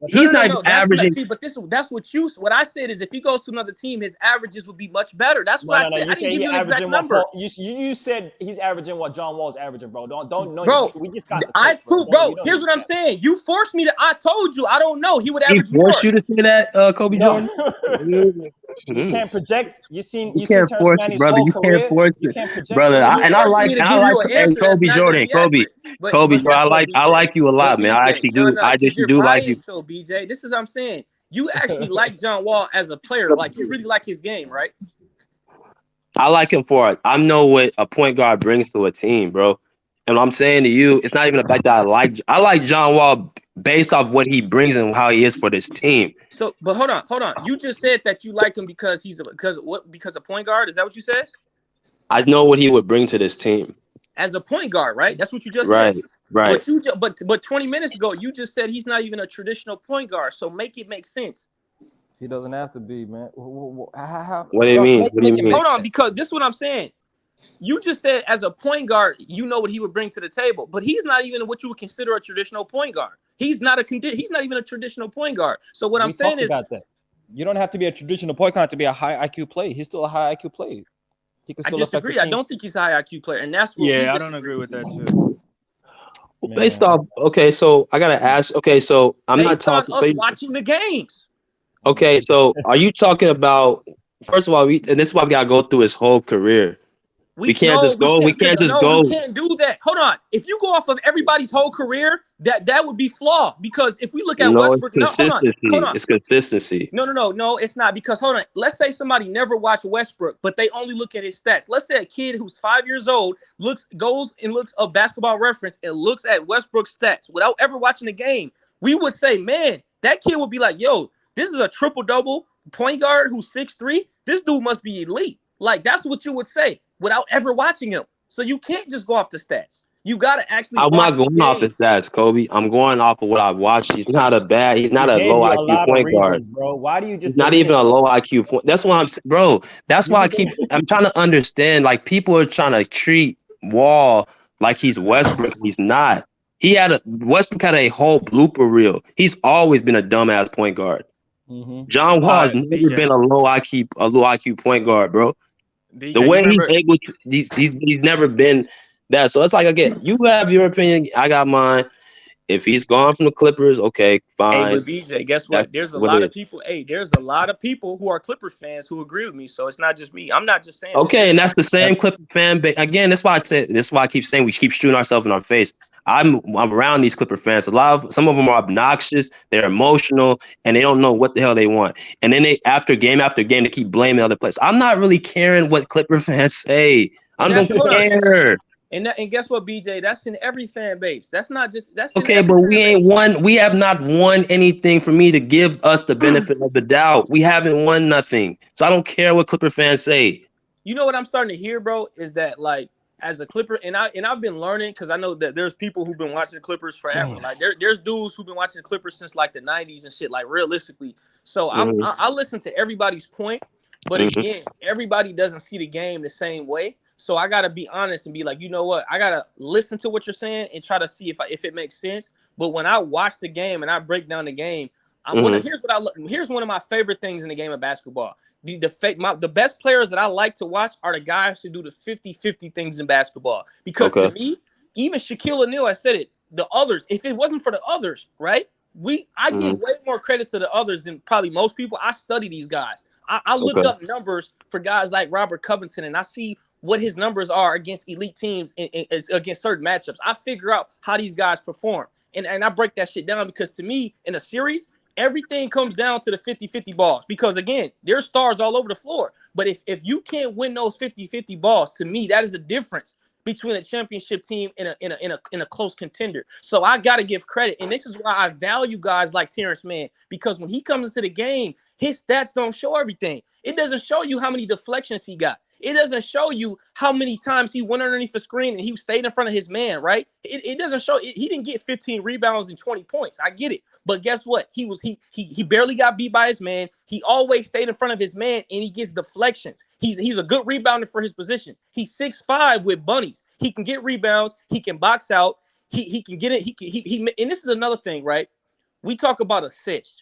he's not even averaging. But that's what I said is if he goes to another team, his averages would be much better. That's what I said. I didn't give you an exact number. You said he's averaging what John Wall's averaging, bro. Don't know. Bro, we just got bro. Here's what I'm saying. You forced me to. I told you. I don't know. He would average more. He forced you to say that, Kobe Jordan. You can't project. You can't force it, brother. You can't force it, brother. I like Kobe Jordan. Kobe, bro. I like you a lot, man. I actually do. I just do like you. So, BJ, this is what I'm saying. You actually like John Wall as a player. Like you really like his game, right? I like him for it. I know what a point guard brings to a team, bro. And what I'm saying to you, it's not even the fact that I like John Wall based off what he brings and how he is for this team. So, but hold on. You just said that you like him because because a point guard. Is that what you said? I know what he would bring to this team as a point guard, right? That's what you just said. Right. But 20 minutes ago, you just said he's not even a traditional point guard. So make it make sense. He doesn't have to be, man. What do you mean? Hold on, because this is what I'm saying. You just said as a point guard, you know what he would bring to the table, but he's not even what you would consider a traditional point guard. He's not even a traditional point guard. So what I'm saying is that you don't have to be a traditional point guard to be a high IQ player. He's still a high IQ player. He can still disagree. I don't think he's a high IQ player, and that's what I don't agree with that too. Based off, okay, so I gotta ask. Okay, so I'm not talking. Us watching the games. Okay, so are you talking about? First of all, and this is why we gotta go through his whole career. We can't just go. We can't do that. Hold on. If you go off of everybody's whole career, that would be flawed. Because if we look at Westbrook, hold on. It's consistency. No, it's not. Because hold on. Let's say somebody never watched Westbrook, but they only look at his stats. Let's say a kid who's 5 years old goes and looks up Basketball Reference and looks at Westbrook's stats without ever watching the game. We would say, man, that kid would be like, yo, this is a triple-double point guard who's 6'3". This dude must be elite. Like, that's what you would say without ever watching him. So you can't just go off the stats. You got to actually I'm not going off the stats, Kobe. I'm going off of what I've watched. He's not a low IQ point guard. Bro. Why do you just He's not even a low IQ point. That's why I'm trying to understand. Like, people are trying to treat Wall like he's Westbrook. He's not. Westbrook had a whole blooper reel. He's always been a dumbass point guard. Mm-hmm. John Wall has never been a low IQ point guard, bro. BJ, the way he's able to, he's never been that. So it's like, again, you have your opinion, I got mine. If he's gone from the Clippers, okay, fine. Hey, but BJ, guess what? There's a lot of people. Hey, there's a lot of people who are Clippers fans who agree with me. So it's not just me. I'm not just saying. Okay, and that's the same Clipper fan base. Again, that's why I keep saying we keep shooting ourselves in our face. I'm around these Clipper fans. Some of them are obnoxious. They're emotional, and they don't know what the hell they want. And then after game, they keep blaming other players. I'm not really caring what Clipper fans say. I don't care. And guess what, BJ? That's in every fan base. That's okay, but we ain't won. We have not won anything for me to give us the benefit of the doubt. We haven't won nothing. So I don't care what Clipper fans say. You know what I'm starting to hear, bro, is that like as a Clipper, and I've been learning because I know that there's people who've been watching the Clippers forever. Like there's dudes who've been watching the Clippers since like the 90s and shit, like realistically. So I listen to everybody's point, but again, everybody doesn't see the game the same way. So I gotta be honest and be like, you know what? I gotta listen to what you're saying and try to see if it makes sense. But when I watch the game and I break down the game, here's one of my favorite things in the game of basketball. The best players that I like to watch are the guys who do the 50-50 things in basketball. Because to me, even Shaquille O'Neal, I said it, the others, if it wasn't for the others, right? I give way more credit to the others than probably most people. I study these guys. I look up numbers for guys like Robert Covington, and I see what his numbers are against elite teams and against certain matchups. I figure out how these guys perform. And I break that shit down because to me, in a series, everything comes down to the 50-50 balls. Because, again, there's stars all over the floor. But if you can't win those 50-50 balls, to me, that is the difference between a championship team and a close contender. So I got to give credit. And this is why I value guys like Terrence Mann, because when he comes into the game, his stats don't show everything. It doesn't show you how many deflections he got. It doesn't show you how many times he went underneath the screen and he stayed in front of his man, right? It doesn't show. He didn't get 15 rebounds and 20 points. I get it. But guess what? He barely got beat by his man. He always stayed in front of his man, and he gets deflections. He's a good rebounder for his position. He's 6'5" with bunnies. He can get rebounds. He can box out. He can get it. And this is another thing, right? We talk about assists.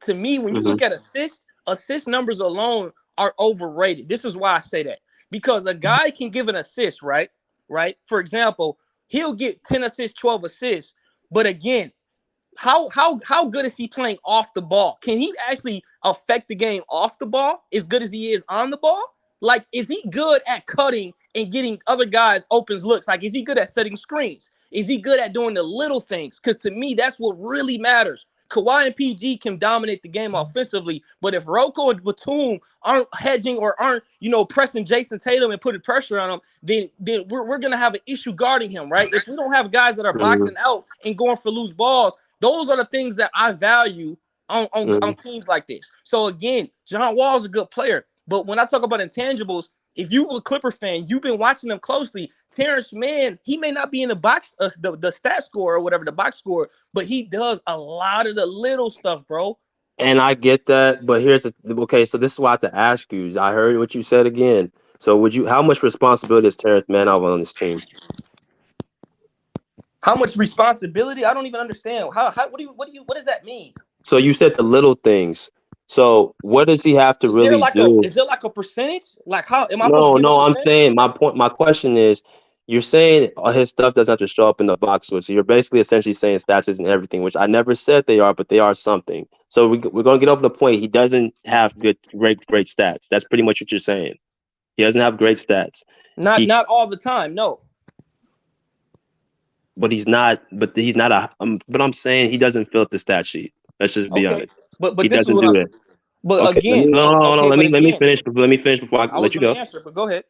To me, when you look at assist numbers alone are overrated. This is why I say that. Because a guy can give an assist, right? Right? For example, he'll get 10 assists, 12 assists. But again, how good is he playing off the ball? Can he actually affect the game off the ball as good as he is on the ball? Like, is he good at cutting and getting other guys open looks? Like, is he good at setting screens? Is he good at doing the little things? Because to me, that's what really matters. Kawhi and PG can dominate the game offensively, but if Rocco and Batum aren't hedging or aren't, pressing Jason Tatum and putting pressure on him, then we're going to have an issue guarding him, right? If we don't have guys that are boxing out and going for loose balls, those are the things that I value on teams like this. So again, John Wall is a good player, but when I talk about intangibles, if you're a Clipper fan, you've been watching them closely. Terrence Mann, he may not be in the box, the stat score or whatever, the box score, but he does a lot of the little stuff, bro. And I get that, but so this is why I have to ask you. I heard what you said again. So how much responsibility does Terrence Mann have on this team? How much responsibility? I don't even understand. What does that mean? So you said the little things. So what does he have to really do? Is there like a percentage? Like how am I? No. I'm saying my question is, you're saying his stuff doesn't have to show up in the box score. So you're basically essentially saying stats isn't everything, which I never said they are, but they are something. So we're gonna get over the point. He doesn't have great stats. That's pretty much what you're saying. He doesn't have great stats. Not all the time, no. But he's not. But I'm saying he doesn't fill up the stat sheet. Let's just be honest. But he this doesn't is do it. But again, let me finish. Let me finish before I let you go. Answer, but go ahead.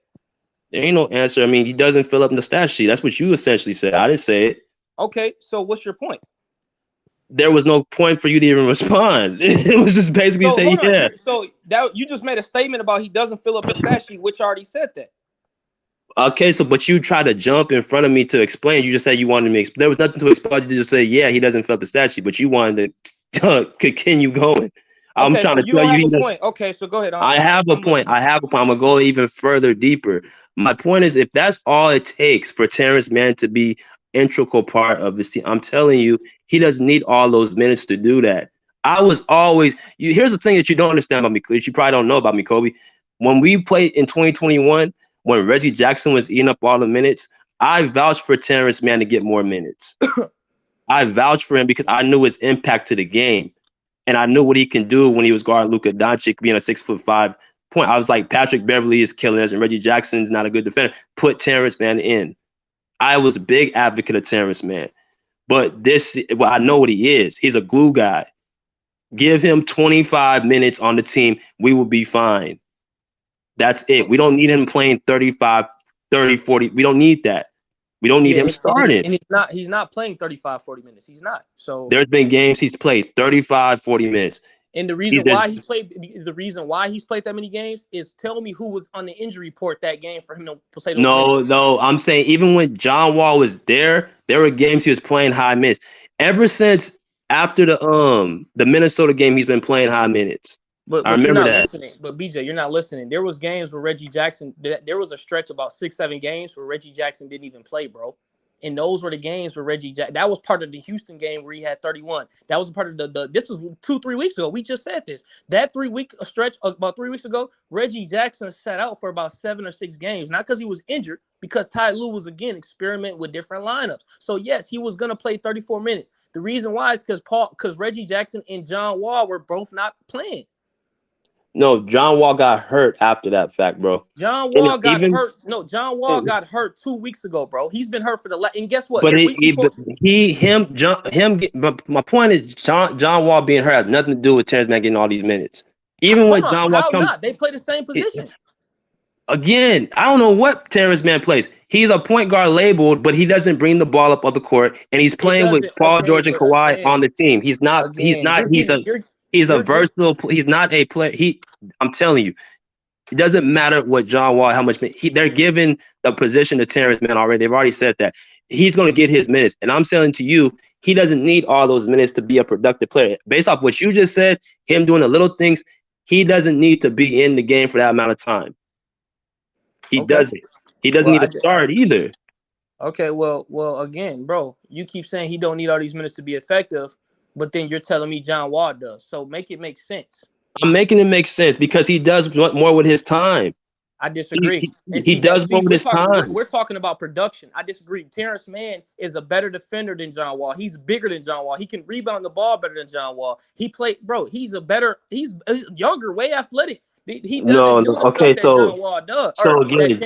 There ain't no answer. I mean, he doesn't fill up in the stat sheet. That's what you essentially said. I didn't say it. Okay, so what's your point? There was no point for you to even respond. It was just basically saying, yeah. So that you just made a statement about he doesn't fill up his stat sheet, which already said that. Okay, but you tried to jump in front of me to explain. You just said you wanted me. There was nothing to explain. You just say, yeah, he doesn't fill up the stat sheet, but you wanted to continue going. I'm trying to tell you. Point. Okay, so go ahead. I have a point. I'm gonna go even further deeper. My point is, if that's all it takes for Terrence Mann to be integral part of this team, I'm telling you, he doesn't need all those minutes to do that. I was always here's the thing that you don't understand about me, that you probably don't know about me, Kobe. When we played in 2021, when Reggie Jackson was eating up all the minutes, I vouched for Terrence Mann to get more minutes. I vouched for him because I knew his impact to the game. And I knew what he can do when he was guarding Luka Doncic being a 6'5" point. I was like, Patrick Beverly is killing us and Reggie Jackson's not a good defender. Put Terrence Mann in. I was a big advocate of Terrence Mann. But I know what he is. He's a glue guy. Give him 25 minutes on the team. We will be fine. That's it. We don't need him playing 35, 30, 40. We don't need that. We don't need him starting. And he's not playing 35, 40 minutes. He's not. So there's been games he's played 35, 40 minutes. And the reason why he's played that many games is tell me who was on the injury report that game for him to play those minutes. No. I'm saying even when John Wall was there were games he was playing high minutes. Ever since after the Minnesota game, he's been playing high minutes. But I remember that. Listening. But BJ, you're not listening. There was games where Reggie Jackson. There was a stretch about 6-7 games where Reggie Jackson didn't even play, bro. And those were the games where Reggie Jackson. That was part of the Houston game where he had 31. That was part of the. This was 2-3 weeks ago. We just said this. That 3-week stretch about 3 weeks ago, Reggie Jackson sat out for about 7 or 6 games. Not because he was injured, because Ty Lue was again experimenting with different lineups. So yes, he was gonna play 34 minutes. The reason why is because Reggie Jackson and John Wall were both not playing. No, John Wall got hurt after that fact, bro. John Wall got hurt. No, John Wall got hurt 2 weeks ago, bro. He's been hurt for and guess what? But But my point is, John Wall being hurt has nothing to do with Terrence Mann getting all these minutes. Even when John Wall comes, not? They play the same position. Again, I don't know what Terrence Mann plays. He's a point guard labeled, but he doesn't bring the ball up on the court, and he's playing with Paul George and Kawhi on the team. He's not. He's a versatile. He's not a player. I'm telling you, it doesn't matter what John Wall, how much they're giving the position to Terrence Mann already. They've already said that he's going to get his minutes, and I'm saying to you, he doesn't need all those minutes to be a productive player. Based off what you just said, him doing the little things, he doesn't need to be in the game for that amount of time. He doesn't. He doesn't need to start either. Okay, well, again, bro, you keep saying he don't need all these minutes to be effective, but then you're telling me John Wall does. So make it make sense. I'm making it make sense because he does more with his time. I disagree. He does more with his time. We're talking about production. I disagree. Terrence Mann is a better defender than John Wall. He's bigger than John Wall. He can rebound the ball better than John Wall. He's younger, way athletic. He doesn't do the stuff that John Wall does. So again,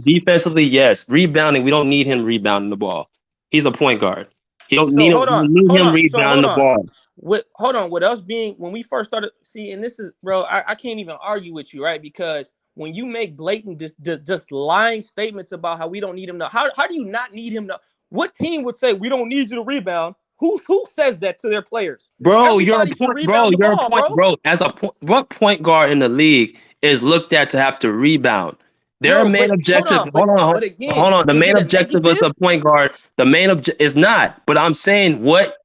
defensively, yes. Rebounding, we don't need him rebounding the ball. He's a point guard. You don't need him rebounding the ball. With us being when we first started, and this is, bro, I can't even argue with you, right? Because when you make blatant just lying statements about how we don't need him to, how do you not need him to? What team would say we don't need you to rebound? Who says that to their players? Bro, you're a point, bro. As what point guard in the league is looked at to have to rebound? Their main objective. Hold on. The main objective of the point guard. The main objective is not. But I'm saying what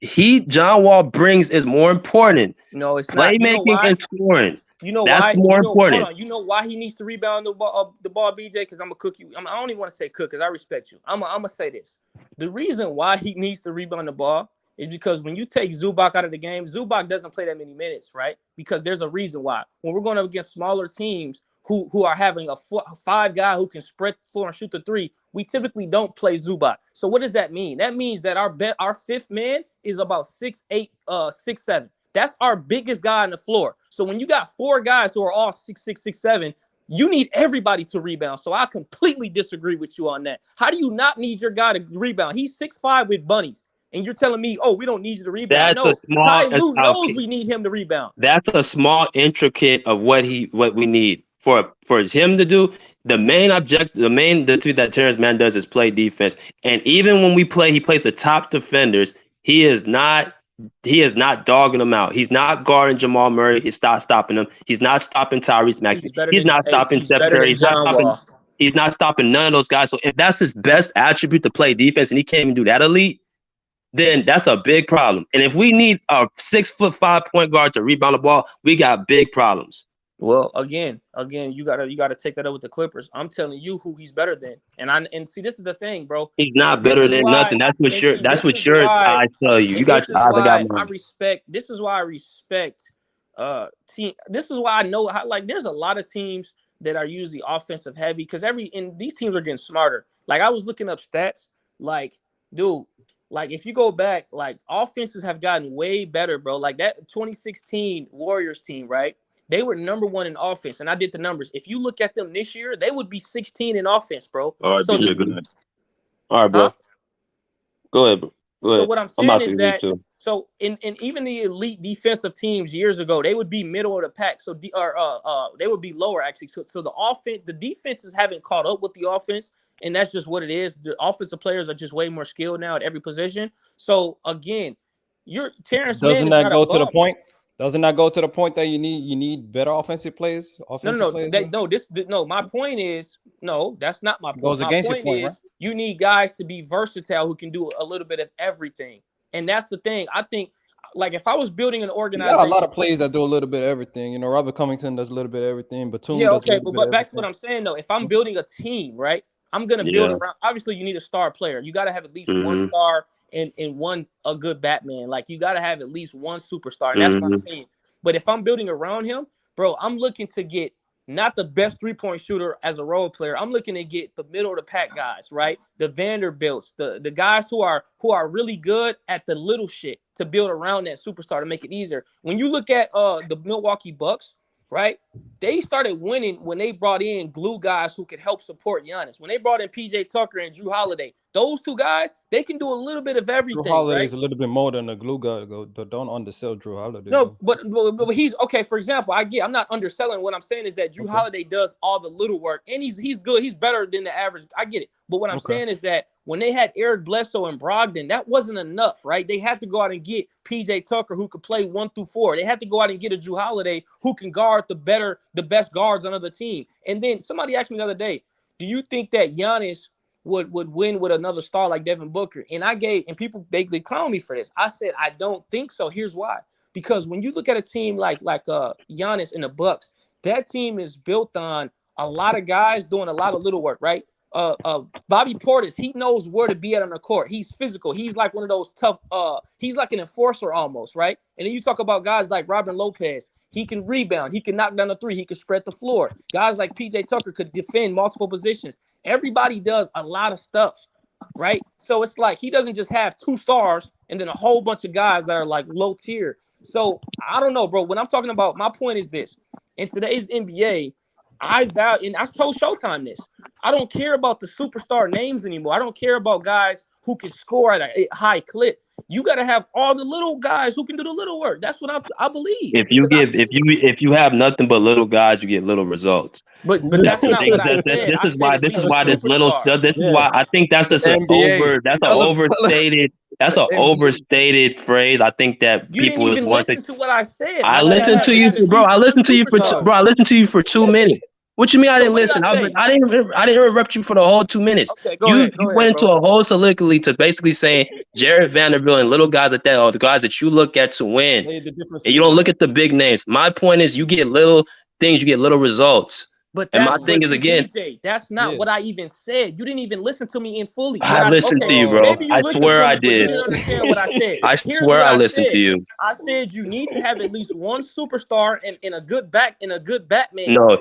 John Wall brings is more important. No, it's not. Playmaking and scoring. You know that's why? more important. Hold on. You know why he needs to rebound the ball, BJ? Because I'm gonna cook you. I don't even want to say cook because I respect you. I'm gonna say this. The reason why he needs to rebound the ball is because when you take Zubac out of the game, Zubac doesn't play that many minutes, right? Because there's a reason why. When we're going up against smaller teams who are having a 5 guy who can spread the floor and shoot the 3, we typically don't play Zubac. So what does that mean? That means that our fifth man is about 6'8", 6'7". That's our biggest guy on the floor. So when you got 4 guys who are all 6'6", 6'7", you need everybody to rebound. So I completely disagree with you on that. How do you not need your guy to rebound? He's 6'5" with bunnies. And you're telling me, oh, we don't need you to rebound. Ty Lue knows we need him to rebound. That's a small intricate of what we need for him to do. The main objective, the two that Terrence Mann does is play defense. And even when he plays the top defenders. He is not dogging them out. He's not guarding Jamal Murray. He's not stopping him. He's not stopping Tyrese Maxey. He's not stopping Steph Curry. He's not stopping none of those guys. So if that's his best attribute to play defense, and he can't even do that elite, then that's a big problem. And if we need a 6'5" point guard to rebound the ball, we got big problems. Well, again, you gotta take that up with the Clippers. I'm telling you who he's better than. And see, this is the thing, bro. He's not better than nothing. That's what your eyes tell you. You got your eyes. I got mine. This is why I respect team. This is why I know how, like, there's a lot of teams that are usually offensive heavy because these teams are getting smarter. Like, I was looking up stats, like, dude. Like, if you go back, like, offenses have gotten way better, bro. Like, that 2016 Warriors team, right? They were number 1 in offense, and I did the numbers. If you look at them this year, they would be 16 in offense, bro. All right, BJ, good night. All right, bro. Go ahead, bro. So what I'm saying is that, so in even the elite defensive teams years ago, they would be middle of the pack. So they would be lower, actually. So the defenses haven't caught up with the offense. And that's just what it is. The offensive players are just way more skilled now at every position. So again, Terrence Mann doesn't that go to the point? Doesn't that go to the point that you need better offensive players? No. My point is that's not my point. Goes against your point, right? You need guys to be versatile who can do a little bit of everything, and that's the thing. I think, like, if I was building an organization, a lot of players that do a little bit of everything. You know, Robert Covington does a little bit of everything. But back to what I'm saying though. If I'm building a team, right? I'm gonna build around. Obviously, you need a star player. You got to have at least one star and a good Batman. Like, you got to have at least one superstar. And that's my opinion. But if I'm building around him, bro, I'm looking to get not the best 3-point shooter as a role player. I'm looking to get the middle of the pack guys, right? The Vanderbilts, the guys who are really good at the little shit to build around that superstar to make it easier. When you look at the Milwaukee Bucks, right? They started winning when they brought in glue guys who could help support Giannis. When they brought in PJ Tucker and Drew Holiday, those two guys, they can do a little bit of everything. Drew Holiday right? is a little bit more than a glue guy. Don't undersell Drew Holiday. No, but he's okay. For example, I'm not underselling. What I'm saying is that Drew Holiday does all the little work, and he's good. He's better than the average. I get it. But what I'm saying is that when they had Eric Bledsoe and Brogdon, that wasn't enough, right? They had to go out and get PJ Tucker, who could play 1 through 4. They had to go out and get a Drew Holiday who can guard the best guards on the team. And then somebody asked me the other day, do you think that Giannis would win with another star like Devin Booker? And people they clown me for this. I said I don't think so. Here's why. Because when you look at a team like Giannis and the Bucks, that team is built on a lot of guys doing a lot of little work, right? Bobby Portis, he knows where to be at on the court. He's physical. He's like one of those tough. He's like an enforcer almost, right? And then you talk about guys like Robin Lopez. He can rebound. He can knock down the three. He can spread the floor. Guys like PJ Tucker could defend multiple positions. Everybody does a lot of stuff, right? So it's like he doesn't just have 2 stars and then a whole bunch of guys that are like low tier. So I don't know, bro. When I'm talking about, my point is this: in today's NBA, I told Showtime this. I don't care about the superstar names anymore. I don't care about guys who can score at a high clip. You got to have all the little guys who can do the little work. That's what I believe. If you have nothing but little guys, you get little results. But that's not what I said. This is why I think that's just an overstated phrase. I think that you people didn't even listen to what I said. I listened to you, bro. I listened to you for 2 minutes. What you mean I didn't listen? I didn't interrupt you for the whole 2 minutes. Okay, you went into a whole soliloquy to basically saying Jared Vanderbilt and little guys like that are the guys that you look at to win. And you don't look at the big names. My point is you get little things, you get little results. But and my thing is, again, DJ, that's not what I even said. You didn't even listen to me in fully. I listened to you, bro. I swear I did. You didn't understand what I said. I swear I listened to you. I said you need to have at least one superstar and a good Batman. No.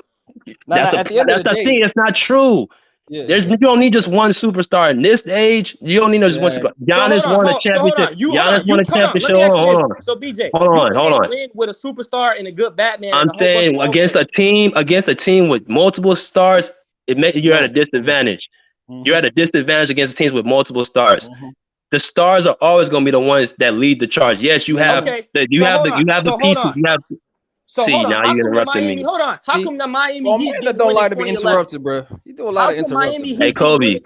That's the thing. It's not true. You don't need just one superstar in this age. You don't need just one superstar. Giannis won a championship. Giannis won a championship. Hold on. So BJ, hold on. Win with a superstar and a good Batman. I'm saying against a team with multiple stars, you're at a disadvantage. Mm-hmm. You're at a disadvantage against teams with multiple stars. Mm-hmm. The stars are always going to be the ones that lead the charge. Yes, you have the pieces. You have. So see, now you're interrupting me. Hold on. How come the Miami Heat don't like to be interrupted, bro? You do a lot of interrupting. Hey, Kobe,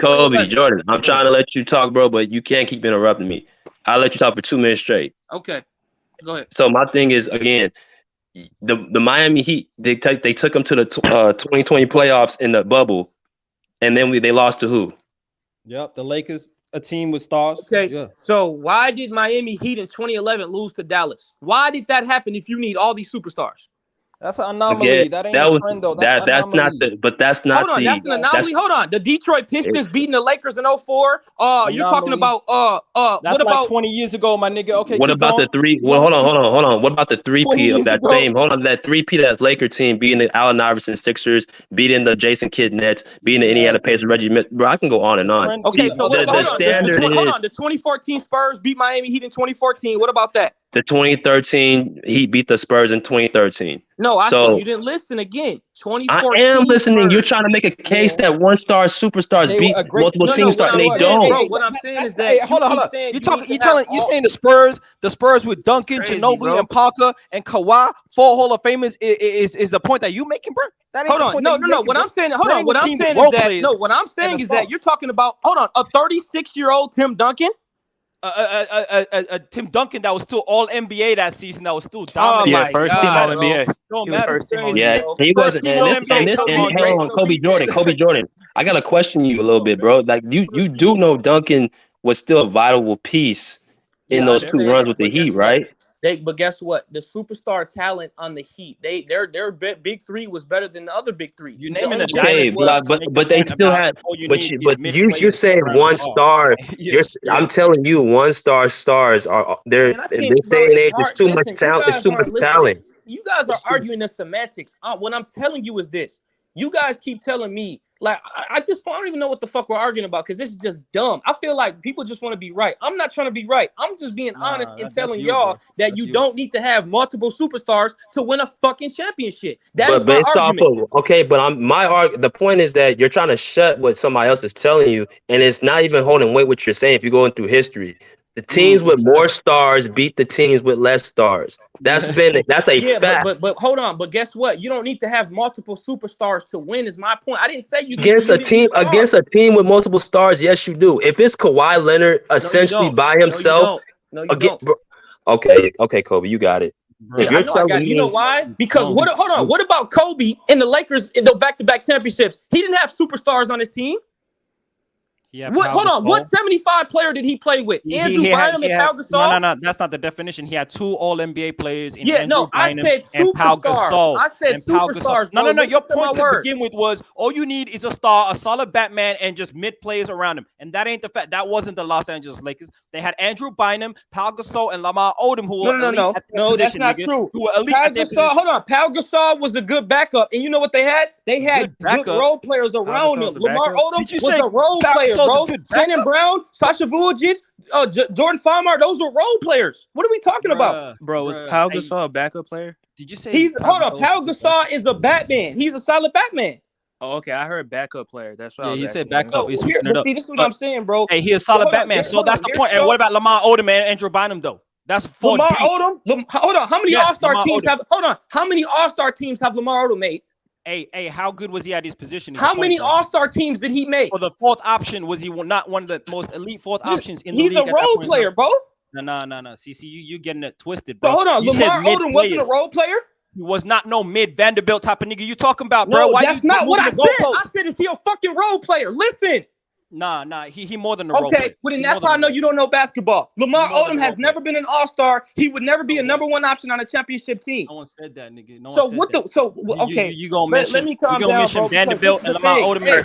Jordan, I'm trying to let you talk, bro, but you can't keep interrupting me. I'll let you talk for 2 minutes straight. Okay, go ahead. So my thing is, again, the Miami Heat, they took them to the 2020 playoffs in the bubble, and then they lost to who? Yep, the Lakers. A team with stars. Okay, so why did Miami Heat in 2011 lose to Dallas? Why did that happen if you need all these superstars? That's an anomaly. That ain't a trend, though. That's not that's not. Hold on, that's an anomaly. Hold on, the Detroit Pistons beating the Lakers in 2004. You're talking about That's what about 20 years ago, my nigga? Okay. What about the three? Well, hold on. What about the 3P of that same? Hold on, that 3P that Laker team beating the Allen Iverson Sixers, beating the Jason Kidd Nets, beating the Indiana Pacers, Reggie Miller. Bro, I can go on and on. Okay, so hold on. The 2014 Spurs beat Miami Heat in 2014. What about that? The 2013 Heat beat the Spurs in 2013. No, I said you didn't listen again. 2014. I am listening. You're trying to make a case that one-star superstars beat multiple teams, and they don't. Bro, what I'm saying is that hold on. You're saying the Spurs with Duncan, Ginobili, and Parker, and Kawhi, 4 Hall of Famers is the point that you making, bro? Hold on. No. What I'm saying, What I'm saying is that you're talking about, a 36-year-old Tim Duncan. Tim Duncan that was still all NBA that season, that was still dominant. First team all NBA. He wasn't. And hold on, Kobe Jordan. I gotta question you a little bit, bro. Like you do know Duncan was still a vital piece in those 2 runs with the Heat, right? But guess what? The superstar talent on the Heat, their big 3 was better than the other big 3. You naming the but they still had. But you're saying one star. I'm telling you, one-star stars are there in this day and age. There's too much talent. It's too much talent. You guys are arguing the semantics. What I'm telling you is this: you guys keep telling me Like, I don't even know what the fuck we're arguing about because this is just dumb. I feel like people just want to be right. I'm not trying to be right. I'm just being honest and telling y'all that you don't need to have multiple superstars to win a fucking championship. That is my argument. The point is that you're trying to shut what somebody else is telling you, and it's not even holding weight what you're saying. If you're going through history, the teams with more stars beat the teams with less stars. That's a fact. But hold on. But guess what? You don't need to have multiple superstars to win. Is my point. I didn't say you against a team with multiple stars. Yes, you do. If it's Kawhi Leonard essentially by himself, no, you don't. Okay, Kobe, you got it. If you're you know why? Because hold on. What about Kobe and the Lakers in the back-to-back championships? He didn't have superstars on his team. Yeah. Hold on. What 75 player did he play with? Andrew Bynum and Pau Gasol? No. That's not the definition. He had 2 All-NBA players. I said superstars. I said superstars. No. Your point to begin with was all you need is a star, a solid Batman, and just mid players around him. And that ain't the fact. That wasn't the Los Angeles Lakers. They had Andrew Bynum, Pau Gasol, and Lamar Odom, who were elite at their position, that's not true. Who were elite Pau at their Gasol, hold on. Pau Gasol was a good backup, and you know what they had? They had good role players around him. Lamar Odom was a role player, bro. Shannon Brown, Sasha Vujacic, Jordan Farmar, those were role players. What are we talking about? Bro, was Pau Gasol a backup player? Did you say Pau Gasol is a Batman. He's a solid Batman. Oh, okay. I heard backup player. That's what I was he asking. said backup. See, this is what I'm saying, bro. Hey, he's a solid Batman. So that's the point. And what about Lamar Odom and Andrew Bynum, though? That's Lamar Odom. Hold on. How many All-Star teams have? Hold on. How many All-Star teams have Lamar Odom made? Hey, how good was he at his position? How many All-Star teams did he make? For the fourth option, was he not one of the most elite fourth options in the league? He's a role player, bro. No. See, you getting it twisted, So bro. hold on, Lamar Odom wasn't a role player? He was not no mid Vanderbilt type of nigga you talking about, bro. No, that's not what I said. I said, is he a fucking role player? Listen. Nah. He more than a role player. Okay, well then that's how I know you don't know basketball. Lamar Odom has never been an All-Star. He would never be a number 1 option on a championship team. No one said that, nigga. Okay. You gonna mention? Let me calm down, mention Vanderbilt and Lamar Odom? Can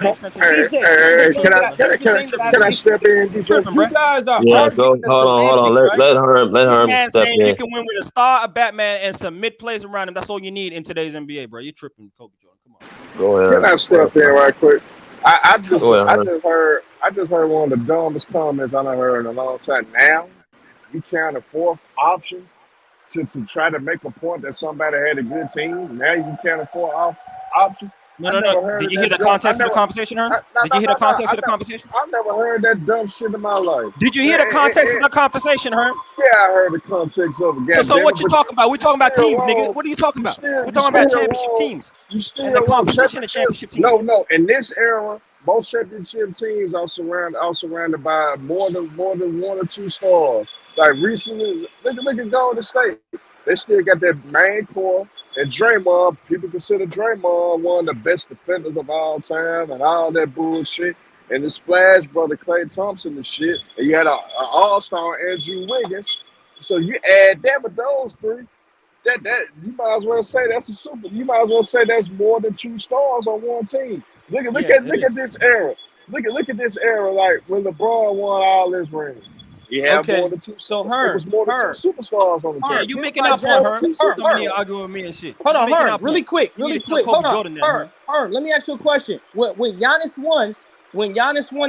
I step in, DJ? You guys are hold on. Let her step in. You can win with a star, a Batman, and some mid plays around him. That's all you need in today's NBA, bro. You tripping, Kobe Jordan? Come on. Go ahead. Can I step in right quick? I just heard one of the dumbest comments I've heard in a long time. Now you counting 4 options to try to make a point that somebody had a good team. Now you counting 4 options. No. Did you hear the context of the conversation, Herm? Did you hear the context of the conversation? I've never heard that dumb shit in my life. Did you hear the context of the conversation, Herm? Yeah, I heard the context of it. So what you talking about? We talking about teams, nigga. What are you talking about? We're talking about championship teams. You still and the competition of championship teams. No. In this era, most championship teams are surrounded by more than 1 or 2 stars. Like recently, look at Golden State. They still got that main core. And Draymond, people consider Draymond one of the best defenders of all time and all that bullshit. And the Splash brother Klay Thompson and shit. And you had an all-star Andrew Wiggins. So you add that with those 3, that you might as well say that's a super. You might as well say that's more than 2 stars on one team. Look at this era. Look at this era. Like when LeBron won all his rings. You have more than 2. So there was more than 2 superstars on the team. Yeah, you making up for her. Somebody arguing with me and shit. Hold on, Herm. Really quick. Hold on, Herm. Let me ask you a question. When Giannis won in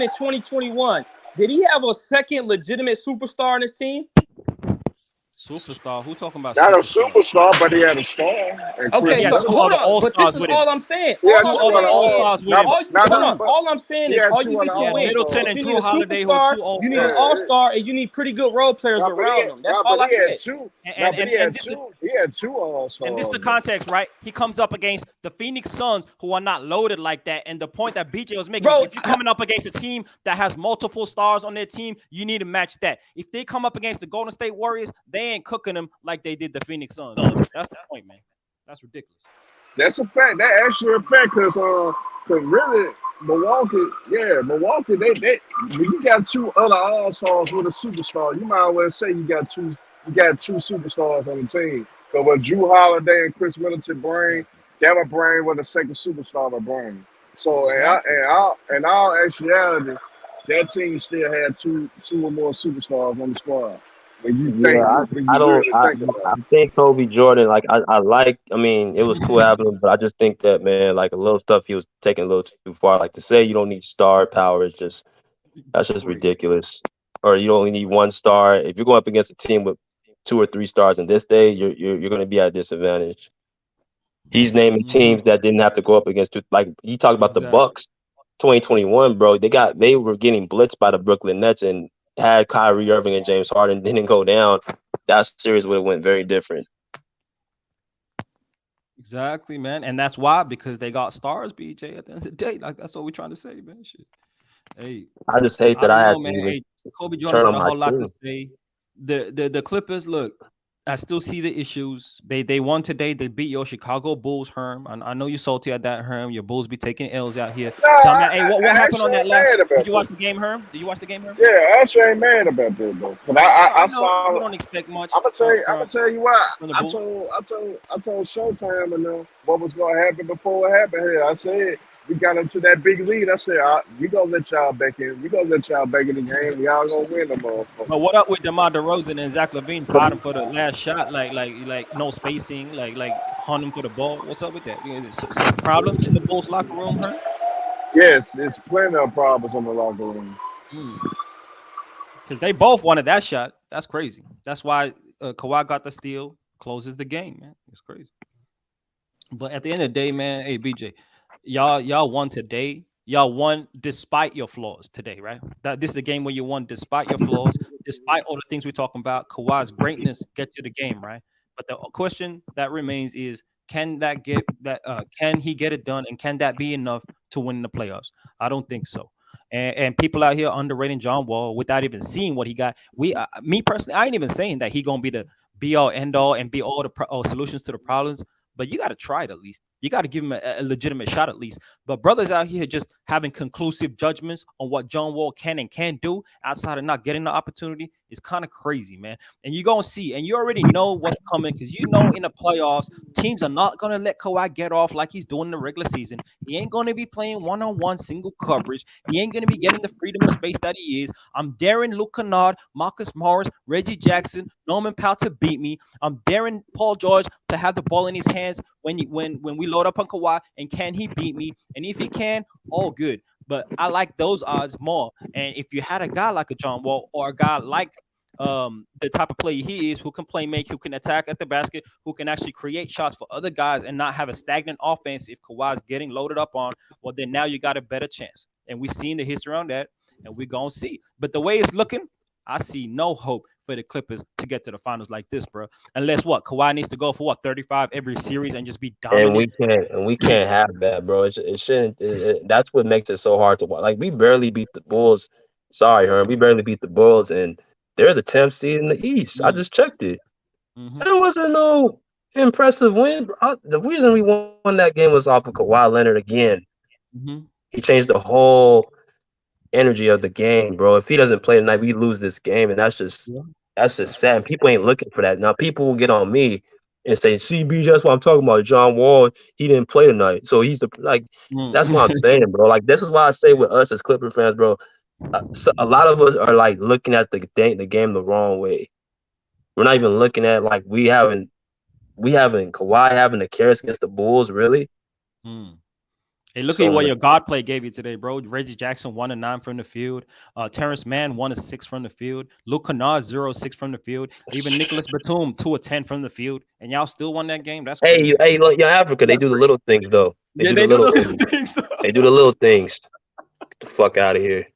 2021, did he have a second legitimate superstar on his team? Superstar? Who talking about? Not a superstar, but he had a star. Okay, so hold on. But this is all I'm saying. All I'm saying is all you need to win. Middleton and Drew Holiday, you need an all-star, and you need pretty good role players around them. That's all I said. He had 2 all-stars. And this is the context, right? He comes up against the Phoenix Suns, who are not loaded like that. And the point that BJ was making, if you're coming up against a team that has multiple stars on their team, you need to match that. If they come up against the Golden State Warriors, they ain't cooking them like they did the Phoenix Suns. That's the point, man. That's ridiculous. That's a fact. That actually a fact because really Milwaukee, they you got 2 other all-stars with a superstar. You might as well say you got two superstars on the team. But what Drew Holiday and Chris Middleton bring, that would bring what the second superstar would bring. So in all actuality, that team still had two or more superstars on the squad. I think Kobe Jordan, like I mean, it was cool having him, but I just think that, man, like a little stuff he was taking a little too far. Like to say you don't need star power is that's just ridiculous. Or you only need one star. If you're going up against a team with 2 or 3 stars in this day, you're going to be at a disadvantage. He's naming teams that didn't have to go up against like you talked about the Bucks 2021, bro. They were getting blitzed by the Brooklyn Nets and had Kyrie Irving and James Harden didn't go down. That series would have went very different. Exactly, man. And that's why, because they got stars, BJ, at the end of the day. Like that's what we're trying to say, man. Shit. Hey, I just hate that I had to hey, Kobe Jordan got a whole lot to say. The Clippers, look, I still see the issues. They won today. They beat your Chicago Bulls, Herm. I know you're salty at that, Herm. Your Bulls be taking L's out here. Hey, what happened on that last? Did you watch the game, Herm? Did you watch the game, Herm? Yeah, I actually ain't mad about that though. But I saw. You don't expect much. I'm gonna tell you what. I told Showtime and what was gonna happen before it happened here. I said we got into that big lead. I said we gonna let y'all back in. We gonna let y'all back in the game. Y'all gonna win them all. But what up with DeMar DeRozan and Zach LaVine fighting for the last shot? Like no spacing. Like hunting for the ball. What's up with that? Some problems in the Bulls locker room, Herm? Yes, it's plenty of problems in the locker room. Because they both wanted that shot. That's crazy. That's why Kawhi got the steal, closes the game, man. It's crazy. But at the end of the day, man, hey, BJ, y'all won today. Y'all won despite your flaws today, right? This is a game where you won despite your flaws, despite all the things we're talking about. Kawhi's greatness gets you the game, right? But the question that remains is, can he get it done, and can that be enough to win the playoffs? I don't think so. And people out here underrating John Wall without even seeing what he got. Me personally, I ain't even saying that he gonna be the be all end all and be all the solutions to the problems. But you got to try it at least. You got to give him a legitimate shot at least. But brothers out here just having conclusive judgments on what John Wall can and can't do outside of not getting the opportunity is kind of crazy, man. And you're going to see, and you already know what's coming, because you know in the playoffs, teams are not going to let Kawhi get off like he's doing in the regular season. He ain't going to be playing one-on-one single coverage. He ain't going to be getting the freedom and space that he is. I'm daring Luke Kennard, Marcus Morris, Reggie Jackson, Norman Powell to beat me. I'm daring Paul George to have the ball in his hands when we load up on Kawhi, and can he beat me? And if he can, all good. But I like those odds more. And if you had a guy like a John Wall, or a guy like the type of player he is, who can play make, who can attack at the basket, who can actually create shots for other guys and not have a stagnant offense if Kawhi's getting loaded up on, well, then now you got a better chance. And we've seen the history on that, and we're going to see. But the way it's looking, I see no hope for the Clippers to get to the finals like this, bro. Unless Kawhi needs to go for 35 every series and just be dominant. And we can't have that, bro. It shouldn't. That's what makes it so hard to watch. Like, we barely beat the Bulls. Sorry, Herm. We barely beat the Bulls, and they're the 10th seed in the East. I just checked it. There wasn't no impressive win. The reason we won that game was off of Kawhi Leonard again. He changed the whole energy of the game, bro. If he doesn't play tonight, we lose this game, and that's just sad. And people ain't looking for that. Now people will get on me and say, "CB, that's what I'm talking about. John Wall, he didn't play tonight, so he's that's what I'm saying, bro. Like, this is why I say with us as Clipper fans, bro. So a lot of us are like looking at the game the wrong way. We're not even looking at like we having Kawhi having the carries against the Bulls, really. Hey, look at what your God play gave you today, bro. Reggie Jackson 1 of 9 from the field. Terrence Mann 1 of 6 from the field. Luke Kennard 0 of 6 from the field. Even Nicholas Batum 2 of 10 from the field, and y'all still won that game. That's crazy. Hey, look, Africa. They do the little things though. They do the little things. They do the little things. Get the fuck out of here.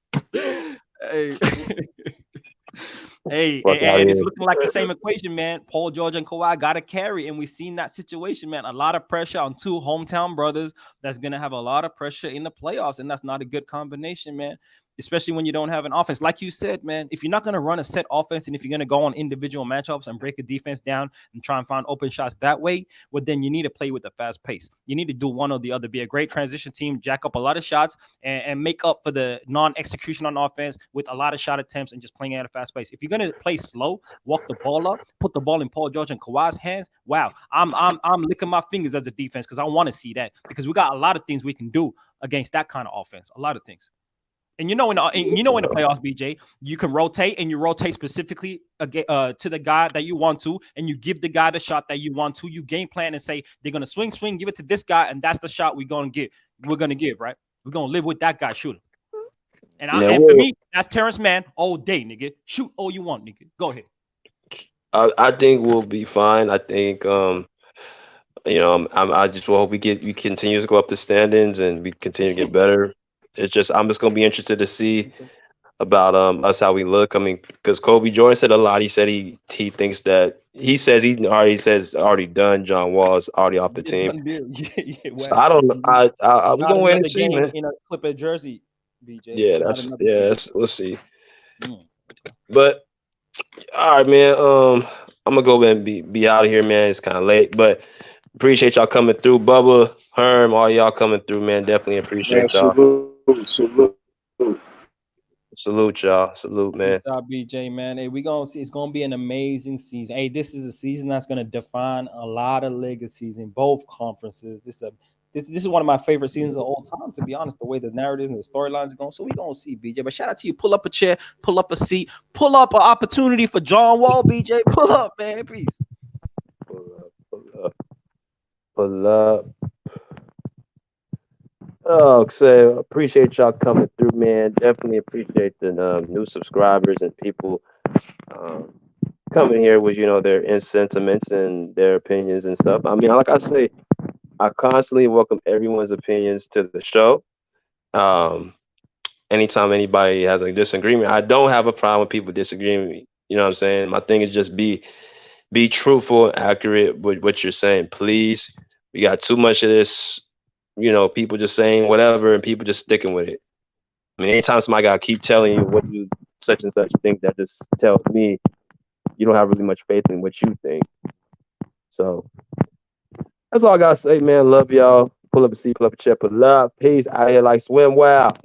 Hey. And it's looking like the same equation, man. Paul George and Kawhi got to carry, and we've seen that situation, man. A lot of pressure on two hometown brothers. That's going to have a lot of pressure in the playoffs, and that's not a good combination, man, especially when you don't have an offense. Like you said, man, if you're not going to run a set offense, and if you're going to go on individual matchups and break a defense down and try and find open shots that way, well, then you need to play with a fast pace. You need to do one or the other. Be a great transition team, jack up a lot of shots, and make up for the non-execution on offense with a lot of shot attempts and just playing at a fast pace. If you're going to play slow, walk the ball up, put the ball in Paul George and Kawhi's hands, wow, I'm licking my fingers as a defense because I want to see that, because we got a lot of things we can do against that kind of offense. A lot of things. And in the playoffs, BJ, you can rotate, and you rotate specifically to the guy that you want to, and you give the guy the shot that you want to. You game plan and say they're gonna swing, give it to this guy, and that's the shot we're gonna give. We're gonna give, right? We're gonna live with that guy shooting. And for me, that's Terrence Mann all day, nigga. Shoot all you want, nigga. Go ahead. I think we'll be fine. I think I just hope we continue to go up the standings and we continue to get better. It's just I'm just gonna be interested to see about us how we look. I mean, because Kobe Jordan said a lot. He said he thinks that he already done. John Wall's already off the team. So I don't know. We gonna win the game man. In a Clipper jersey, BJ. Yeah, we'll see. But all right, man. I'm gonna go and be out of here, man. It's kind of late, but appreciate y'all coming through. Bubba, Herm, all y'all coming through, man. Definitely appreciate y'all. Salute y'all. Salute, man. What's up, BJ, man? Hey, we gonna see. It's gonna be an amazing season. Hey, this is a season that's gonna define a lot of legacies in both conferences. This is one of my favorite seasons of all time, to be honest. The way the narratives and the storylines are going, so we gonna see, BJ. But shout out to you. Pull up a chair, pull up a seat, pull up an opportunity for John Wall, BJ. Pull up, man. Peace. Pull up. Oh, so appreciate y'all coming through, man. Definitely appreciate the new subscribers and people coming here with their sentiments and their opinions and stuff. I mean, like I say, I constantly welcome everyone's opinions to the show. Anytime anybody has a disagreement, I don't have a problem with people disagreeing with me. You know what I'm saying? My thing is just be truthful and accurate with what you're saying, please. We got too much of this. People just saying whatever and people just sticking with it. I mean, anytime somebody gotta keep telling you what you such and such think, that just tells me you don't have really much faith in what you think. So that's all I gotta say, man. Love y'all. Pull up a seat, pull up a chair, pull up. Peace. Out here like swim well.